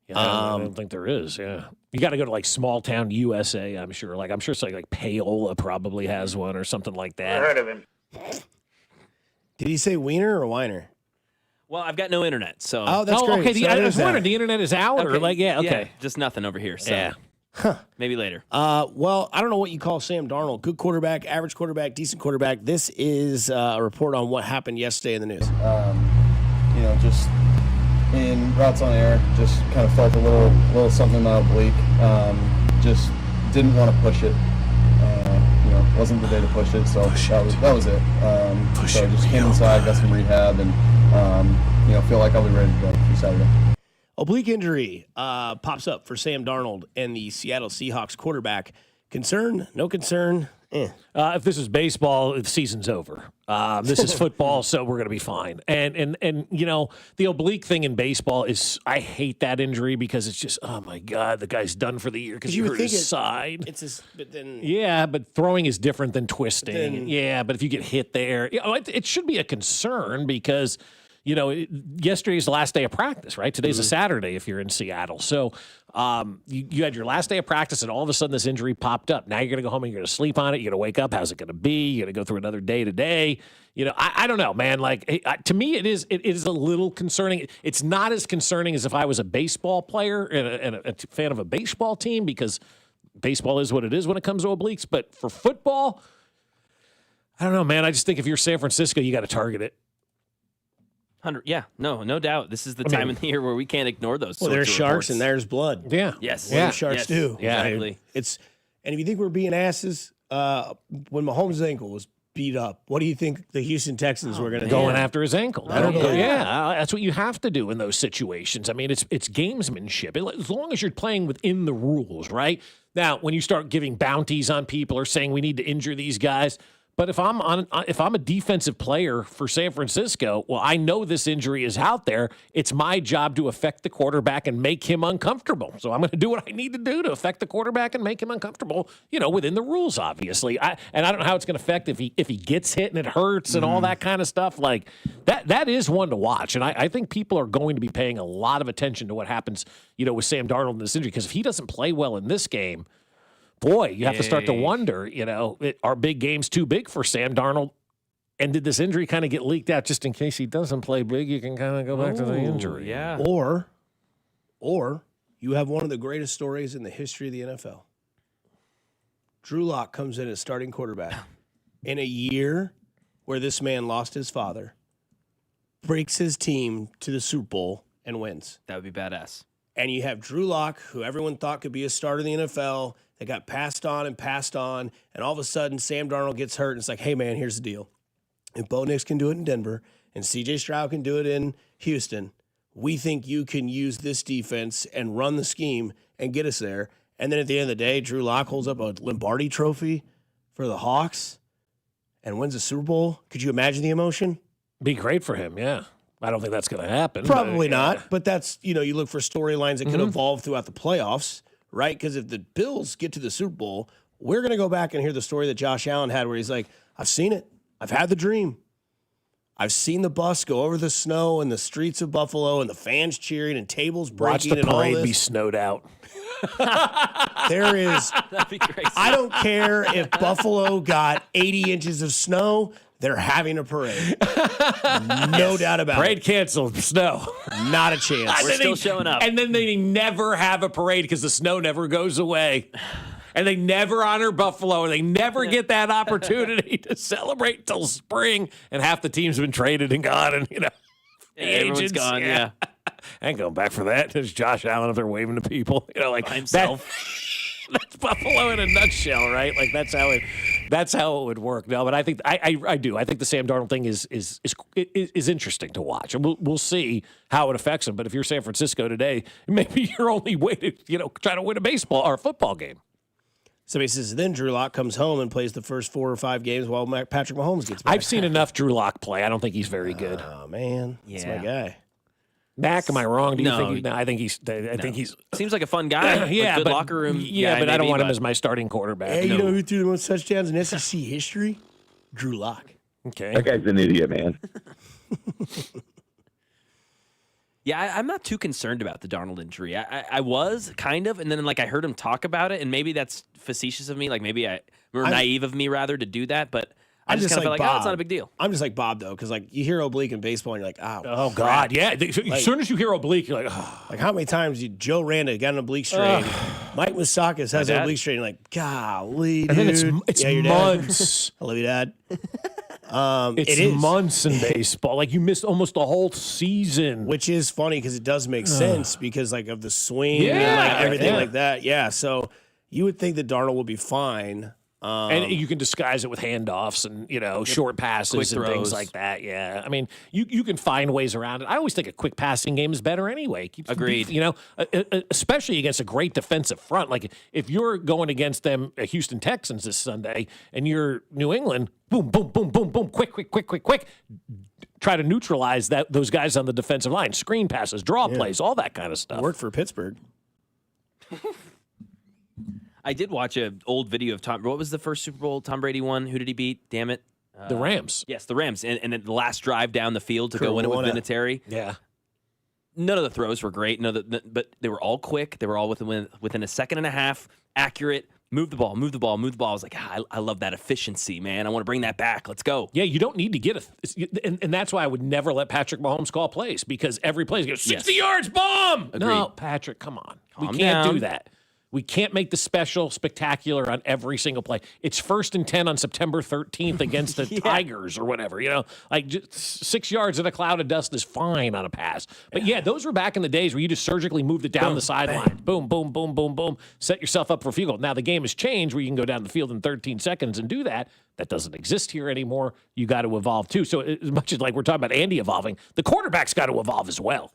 Yeah, I don't think there is. Yeah, you got to go to like small town USA. I'm sure. I'm sure something like Paola probably has one or something like that. I heard of him. Did he say wiener or whiner? Well, I've got no internet, so. Oh, that's great. Okay. So I it was is wondering, that. the internet is out or okay, Yeah, just nothing over here. So. Yeah. Maybe later. Well, I don't know what you call Sam Darnold. Good quarterback, average quarterback, decent quarterback. This is a report on what happened yesterday in the news. Just in routes on air, just kind of felt a little something oblique. Just didn't want to push it. Wasn't the day to push it, so that was it. So just came inside, got some rehab, and feel like I'll be ready to go for Saturday. Oblique injury pops up for Sam Darnold and the Seattle Seahawks quarterback. Concern? No concern? If this is baseball, the season's over. This is football, so we're going to be fine. And the oblique thing in baseball is, I hate that injury because it's just, oh my God, the guy's done for the year because he hurt his side. But then Yeah, but throwing is different than twisting. Yeah, but if you get hit there, it should be a concern because yesterday's the last day of practice, right? Today's a Saturday if you're in Seattle. So you had your last day of practice and all of a sudden this injury popped up. Now you're going to go home and you're going to sleep on it. You're going to wake up. How's it going to be? You're going to go through another day today. I don't know, man. To me, it is a little concerning. It's not as concerning as if I was a baseball player and a fan of a baseball team because baseball is what it is when it comes to obliques. But for football, I don't know, man. I just think if you're San Francisco, you got to target it. 100. Yeah, no doubt. This is the time of the year where we can't ignore those. Well, there's sharks and there's blood. Yeah. Yes. What do sharks do? Yeah. Exactly. And if you think we're being asses, when Mahomes' ankle was beat up, what do you think the Houston Texans were going to do? Going after his ankle. I don't know. Yeah, that's what you have to do in those situations. I mean, it's gamesmanship. As long as you're playing within the rules, right? Now, when you start giving bounties on people or saying we need to injure these guys. But if I'm a defensive player for San Francisco, well, I know this injury is out there. It's my job to affect the quarterback and make him uncomfortable. So I'm going to do what I need to do to affect the quarterback and make him uncomfortable, within the rules, obviously. I don't know how it's going to affect if he gets hit and it hurts and all that kind of stuff. Like that is one to watch. And I think people are going to be paying a lot of attention to what happens, with Sam Darnold in this injury. Because if he doesn't play well in this game, boy, you have to start to wonder, are big games too big for Sam Darnold? And did this injury kind of get leaked out just in case he doesn't play big? You can kind of go back to the injury. Yeah. Or you have one of the greatest stories in the history of the NFL. Drew Lock comes in as starting quarterback in a year where this man lost his father, breaks his team to the Super Bowl, and wins. That would be badass. and you have Drew Lock, who everyone thought could be a starter in the NFL, that got passed on, and all of a sudden Sam Darnold gets hurt, and it's like, hey, man, here's the deal. If Bo Nix can do it in Denver and C.J. Stroud can do it in Houston, we think you can use this defense and run the scheme and get us there. And then at the end of the day, Drew Lock holds up a Lombardi trophy for the Hawks and wins a Super Bowl. Could you imagine the emotion? Be great for him, yeah. I don't think that's going to happen. Probably not, but that's, you look for storylines that could evolve throughout the playoffs, right? Because if the Bills get to the Super Bowl, we're going to go back and hear the story that Josh Allen had where he's like, I've seen it. I've had the dream. I've seen the bus go over the snow and the streets of Buffalo and the fans cheering and tables breaking and all Watch the parade this. be snowed out. There is, That'd be crazy. I don't care if Buffalo got 80 inches of snow, they're having a parade. No doubt about Parade it. canceled. Snow. Not a chance. We're still showing up. And then they never have a parade because the snow never goes away. And they never honor Buffalo. They never get that opportunity to celebrate till spring. And half the team's been traded and gone. And, the everyone's agents. gone, yeah. I ain't going back for that. There's Josh Allen up there waving to people. Like By himself. That's Buffalo in a nutshell, right? Like that's how it would work. No, but I think I do. I think the Sam Darnold thing is interesting to watch, and we'll see how it affects him. But if you're San Francisco today, maybe you're only waiting, trying to win a baseball or a football game. Somebody says, then Drew Lock comes home and plays the first 4 or 5 games while Patrick Mahomes gets back. I've seen enough Drew Lock play. I don't think he's very good. Oh, man. That's my guy. Mac, am I wrong? Do you No. think? I think he's. I think he's. Seems like a fun guy. Yeah, good but locker room. Yeah, guy, but I don't maybe, want him but- as my starting quarterback. Hey, you know who threw the most touchdowns in SEC history? Drew Lock. Okay. That guy's an idiot, man. Yeah, I'm not too concerned about the Darnold injury. I was kind of, and then I heard him talk about it, and maybe that's facetious of me. Like maybe or naive of me rather to do that, but I just kind of feel like, it's not a big deal. I'm just like Bob though, because you hear oblique in baseball and you're like, Oh God, yeah. As soon as you hear oblique, you're like, oh. Like how many times Joe Randa got an oblique strain, Mike Moustakas has an oblique strain, you're like, golly, dude. And then it's your dad. months. I love you, Dad. It's it is months in baseball. Like you missed almost the whole season. Which is funny because it does make sense because of the swing Yeah, and everything yeah. like that. Yeah, so you would think that Darnold will be fine. And you can disguise it with handoffs and, short passes Quick and things throws. like that. Yeah. I mean, you can find ways around it. I always think a quick passing game is better anyway. Keeps Agreed. Especially against a great defensive front. Like if you're going against them, Houston Texans this Sunday, and you're New England, boom, boom, boom, boom, boom, quick. Try to neutralize those guys on the defensive line. Screen passes, draw plays, all that kind of stuff. It worked for Pittsburgh. I did watch an old video of Tom. What was the first Super Bowl Tom Brady won? Who did he beat? Damn it. The Rams. Yes, the Rams. And then the last drive down the field to Kurt go win it with Warner. Vinatieri. Yeah. None of the throws were great. But they were all quick. They were all within a second and a half, accurate. Move the ball. I was like, I love that efficiency, man. I want to bring that back. Let's go. Yeah, you don't need to get and that's why I would never let Patrick Mahomes call plays because every play is going 60 yards, bomb. Agreed. No, Patrick, come on. Calm We can't down. do that. We can't make the special spectacular on every single play. It's 1st and 10 on September 13th against the Tigers or whatever. Just 6 yards in a cloud of dust is fine on a pass. But yeah, those were back in the days where you just surgically moved it down the sideline. Boom, boom, boom, boom, boom. Set yourself up for a field goal. Now the game has changed where you can go down the field in 13 seconds and do that. That doesn't exist here anymore. You got to evolve too. So as much as we're talking about Andy evolving, the quarterback's got to evolve as well.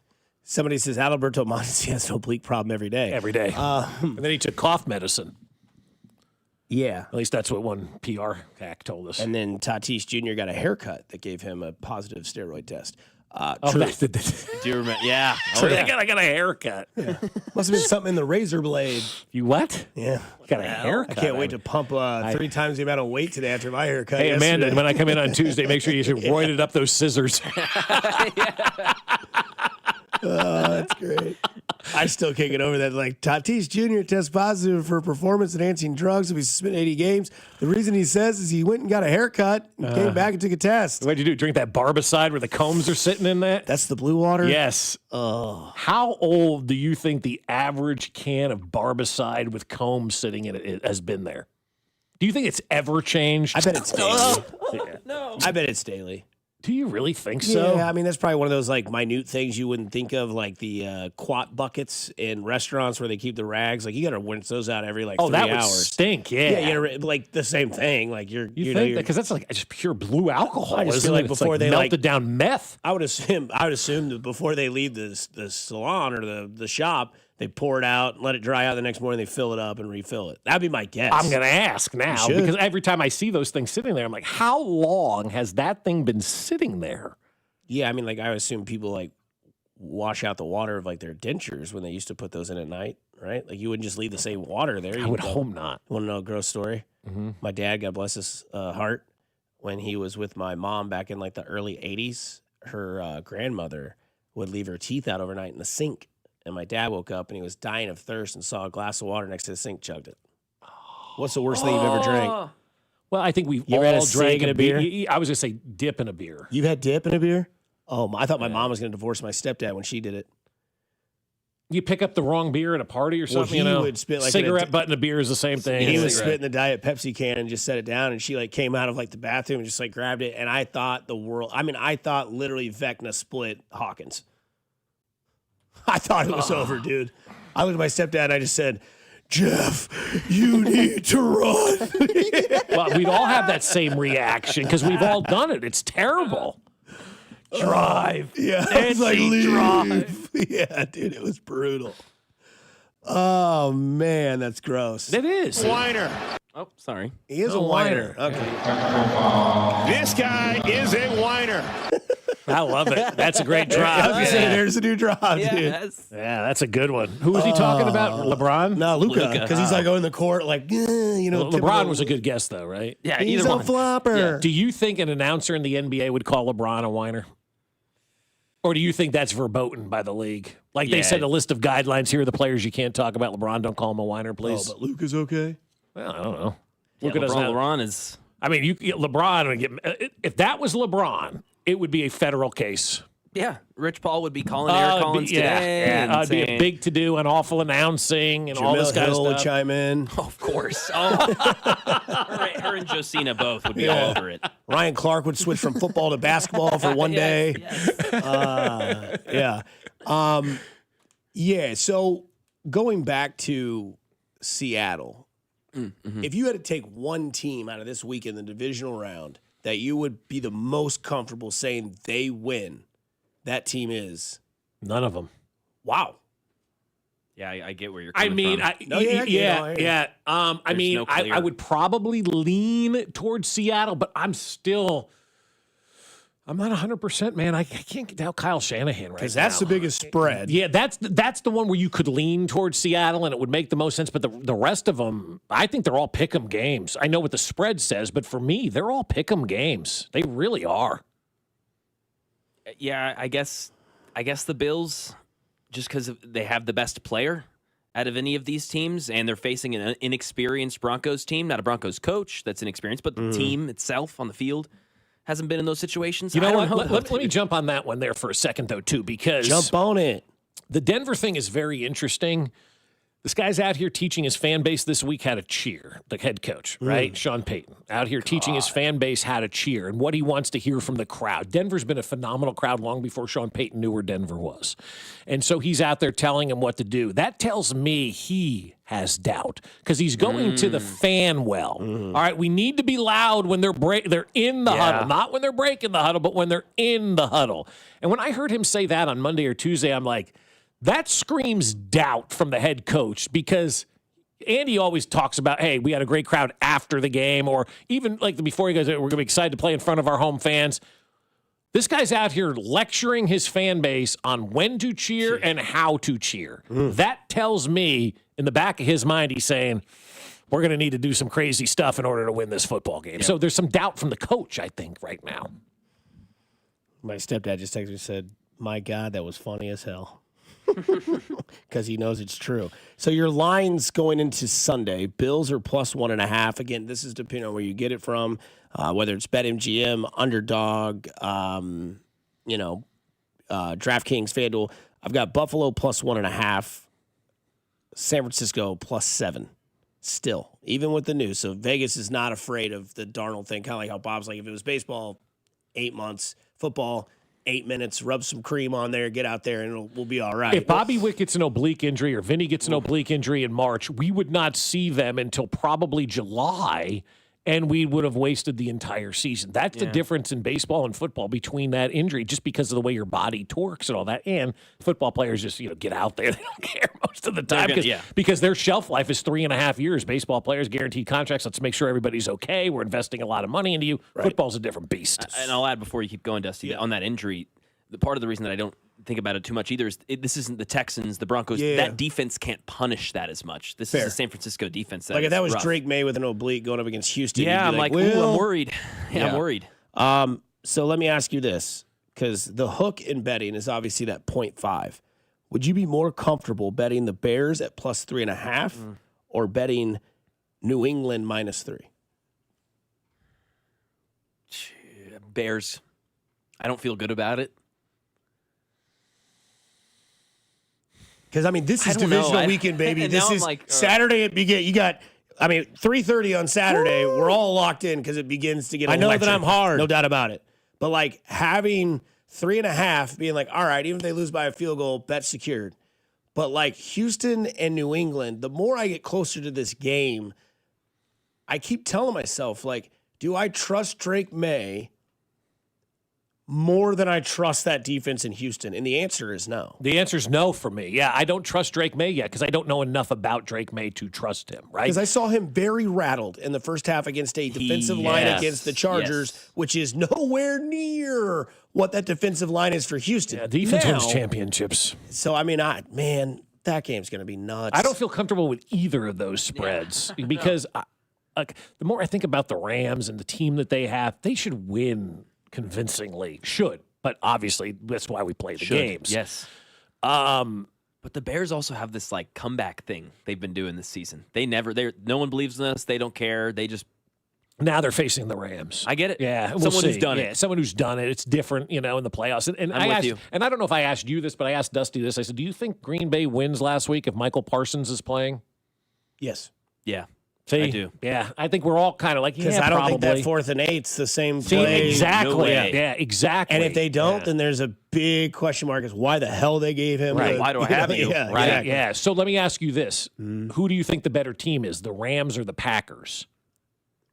Somebody says Adalberto Mondesi has an oblique problem every day. Every day. And then he took cough medicine. Yeah. At least that's what one PR hack told us. And then Tatis Jr. got a haircut that gave him a positive steroid test. Oh, true. Do you remember? Yeah. So I got a haircut. Yeah. Must have been something in the razor blade. You what? Yeah. Got a haircut. I can't wait to pump 3 times the amount of weight today after my haircut. Hey, Amanda, yesterday. when I come in on Tuesday, make sure you roided up those scissors. That's great. I still can't get over that. Tatis Jr. tests positive for performance-enhancing drugs. Will be suspended 80 games. The reason he says is he went and got a haircut and came back and took a test. What'd you do? Drink that Barbicide where the combs are sitting in that? That's the blue water? Yes. How old do you think the average can of Barbicide with combs sitting in it has been there? Do you think it's ever changed? I bet it's daily. No. I bet it's daily. Do you really think so? Yeah, I mean, that's probably one of those like minute things you wouldn't think of, like the quat buckets in restaurants where they keep the rags. Like you got to rinse those out every 3 hours. That would stink. Yeah, yeah, like the same thing. Like you think because that's like just pure blue alcohol. I just feel like before they melted down meth. I would assume that before they leave the salon or the shop, they pour it out, let it dry out. The next morning, they fill it up and refill it. That'd be my guess. I'm going to ask now because every time I see those things sitting there, I'm like, how long has that thing been sitting there? Yeah, I mean, like I would assume people like wash out the water of like their dentures when they used to put those in at night, right? Like you wouldn't just leave the same water there. I would hope not. Want to know a gross story? Mm-hmm. My dad, God bless his heart, when he was with my mom back in like the early 80s, her grandmother would leave her teeth out overnight in the sink. And my dad woke up and he was dying of thirst and saw a glass of water next to the sink, chugged it. What's the worst thing you've ever drank? Well, I think we've You all ever had a drank cig in a beer? I was going to say dip in a beer. You've had dip in a beer? Oh, I thought my mom was going to divorce my stepdad when she did it. You pick up the wrong beer at a party or something, he would spit like cigarette butt in a beer is the same thing. He was spitting the Diet Pepsi can and just set it down, and she like came out of like the bathroom and just like grabbed it, and I thought I thought literally Vecna split Hawkins. I thought it was over, dude. I looked at my stepdad and I just said, Jeff, you need to run. Well, we'd all have that same reaction because we've all done it. It's terrible. Drive. Yeah, it's like drive. Yeah, dude, it was brutal. Oh man, that's gross. It is. Whiner. Oh, sorry. He is a whiner. Okay. This guy is a whiner. I love it. That's a great drop. I was gonna say, there's a new drop, dude. Yeah, that's a good one. Who was he talking about? LeBron? No, Luka. Because he's like going in the court, like, LeBron was a good guess, though, right? Yeah, he's either a one. flopper. Yeah. Do you think an announcer in the NBA would call LeBron a whiner? Or do you think that's verboten by the league? Like they said a list of guidelines, here are the players you can't talk about. LeBron, don't call him a whiner, please. Oh, but Luka's okay. Well, I don't know. Yeah, Luka doesn't have- LeBron is. I mean, LeBron would get. If that was LeBron, it would be a federal case. Yeah, Rich Paul would be calling Eric Collins today. Yeah, it'd be a big to-do and awful announcing and all this kind of Hill stuff. would chime in. Oh, of course. Oh. her and Josina both would be all over it. Ryan Clark would switch from football to basketball for one day. Yes. Yeah. So going back to Seattle, if you had to take one team out of this week in the divisional round that you would be the most comfortable saying they win, that team is none of them. Wow. Yeah, I get where you're coming from. I mean, I would probably lean towards Seattle, but I'm not 100%, man. I can't get out Kyle Shanahan right now. Because that's the biggest spread. Yeah, that's the one where you could lean towards Seattle and it would make the most sense. But the rest of them, I think they're all pick-em games. I know what the spread says, but for me, they're all pick-em games. They really are. Yeah, I guess the Bills, just because they have the best player out of any of these teams, and they're facing an inexperienced Broncos team, not a Broncos coach that's inexperienced, but the team itself on the field hasn't been in those situations. You know what? Let me jump on that one there for a second, though, too, because jump on it. The Denver thing is very interesting. This guy's out here teaching his fan base this week how to cheer, the head coach, right? Sean Payton, out here teaching his fan base how to cheer and what he wants to hear from the crowd. Denver's been a phenomenal crowd long before Sean Payton knew where Denver was. And so he's out there telling them what to do. That tells me he has doubt because he's going to the fan well. All right, we need to be loud when they're in the huddle, not when they're breaking the huddle, but when they're in the huddle. And when I heard him say that on Monday or Tuesday, I'm like, that screams doubt from the head coach because Andy always talks about, hey, we had a great crowd after the game, or even like before he goes, we're going to be excited to play in front of our home fans. This guy's out here lecturing his fan base on when to cheer and how to cheer. That tells me in the back of his mind, he's saying, we're going to need to do some crazy stuff in order to win this football game. So there's some doubt from the coach, I think, right now. My stepdad just texted me and said, my God, that was funny as hell. Because he knows it's true. So your lines going into Sunday, Bills are plus 1.5. Again, this is depending on where you get it from, whether it's BetMGM, Underdog, DraftKings, FanDuel. I've got Buffalo plus 1.5, San Francisco plus 7. Still, even with the news. So Vegas is not afraid of the Darnold thing, kind of like how Bob's like, if it was baseball, 8 months, football, 8 minutes, rub some cream on there, get out there, and we'll be all right. If Bobby Witt gets an oblique injury or Vinny gets an oblique injury in March, we would not see them until probably July, and we would have wasted the entire season. That's the difference in baseball and football between that injury, just because of the way your body torques and all that. And football players just get out there. They don't care most of the time because their shelf life is 3.5 years. Baseball players, guaranteed contracts. Let's make sure everybody's okay. We're investing a lot of money into you. Right. Football's a different beast. And I'll add before you keep going, Dusty, on that injury, the part of the reason that I don't think about it too much either is this isn't the Texans, the Broncos. That defense can't punish that as much. This is the San Francisco defense. Like if that was rough. Drake May with an oblique going up against Houston. I'm like, ooh, I'm worried. I'm worried. So let me ask you this, because the hook in betting is obviously that 0.5. Would you be more comfortable betting the Bears at plus 3.5 or betting New England -3? Bears. I don't feel good about it. Because, I mean, this is divisional weekend, baby. This is Saturday. It begins. You got, 3:30 on Saturday. We're all locked in because it begins to get I know electric. that I'm hard. No doubt about it. But, like, having 3.5, being like, all right, even if they lose by a field goal, bet secured. But, like, Houston and New England, the more I get closer to this game, I keep telling myself, like, do I trust Drake May more than I trust that defense in Houston? And the answer is no. The answer is no for me. Yeah, I don't trust Drake May yet because I don't know enough about Drake May to trust him, right? Because I saw him very rattled in the first half against a defensive line against the Chargers, which is nowhere near what that defensive line is for Houston. Yeah, defense wins championships. So, that game's going to be nuts. I don't feel comfortable with either of those spreads because the more I think about the Rams and the team that they have, they should win convincingly. But obviously that's why we play the games. Yes. But the Bears also have this like comeback thing they've been doing this season. No one believes in us. They don't care. They just now they're facing the Rams. I get it. Yeah, someone who's done it. Someone who's done it. It's different, in the playoffs. And I'm with you. And I don't know if I asked you this, but I asked Dusty this. I said, "Do you think Green Bay wins last week if Michael Parsons is playing?" Yes. Yeah. See? I do. Yeah, I think we're all kind of like, because I don't think that 4th and 8's the same play. Exactly. No way. Yeah, exactly. And if they don't, then there's a big question mark as why the hell they gave him. Right. Why do I have you? Yeah, right. exactly. Yeah. So let me ask you this: who do you think the better team is, the Rams or the Packers?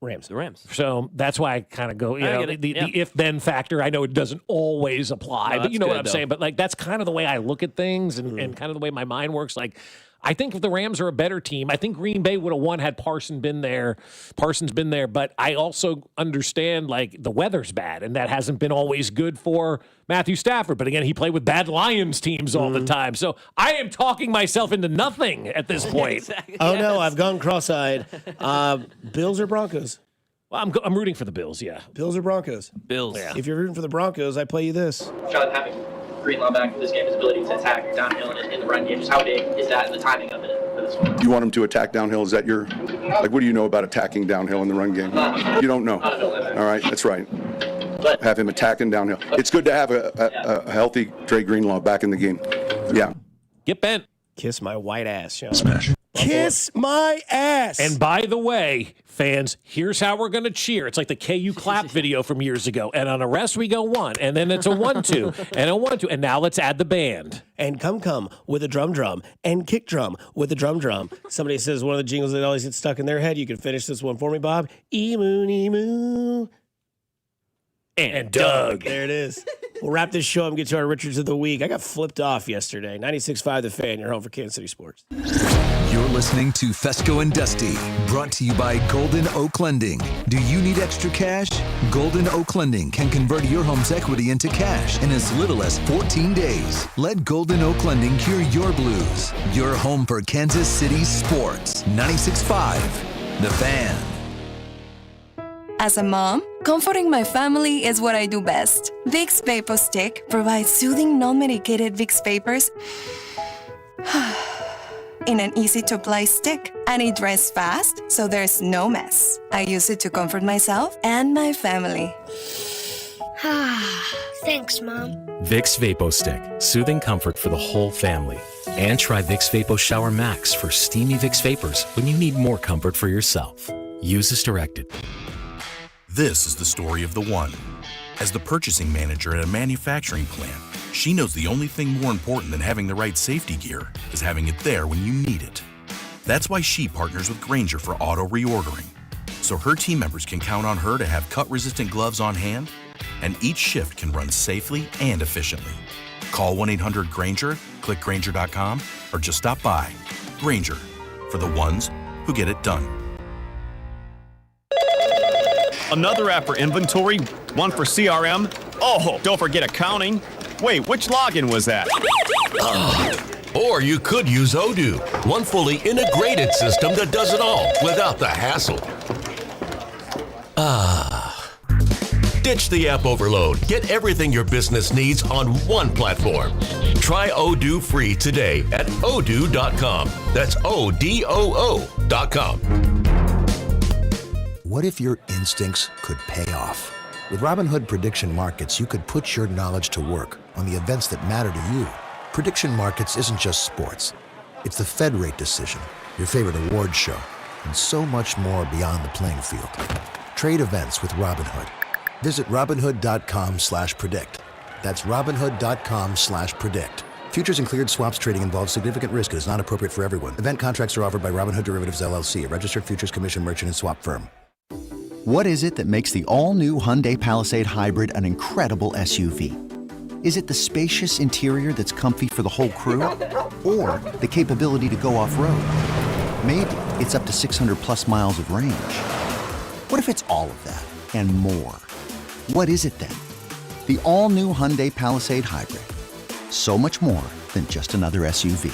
Rams. The Rams. So that's why I kind of go, the if-then factor. I know it doesn't always apply, but you know what I'm saying. But like that's kind of the way I look at things and kind of the way my mind works. Like, I think if the Rams are a better team, I think Green Bay would have won had Parsons been there. But I also understand like the weather's bad, and that hasn't been always good for Matthew Stafford. But again, he played with bad Lions teams all the time. So I am talking myself into nothing at this point. Exactly. Oh no, I've gone cross-eyed. Bills or Broncos? Well, I'm rooting for the Bills. Yeah, Bills or Broncos? Bills. Yeah. If you're rooting for the Broncos, I play you this. Charlotte having Greenlaw back for this game, his ability to attack downhill in the run game. Just how big is that and the timing of it for this one? You want him to attack downhill? Is that what do you know about attacking downhill in the run game? You don't know. All right, that's right. Have him attacking downhill. It's good to have a healthy Dre Greenlaw back in the game. Yeah. Get bent. Kiss my white ass, Sean. Smash. Kiss my ass. And by the way, fans, here's how we're going to cheer. It's like the KU clap video from years ago. And on a rest, we go 1. And then it's a 1-2. And a 1-2. And now let's add the band. And come with a drum. And kick drum with a drum. Somebody says one of the jingles that always gets stuck in their head. You can finish this one for me, Bob. Emu. And Doug. There it is. We'll wrap this show up and get to our Richards of the Week. I got flipped off yesterday. 96.5 The Fan, your home for Kansas City sports. You're listening to Fescoe and Dusty, brought to you by Golden Oak Lending. Do you need extra cash? Golden Oak Lending can convert your home's equity into cash in as little as 14 days. Let Golden Oak Lending cure your blues. Your home for Kansas City sports. 96.5 The Fan. As a mom, comforting my family is what I do best. Vicks Vapor Stick provides soothing, non-medicated Vicks Vapors in an easy-to-apply stick, and it dries fast, so there's no mess. I use it to comfort myself and my family. Thanks, Mom. Vicks Vapo Stick, soothing comfort for the whole family. And try Vicks Vapo Shower Max for steamy Vicks Vapors when you need more comfort for yourself. Use as directed. This is the story of the one. As the purchasing manager at a manufacturing plant, she knows the only thing more important than having the right safety gear is having it there when you need it. That's why she partners with Grainger for auto reordering, so her team members can count on her to have cut-resistant gloves on hand, and each shift can run safely and efficiently. Call 1-800-GRAINGER, click Grainger.com, or just stop by. Grainger, for the ones who get it done. Another app for inventory, one for CRM. Oh, don't forget accounting. Wait, which login was that? Or you could use Odoo, one fully integrated system that does it all without the hassle. Ditch the app overload. Get everything your business needs on one platform. Try Odoo free today at odoo.com. That's ODOO.com. What if your instincts could pay off? With Robinhood Prediction Markets, you could put your knowledge to work on the events that matter to you. Prediction Markets isn't just sports. It's the Fed rate decision, your favorite award show, and so much more beyond the playing field. Trade events with Robinhood. Visit Robinhood.com/predict. That's Robinhood.com/predict. Futures and cleared swaps trading involves significant risk and is not appropriate for everyone. Event contracts are offered by Robinhood Derivatives LLC, a registered futures commission merchant and swap firm. What is it that makes the all-new Hyundai Palisade Hybrid an incredible SUV? Is it the spacious interior that's comfy for the whole crew? Or the capability to go off-road? Maybe it's up to 600-plus miles of range. What if it's all of that and more? What is it then? The all-new Hyundai Palisade Hybrid. So much more than just another SUV.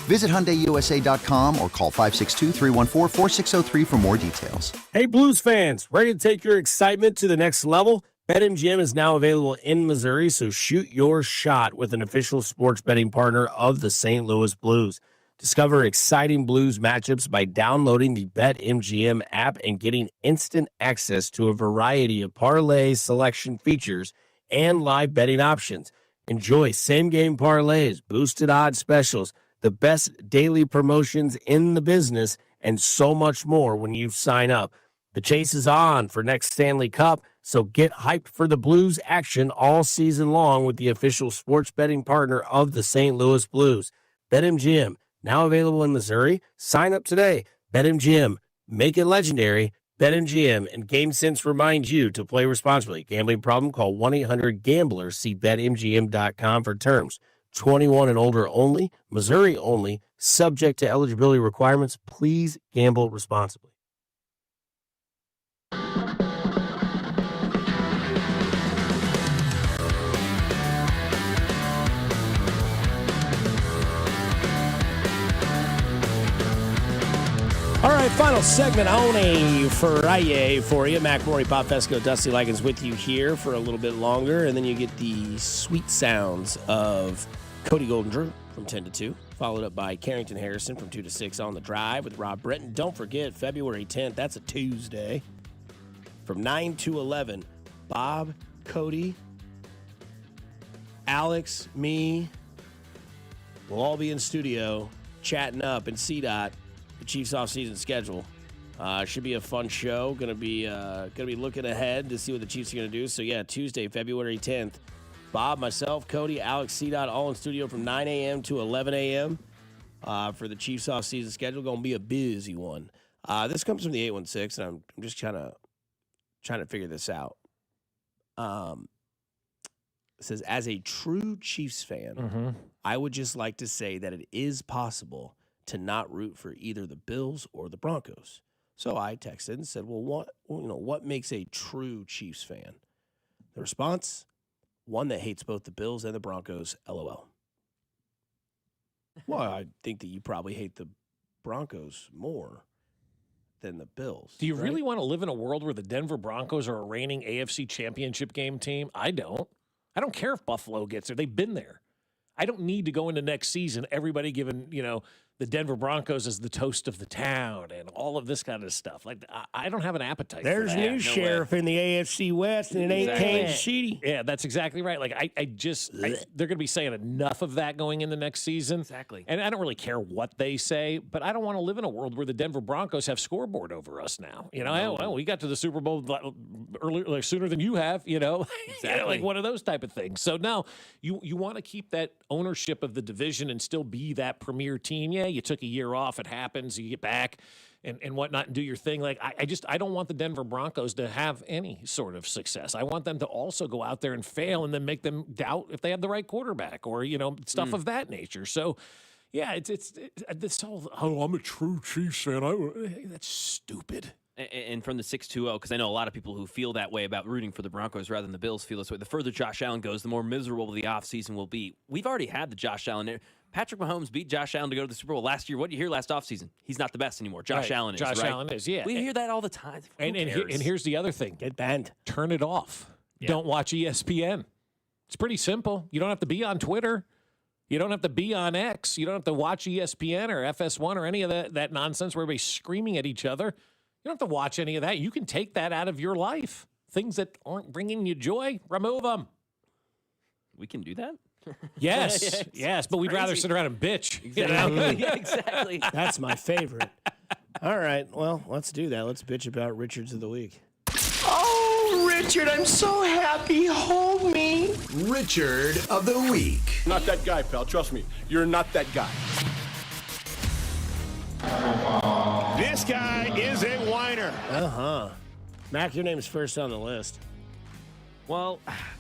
Visit HyundaiUSA.com or call 562-314-4603 for more details. Hey, Blues fans, ready to take your excitement to the next level? BetMGM is now available in Missouri, so shoot your shot with an official sports betting partner of the St. Louis Blues. Discover exciting Blues matchups by downloading the BetMGM app and getting instant access to a variety of parlay selection features and live betting options. Enjoy same-game parlays, boosted odds specials, the best daily promotions in the business, and so much more when you sign up. The chase is on for next Stanley Cup, so get hyped for the Blues action all season long with the official sports betting partner of the St. Louis Blues. BetMGM, now available in Missouri. Sign up today. BetMGM, make it legendary. BetMGM and GameSense remind you to play responsibly. Gambling problem? Call 1-800-GAMBLER. See BetMGM.com for terms. 21 and older only, Missouri only, subject to eligibility requirements. Please gamble responsibly. All right, final segment on a Friday for you. Mac Morey, Bob Fescoe, Dusty Likens with you here for a little bit longer, and then you get the sweet sounds of Cody Golden Drew from 10 to 2, followed up by Carrington Harrison from 2 to 6 on the drive with Rob Britton. Don't forget, February 10th, that's a Tuesday, from 9 to 11, Bob, Cody, Alex, me, we'll all be in studio chatting up and CDOT the Chiefs off-season schedule. Should be a fun show. Gonna be looking ahead to see what the Chiefs are gonna do. So yeah, Tuesday, February 10th. Bob, myself, Cody, Alex, CDOT, all in studio from 9 a.m. to 11 a.m. For the Chiefs off-season schedule. Gonna be a busy one. This comes from the 816, and I'm just trying to figure this out. It says, as a true Chiefs fan, I would just like to say that it is possible to not root for either the Bills or the Broncos. So I texted and said, well, what makes a true Chiefs fan? The response, one that hates both the Bills and the Broncos, LOL. Well, I think that you probably hate the Broncos more than the Bills. Do you really want to live in a world where the Denver Broncos are a reigning AFC championship game team? I don't. I don't care if Buffalo gets there. They've been there. I don't need to go into next season, everybody giving, the Denver Broncos as the toast of the town and all of this kind of stuff. Like, I don't have an appetite There's for that. new sheriff in the AFC West, and it ain't Kansas City. Yeah, that's exactly right. Like, they're going to be saying enough of that going into next season. Exactly. And I don't really care what they say, but I don't want to live in a world where the Denver Broncos have scoreboard over us now. You know, we got to the Super Bowl earlier, like, sooner than you have, you know? Exactly. Like one of those type of things. So now you want to keep that ownership of the division and still be that premier team. Yeah, you took a year off. It happens. You get back and whatnot and do your thing. Like, I don't want the Denver Broncos to have any sort of success. I want them to also go out there and fail and then make them doubt if they have the right quarterback or, you know, stuff of that nature. So, yeah, it's this whole, I'm a true Chiefs fan. That's stupid. And from the 6-2-0, because I know a lot of people who feel that way about rooting for the Broncos rather than the Bills feel this way. The further Josh Allen goes, the more miserable the offseason will be. We've already had the Josh Allen there. Patrick Mahomes beat Josh Allen to go to the Super Bowl last year. What did you hear last offseason? He's not the best anymore. Josh Allen is, Josh right? Allen is, yeah. We hear that all the time. And here's the other thing. Get banned. Turn it off. Yeah. Don't watch ESPN. It's pretty simple. You don't have to be on Twitter. You don't have to be on X. You don't have to watch ESPN or FS1 or any of that nonsense where everybody's screaming at each other. You don't have to watch any of that. You can take that out of your life. Things that aren't bringing you joy, remove them. We can do that? Yes, but we'd rather sit around and bitch. Exactly. You know? Yeah, exactly. That's my favorite. All right, well, let's do that. Let's bitch about Richards of the Week. Oh, Richard, I'm so happy. Hold me. Richard of the Week. Not that guy, pal. Trust me. You're not that guy. This guy is a whiner. Mac, your name's first on the list. Well,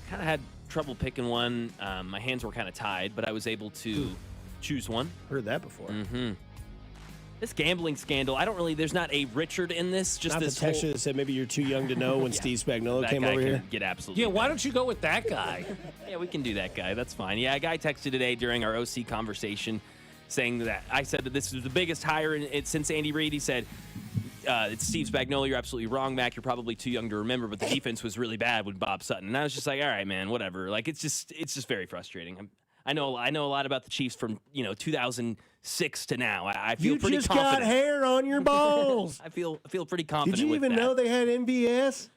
kind of had trouble picking one. My hands were kind of tied, but I was able to choose one. Heard that before. Mm-hmm. This gambling scandal, there's not a Richard in this. Just Not this the texture that said maybe you're too young to know when Steve Spagnuolo that came guy over can here. Get absolutely. Yeah, why don't you go with that guy? Yeah, we can do that guy. That's fine. Yeah, a guy texted today during our OC conversation saying that I said that this was the biggest hire since Andy Reid. He said, it's Steve Spagnuolo. You're absolutely wrong, Mac. You're probably too young to remember, but the defense was really bad with Bob Sutton. And I was just like, all right, man, whatever. Like, it's just very frustrating. I know a lot about the Chiefs from 2006 to now. I feel pretty confident. You just got hair on your balls. I feel pretty confident. Did you even with that. know they had MVS?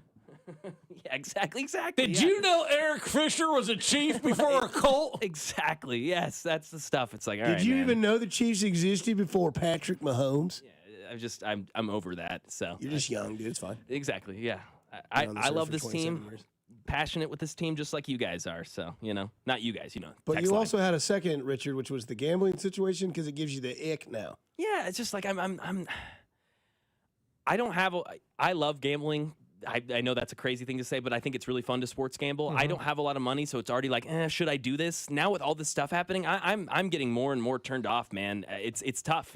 Yeah, exactly. Did you know Eric Fisher was a Chief before a Colt? Exactly. Yes, that's the stuff. It's like, all right, Did you man. even know the Chiefs existed before Patrick Mahomes? Yeah, I'm over that. So You're just young, dude. It's fine. Exactly. Yeah. Been on this I earth love for this 27 team. years. Passionate with this team, just like you guys are. So not you guys. But text you line. also had a second, Richard, which was the gambling situation because it gives you the ick now. Yeah, it's just like I love gambling. I know that's a crazy thing to say, but I think it's really fun to sports gamble. I don't have a lot of money, so it's already like, should I do this? Now with all this stuff happening, I'm getting more and more turned off, man. It's tough,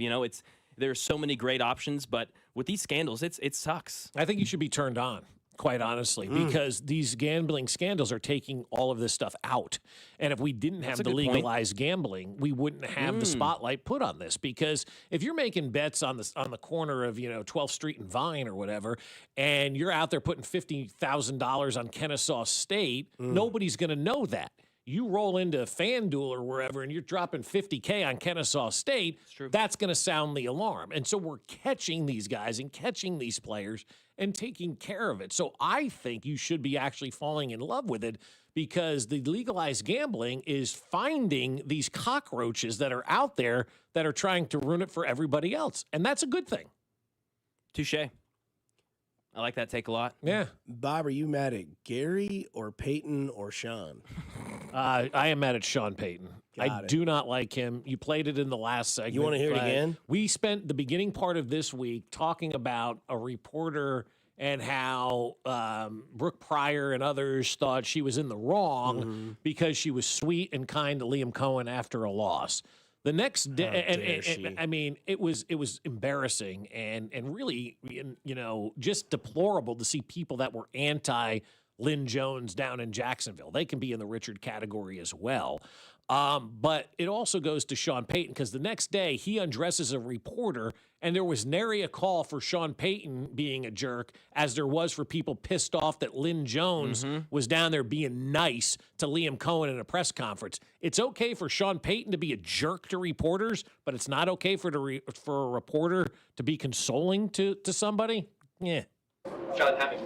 there's so many great options, but with these scandals, it sucks. I think you should be turned on, quite honestly, because these gambling scandals are taking all of this stuff out. And if we didn't have a the good point. legalized gambling, we wouldn't have the spotlight put on this. Because if you're making bets on the corner of 12th Street and Vine or whatever, and you're out there putting $50,000 on Kennesaw State, nobody's going to know that. You roll into FanDuel or wherever and you're dropping $50K on Kennesaw State, that's going to sound the alarm. And so we're catching these guys and catching these players and taking care of it. So I think you should be actually falling in love with it because the legalized gambling is finding these cockroaches that are out there that are trying to ruin it for everybody else. And that's a good thing. Touche. I like that take a lot. Yeah. Bob, are you mad at Gary or Peyton or Sean? I am mad at Sean Payton. I do not like him. You played it in the last segment. You want to hear it again? We spent the beginning part of this week talking about a reporter and how Brooke Pryor and others thought she was in the wrong because she was sweet and kind to Liam Cohen after a loss. The next day, I mean, it was embarrassing and really, just deplorable to see people that were anti Lynn Jones down in Jacksonville. They can be in the Richard category as well. But it also goes to Sean Payton because the next day he undresses a reporter, and there was nary a call for Sean Payton being a jerk as there was for people pissed off that Lynn Jones was down there being nice to Liam Cohen in a press conference. It's okay for Sean Payton to be a jerk to reporters, but it's not okay for a reporter to be consoling to somebody? Yeah. Sean, having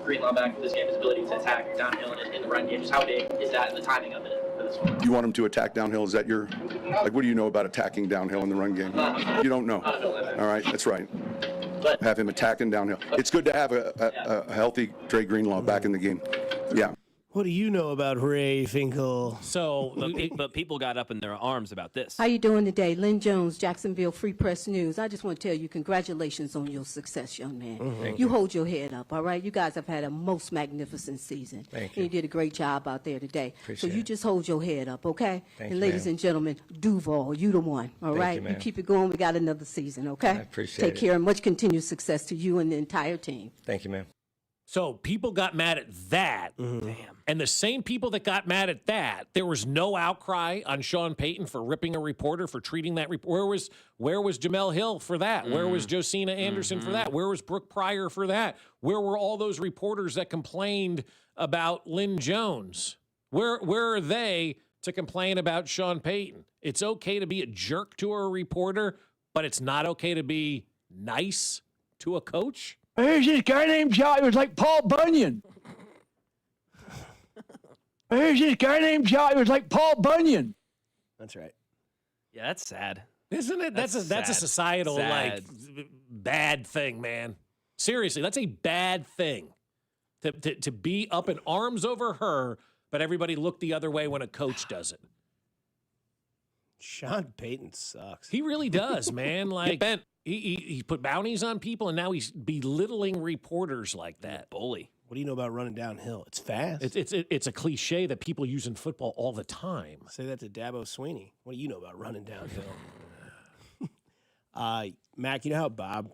Green back for this game, his ability to attack downhill and in the run game, just how big is that and the timing of it for this one? You want him to attack downhill? Is that your, like, what do you know about attacking downhill in the run game? You don't know. All right, that's right. Have him attacking downhill. It's good to have a healthy Dre Greenlaw back in the game. Yeah. What do you know about Ray Finkel? So, but people got up in their arms about this. How you doing today? Lynn Jones, Jacksonville Free Press News. I just want to tell you congratulations on your success, young man. Thank you hold your head up, all right? You guys have had a most magnificent season. Thank you. You did a great job out there today. Appreciate so you just hold your head up, okay? Thank and you, ladies ma'am. and gentlemen, Duval, you the one, all Thank right? you, ma'am. keep it going. We got another season, okay? I appreciate Take it. care and much continued success to you and the entire team. Thank you, ma'am. So people got mad at that. Damn. And the same people that got mad at that, there was no outcry on Sean Payton for ripping a reporter, for treating that reporter. Where was Jamel Hill for that? Where was Josina Anderson for that? Where was Brooke Pryor for that? Where were all those reporters that complained about Lynn Jones? Where are they to complain about Sean Payton? It's okay to be a jerk to a reporter, but it's not okay to be nice to a coach? There's this guy named Joe. It was like Paul Bunyan. There's this guy named Joe. It was like Paul Bunyan. That's right. Yeah, that's sad. Isn't it? That's a societal like bad thing, man. Seriously, that's a bad thing. To be up in arms over her, but everybody look the other way when a coach does it. Sean Payton sucks. He really does, man. Like he put bounties on people, and now he's belittling reporters like that. Bully. What do you know about running downhill? It's fast. It's a cliche that people use in football all the time. Say that to Dabo Sweeney. What do you know about running downhill? Mac, you know how Bob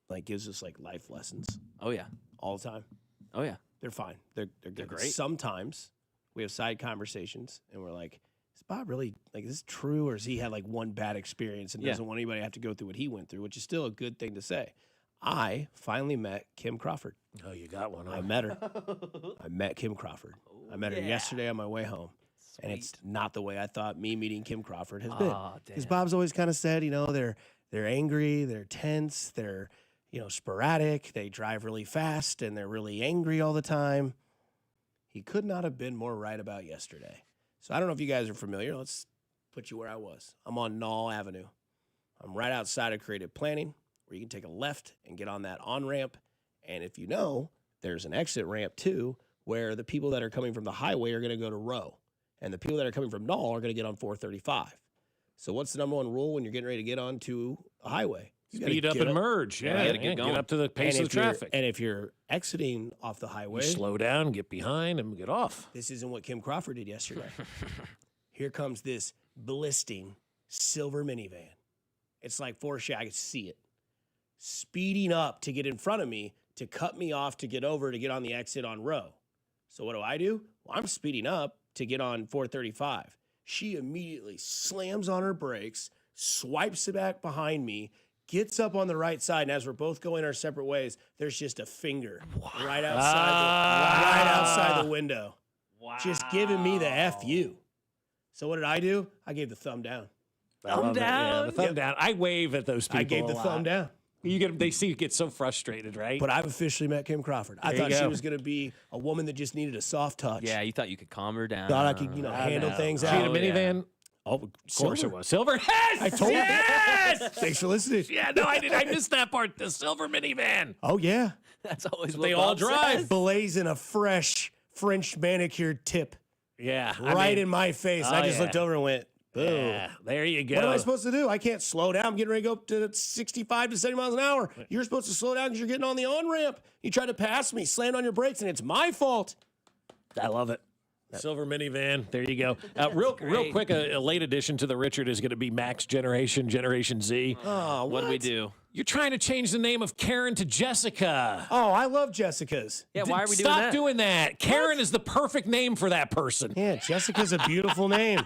like gives us like life lessons? Oh yeah, all the time. Oh yeah, they're fine. They're good. great. Sometimes we have side conversations, and we're like, is Bob really like is this true, or has he had like one bad experience and doesn't want anybody to have to go through what he went through, which is still a good thing to say. I finally met Kim Crawford. Oh, you got one. I met her. I met Kim Crawford. I met her yesterday on my way home. Sweet. And it's not the way I thought me meeting Kim Crawford has been. Because damn. Bob's always kind of said, you know, they're angry, they're tense, they're, you know, sporadic, they drive really fast, and they're really angry all the time. He could not have been more right about yesterday. So I don't know if you guys are familiar. Let's put you where I was. I'm on Knoll Avenue. I'm right outside of Creative Planning, where you can take a left and get on that on-ramp. And if you know, there's an exit ramp too, where the people that are coming from the highway are going to go to Row. And the people that are coming from Knoll are going to get on 435. So what's the number one rule when you're getting ready to get onto a highway? You gotta Speed up get and merge. Yeah, you gotta get going. Get up to the pace of the traffic. And if you're exiting off the highway, You slow down, get behind, and get off. this isn't what Kim Crawford did yesterday. Here comes this blisting silver minivan. It's like Porsche, I could see it. Speeding up to get in front of me, to cut me off, to get over, to get on the exit on Row. So what do? Well, I'm speeding up to get on 435. She immediately slams on her brakes, swipes it back behind me, gets up on the right side, and as we're both going our separate ways, there's just a finger right outside the window. Wow. Just giving me the F you. So what did I do? I gave the thumb down. Thumb down? Yeah, the thumb down. I wave at those people I gave the thumb down. They see you get so frustrated, right? But I've officially met Kim Crawford. I thought she was going to be a woman that just needed a soft touch. Yeah, you thought you could calm her down. Thought I could, handle things She out. had a minivan. Yeah. Oh, of course it was. Silver? Yes! I told you. Yes! Thanks for listening. Yeah, no, I did. I missed that part. The silver minivan. Oh, yeah. That's always what they all Bob drive. says. Blazing a fresh French manicured tip. Yeah. Right in my face. I just looked over and went, boom. Yeah, there you go. What am I supposed to do? I can't slow down. I'm getting ready to go up to 65 to 70 miles an hour. You're supposed to slow down because you're getting on the on-ramp. You tried to pass me, slammed on your brakes, and it's my fault. I love it. Silver minivan. There you go. Real quick, a late addition to the Richard is going to be Mac's Generation Z. Oh, What do we do? You're trying to change the name of Karen to Jessica. Oh, I love Jessica's. Yeah, why are we doing Stop that? doing that. Karen is the perfect name for that person. Yeah, Jessica's a beautiful name.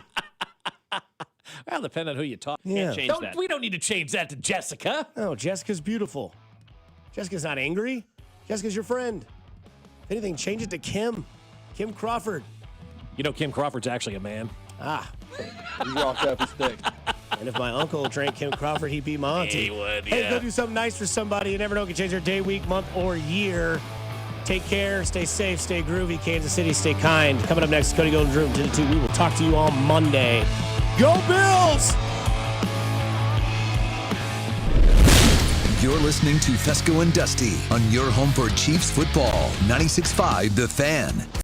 Well, depending on who you talk. Yeah. Change that. We don't need to change that to Jessica. No, Jessica's beautiful. Jessica's not angry. Jessica's your friend. If anything, change it to Kim. Kim Crawford. You know, Kim Crawford's actually a man. Ah. He walked off his stick. And if my uncle drank Kim Crawford, he'd be my auntie. He would, Hey, yeah. go do something nice for somebody. You never know. It can change their day, week, month, or year. Take care. Stay safe. Stay groovy. Kansas City, stay kind. Coming up next, Cody Golden's Room 10 to 2. We will talk to you on Monday. Go Bills! You're listening to Fescoe and Dusty on your home for Chiefs football. 96.5 The Fan.